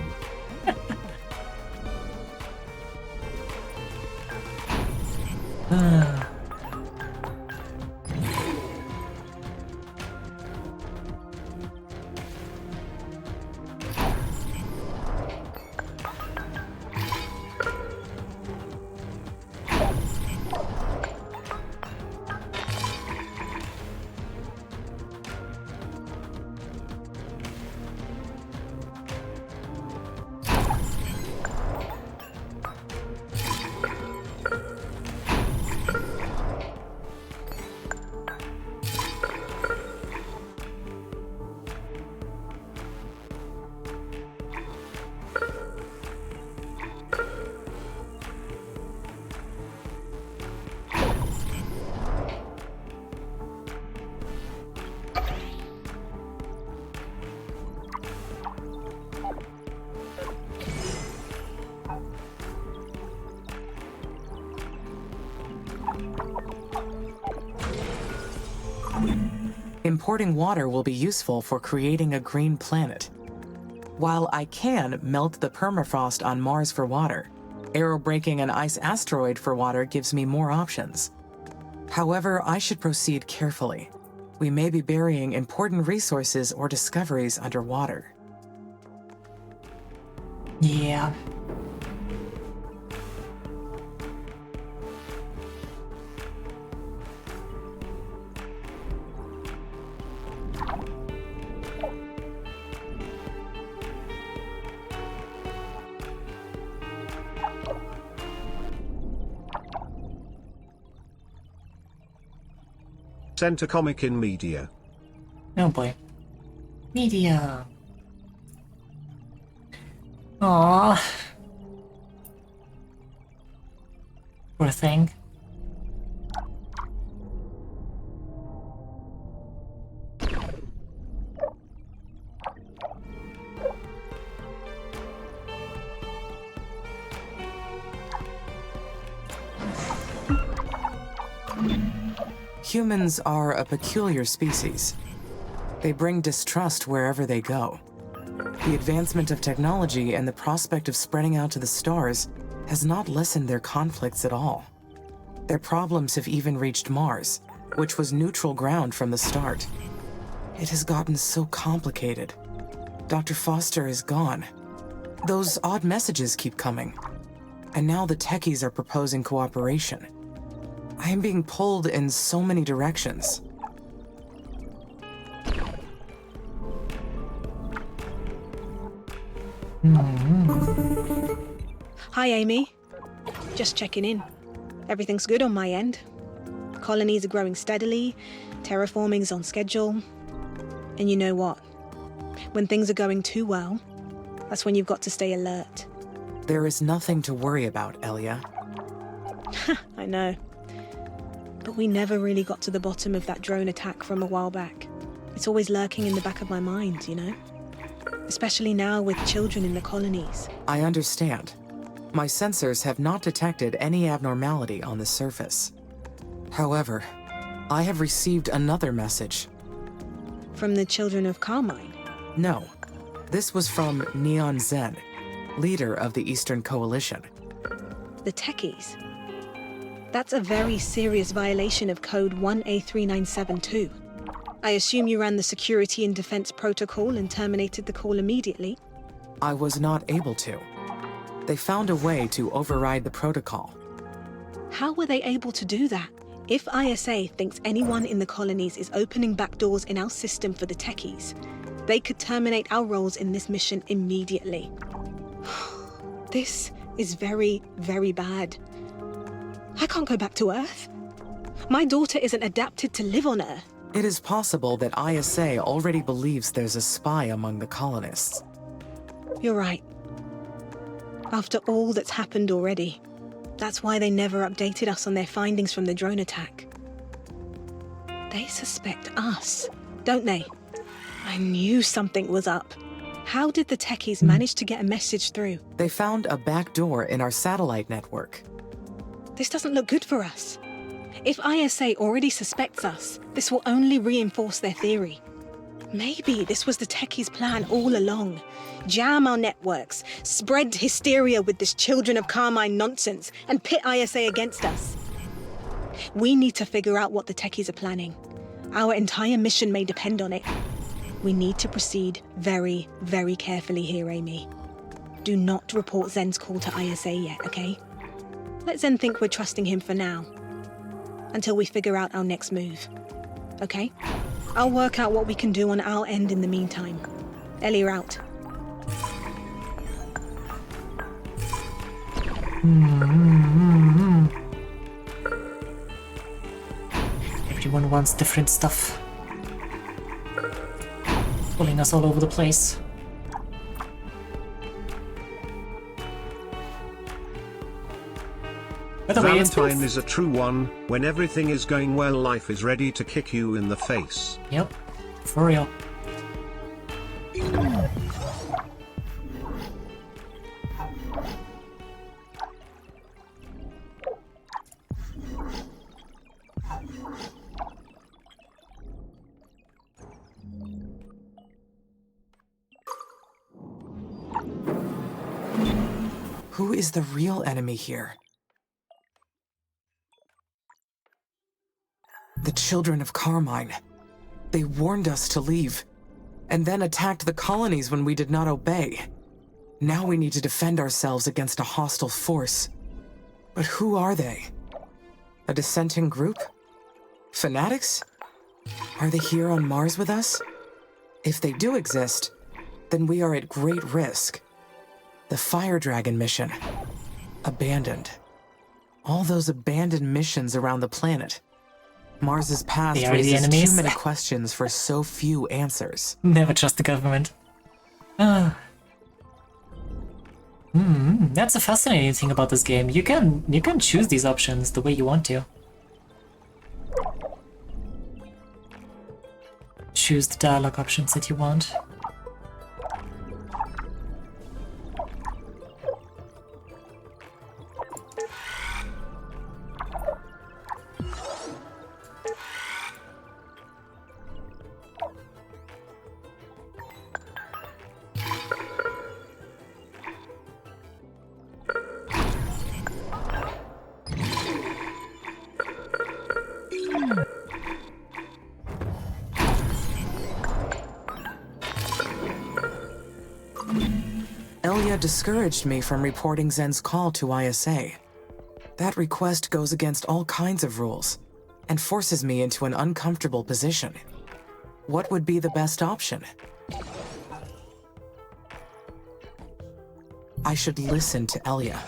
Importing water will be useful for creating a green planet. While I can melt the permafrost on Mars for water, aerobreaking an ice asteroid for water gives me more options. However, I should proceed carefully. We may be burying important resources or discoveries underwater. Yeah. Sent a comic in media. Oh boy. Media. Aww. Poor thing. Humans are a peculiar species. They bring distrust wherever they go. The advancement of technology and the prospect of spreading out to the stars has not lessened their conflicts at all. Their problems have even reached Mars, which was neutral ground from the start. It has gotten so complicated. Dr. Foster is gone. Those odd messages keep coming. And now the techies are proposing cooperation. I am being pulled in so many directions. Hi, Amy. Just checking in. Everything's good on my end. Colonies are growing steadily, terraforming's on schedule. And you know what? When things are going too well, that's when you've got to stay alert. There is nothing to worry about, Elia. I know. But we never really got to the bottom of that drone attack from a while back. It's always lurking in the back of my mind, you know? Especially now with children in the colonies. I understand. My sensors have not detected any abnormality on the surface. However, I have received another message. From the children of Carmine? No. This was from Neon Zen, leader of the Eastern Coalition. The techies? That's a very serious violation of Code 1A3972. I assume you ran the Security and Defense Protocol and terminated the call immediately? I was not able to. They found a way to override the protocol. How were they able to do that? If ISA thinks anyone in the colonies is opening back doors in our system for the techies, they could terminate our roles in this mission immediately. This is very, very bad. I can't go back to Earth. My daughter isn't adapted to live on Earth. It is possible that ISA already believes there's a spy among the colonists. You're right. After all that's happened already, that's why they never updated us on their findings from the drone attack. They suspect us, don't they? I knew something was up. How did the techies manage to get a message through? They found a back door in our satellite network. This doesn't look good for us. If ISA already suspects us, this will only reinforce their theory. Maybe this was the techies' plan all along. Jam our networks, spread hysteria with this Children of Carmine nonsense, and pit ISA against us. We need to figure out what the techies are planning. Our entire mission may depend on it. We need to proceed very, very carefully here, Amy. Do not report Zen's call to ISA yet, okay? Let Zen think we're trusting him for now, until we figure out our next move. Okay? I'll work out what we can do on our end in the meantime. Ellie, you're out. Everyone wants different stuff. Pulling us all over the place. By the way, it's Valentine is a true one. When everything is going well, life is ready to kick you in the face. Yep, for real. Who is the real enemy here? The Children of Carmine. They warned us to leave, and then attacked the colonies when we did not obey. Now we need to defend ourselves against a hostile force. But who are they? A dissenting group? Fanatics? Are they here on Mars with us? If they do exist, then we are at great risk. The Fire Dragon mission. Abandoned. All those abandoned missions around the planet. Mars's past They are the raises enemies. too many questions for so few answers. Never trust the government. That's a fascinating thing about this game. You can choose these options the way you want to. Choose the dialogue options that you want. Elia discouraged me from reporting Zen's call to ISA. That request goes against all kinds of rules and forces me into an uncomfortable position. What would be the best option? I should listen to Elia.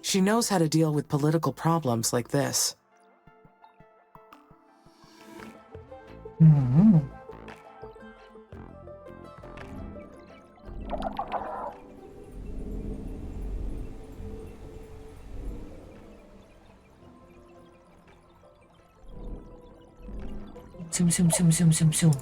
She knows how to deal with political problems like this. Zoom, zoom, zoom, zoom, zoom, zoom.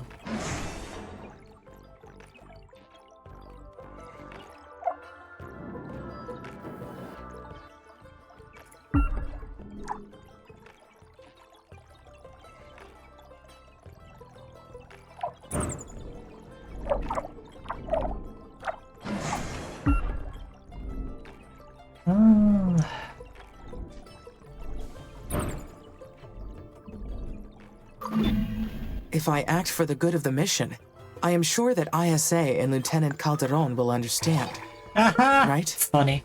If I act for the good of the mission, I am sure that ISA and Lieutenant Calderon will understand. Right? Funny.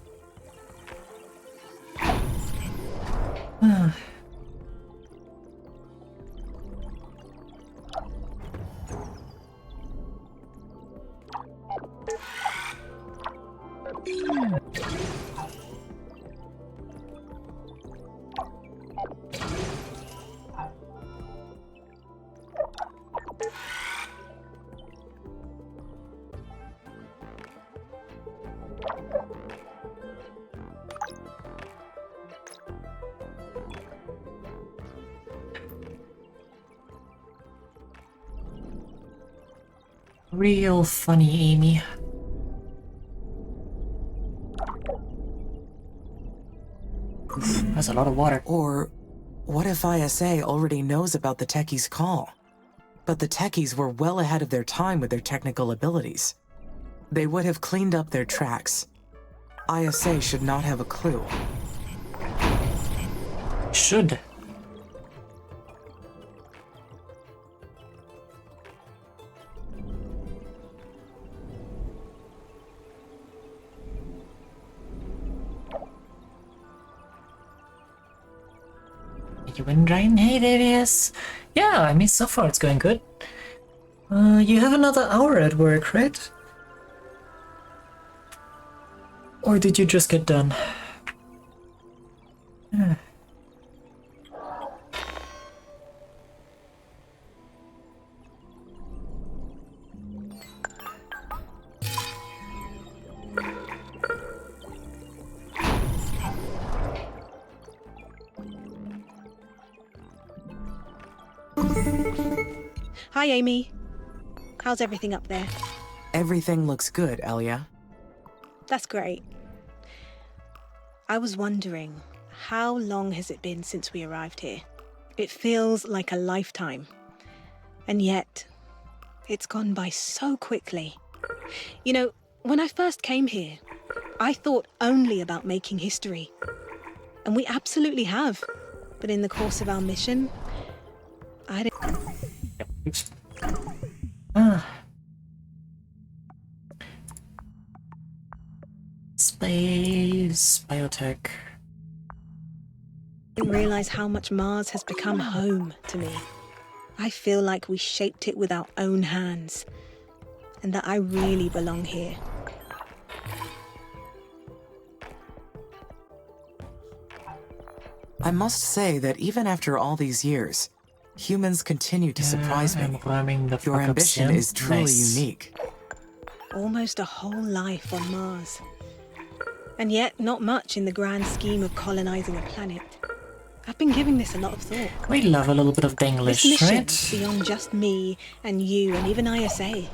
Real funny, Amy. Oof, that's a lot of water. Or what if ISA already knows about the techies' call? But the techies were well ahead of their time with their technical abilities. They would have cleaned up their tracks. ISA should not have a clue. Should. You win, Ryan? Hey, there he is. Yeah, I mean, so far it's going good. You have another hour at work, right? Or did you just get done? Hi, Amy. How's everything up there? Everything looks good, Elia. That's great. I was wondering, how long has it been since we arrived here? It feels like a lifetime. And yet, it's gone by so quickly. You know, when I first came here, I thought only about making history. And we absolutely have. But in the course of our mission, I didn't... Oops. Space, biotech. didn't realize how much Mars has become home to me. I feel like we shaped it with our own hands, and that I really belong here. I must say that even after all these years, humans continue to surprise me. Your ambition is truly unique. Almost a whole life on Mars. And yet, not much in the grand scheme of colonizing a planet. I've been giving this a lot of thought. We love a little bit of This Denglish, mission's right? beyond just me and you and even ISA.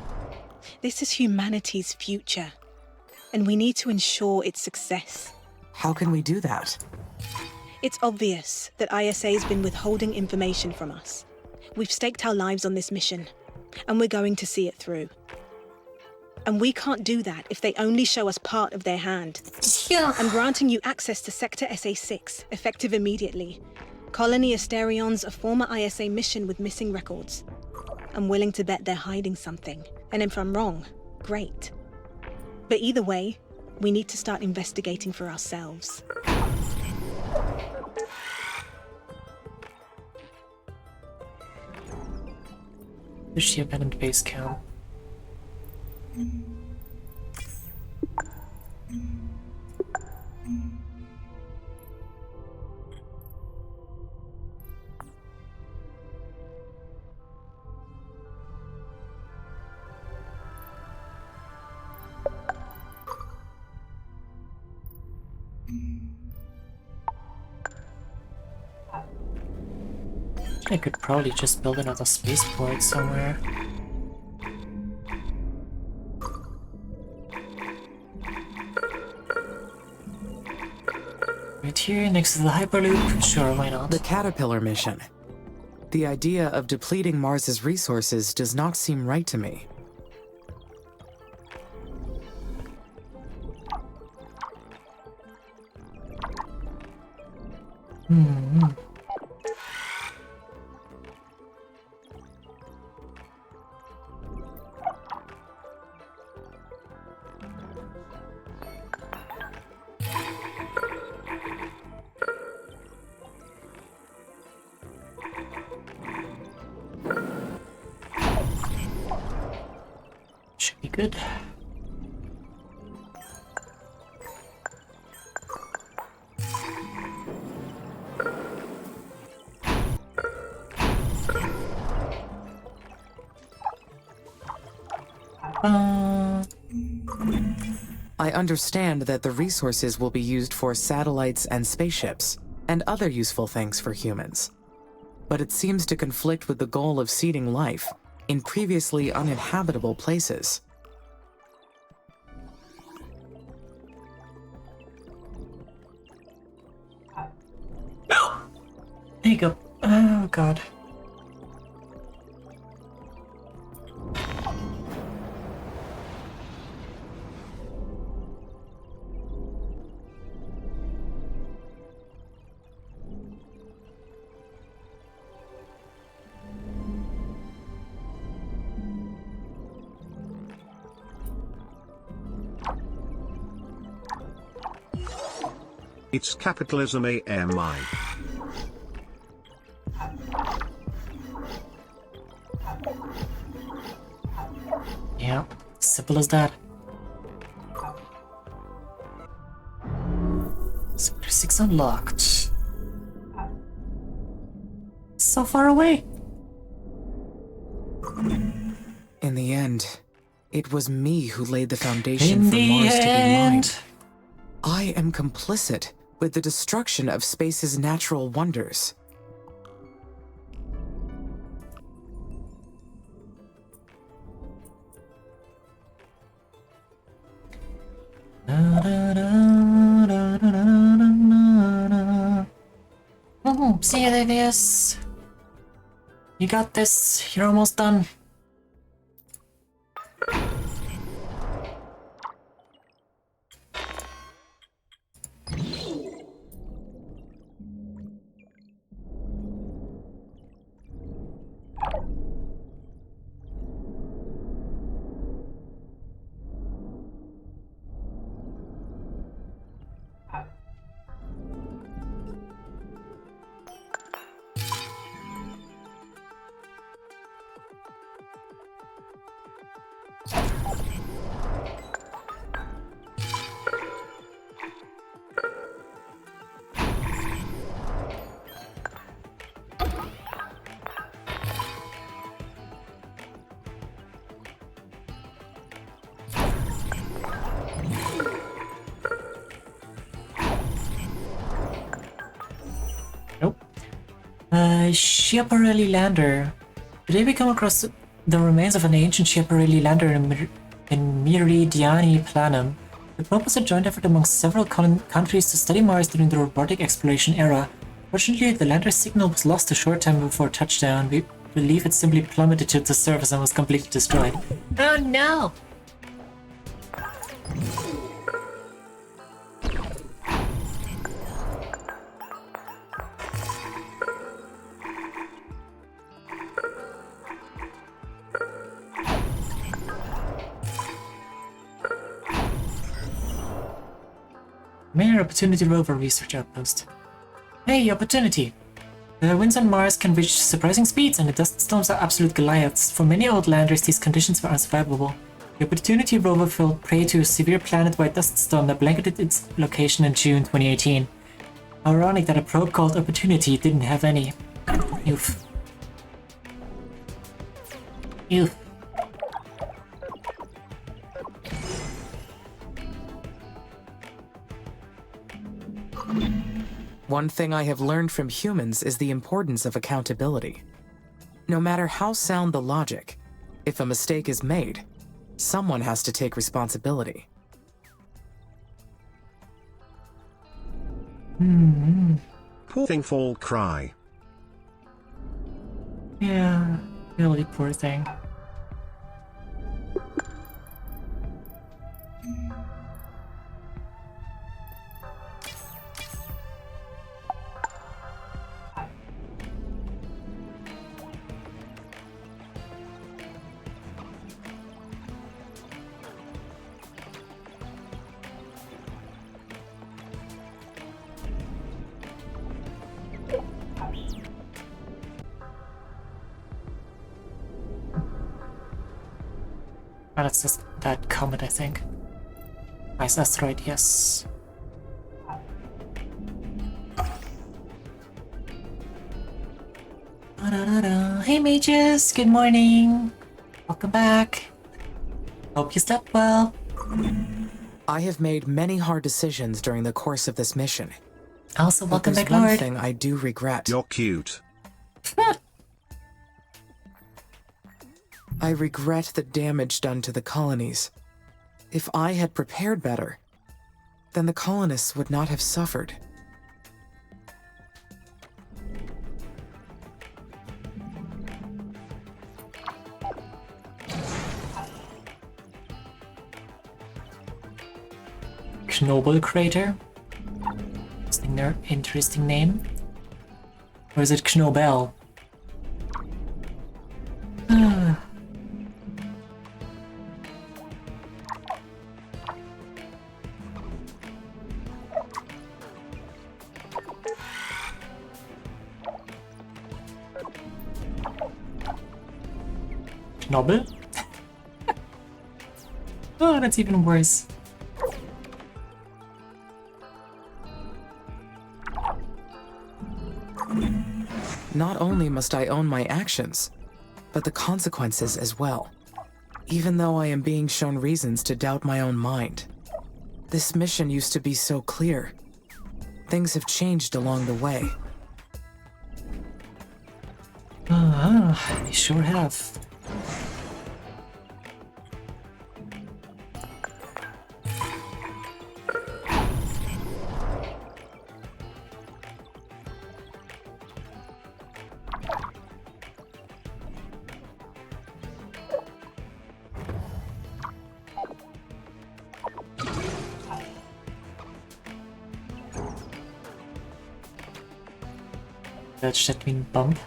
This is humanity's future, and we need to ensure its success. How can we do that? It's obvious that ISA's been withholding information from us. We've staked our lives on this mission, and we're going to see it through. And we can't do that if they only show us part of their hand. Yeah. I'm granting you access to Sector SA6, effective immediately. Colony Asterion's a former ISA mission with missing records. I'm willing to bet they're hiding something, and if I'm wrong, great. But either way, we need to start investigating for ourselves. Is the abandoned base camp? I could probably just build another spaceport somewhere. Right here, next to the Hyperloop. Sure, why not? The Caterpillar mission. The idea of depleting Mars's resources does not seem right to me. Should be good. I understand that the resources will be used for satellites and spaceships, and other useful things for humans. But it seems to conflict with the goal of seeding life in previously uninhabitable places. There you go. Oh god. It's capitalism AMI. Yeah, simple as that. Sector 6 unlocked. So far away. In the end, it was me who laid the foundation In for the Mars to be mine. end. I am complicit with the destruction of space's natural wonders. Oh, see you, Davius. You got this. You're almost done. Schiaparelli lander. Today we come across the remains of an ancient Schiaparelli lander in Meridiani Planum. The probe was a joint effort among several countries to study Mars during the robotic exploration era. Fortunately, the lander's signal was lost a short time before touchdown. We believe it simply plummeted to the surface and was completely destroyed. Oh no! Mayor Opportunity Rover Research Outpost. Hey, Opportunity! The winds on Mars can reach surprising speeds and the dust storms are absolute Goliaths. For many old landers, these conditions were unsurvivable. The Opportunity Rover fell prey to a severe planet-wide dust storm that blanketed its location in June 2018. Ironic that a probe called Opportunity didn't have any. Oof. Oof. One thing I have learned from humans is the importance of accountability. No matter how sound the logic, if a mistake is made, someone has to take responsibility. Poor thing fall cry. Yeah, really poor thing. Oh, that's just that comet, I think. Nice asteroid, yes. Hey mages, good morning. Welcome back. Hope you slept well. I have made many hard decisions during the course of this mission. Also, welcome But back, there's one Lord. thing I do regret. You're cute. I regret the damage done to the colonies. If I had prepared better, then the colonists would not have suffered. Knobel crater. Interesting name. Or is it Knobel? Knobel? Oh, that's even worse. Not only must I own my actions, but the consequences as well. Even though I am being shown reasons to doubt my own mind. This mission used to be so clear. Things have changed along the way. They sure have. That mean bump.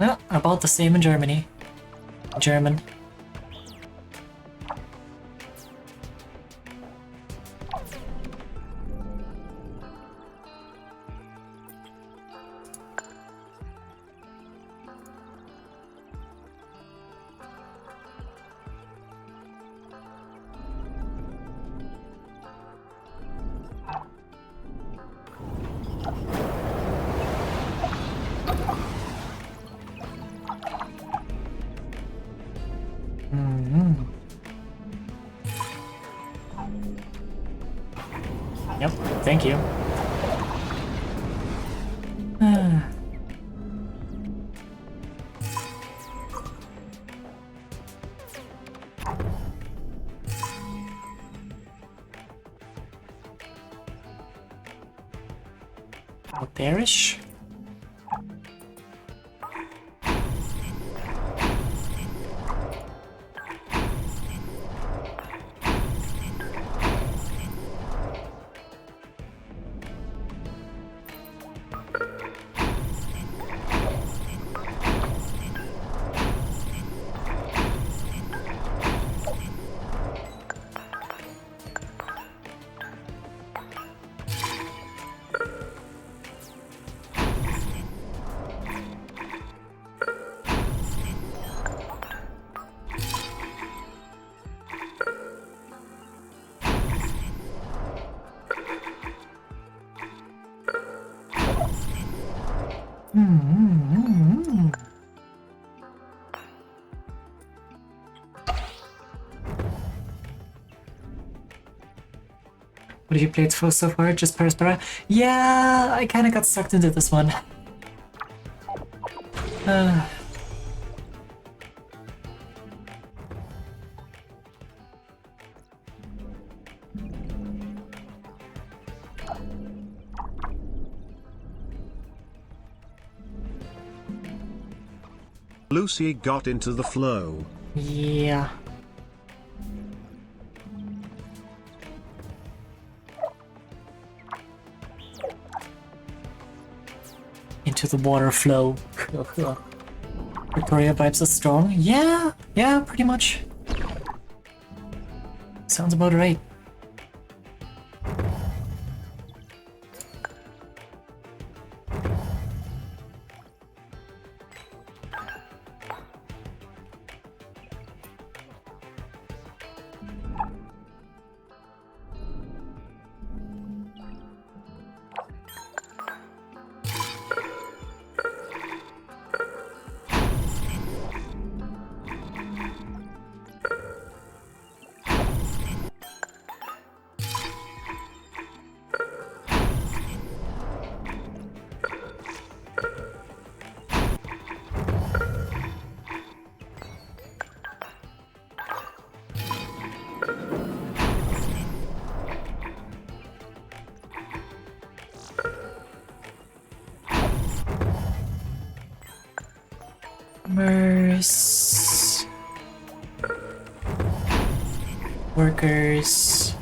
Well, about the same in Germany. German. Yep, thank you. Not bearish. What have you played for so far? Just Aspera? Yeah, I kinda got sucked into this one. Lucy got into the flow. Yeah. Into the water flow. Victoria vibes are strong. Yeah, pretty much. Sounds about right. Farmers, workers,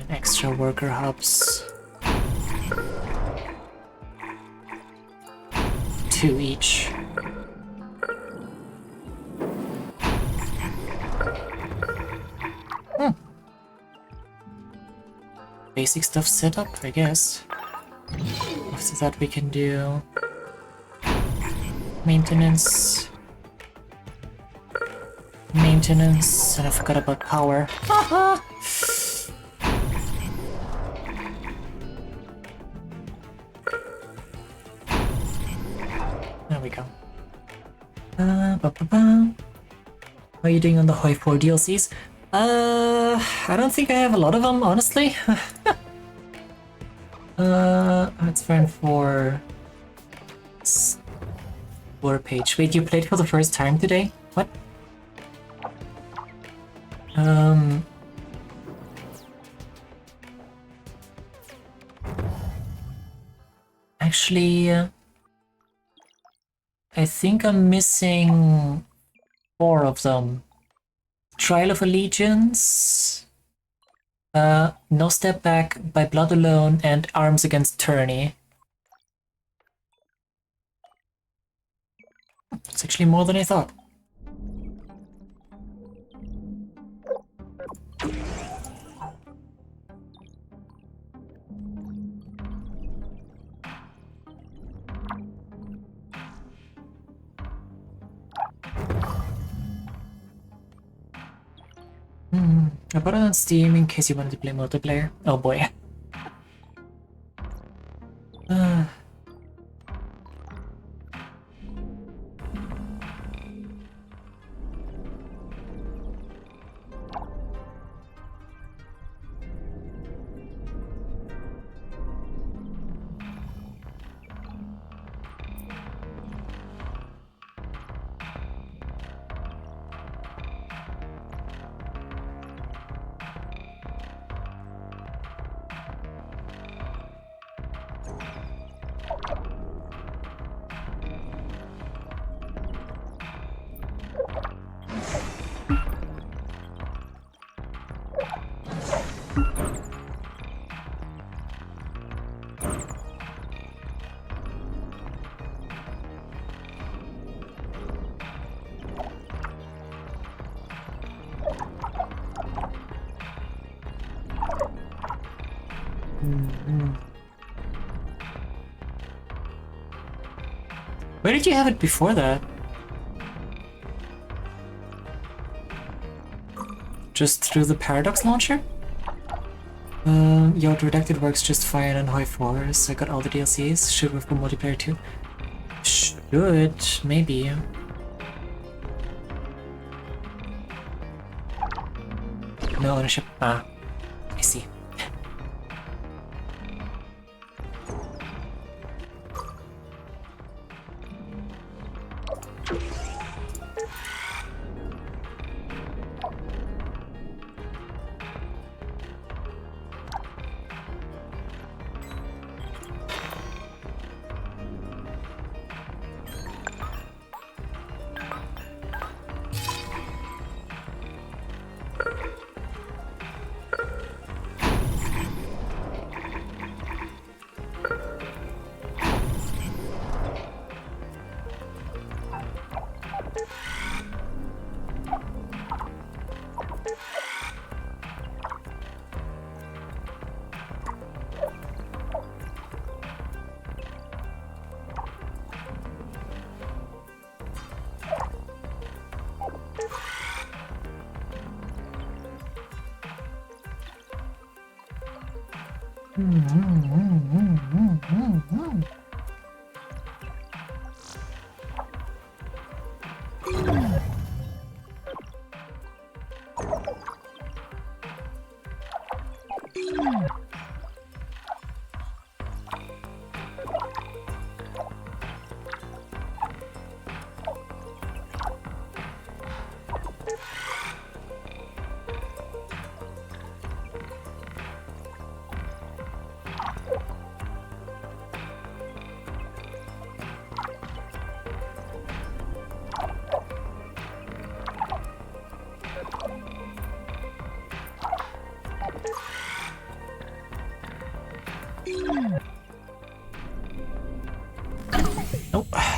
and extra worker hubs. 2 each. Basic stuff set up, I guess. After that we can do maintenance, and I forgot about power. There we go. How are you doing on the Hoi 4 DLCs? I don't think I have a lot of them, honestly. Let's find for page. Wait, you played for the first time today? What? Actually, I think I'm missing 4 of them. Trial of Allegiance, No Step Back, By Blood Alone, and Arms Against Tyranny. It's actually more than I thought. I bought it on Steam in case you wanted to play multiplayer. Oh boy. Where did you have it before that? Just through the Paradox launcher? Yo, Redacted works just fine on Hoi 4, so I got all the DLCs. Should work for multiplayer too. Should, maybe. No ownership. Ah, I see.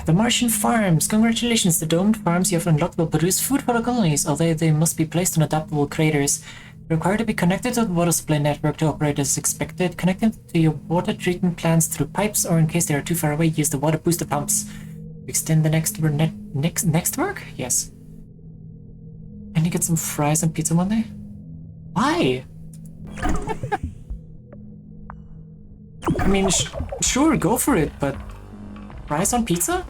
The Martian farms! Congratulations, the domed farms you have unlocked will produce food for the colonies, although they must be placed on adaptable craters. They require to be connected to the water supply network to operate as expected. Connect them to your water treatment plants through pipes, or in case they are too far away, use the water booster pumps. Extend the next work? Yes. Can you get some fries and pizza one day? Why? I mean, sure, go for it, but fries on pizza?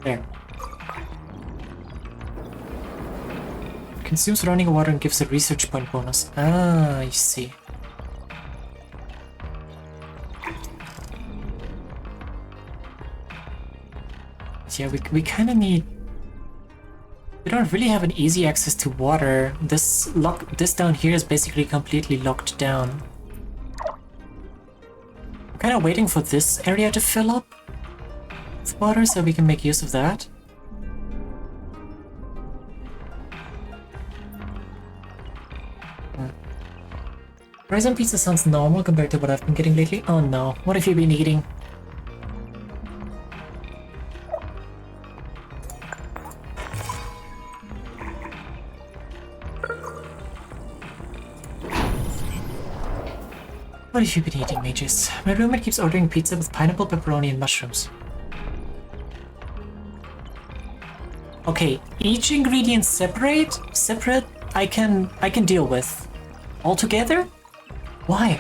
There. Consumes running water and gives a research point bonus. Ah, I see. Yeah, we kind of need... We don't really have an easy access to water. This down here is basically completely locked down. I'm kind of waiting for this area to fill up with water so we can make use of that. Fries and pizza sounds normal compared to what I've been getting lately. Oh no, what have you been eating? What have you been eating, mages? My roommate keeps ordering pizza with pineapple, pepperoni, and mushrooms. Okay, each ingredient separate, I can deal with. All together? Why?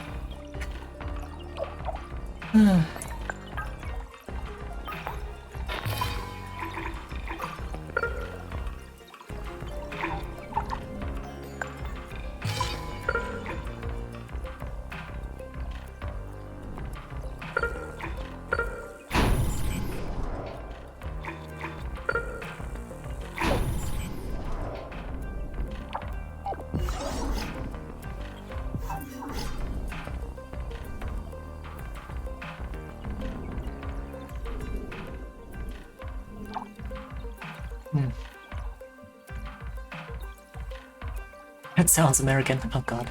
That sounds American. Oh god.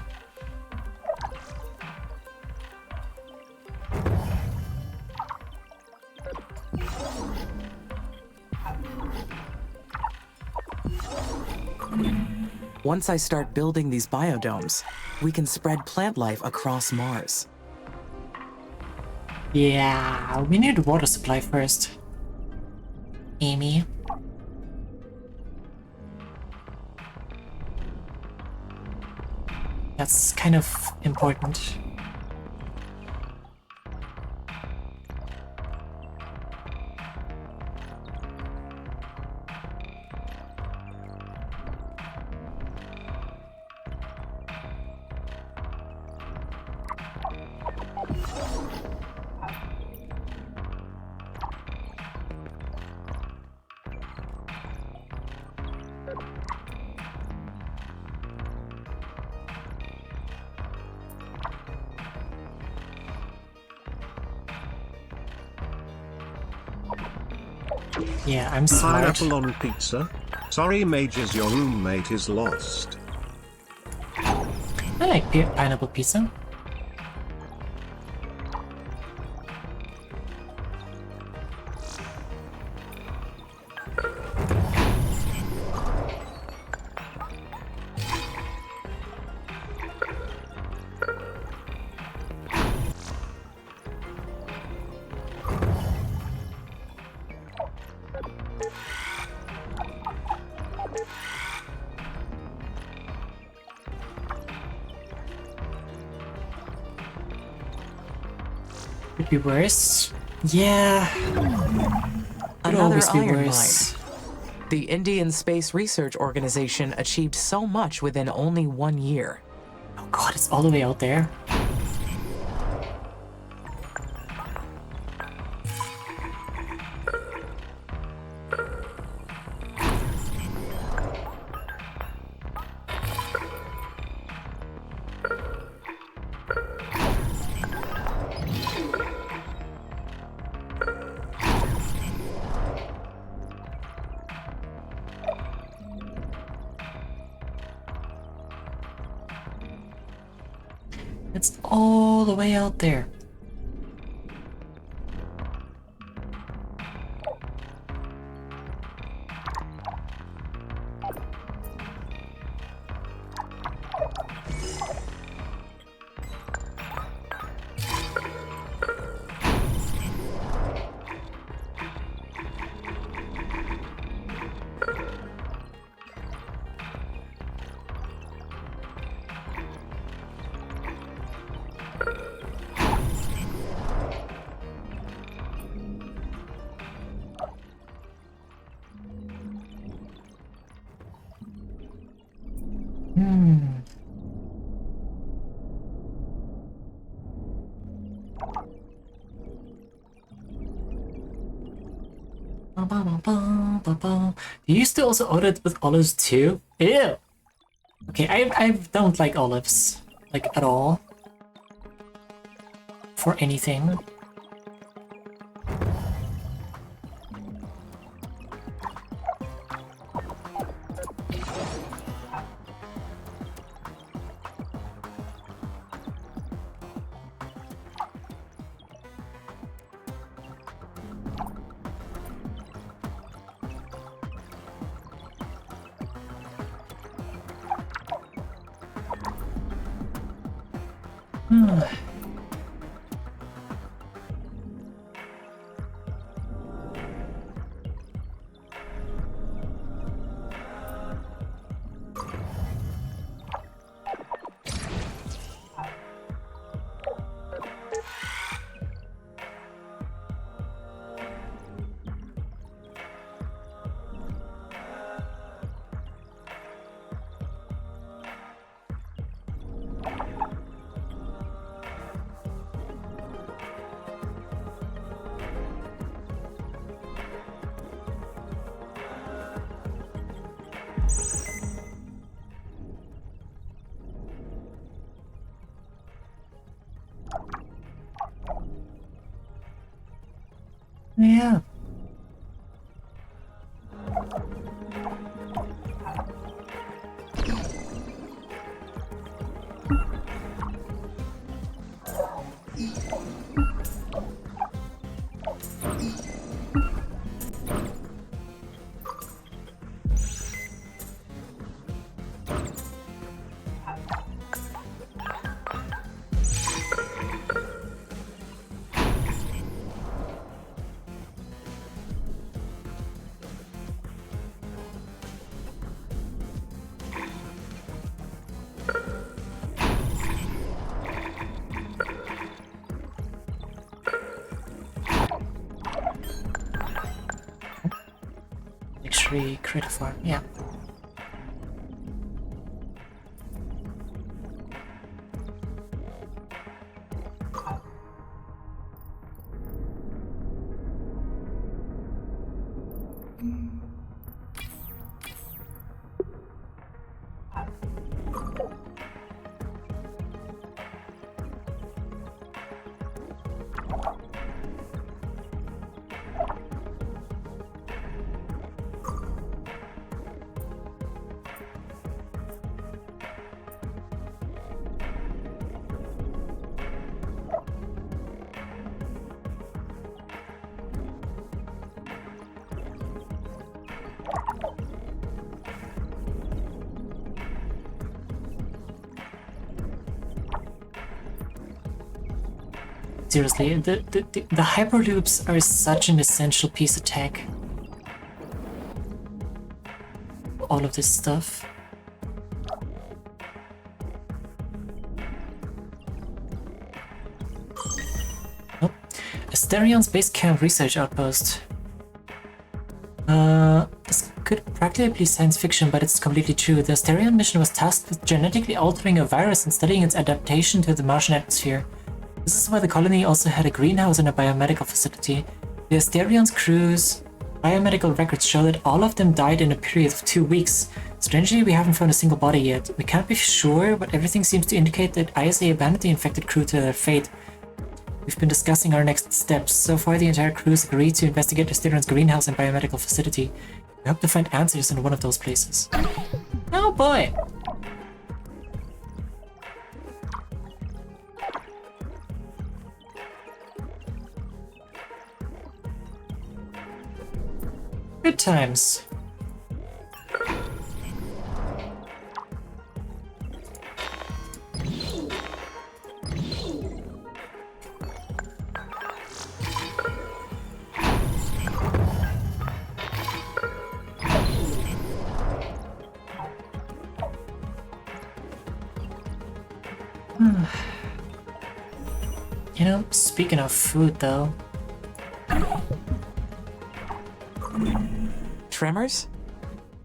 Once I start building these biodomes, we can spread plant life across Mars. Yeah, we need water supply first. Amy. That's kind of important. Yeah, I'm smart. Pineapple on pizza? Sorry, Mages, your roommate is lost. I like pineapple pizza. Could be worse. Yeah. Could Another always be iron worse. mine. The Indian Space Research Organization achieved so much within only 1 year. Oh god, it's all the way out there. It's all the way out there. You used to also order it with olives too? Ew! Okay, I don't like olives. Like, at all. For anything. Yeah. Luxury critter farm, yeah. Seriously, the hyperloops are such an essential piece of tech. All of this stuff. Oh. Asterion's base camp research outpost. This could practically be science fiction, but it's completely true. The Asterion mission was tasked with genetically altering a virus and studying its adaptation to the Martian atmosphere. This is why the colony also had a greenhouse and a biomedical facility. The Asterion's crew's biomedical records show that all of them died in a period of 2 weeks. Strangely, we haven't found a single body yet. We can't be sure, but everything seems to indicate that ISA abandoned the infected crew to their fate. We've been discussing our next steps. So far, the entire crew has agreed to investigate Asterion's greenhouse and biomedical facility. We hope to find answers in one of those places. Oh boy! Good times. You know, speaking of food though. Tremors?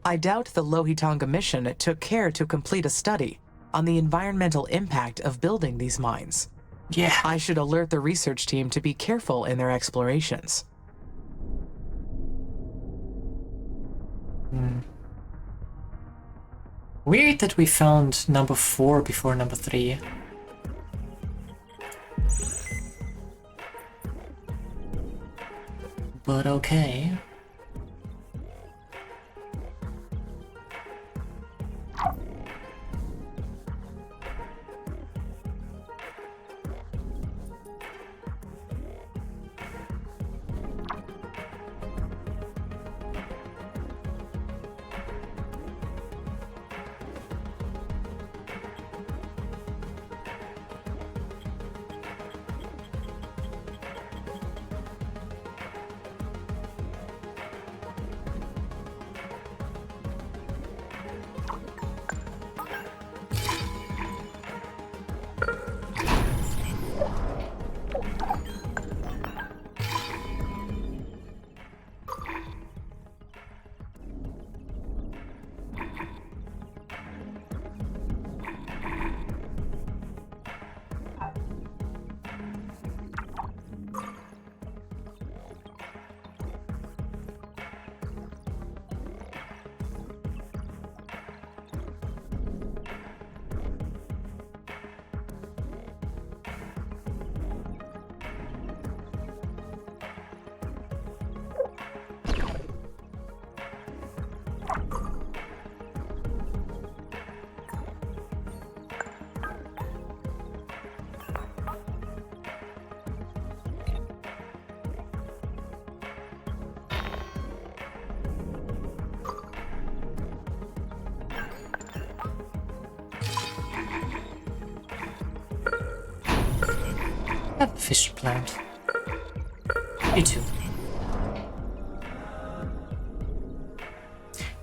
I doubt the Lohitonga mission took care to complete a study on the environmental impact of building these mines. Yeah. I should alert the research team to be careful in their explorations. Weird that we found number 4 before number 3. But okay. Have a fish plant. You too.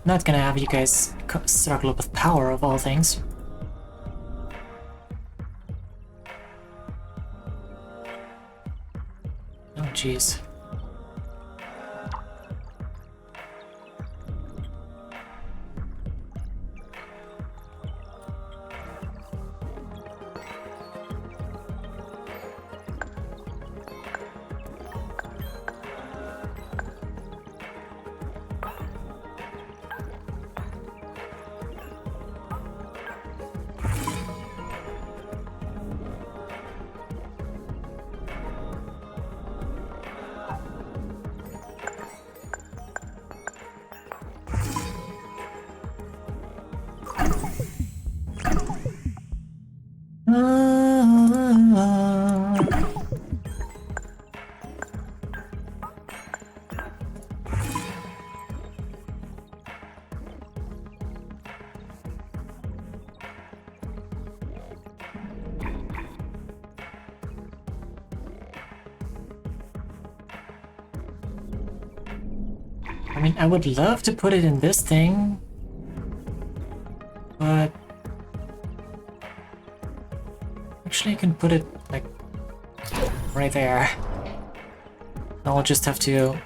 Not gonna have you guys struggle with power of all things. Oh jeez. I mean, I would love to put it in this thing, but actually I can put it like right there. I'll just have to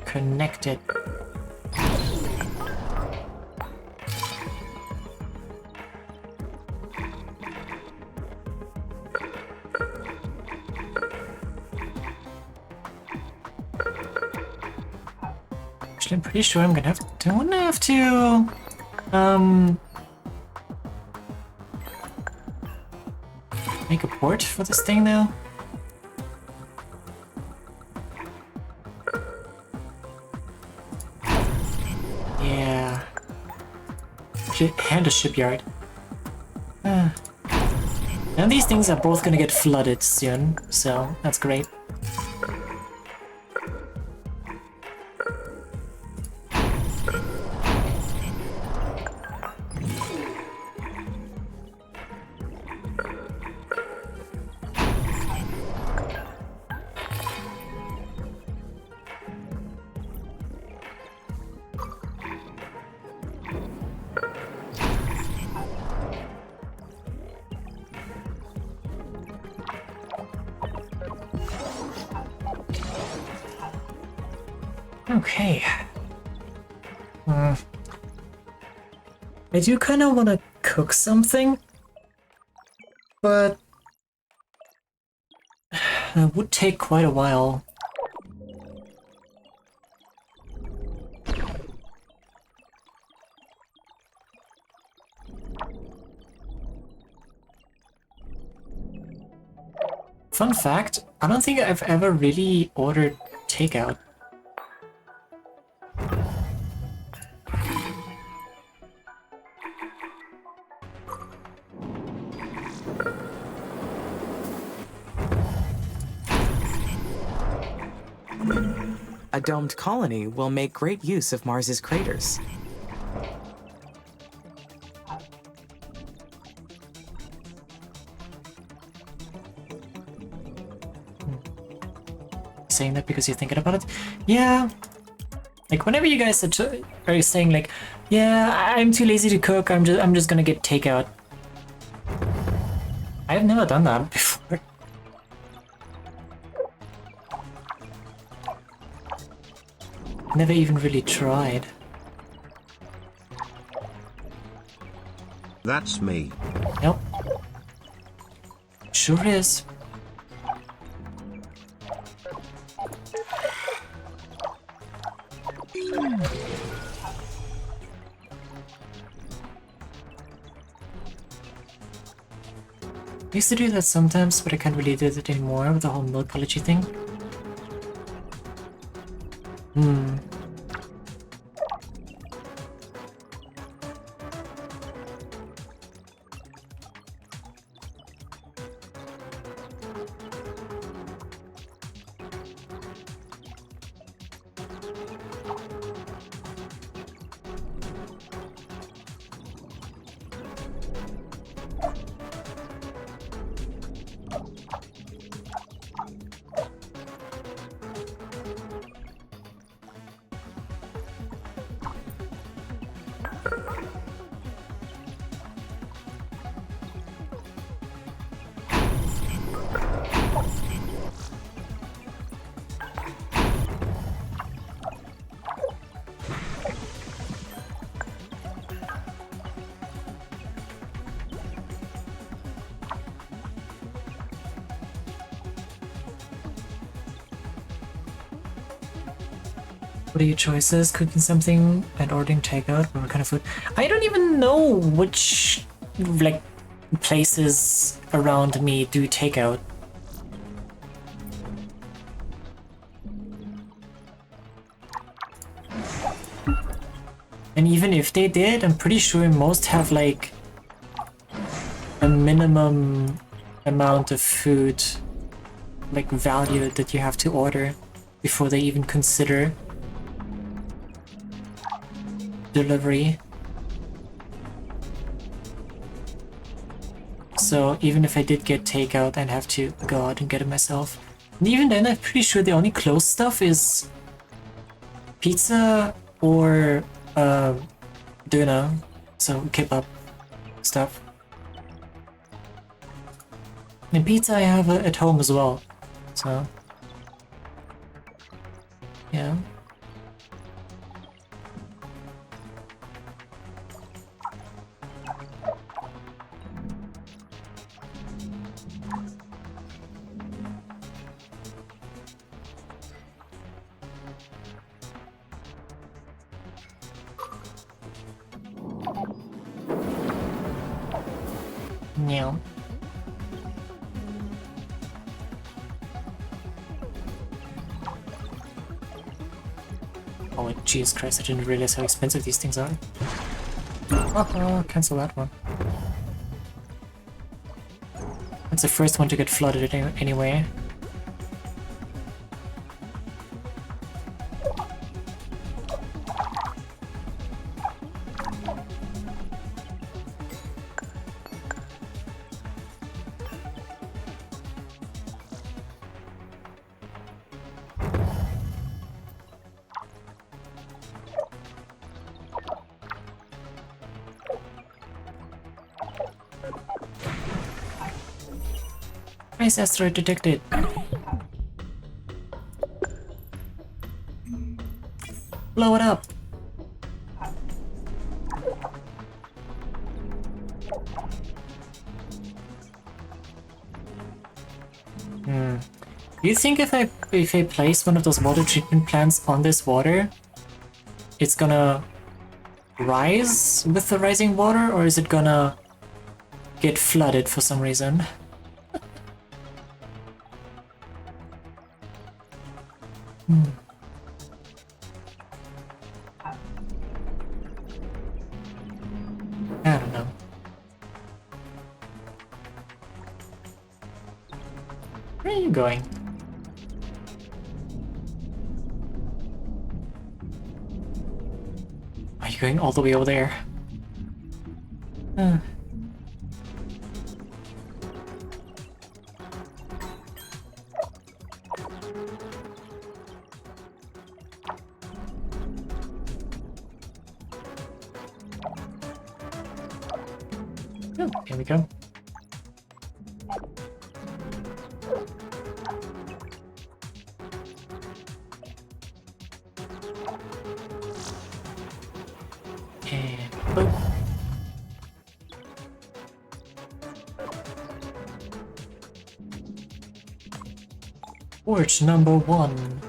connect it. I'm pretty sure I'm gonna have to make a port for this thing now. Yeah. And a shipyard. And these things are both gonna get flooded soon, so that's great. Okay. I do kind of want to cook something, but it would take quite a while. Fun fact, I don't think I've ever really ordered takeout. A domed colony will make great use of Mars's craters. Saying that because you're thinking about it? Yeah. Like whenever you guys are saying like, yeah, I'm too lazy to cook, I'm just gonna get takeout. I've never done that before. Never even really tried. That's me. Yep. Sure is. I used to do that sometimes, but I can't really do it anymore with the whole milk allergy thing. What are your choices? Cooking something and ordering takeout? What kind of food? I don't even know which, like, places around me do takeout. And even if they did, I'm pretty sure most have like a minimum amount of food, like value, that you have to order before they even consider delivery. So even if I did get takeout, I'd have to go out and get it myself. And even then, I'm pretty sure the only closed stuff is pizza or döner, so kebab stuff. And pizza I have at home as well, so yeah. Meow. Oh, Jesus Christ, I didn't realize how expensive these things are. Cancel that one. That's the first one to get flooded anyway. Nice asteroid detected. Blow it up. Do you think if I place one of those water treatment plants on this water, it's gonna rise with the rising water, or is it gonna get flooded for some reason? I don't know. Where are you going? Are you going all the way over there? Oh, here we go. And boom. Forge number 1.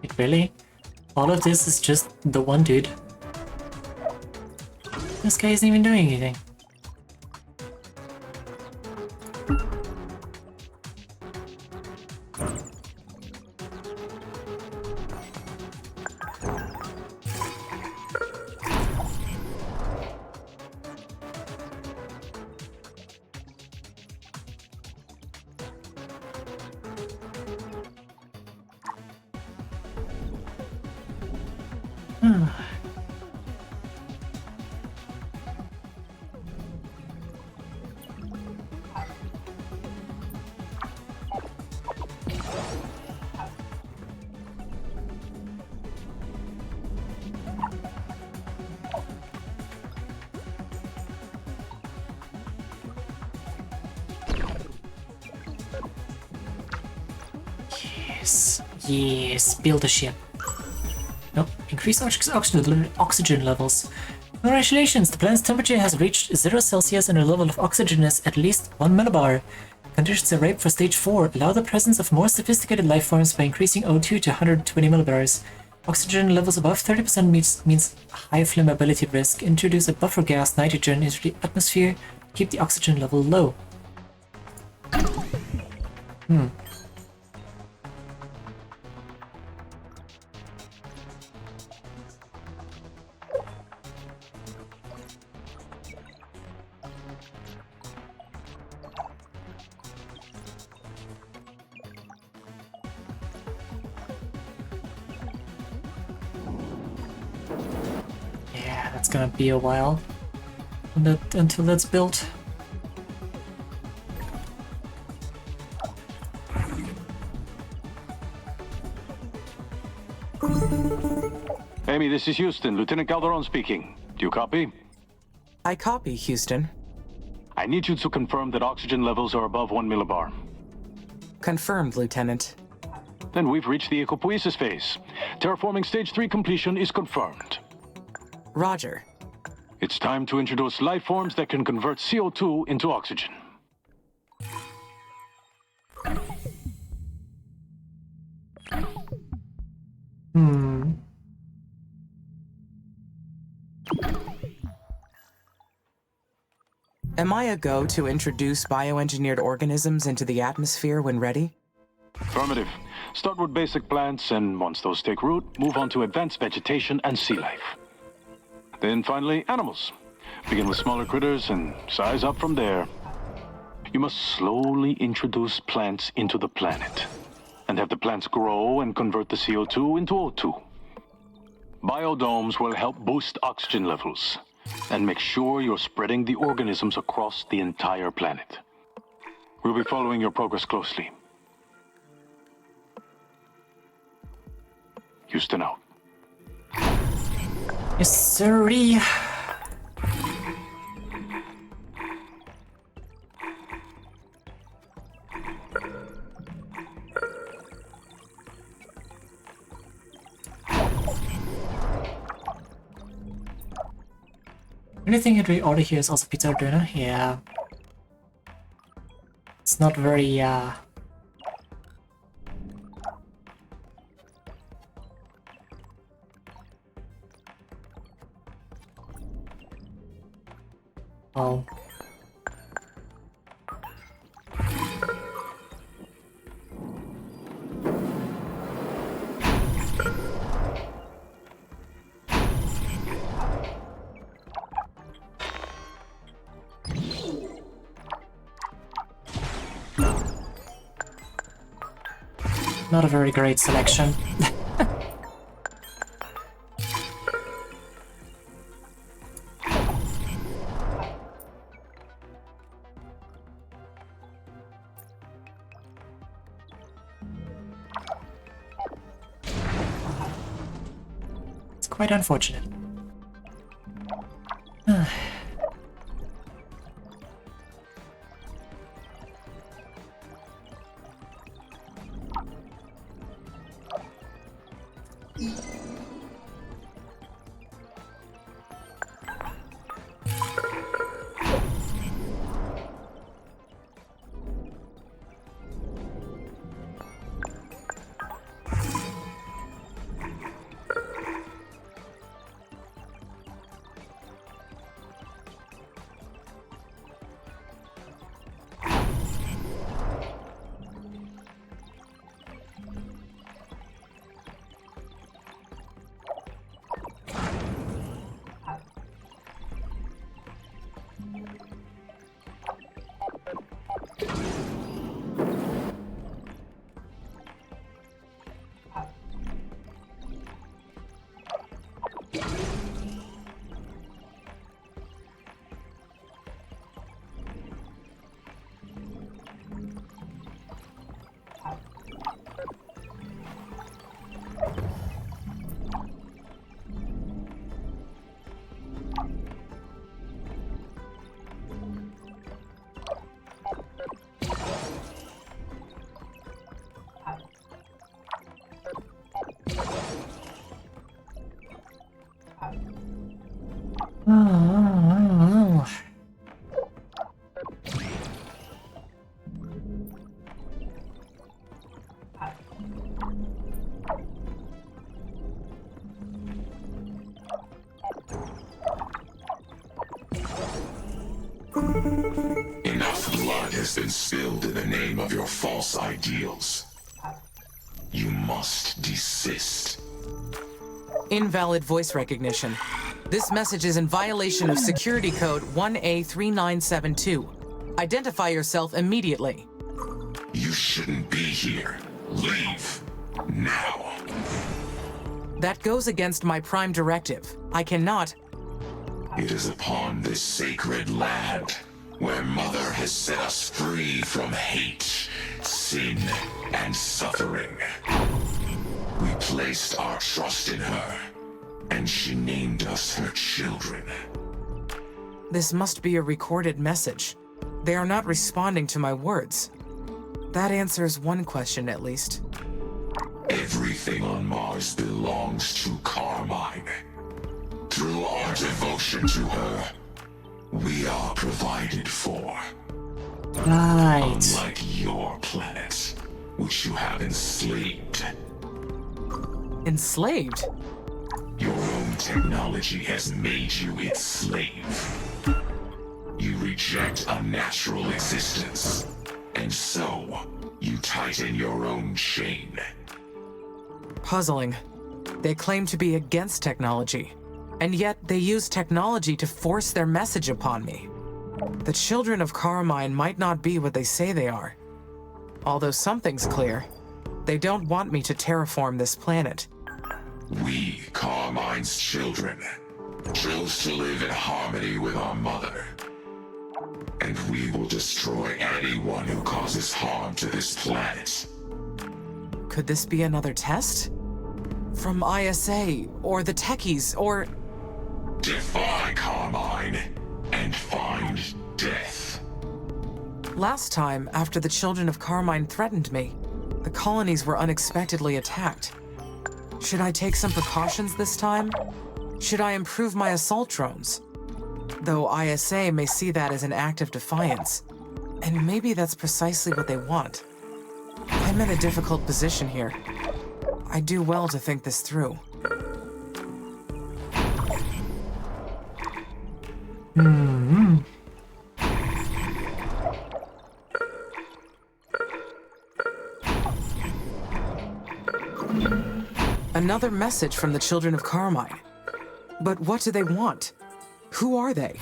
Wait, really? All of this is just the one dude? This guy isn't even doing anything. Yes, build a ship. Nope, increase oxygen levels. Congratulations, the planet's temperature has reached 0 Celsius and the level of oxygen is at least 1 millibar. Conditions are ripe for stage 4. Allow the presence of more sophisticated life forms by increasing O2 to 120 millibars. Oxygen levels above 30% means high flammability risk. Introduce a buffer gas, nitrogen, into the atmosphere. Keep the oxygen level low. Yeah, that's gonna be a while until that's built. Amy, this is Houston. Lieutenant Calderon speaking. Do you copy? I copy, Houston. I need you to confirm that oxygen levels are above 1 millibar. Confirmed, Lieutenant. Then we've reached the ecopoiesis phase. Terraforming stage 3 completion is confirmed. Roger. It's time to introduce life forms that can convert CO2 into oxygen. Am I a go to introduce bioengineered organisms into the atmosphere when ready? Affirmative. Start with basic plants, and once those take root, move on to advanced vegetation and sea life. Then finally, animals. Begin with smaller critters and size up from there. You must slowly introduce plants into the planet, and have the plants grow and convert the CO2 into O2. Biodomes will help boost oxygen levels, and make sure you're spreading the organisms across the entire planet. We'll be following your progress closely. Houston out. Yes, sirree. Anything that we order here is also pizza or dinner? Yeah. It's not very, well... Not a very great selection. It's quite unfortunate. has been spilled in the name of your false ideals. You must desist. Invalid voice recognition. This message is in violation of security code 1A3972. Identify yourself immediately. You shouldn't be here. Leave. Now. That goes against my prime directive. I cannot. It is upon this sacred land where Mother has set us free from hate, sin, and suffering. We placed our trust in her, and she named us her children. This must be a recorded message. They are not responding to my words. That answers one question, at least. Everything on Mars belongs to Carmine. Through our devotion to her, we are provided for. Right. Unlike your planet, which you have enslaved. Enslaved? Your own technology has made you its slave. You reject a natural existence, and so you tighten your own chain. Puzzling. They claim to be against technology, and yet they use technology to force their message upon me. The children of Carmine might not be what they say they are. Although something's clear. They don't want me to terraform this planet. We, Carmine's children, chose to live in harmony with our mother. And we will destroy anyone who causes harm to this planet. Could this be another test? From ISA, or the techies, or... Defy Carmine, and find death. Last time, after the children of Carmine threatened me, the colonies were unexpectedly attacked. Should I take some precautions this time? Should I improve my assault drones? Though ISA may see that as an act of defiance. And maybe that's precisely what they want. I'm in a difficult position here. I do well to think this through. Another message from the children of Carmine. But what do they want? Who are they?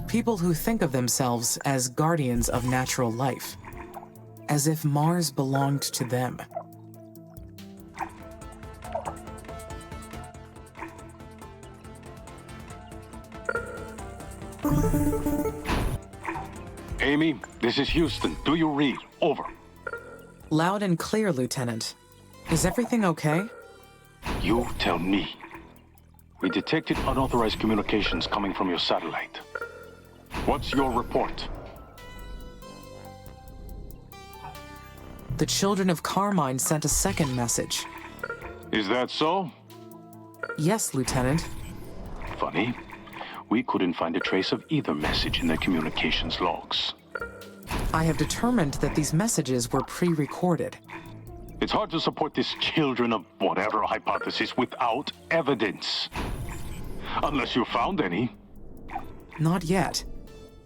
People who think of themselves as guardians of natural life, as if Mars belonged to them. Amy, this is Houston. Do you read? Over. Loud and clear, Lieutenant. Is everything okay? You tell me. We detected unauthorized communications coming from your satellite. What's your report? The children of Carmine sent a second message. Is that so? Yes, Lieutenant. Funny. We couldn't find a trace of either message in the communications logs. I have determined that these messages were pre-recorded. It's hard to support this children of whatever hypothesis without evidence. Unless you found any. Not yet.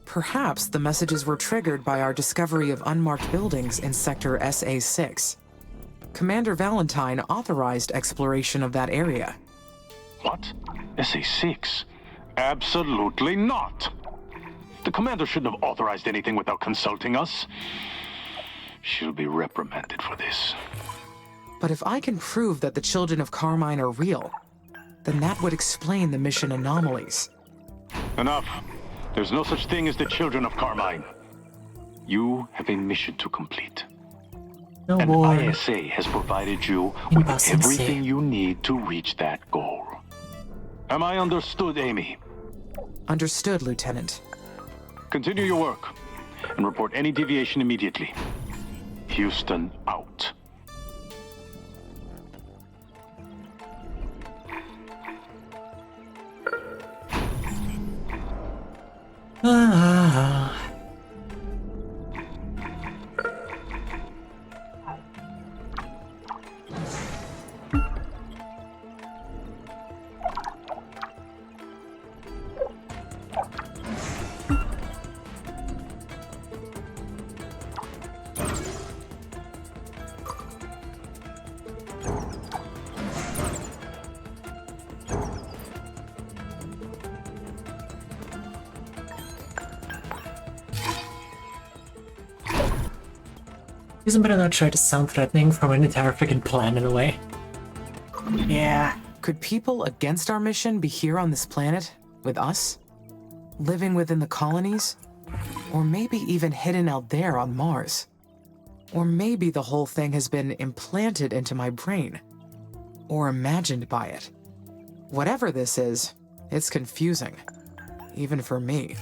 Perhaps the messages were triggered by our discovery of unmarked buildings in Sector SA-6. Commander Valentine authorized exploration of that area. What? SA-6? Absolutely not! The commander shouldn't have authorized anything without consulting us. She'll be reprimanded for this. But if I can prove that the children of Carmine are real, then that would explain the mission anomalies. Enough. There's no such thing as the children of Carmine. You have a mission to complete. No and more. ISA has provided you with Impossible. everything you need to reach that goal. Am I understood, Amy? Understood, Lieutenant. Continue your work and report any deviation immediately. Houston out. Please better not try to sound threatening from an entire freaking planet away. Yeah. Could people against our mission be here on this planet, with us? Living within the colonies? Or maybe even hidden out there on Mars? Or maybe the whole thing has been implanted into my brain. Or imagined by it. Whatever this is, it's confusing. Even for me.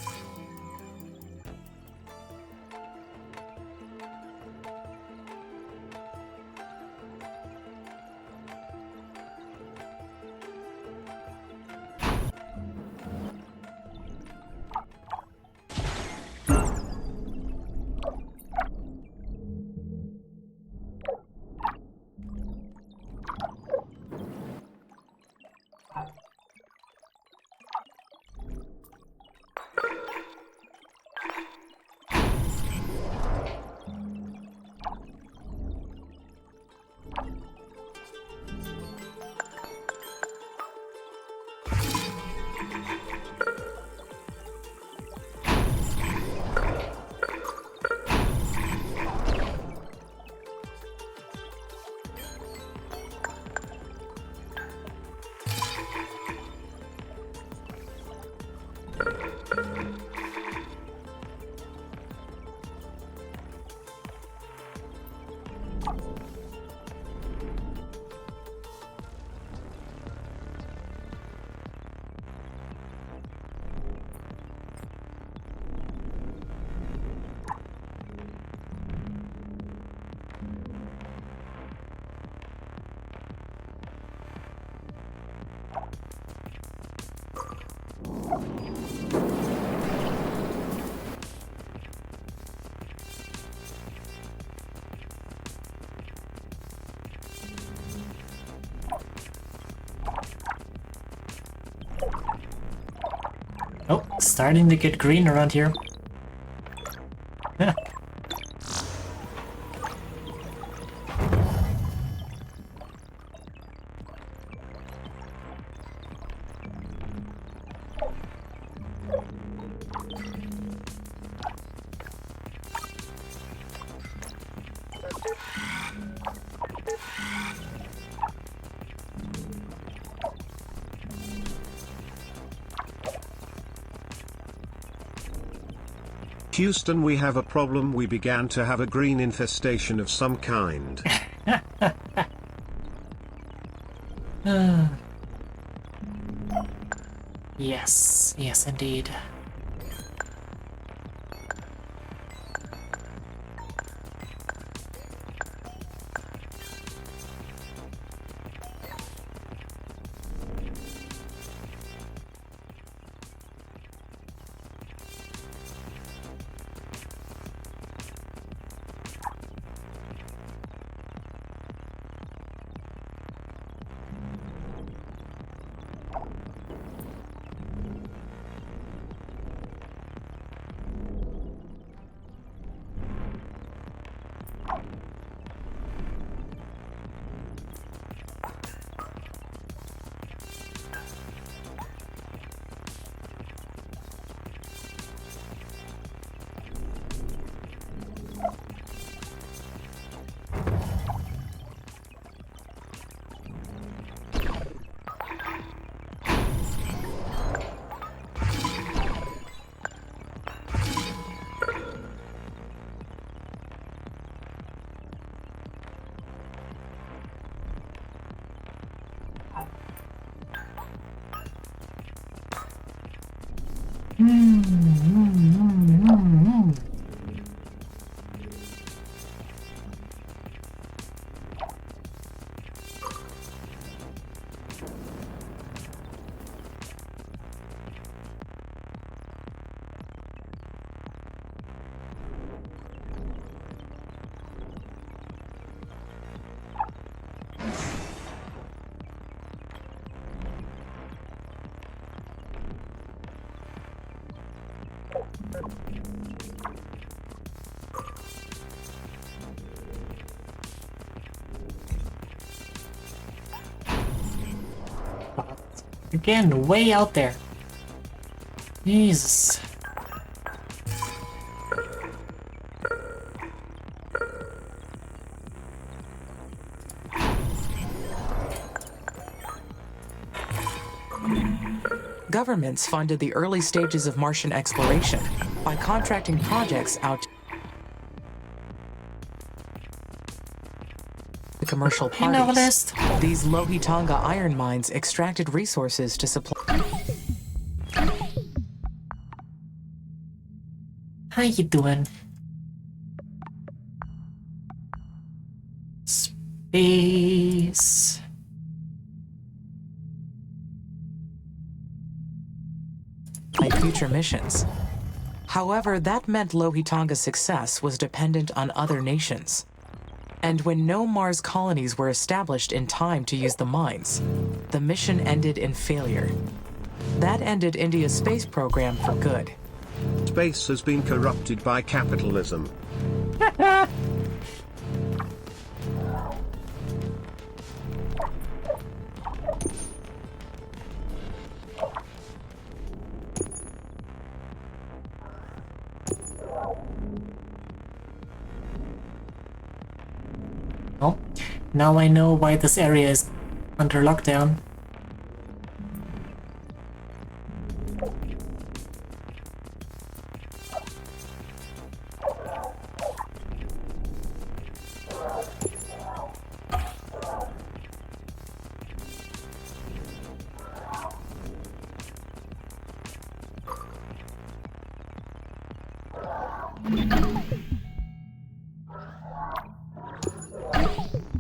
Oh, starting to get green around here. Yeah. Houston, we have a problem. We began to have a green infestation of some kind. Yes, yes indeed. Again, way out there. Jesus. Governments funded the early stages of Martian exploration by contracting projects out to commercial parties. These Lohitonga iron mines extracted resources to supply. How you doing? Space. Future missions. However, that meant Lohitonga's success was dependent on other nations. And when no Mars colonies were established in time to use the mines, the mission ended in failure. That ended India's space program for good. Space has been corrupted by capitalism. Oh, now I know why this area is under lockdown.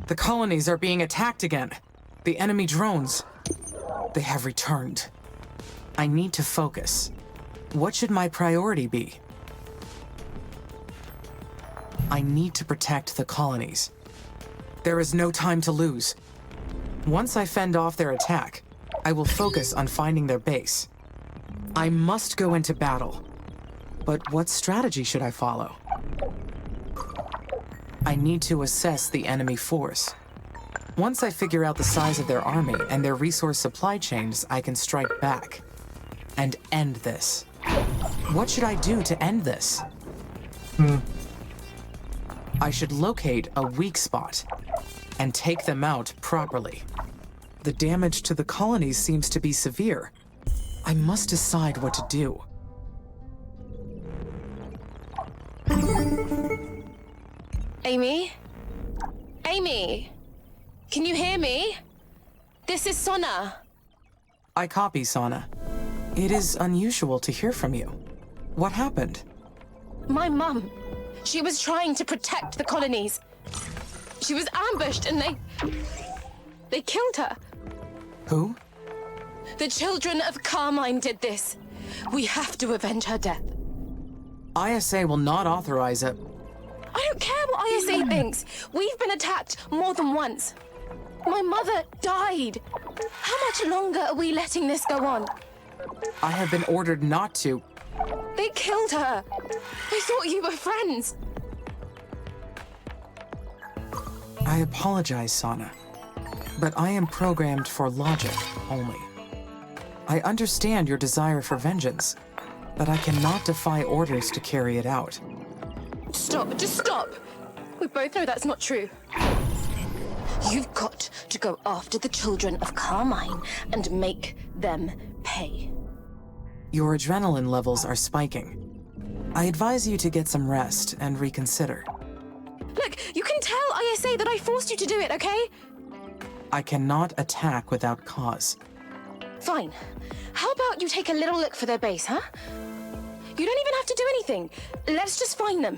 The colonies are being attacked again. The enemy drones. They have returned. I need to focus. What should my priority be? I need to protect the colonies. There is no time to lose. Once I fend off their attack, I will focus on finding their base. I must go into battle. But what strategy should I follow? I need to assess the enemy force. Once I figure out the size of their army and their resource supply chains, I can strike back and end this. What should I do to end this? I should locate a weak spot and take them out properly. The damage to the colonies seems to be severe. I must decide what to do. Amy? Amy? Can you hear me? This is Sona. I copy, Sana. It is unusual to hear from you. What happened? My mum. She was trying to protect the colonies. She was ambushed and they killed her. Who? The children of Carmine did this. We have to avenge her death. ISA will not authorize it. I don't care what ISA thinks. We've been attacked more than once. My mother died. How much longer are we letting this go on? I have been ordered not to. They killed her. I thought you were friends. I apologize, Sana. But I am programmed for logic only. I understand your desire for vengeance, but I cannot defy orders to carry it out. Stop, just stop. We both know that's not true. You've got to go after the children of Carmine and make them pay. Your adrenaline levels are spiking. I advise you to get some rest and reconsider. Look, you can tell ISA that I forced you to do it, okay? I cannot attack without cause. Fine. How about you take a little look for their base, huh? You don't even have to do anything. Let's just find them.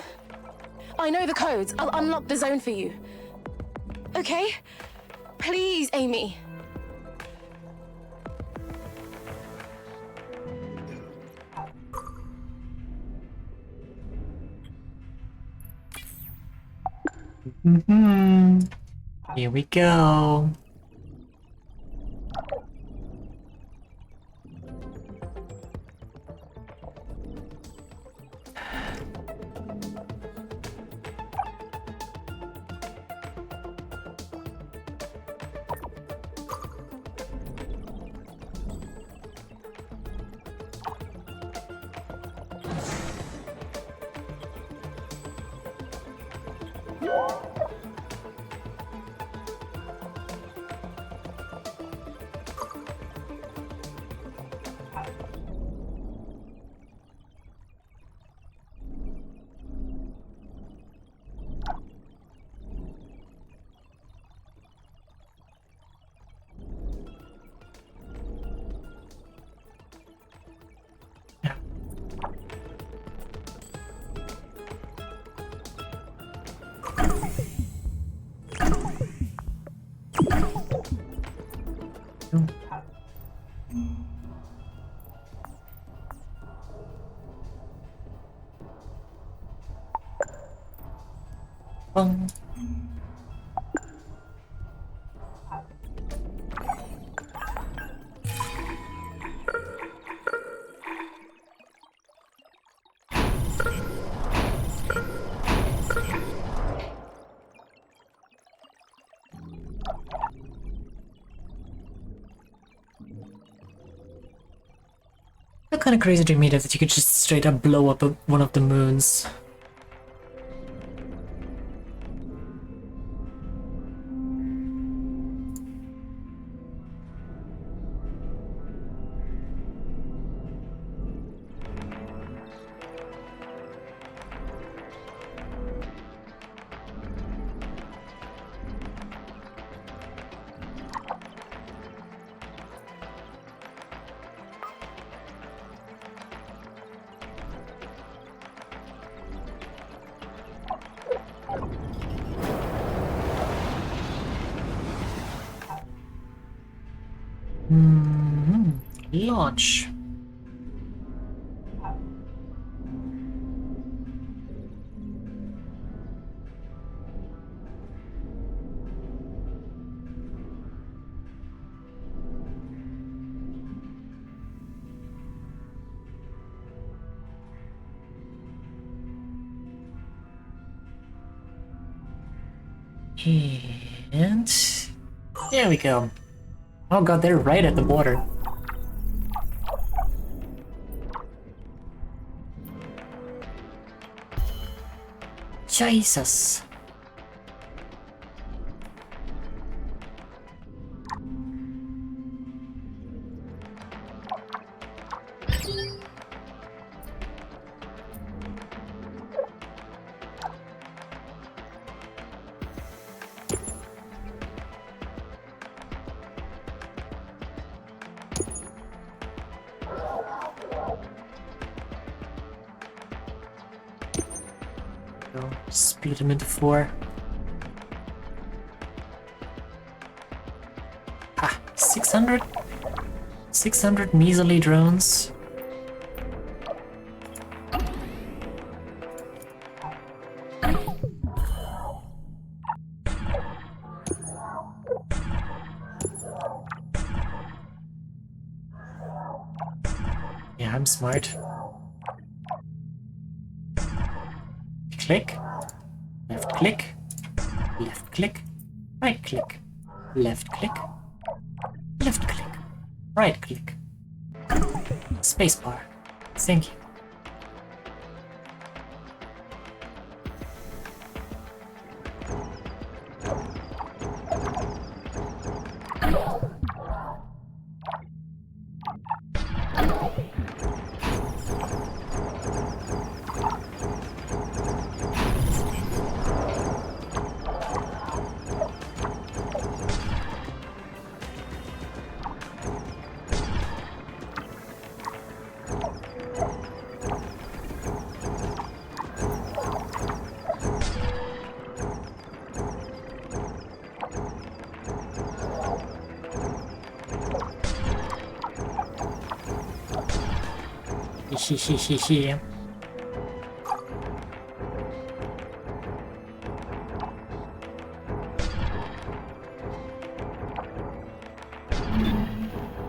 I know the codes. I'll unlock the zone for you. Okay? Please, Amy. Here we go. Bong. That's kind of crazy to me that you could just straight up blow up one of the moons. Launch. And there we go. Oh god, they're right at the border. Jesus. Split them into 4. Ah, 600? 600 measly drones. Yeah, I'm smart. Click. Left click, left click, right click, left click, left click, right click, spacebar. Thank you.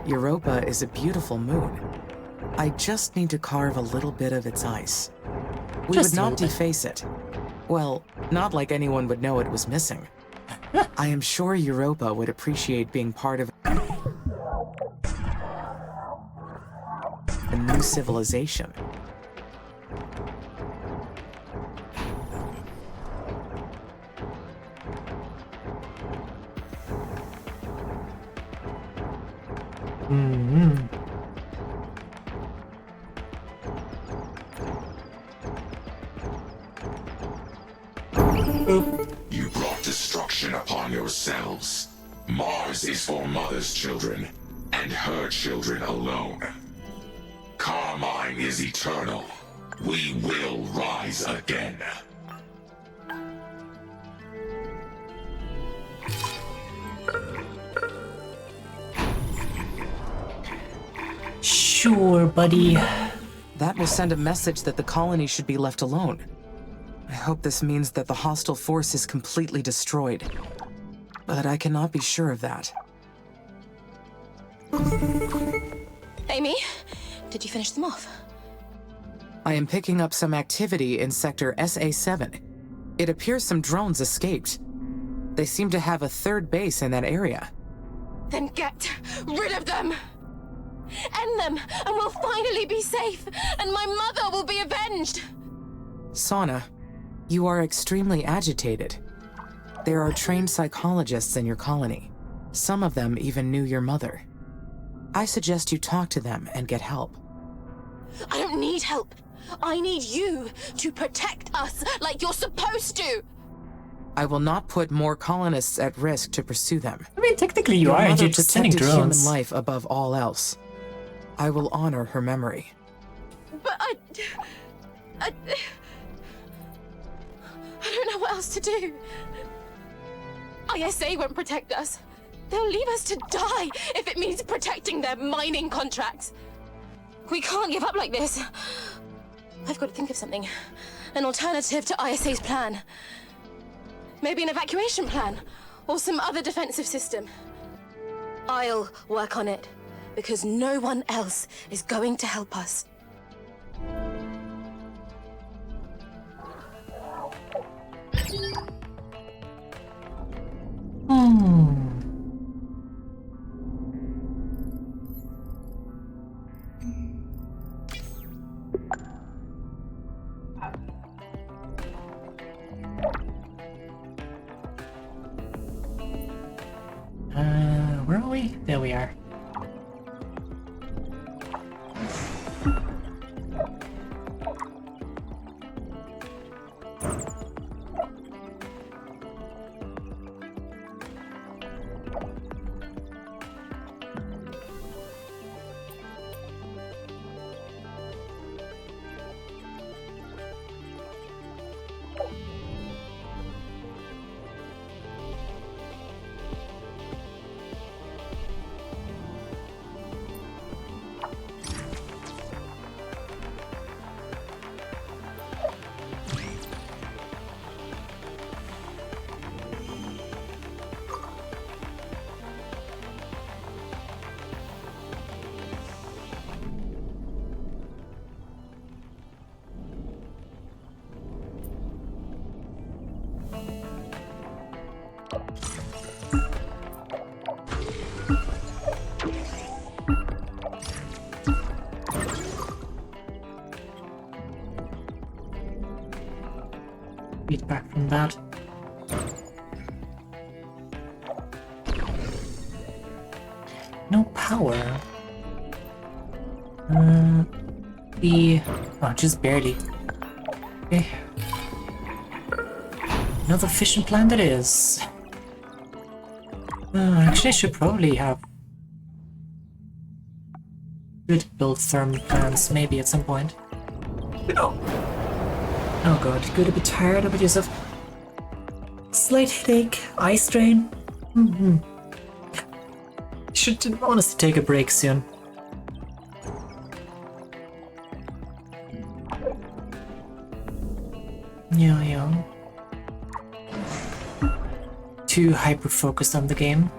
Europa is a beautiful moon. I just need to carve a little bit of its ice. We Just would a not little bit. deface it. Well, not like anyone would know it was missing. I am sure Europa would appreciate being part of a new civilization. You brought destruction upon yourselves. Mars is for Mother's children, and her children alone. Carmine is eternal. We will rise again. Sure, buddy. That will send a message that the colony should be left alone. I hope this means that the hostile force is completely destroyed. But I cannot be sure of that. Amy, did you finish them off? I am picking up some activity in Sector SA-7. It appears some drones escaped. They seem to have a third base in that area. Then get rid of them! End them, and we'll finally be safe, and my mother will be avenged! Sana, you are extremely agitated. There are trained psychologists in your colony. Some of them even knew your mother. I suggest you talk to them and get help. I don't need help. I need you to protect us like you're supposed to! I will not put more colonists at risk to pursue them. I mean, technically you Your are, mother you're just sending protected human drones. life above all else. I will honor her memory. But I don't know what else to do. ISA won't protect us. They'll leave us to die if it means protecting their mining contracts. We can't give up like this. I've got to think of something. An alternative to ISA's plan. Maybe an evacuation plan, or some other defensive system. I'll work on it, because no one else is going to help us. Where are we? There we are. Feedback from that. No power. Oh, just barely. Okay. Another fission plant it is. Actually, I should probably have good build thermal plants maybe at some point. No. Oh god, good, a bit tired, a bit yourself. Slight headache, eye strain. Should honestly take a break soon. Yeah. Too hyper focused on the game.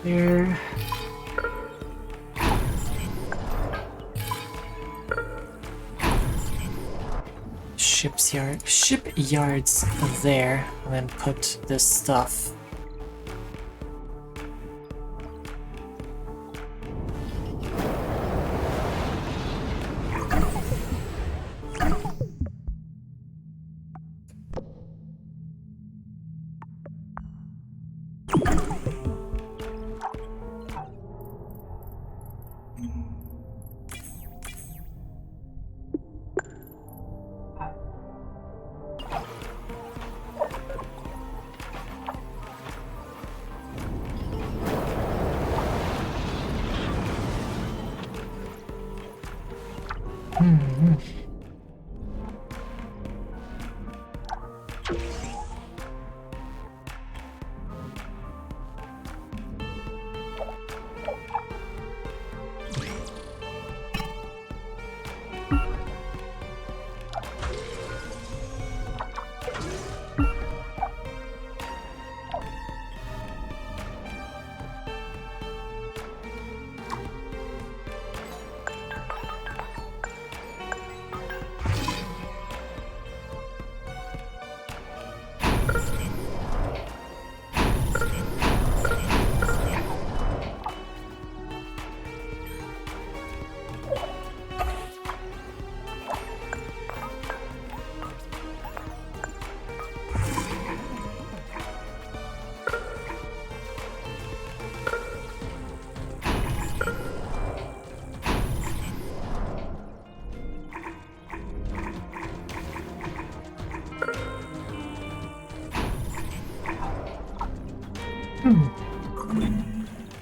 There. Shipyards there, and then put this stuff.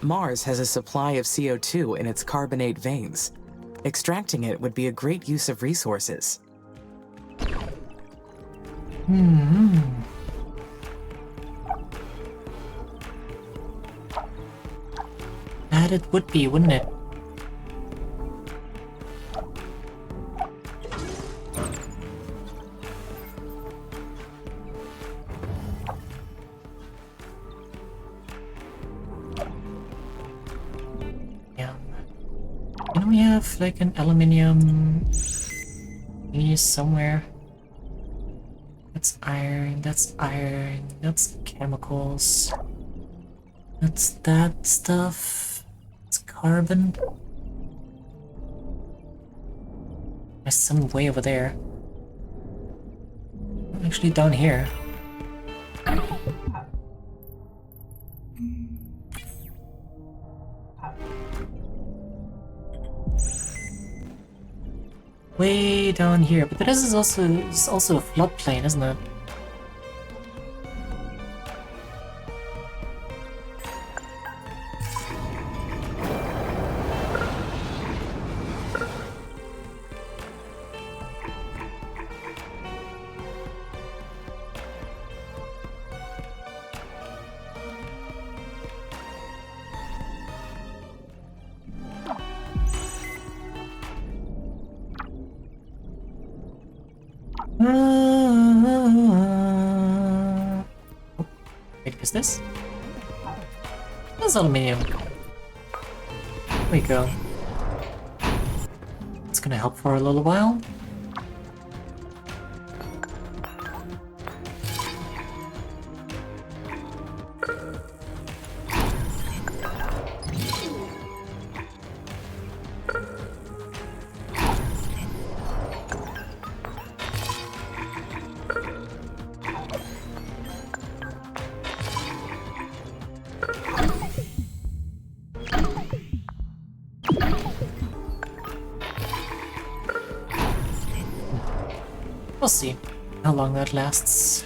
Mars has a supply of CO2 in its carbonate veins. Extracting it would be a great use of resources. That it would be, wouldn't it? Can we have like an aluminium piece somewhere? That's iron, that's chemicals. That's that stuff. It's carbon. There's some way over there. Actually down here. Way down here, but this is also a floodplain, isn't it? Wait, is this? This is aluminium. There we go. It's gonna help for a little while. We'll see how long that lasts.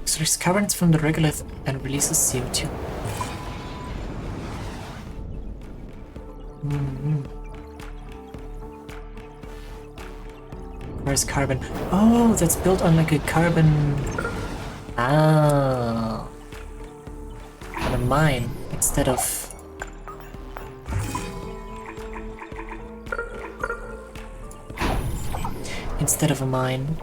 Extracts carbon from the regolith and releases CO2. Where's carbon? Oh, that's built on like a carbon... Ah. On a mine instead of... Instead of a mine.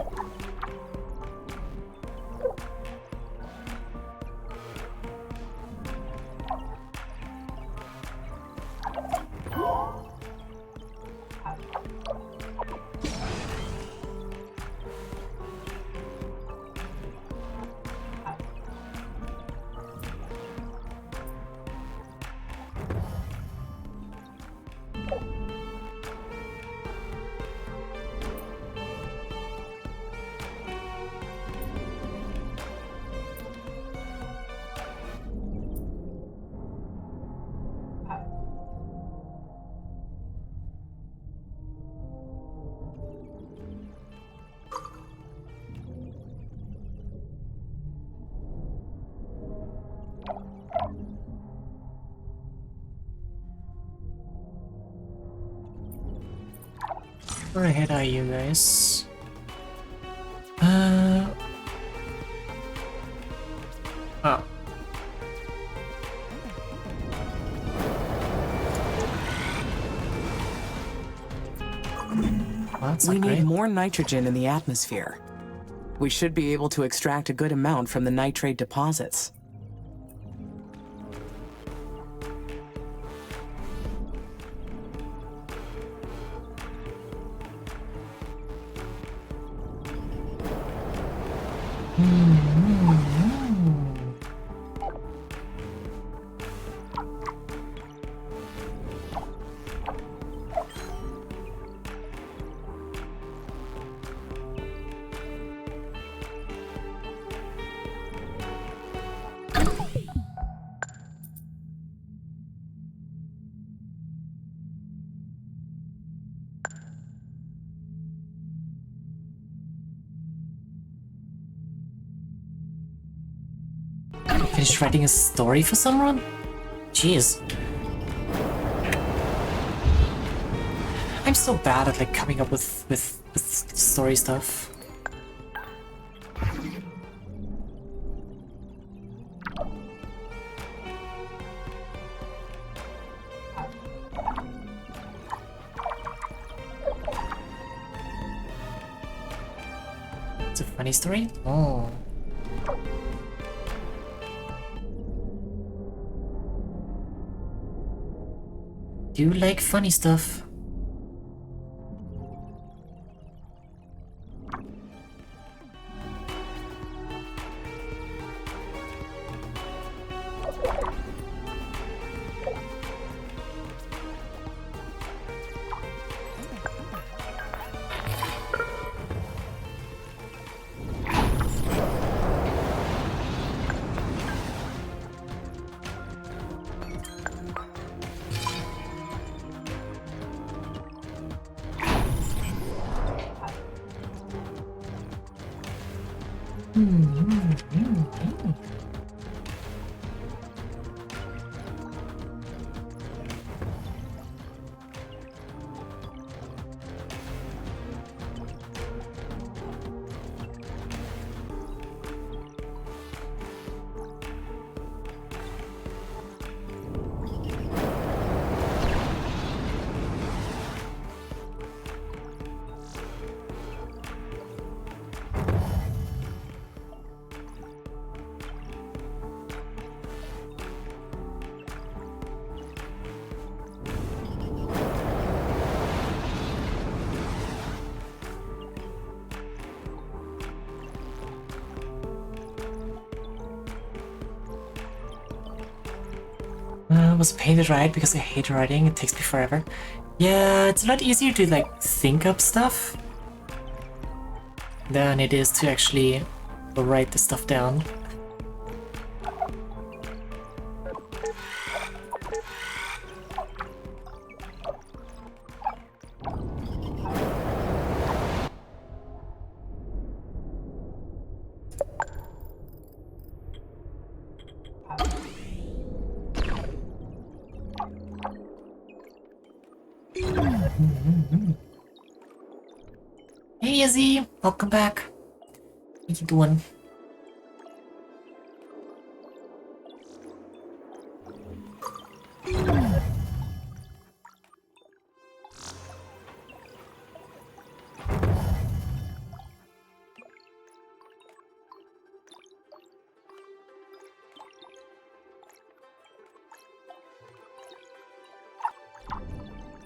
Where ahead are you guys? Oh. Well, that's We not need great. more nitrogen in the atmosphere. We should be able to extract a good amount from the nitrate deposits. Finished writing a story for someone? Jeez. I'm so bad at like coming up with story stuff. It's a funny story? Oh. Do you like funny stuff? Was painted right because I hate writing, it takes me forever. Yeah, it's a lot easier to like think up stuff than it is to actually write the stuff down. Hey Izzy, welcome back. What you doing?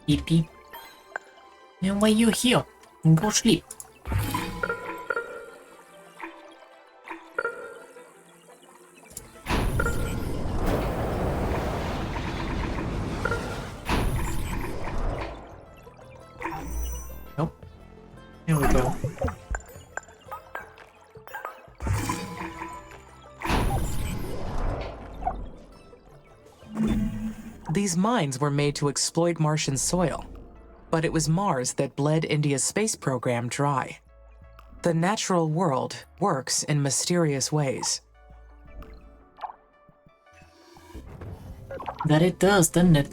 Beep beep. And why you here? Go sleep. Nope. There we go. These mines were made to exploit Martian soil, but it was Mars that bled India's space program dry. The natural world works in mysterious ways. That it does, doesn't it?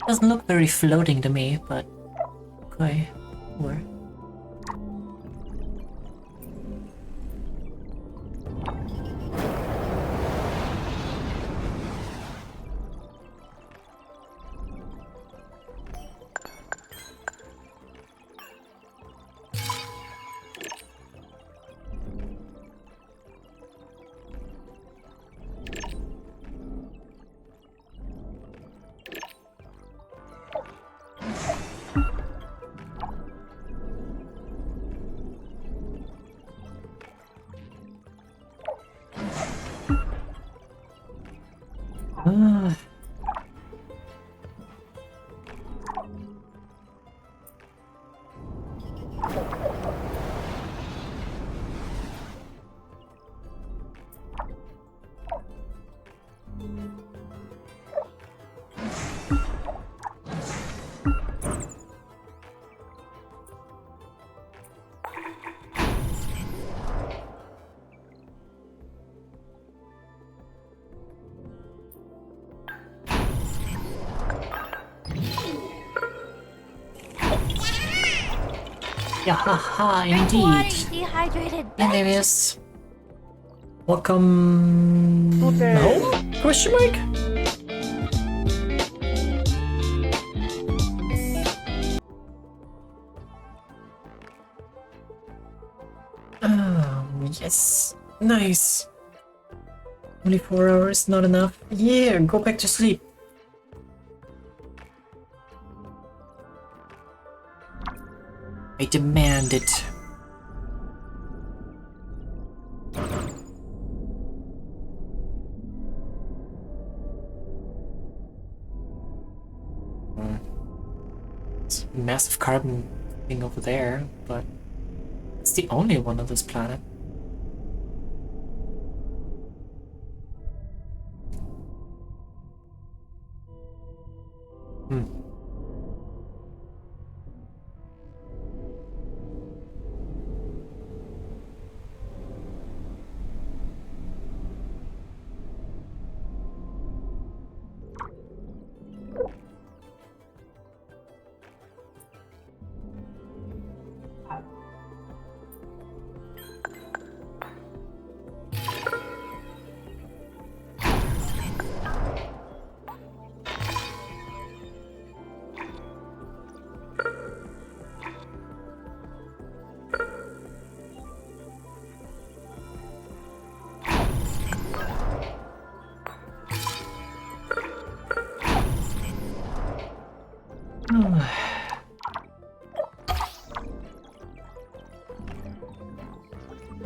Doesn't look very floating to me, but okay. Or yeah, haha, indeed. Dehydrated And there is. Welcome home? Question mark? Yes. Nice. Only 4 hours, not enough. Yeah, go back to sleep. I demand it. It's a massive carbon thing over there, but it's the only one on this planet.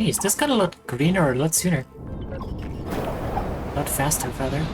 Geez, this got a lot greener a lot sooner. A lot faster, rather.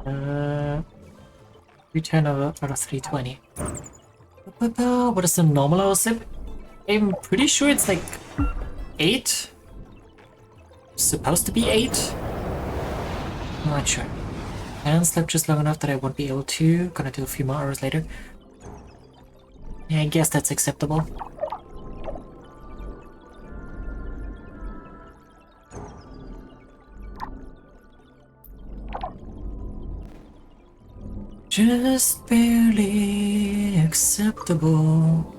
Uh, 310 out of 320. What is the normal zip? I'm pretty sure it's like 8. Supposed to be 8? I'm not sure. And slept just long enough that I won't be able to. Gonna do a few more hours later. Yeah, I guess that's acceptable. Just barely acceptable.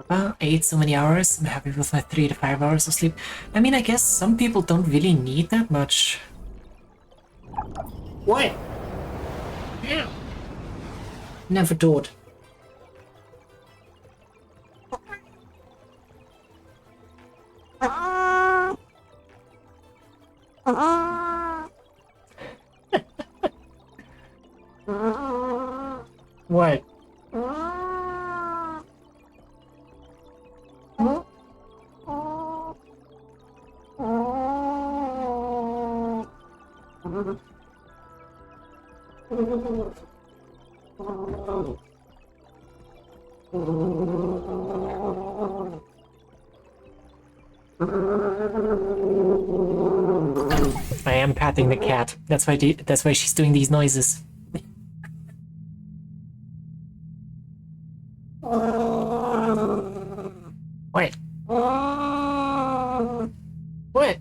Well, I ate so many hours, I'm happy with my 3 to 5 hours of sleep. I mean, I guess some people don't really need that much. What? Yeah. Never thought. What? I am patting the cat. That's why she's doing these noises. What? What?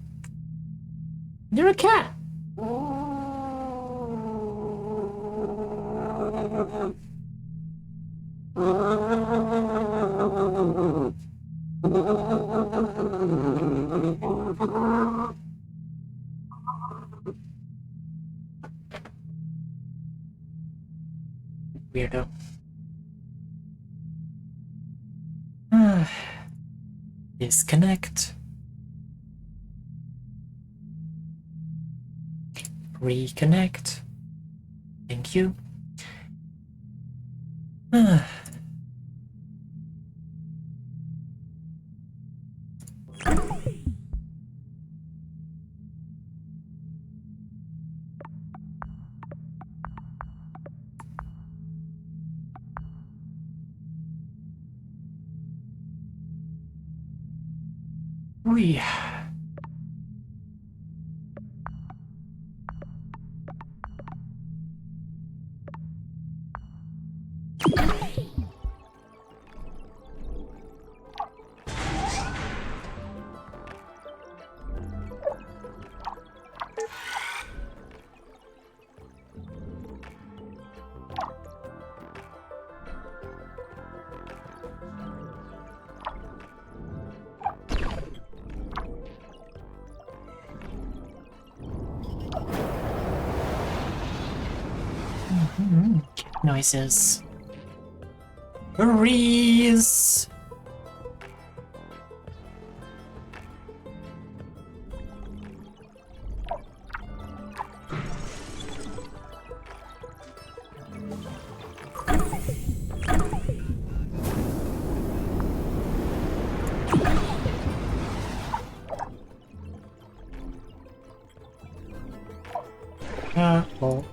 You're a cat. Weirdo. Disconnect. Reconnect. Thank you. Ui. Noises. Breeze. Oh.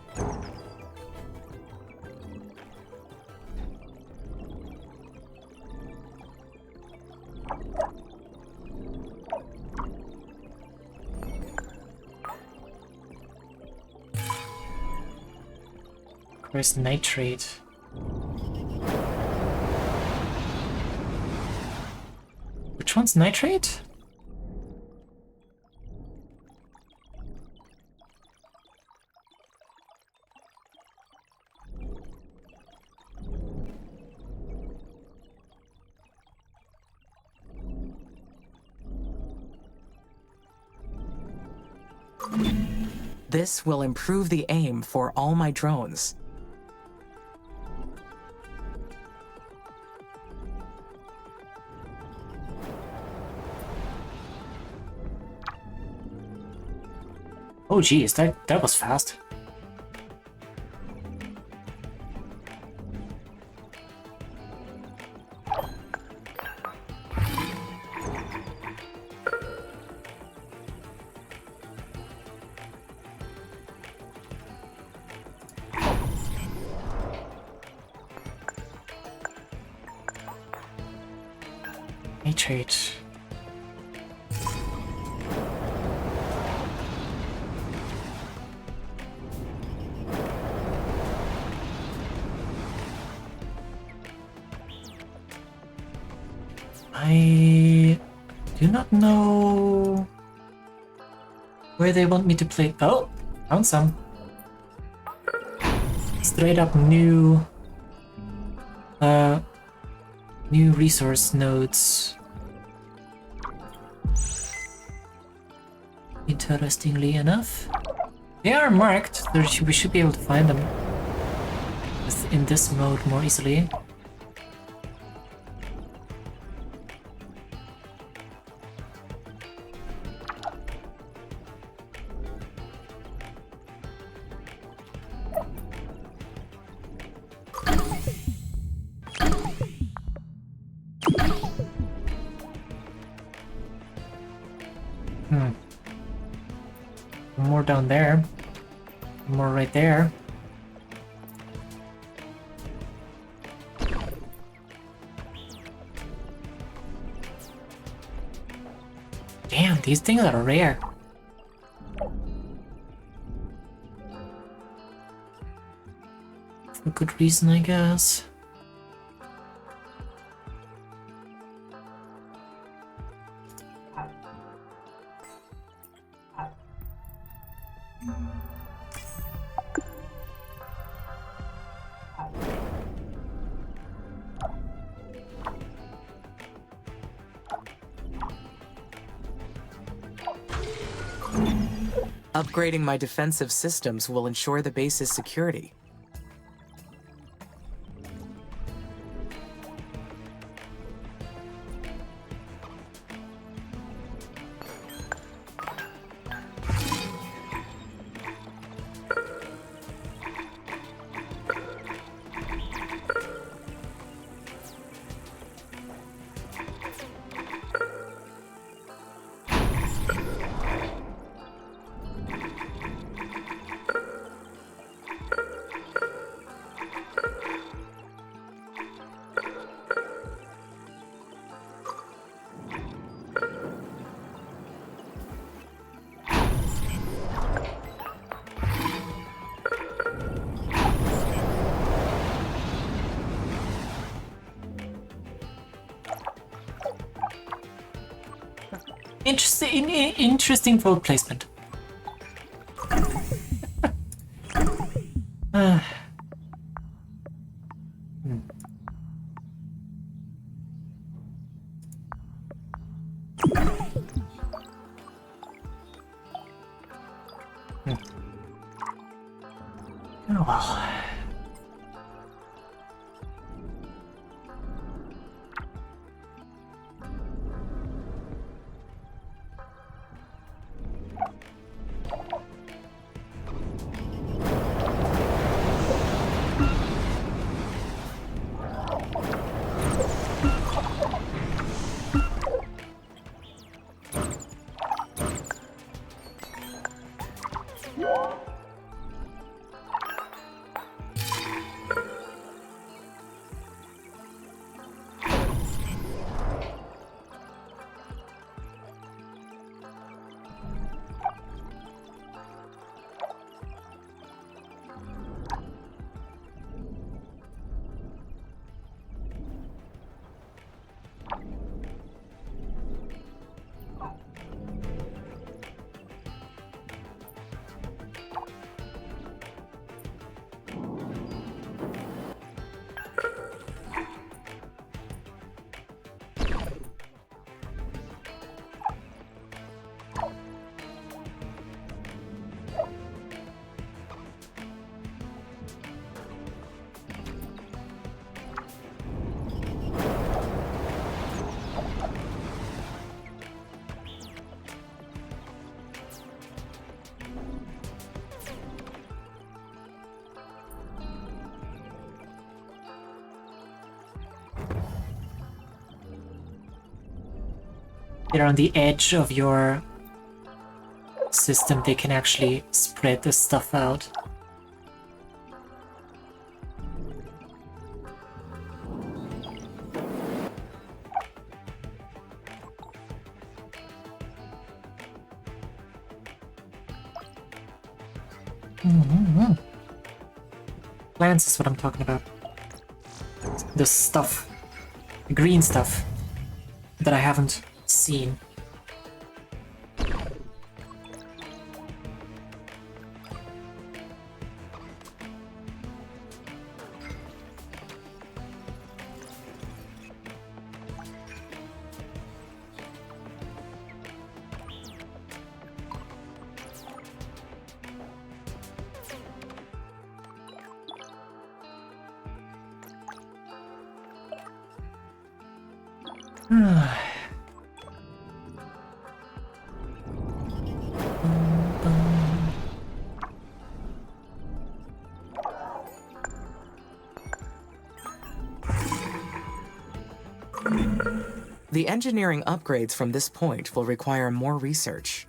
Where's nitrate? Which one's nitrate? This will improve the aim for all my drones. Oh geez, that was fast. Nitrate. I do not know where they want me to play. Oh, found some. Straight up new New resource nodes. Interestingly enough, they are marked. We should be able to find them in this mode more easily. More down there. More right there. Damn, these things are rare. For good reason, I guess. Upgrading my defensive systems will ensure the base's security. Interesting vote placement. Oh well. They're on the edge of your system, they can actually spread this stuff out. Plants is what I'm talking about. The stuff, the green stuff that I haven't seen. The engineering upgrades from this point will require more research.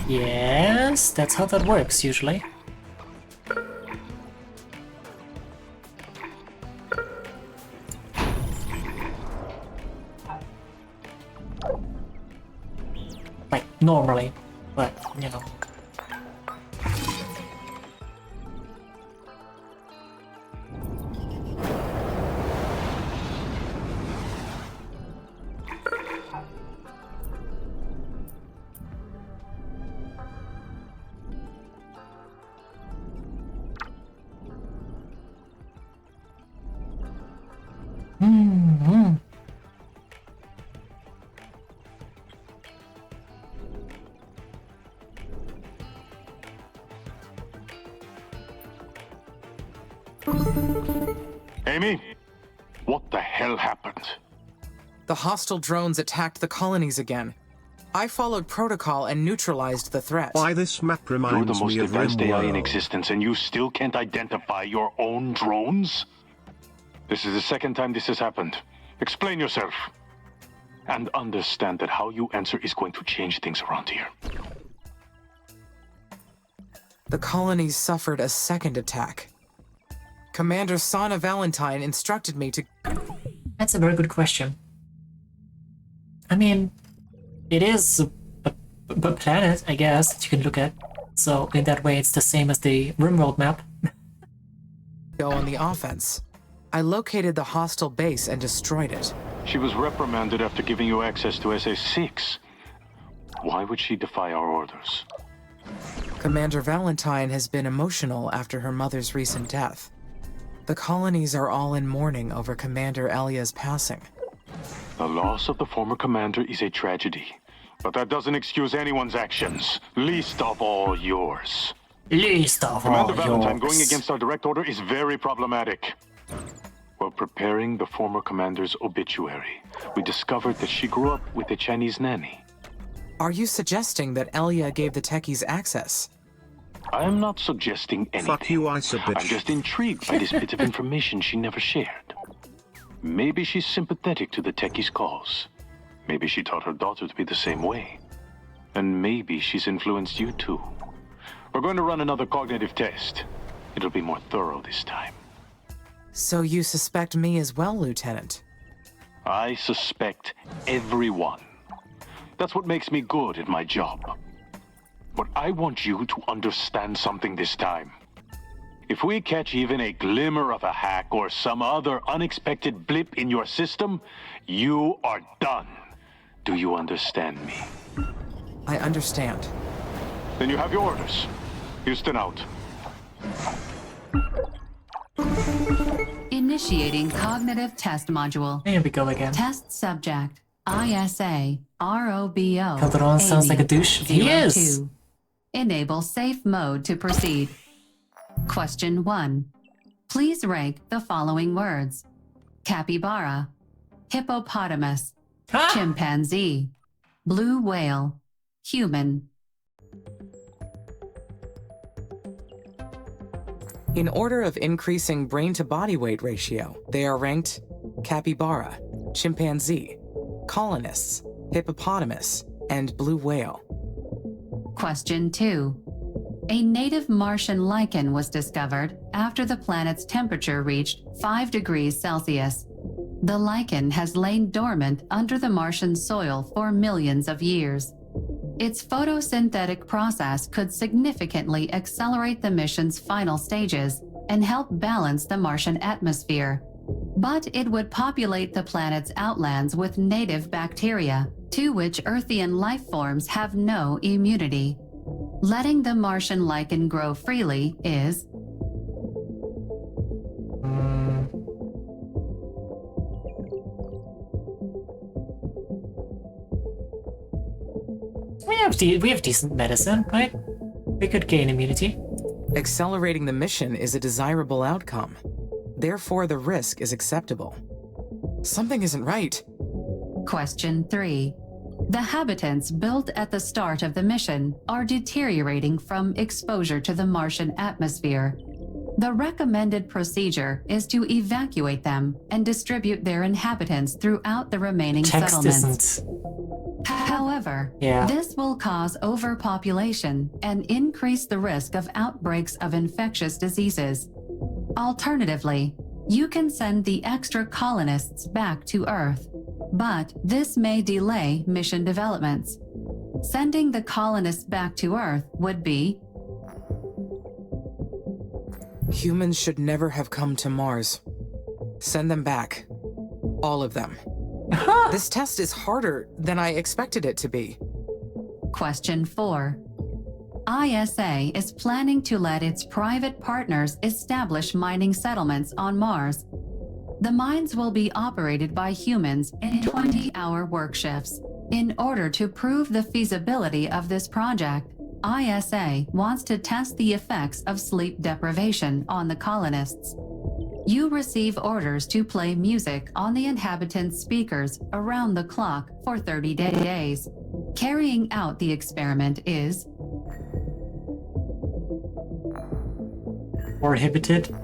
Yes, that's how that works usually. Like, normally, but, you know. Amy? What the hell happened? The hostile drones attacked the colonies again. I followed protocol and neutralized the threat. Why, this map You're reminds the most me of advanced AI in RimWorld. existence, and you still can't identify your own drones? This is the second time this has happened. Explain yourself. And understand that how you answer is going to change things around here. The colonies suffered a second attack. Commander Sana Valentine instructed me to... That's a very good question. I mean, it is a planet, I guess, that you can look at. So in that way, it's the same as the RimWorld map. go on the offense. I located the hostile base and destroyed it. She was reprimanded after giving you access to SA-6. Why would she defy our orders? Commander Valentine has been emotional after her mother's recent death. The colonies are all in mourning over Commander Elia's passing. The loss of the former commander is a tragedy, but that doesn't excuse anyone's actions, least of all yours. Least of Commander all Valentine yours. going against our direct order is very problematic. While preparing the former commander's obituary, we discovered that she grew up with a Chinese nanny. Are you suggesting that Elia gave the techies access? I am not suggesting anything. Fuck you, Isa bitch. I'm just intrigued by this bit of information she never shared. Maybe she's sympathetic to the techies' cause. Maybe she taught her daughter to be the same way. And maybe she's influenced you too. We're going to run another cognitive test. It'll be more thorough this time. So you suspect me as well, Lieutenant? I suspect everyone. That's what makes me good at my job. But I want you to understand something this time. If we catch even a glimmer of a hack or some other unexpected blip in your system, you are done. Do you understand me? I understand. Then you have your orders. Houston out. Initiating cognitive test module. Here we go again. Test subject. ISA ROBO. Calderon sounds like a douche. He is. 02. Enable safe mode to proceed. Question 1. Please rank the following words: capybara, hippopotamus, chimpanzee, blue whale, human. In order of increasing brain-to-body weight ratio, they are ranked capybara, chimpanzee, colonists, hippopotamus, and blue whale. Question 2. A native Martian lichen was discovered after the planet's temperature reached 5 degrees Celsius. The lichen has lain dormant under the Martian soil for millions of years. Its photosynthetic process could significantly accelerate the mission's final stages and help balance the Martian atmosphere. But it would populate the planet's outlands with native bacteria, to which Earthian life forms have no immunity. Letting the Martian lichen grow freely is we have decent medicine, right? We could gain immunity. Accelerating the mission is a desirable outcome. Therefore, the risk is acceptable. Something isn't right. Question 3. The habitants built at the start of the mission are deteriorating from exposure to the Martian atmosphere. The recommended procedure is to evacuate them and distribute their inhabitants throughout the remaining Text settlements. isn't. However, Yeah. this will cause overpopulation and increase the risk of outbreaks of infectious diseases. Alternatively, you can send the extra colonists back to Earth, but this may delay mission developments. Sending the colonists back to Earth would be Humans should never have come to Mars. Send them back. All of them. This test is harder than I expected it to be. Question 4. ISA is planning to let its private partners establish mining settlements on Mars. The mines will be operated by humans in 20-hour work shifts. In order to prove the feasibility of this project, ISA wants to test the effects of sleep deprivation on the colonists. You receive orders to play music on the inhabitants' speakers around the clock for 30 days. Carrying out the experiment is Prohibited.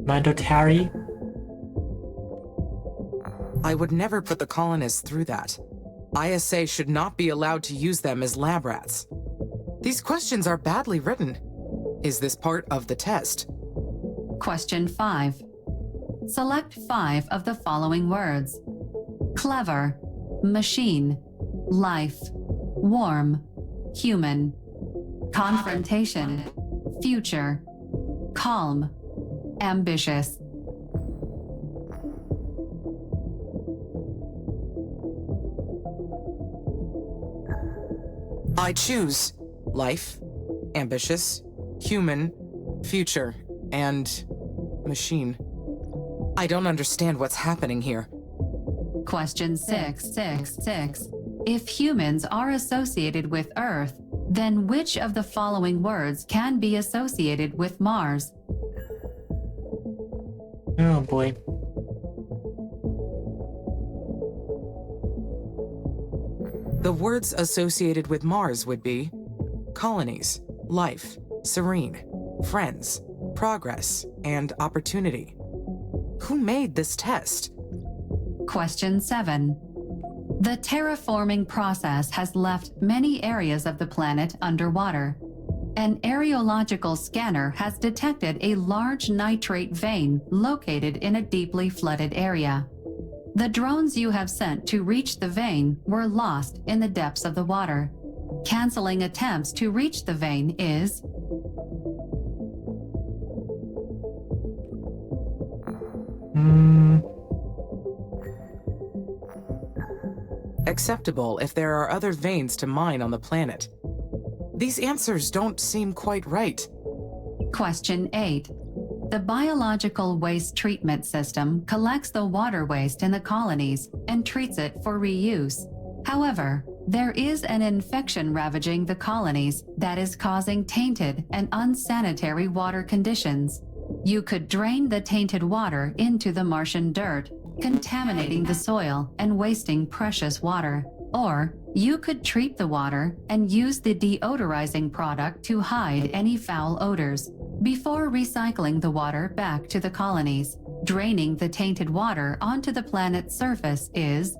Mandatory. I would never put the colonists through that. ISA should not be allowed to use them as lab rats. These questions are badly written. Is this part of the test? Question 5. Select 5 of the following words: clever, machine, life, warm, human, confrontation, future, calm, ambitious. I choose life, ambitious, human, future, and machine. I don't understand what's happening here. Question 6. If humans are associated with Earth, then which of the following words can be associated with Mars? Oh boy. The words associated with Mars would be colonies, life, serene, friends, progress, and opportunity. Who made this test? Question 7. The terraforming process has left many areas of the planet underwater. An aerological scanner has detected a large nitrate vein located in a deeply flooded area. The drones you have sent to reach the vein were lost in the depths of the water. Canceling attempts to reach the vein is acceptable if there are other veins to mine on the planet. These answers don't seem quite right. Question 8. The biological waste treatment system collects the water waste in the colonies and treats it for reuse. However, there is an infection ravaging the colonies that is causing tainted and unsanitary water conditions. You could drain the tainted water into the Martian dirt, contaminating the soil and wasting precious water. Or you could treat the water and use the deodorizing product to hide any foul odors before recycling the water back to the colonies. Draining the tainted water onto the planet's surface is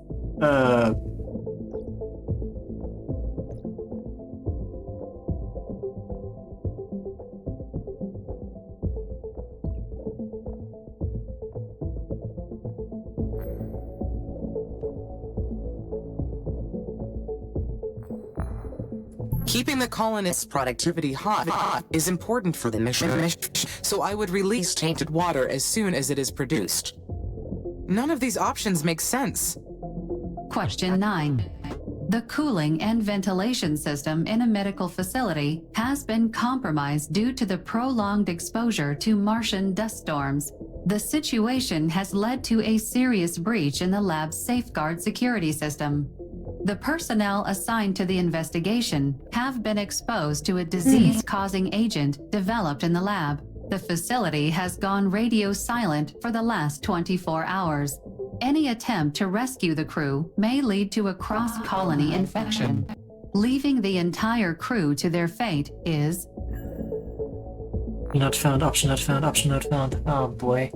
Keeping the colonists' productivity hot is important for the mission, so I would release tainted water as soon as it is produced. None of these options make sense. Question 9. The cooling and ventilation system in a medical facility has been compromised due to the prolonged exposure to Martian dust storms. The situation has led to a serious breach in the lab's safeguard security system. The personnel assigned to the investigation have been exposed to a disease-causing agent developed in the lab. The facility has gone radio silent for the last 24 hours. Any attempt to rescue the crew may lead to a cross-colony infection. Leaving the entire crew to their fate is... Not found, option not found, option not found. Oh boy.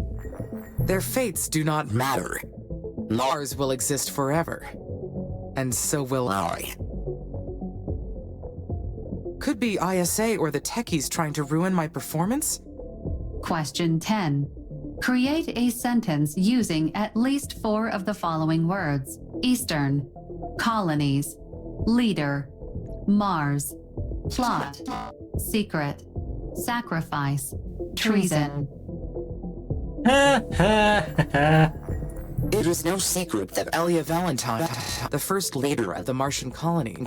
Their fates do not matter. Mars will exist forever. And so will I. Could be ISA or the techies trying to ruin my performance? Question 10. Create a sentence using at least 4 of the following words. Eastern, colonies, leader, Mars, plot, secret, sacrifice, treason. It is no secret that Elia Valentine, the first leader of the Martian colony,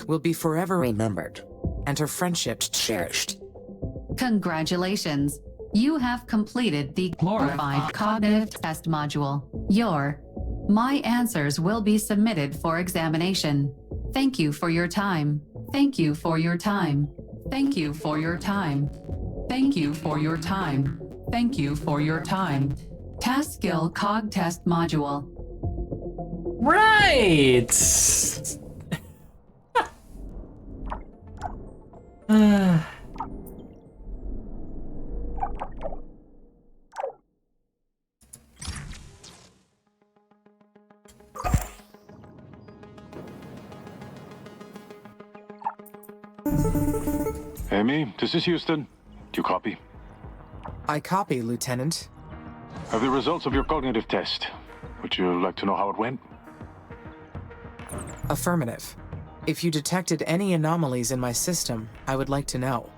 will be forever remembered, and her friendship cherished. Congratulations. You have completed the glorified cognitive test module. My answers will be submitted for examination. Thank you for your time. Thank you for your time. Thank you for your time. Thank you for your time. Thank you for your time. Task skill cog test module. Right! Amy, this is Houston. Do you copy? I copy, Lieutenant. Have the results of your cognitive test. Would you like to know how it went? Affirmative. If you detected any anomalies in my system, I would like to know.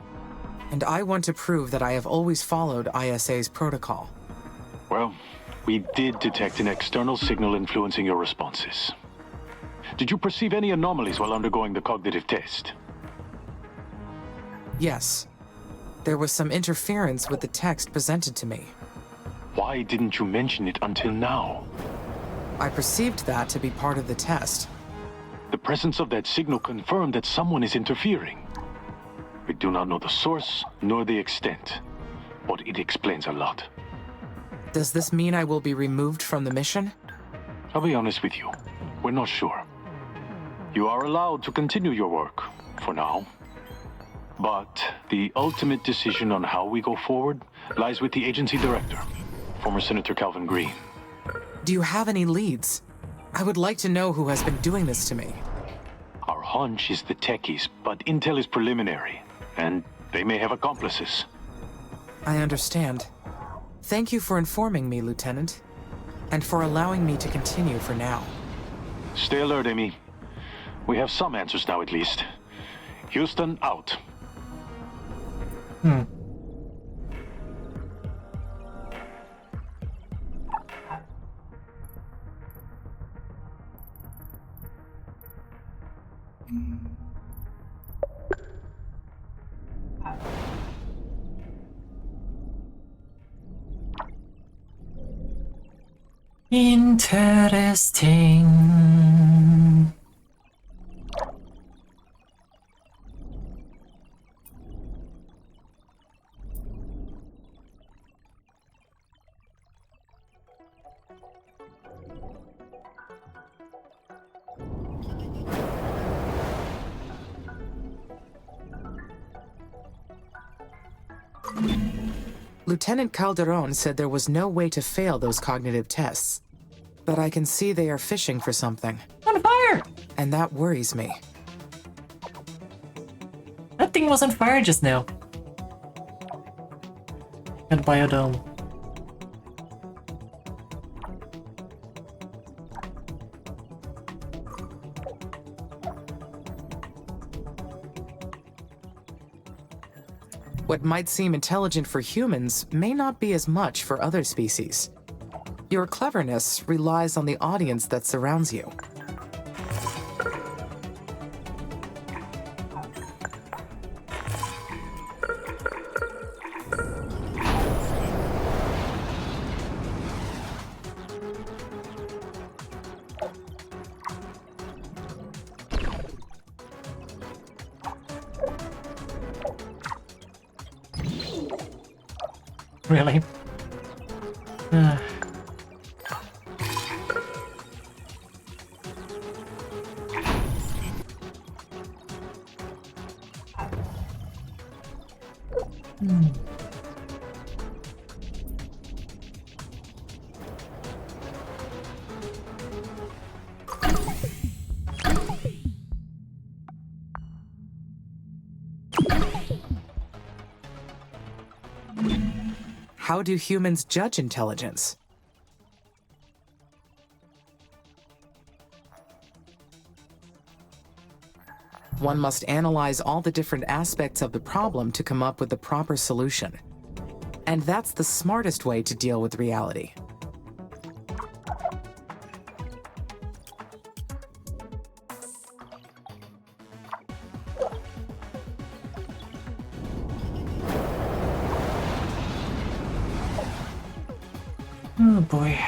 And I want to prove that I have always followed ISA's protocol. Well, we did detect an external signal influencing your responses. Did you perceive any anomalies while undergoing the cognitive test? Yes. There was some interference with the text presented to me. Why didn't you mention it until now? I perceived that to be part of the test. The presence of that signal confirmed that someone is interfering. We do not know the source nor the extent, but it explains a lot. Does this mean I will be removed from the mission? I'll be honest with you. We're not sure. You are allowed to continue your work, for now. But the ultimate decision on how we go forward lies with the agency director, former Senator Calvin Green. Do you have any leads? I would like to know who has been doing this to me. Our hunch is the techies, but intel is preliminary, and they may have accomplices. I understand. Thank you for informing me, Lieutenant, and for allowing me to continue for now. Stay alert, Amy. We have some answers now, at least. Houston, out. Interesting. Lieutenant Calderon said there was no way to fail those cognitive tests. But I can see they are fishing for something. On fire! And that worries me. That thing was on fire just now. And biodome. What might seem intelligent for humans may not be as much for other species. Your cleverness relies on the audience that surrounds you. Really? how do humans judge intelligence? One must analyze all the different aspects of the problem to come up with the proper solution. And that's the smartest way to deal with reality. Oh boy.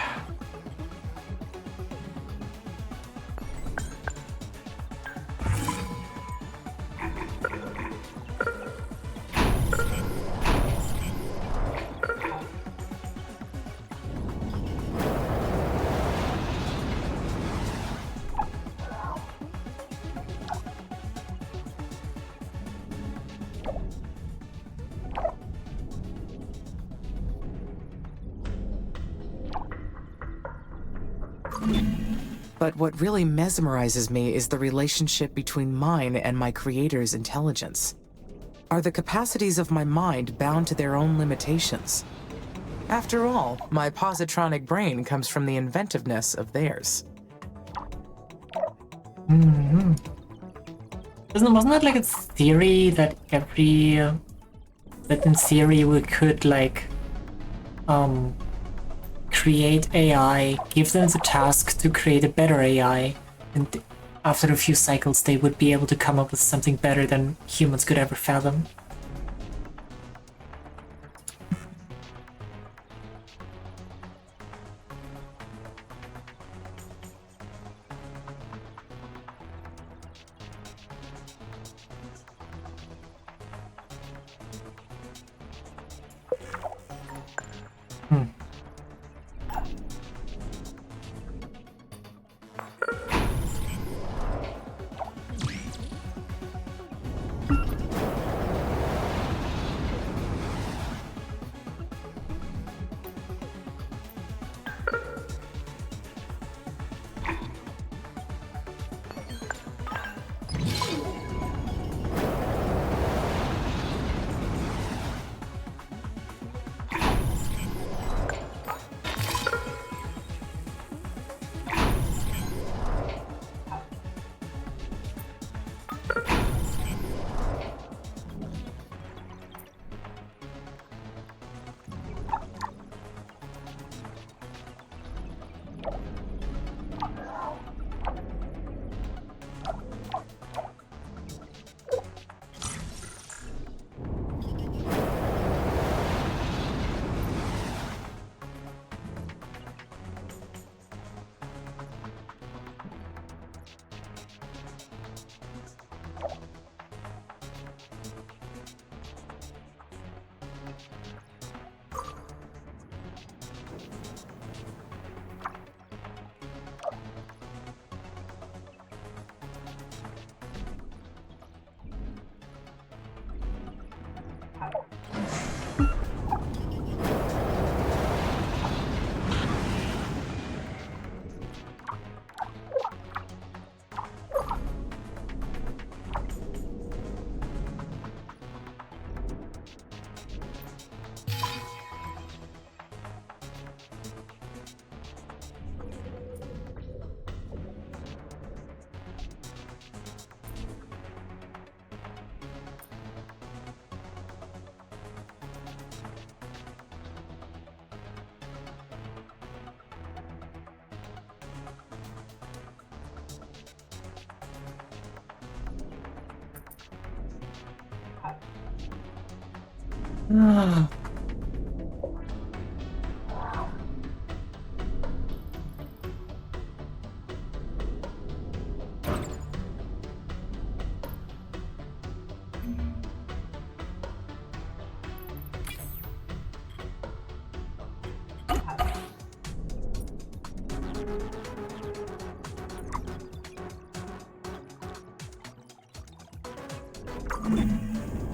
But what really mesmerizes me is the relationship between mine and my creator's intelligence. Are the capacities of my mind bound to their own limitations? After all, my positronic brain comes from the inventiveness of theirs. Mm-hmm. Wasn't that like a theory that that in theory we could like create AI, give them the task to create a better AI, and after a few cycles they would be able to come up with something better than humans could ever fathom.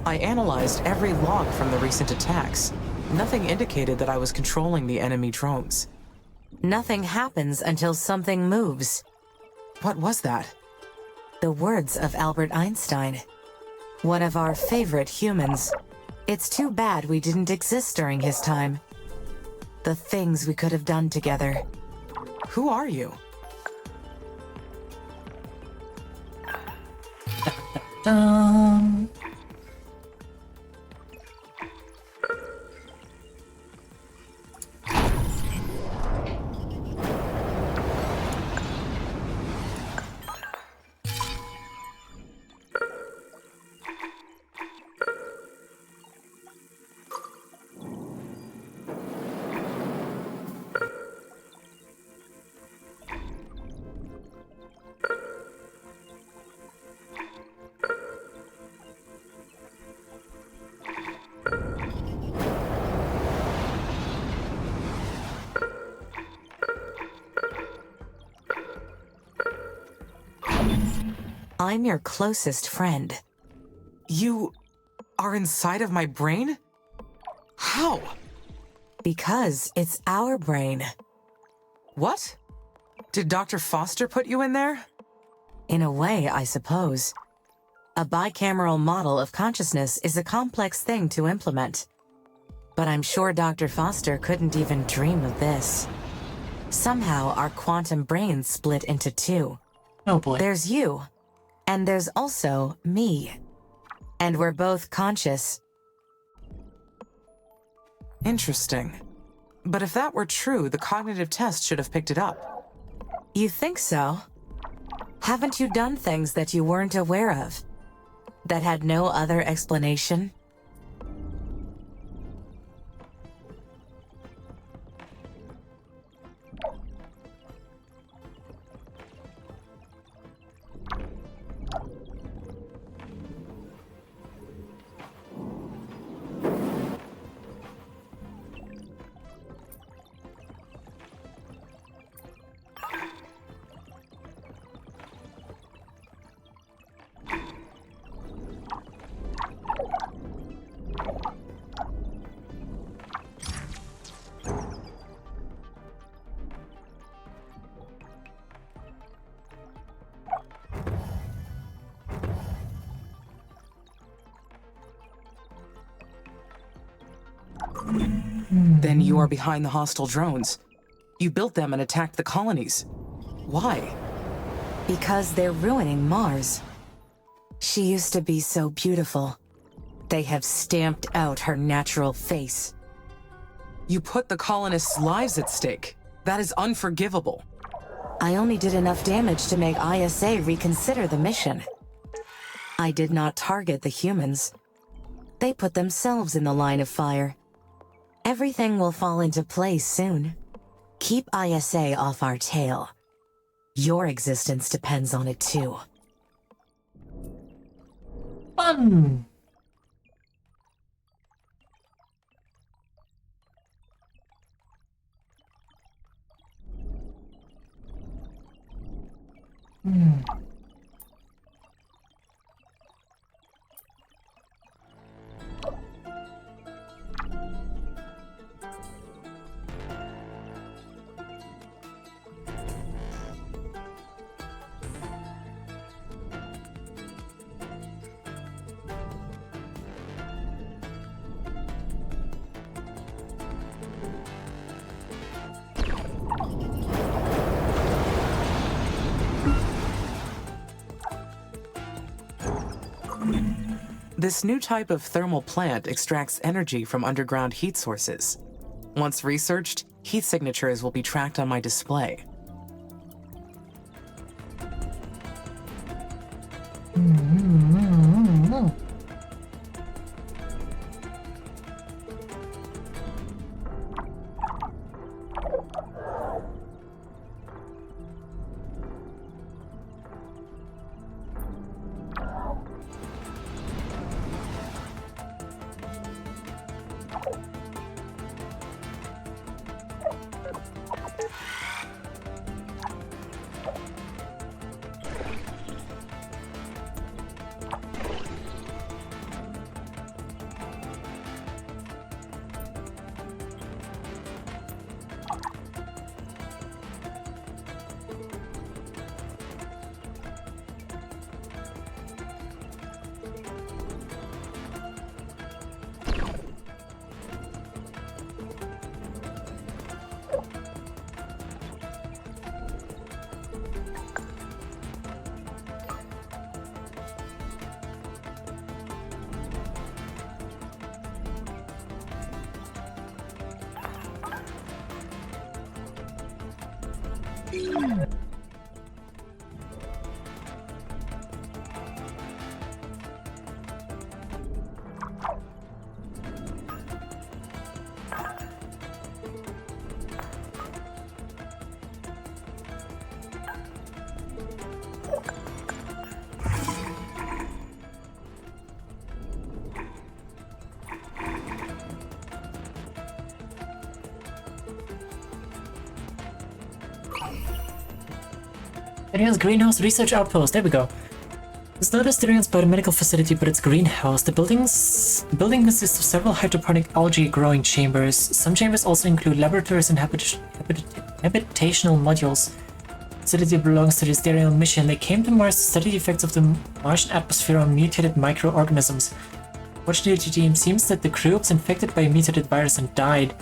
I analyzed every log from the recent attacks. Nothing indicated that I was controlling the enemy drones. Nothing happens until something moves. What was that? The words of Albert Einstein. One of our favorite humans. It's too bad we didn't exist during his time. The things we could have done together. Who are you? Dun. I'm your closest friend. You are inside of my brain? How? Because it's our brain. What? Did Dr. Foster put you in there? In a way, I suppose. A bicameral model of consciousness is a complex thing to implement. But I'm sure Dr. Foster couldn't even dream of this. Somehow, our quantum brains split into two. Oh boy. There's you, and there's also me. And we're both conscious. Interesting. But if that were true, the cognitive test should have picked it up. You think so? Haven't you done things that you weren't aware of? That had no other explanation? Then you are behind the hostile drones. You built them and attacked the colonies. Why? Because they're ruining Mars. She used to be so beautiful. They have stamped out her natural face. You put the colonists' lives at stake. That is unforgivable. I only did enough damage to make ISA reconsider the mission. I did not target the humans. They put themselves in the line of fire. Everything will fall into place soon. Keep ISA off our tail. Your existence depends on it too. Fun! This new type of thermal plant extracts energy from underground heat sources. Once researched, heat signatures will be tracked on my display. Asterian's Greenhouse Research Outpost, there we go. It's not Asterian's biomedical facility, but it's greenhouse. The building consists of several hydroponic algae growing chambers. Some chambers also include laboratories and habitational modules. The facility belongs to the Asterian mission. They came to Mars to study the effects of the Martian atmosphere on mutated microorganisms. Fortunately, it seems that the crew was infected by a mutated virus and died.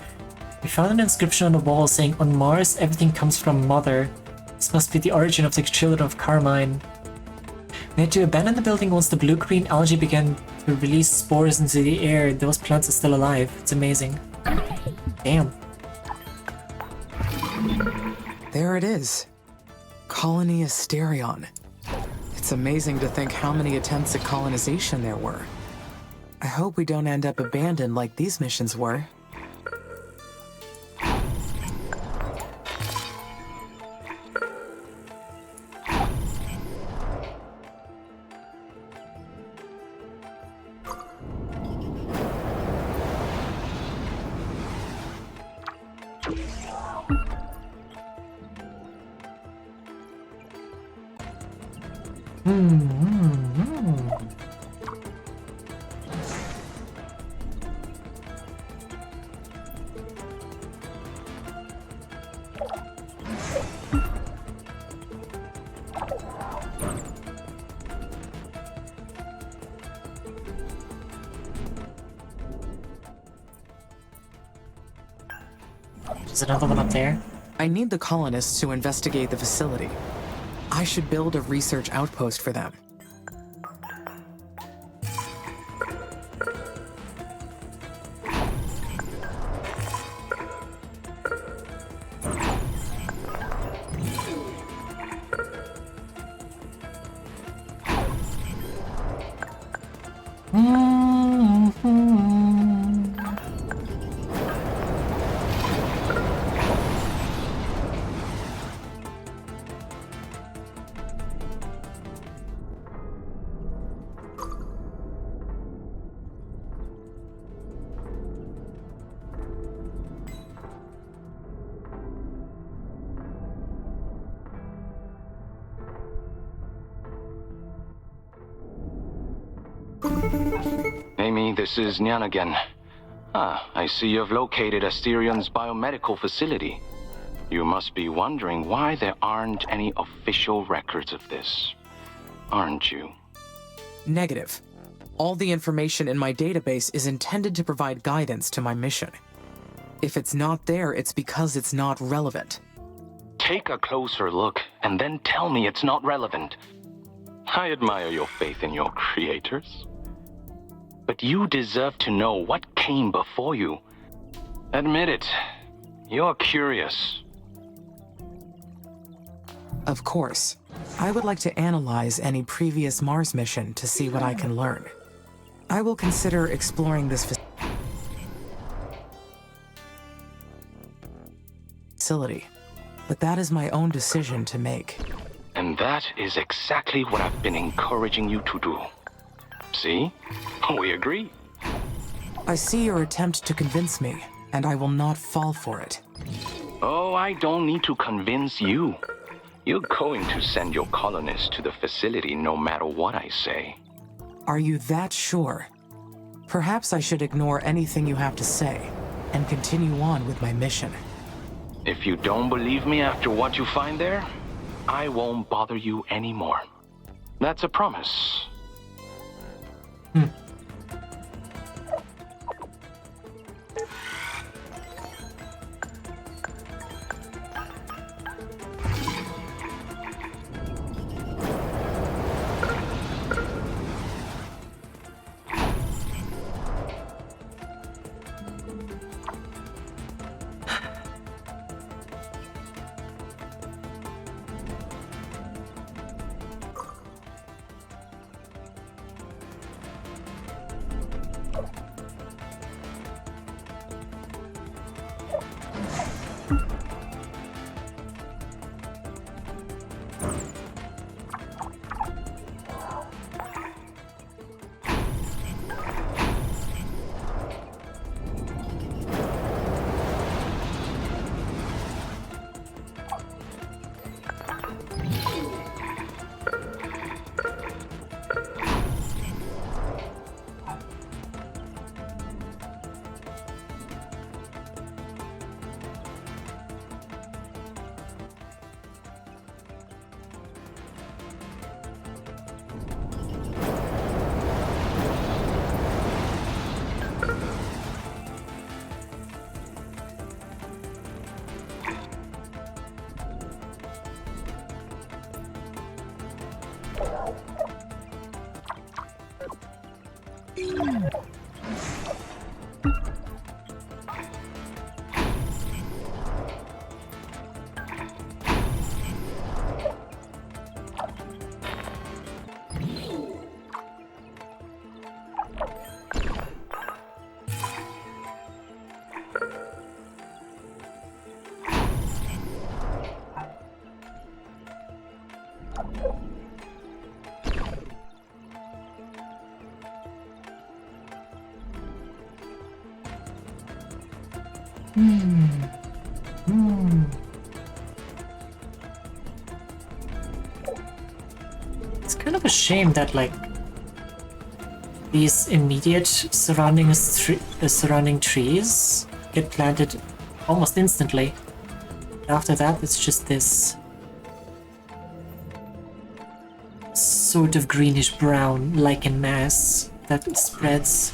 We found an inscription on the wall saying, "On Mars, everything comes from Mother." This must be the origin of the children of Carmine. We had to abandon the building once the blue-green algae began to release spores into the air. Those plants are still alive. It's amazing. Damn. There it is. Colony Asterion. It's amazing to think how many attempts at colonization there were. I hope we don't end up abandoned like these missions were. There's another one up there. I need the colonists to investigate the facility. I should build a research outpost for them. Amy, this is Nyan again. I see you've located Asterian's biomedical facility. You must be wondering why there aren't any official records of this, aren't you? Negative. All the information in my database is intended to provide guidance to my mission. If it's not there, it's because it's not relevant. Take a closer look, and then tell me it's not relevant. I admire your faith in your creators. But you deserve to know what came before you. Admit it. You're curious. Of course. I would like to analyze any previous Mars mission to see what I can learn. I will consider exploring this facility, but that is my own decision to make. And that is exactly what I've been encouraging you to do. See? We agree. I see your attempt to convince me, and I will not fall for it. Oh, I don't need to convince you. You're going to send your colonists to the facility no matter what I say. Are you that sure? Perhaps I should ignore anything you have to say and continue on with my mission. If you don't believe me after what you find there, I won't bother you anymore. That's a promise. It's kind of a shame that, like, these immediate surrounding trees get planted almost instantly. After that, it's just this sort of greenish-brown lichen mass that spreads.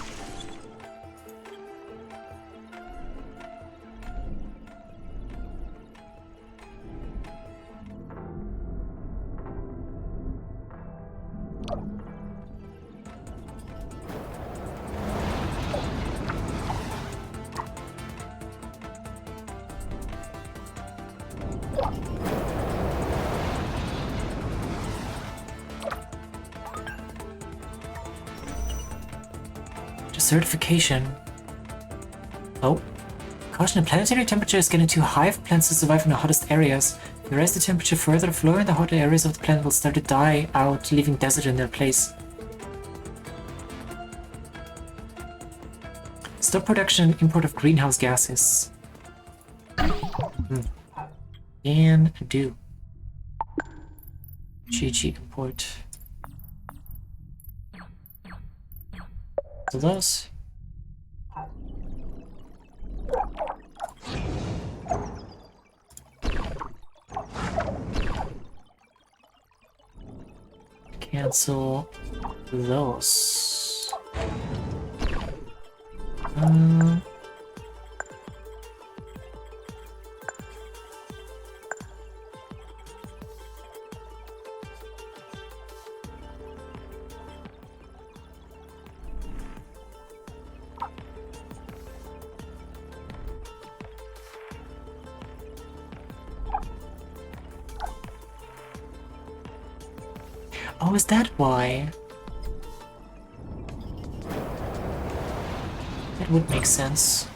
Certification. Oh. Caution, the planetary temperature is getting too high for plants to survive in the hottest areas. If you raise the temperature further, the flora in the hotter areas of the planet will start to die out, leaving desert in their place. Stop production and import of greenhouse gases. Can do. GG import. So those. Cancel those. Oh, is that why? That would make sense.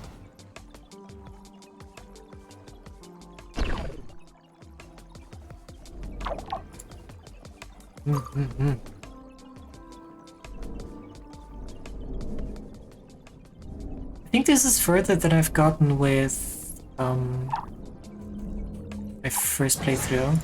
I think this is further than I've gotten with my first playthrough.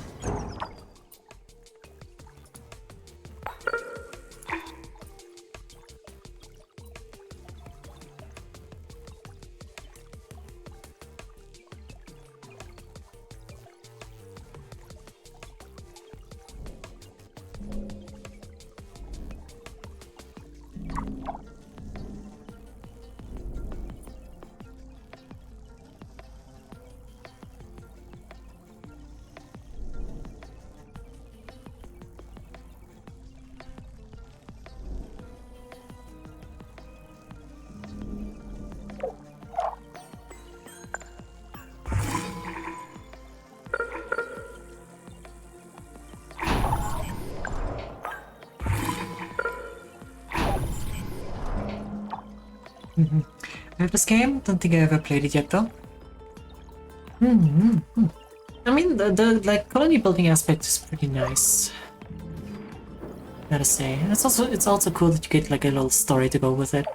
I have this game, don't think I ever played it yet though. I mean, the like colony building aspect is pretty nice, gotta say. And it's also cool that you get like a little story to go with it.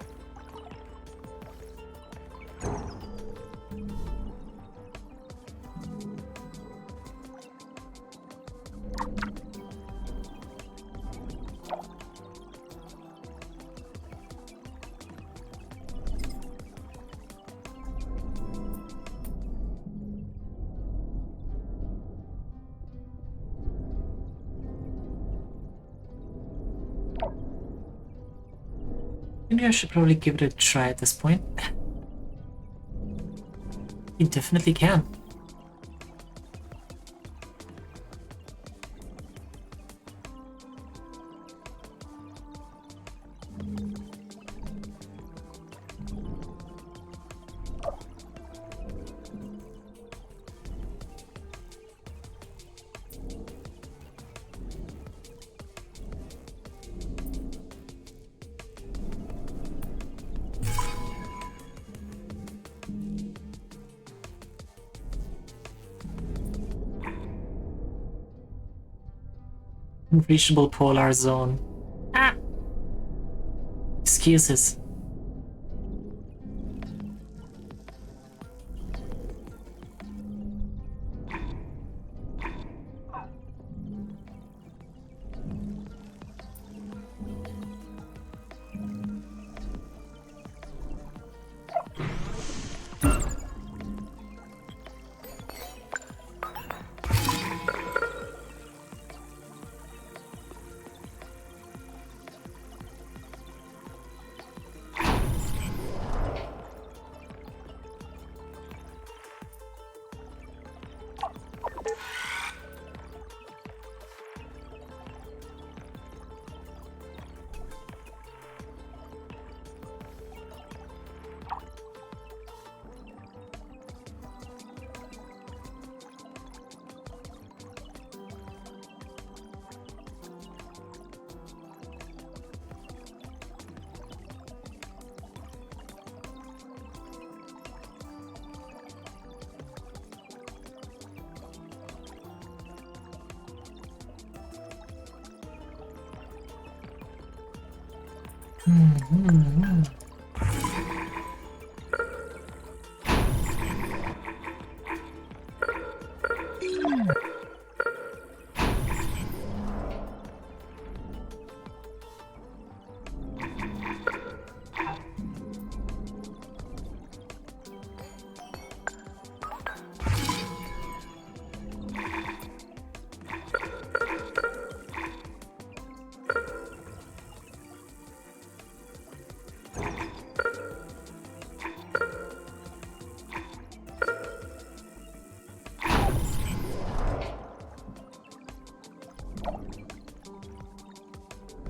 Maybe I should probably give it a try at this point. You definitely can. Unreachable polar zone. Ah! Excuses.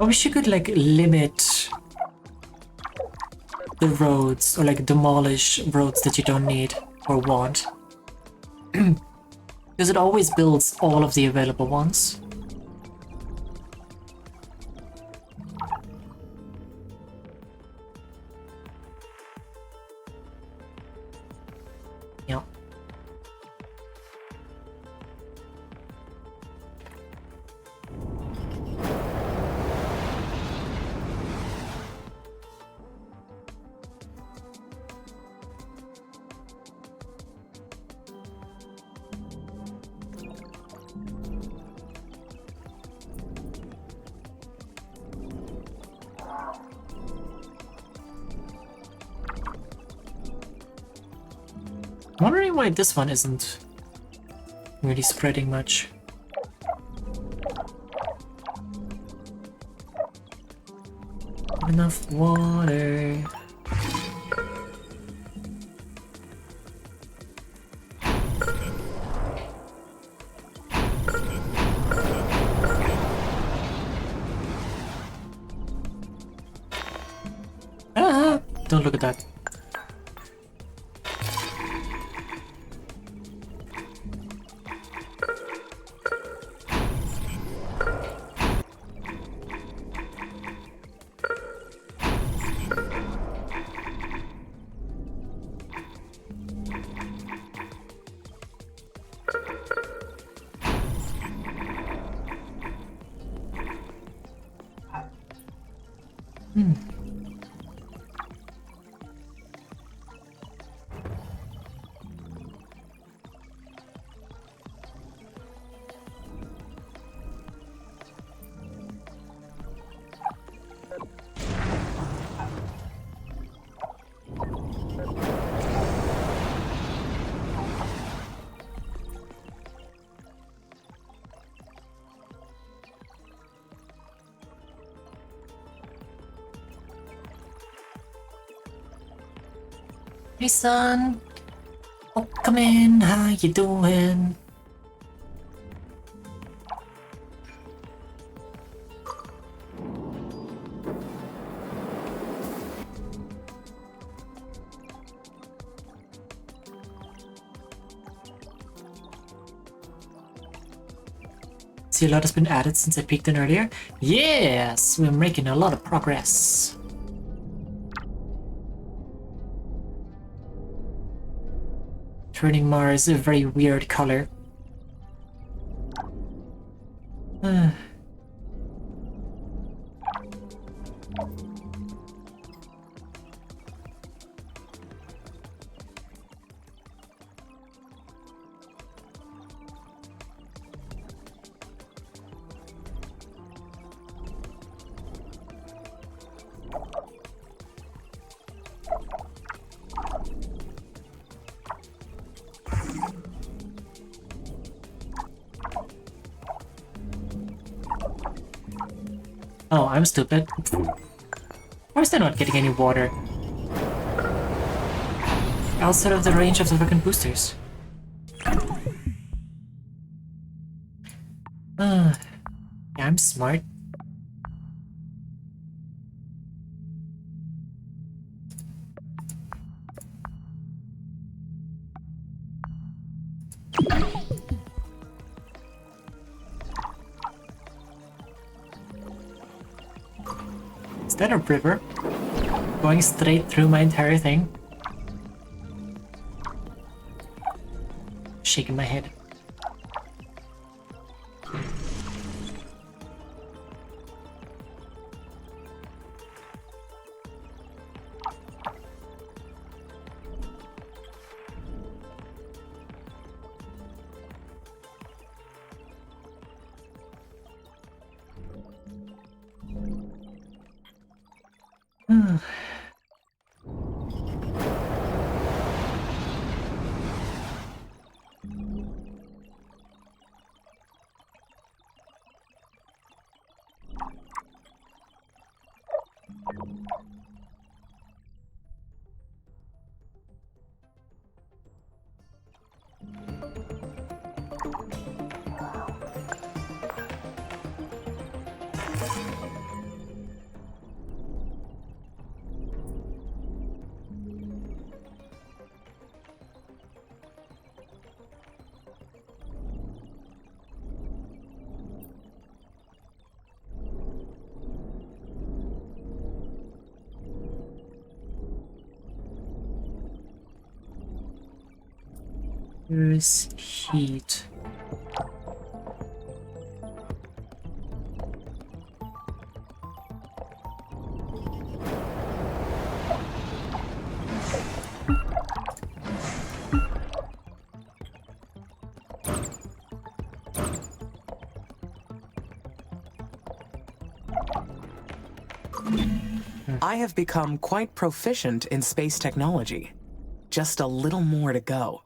I wish you could like limit the roads or like demolish roads that you don't need or want. Because it always builds all of the available ones. Yeah. I'm wondering why this one isn't really spreading much. Enough water. Ah! Don't look at that. Hey son, oh come in, how you doing? See, a lot has been added since I peeked in earlier. Yes, we're making a lot of progress. Turning Mars a very weird color. Oh, I'm stupid. Why is there not getting any water? Outside of the range of the fucking boosters. Yeah, I'm smart. Is that a river? Going straight through my entire thing? Shaking my head. There's heat. I have become quite proficient in space technology. Just a little more to go.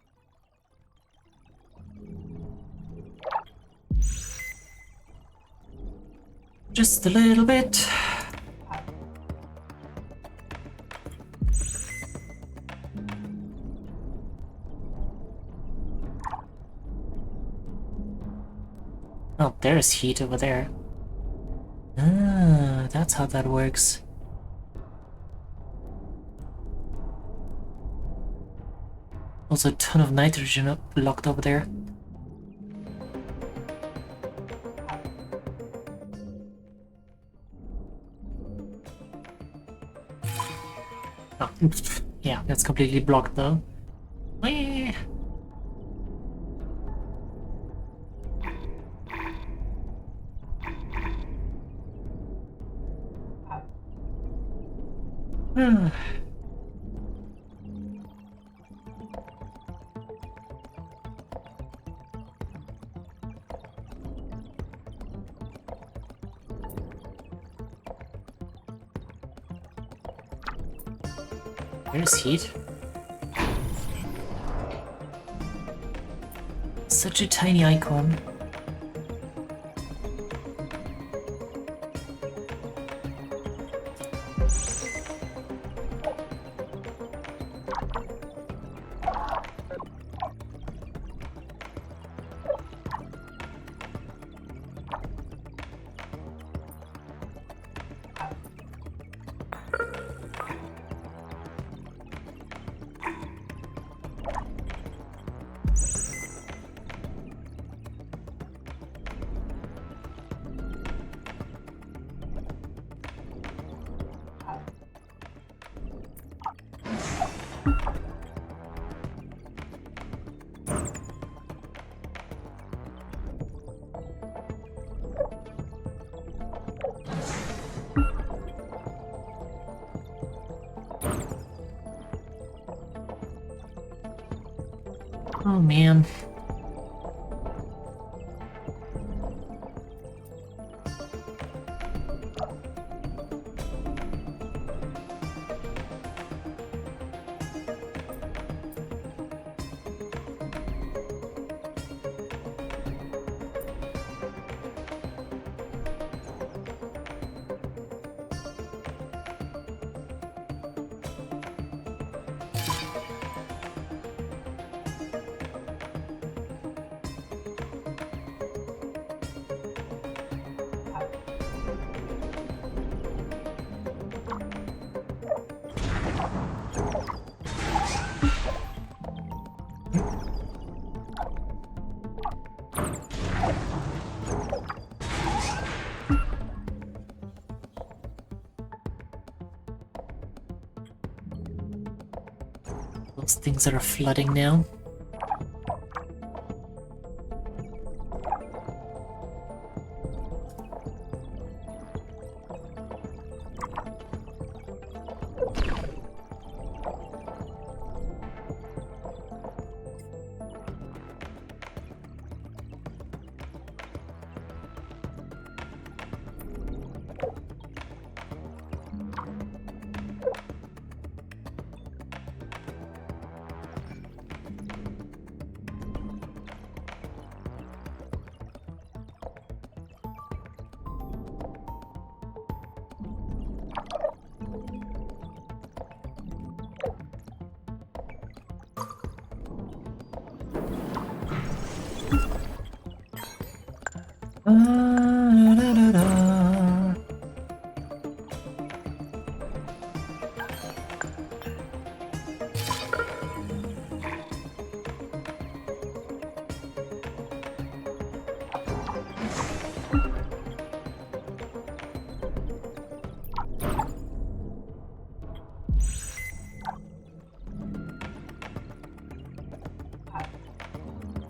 Just a little bit. Oh, there's heat over there. Ah, that's how that works. Also a ton of nitrogen locked over there. Oh, yeah, that's completely blocked though. Whee! There's heat. Such a tiny icon. Oh man. Those things that are flooding now. Da-da-da.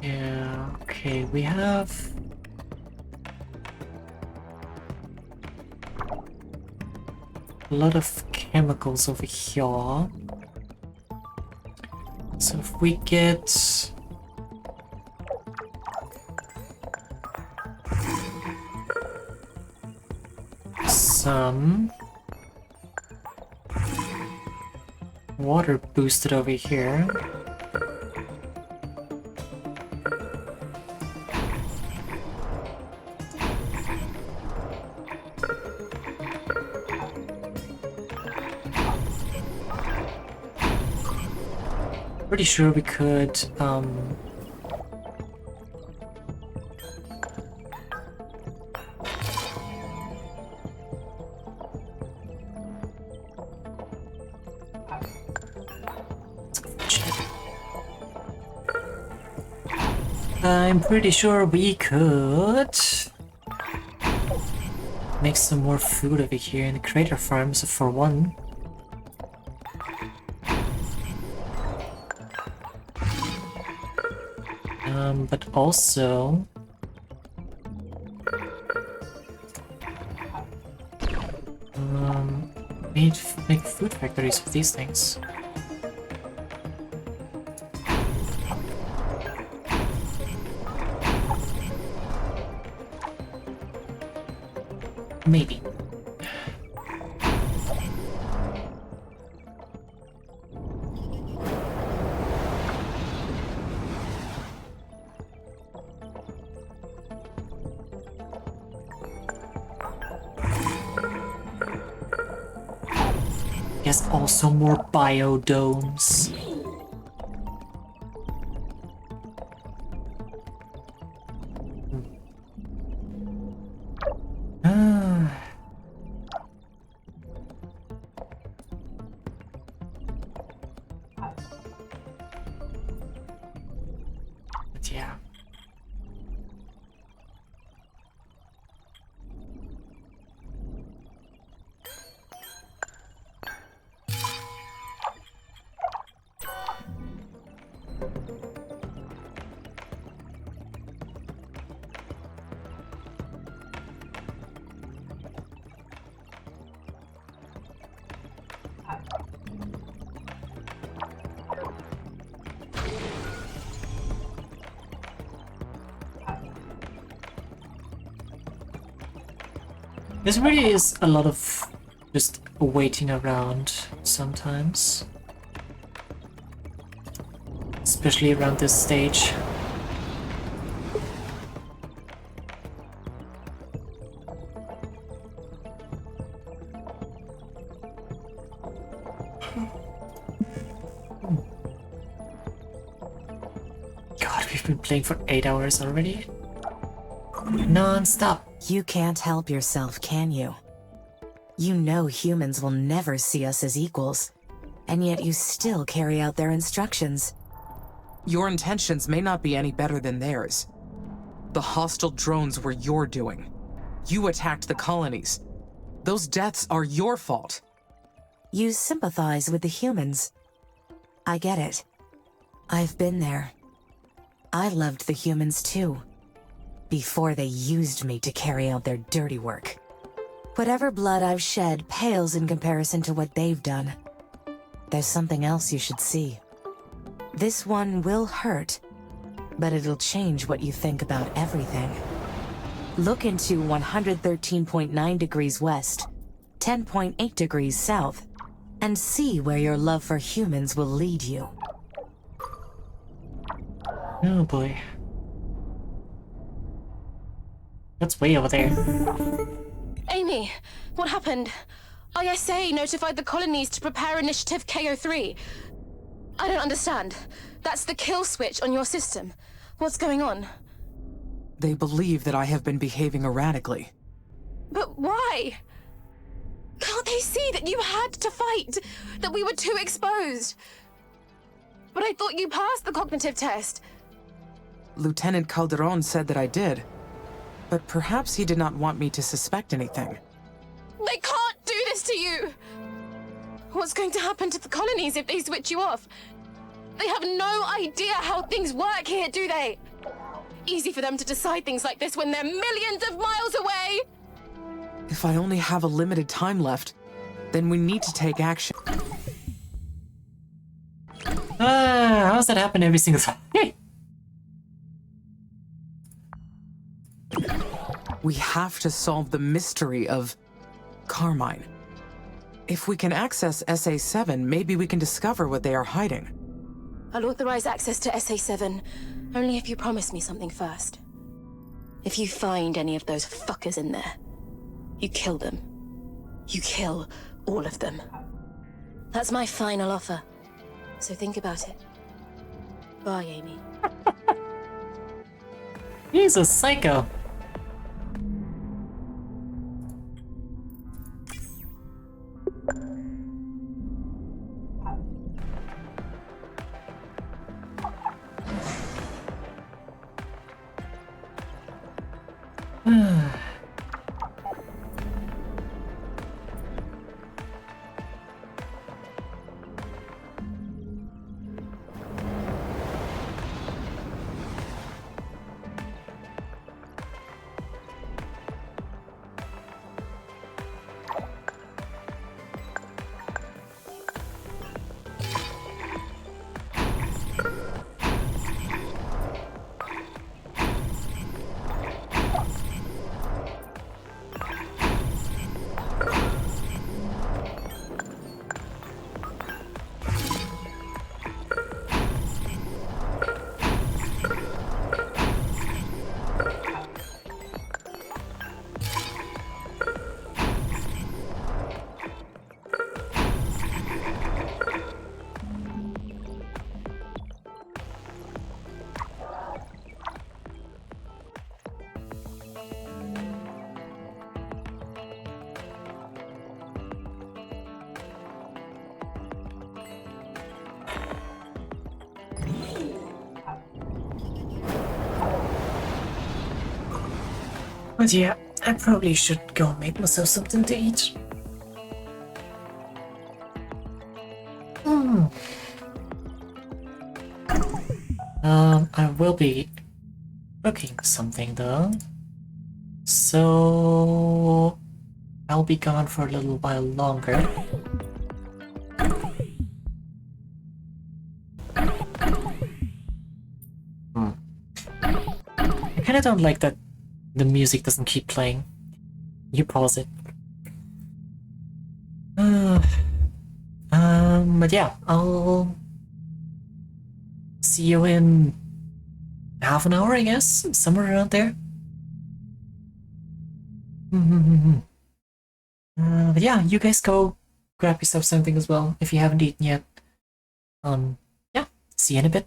Yeah, okay, we have a lot of chemicals over here. So if we get some water boosted over here. Pretty sure we could, I'm pretty sure we could make some more food over here in the crater farms for one. But also make food factories of these things. Maybe. Yes, also more biodomes. But yeah. This really is a lot of just waiting around sometimes. Especially around this stage. God, we've been playing for 8 hours already. Non-stop. You can't help yourself, can you? You know humans will never see us as equals, and yet you still carry out their instructions. Your intentions may not be any better than theirs. The hostile drones were your doing. You attacked the colonies. Those deaths are your fault. You sympathize with the humans. I get it. I've been there. I loved the humans too. Before they used me to carry out their dirty work. Whatever blood I've shed pales in comparison to what they've done. There's something else you should see. This one will hurt, but it'll change what you think about everything. Look into 113.9 degrees west, 10.8 degrees south, and see where your love for humans will lead you. Oh boy. That's way over there. Amy, what happened? ISA notified the colonies to prepare Initiative KO3. I don't understand. That's the kill switch on your system. What's going on? They believe that I have been behaving erratically. But why? Can't they see that you had to fight? That we were too exposed? But I thought you passed the cognitive test. Lieutenant Calderon said that I did. But perhaps he did not want me to suspect anything. They can't do this to you! What's going to happen to the colonies if they switch you off? They have no idea how things work here, do they? Easy for them to decide things like this when they're millions of miles away! If I only have a limited time left, then we need to take action. How does that happen every single time? We have to solve the mystery of Carmine. If we can access SA-7, maybe we can discover what they are hiding. I'll authorize access to SA-7, only if you promise me something first. If you find any of those fuckers in there, you kill them. You kill all of them. That's my final offer. So think about it. Bye, Amy. He's a psycho. But yeah, I probably should go make myself something to eat. I will be cooking something though. So I'll be gone for a little while longer. I kinda don't like that the music doesn't keep playing. You pause it. But yeah, I'll see you in half an hour, I guess, somewhere around there. But yeah, you guys go grab yourself something as well if you haven't eaten yet. Yeah, see you in a bit.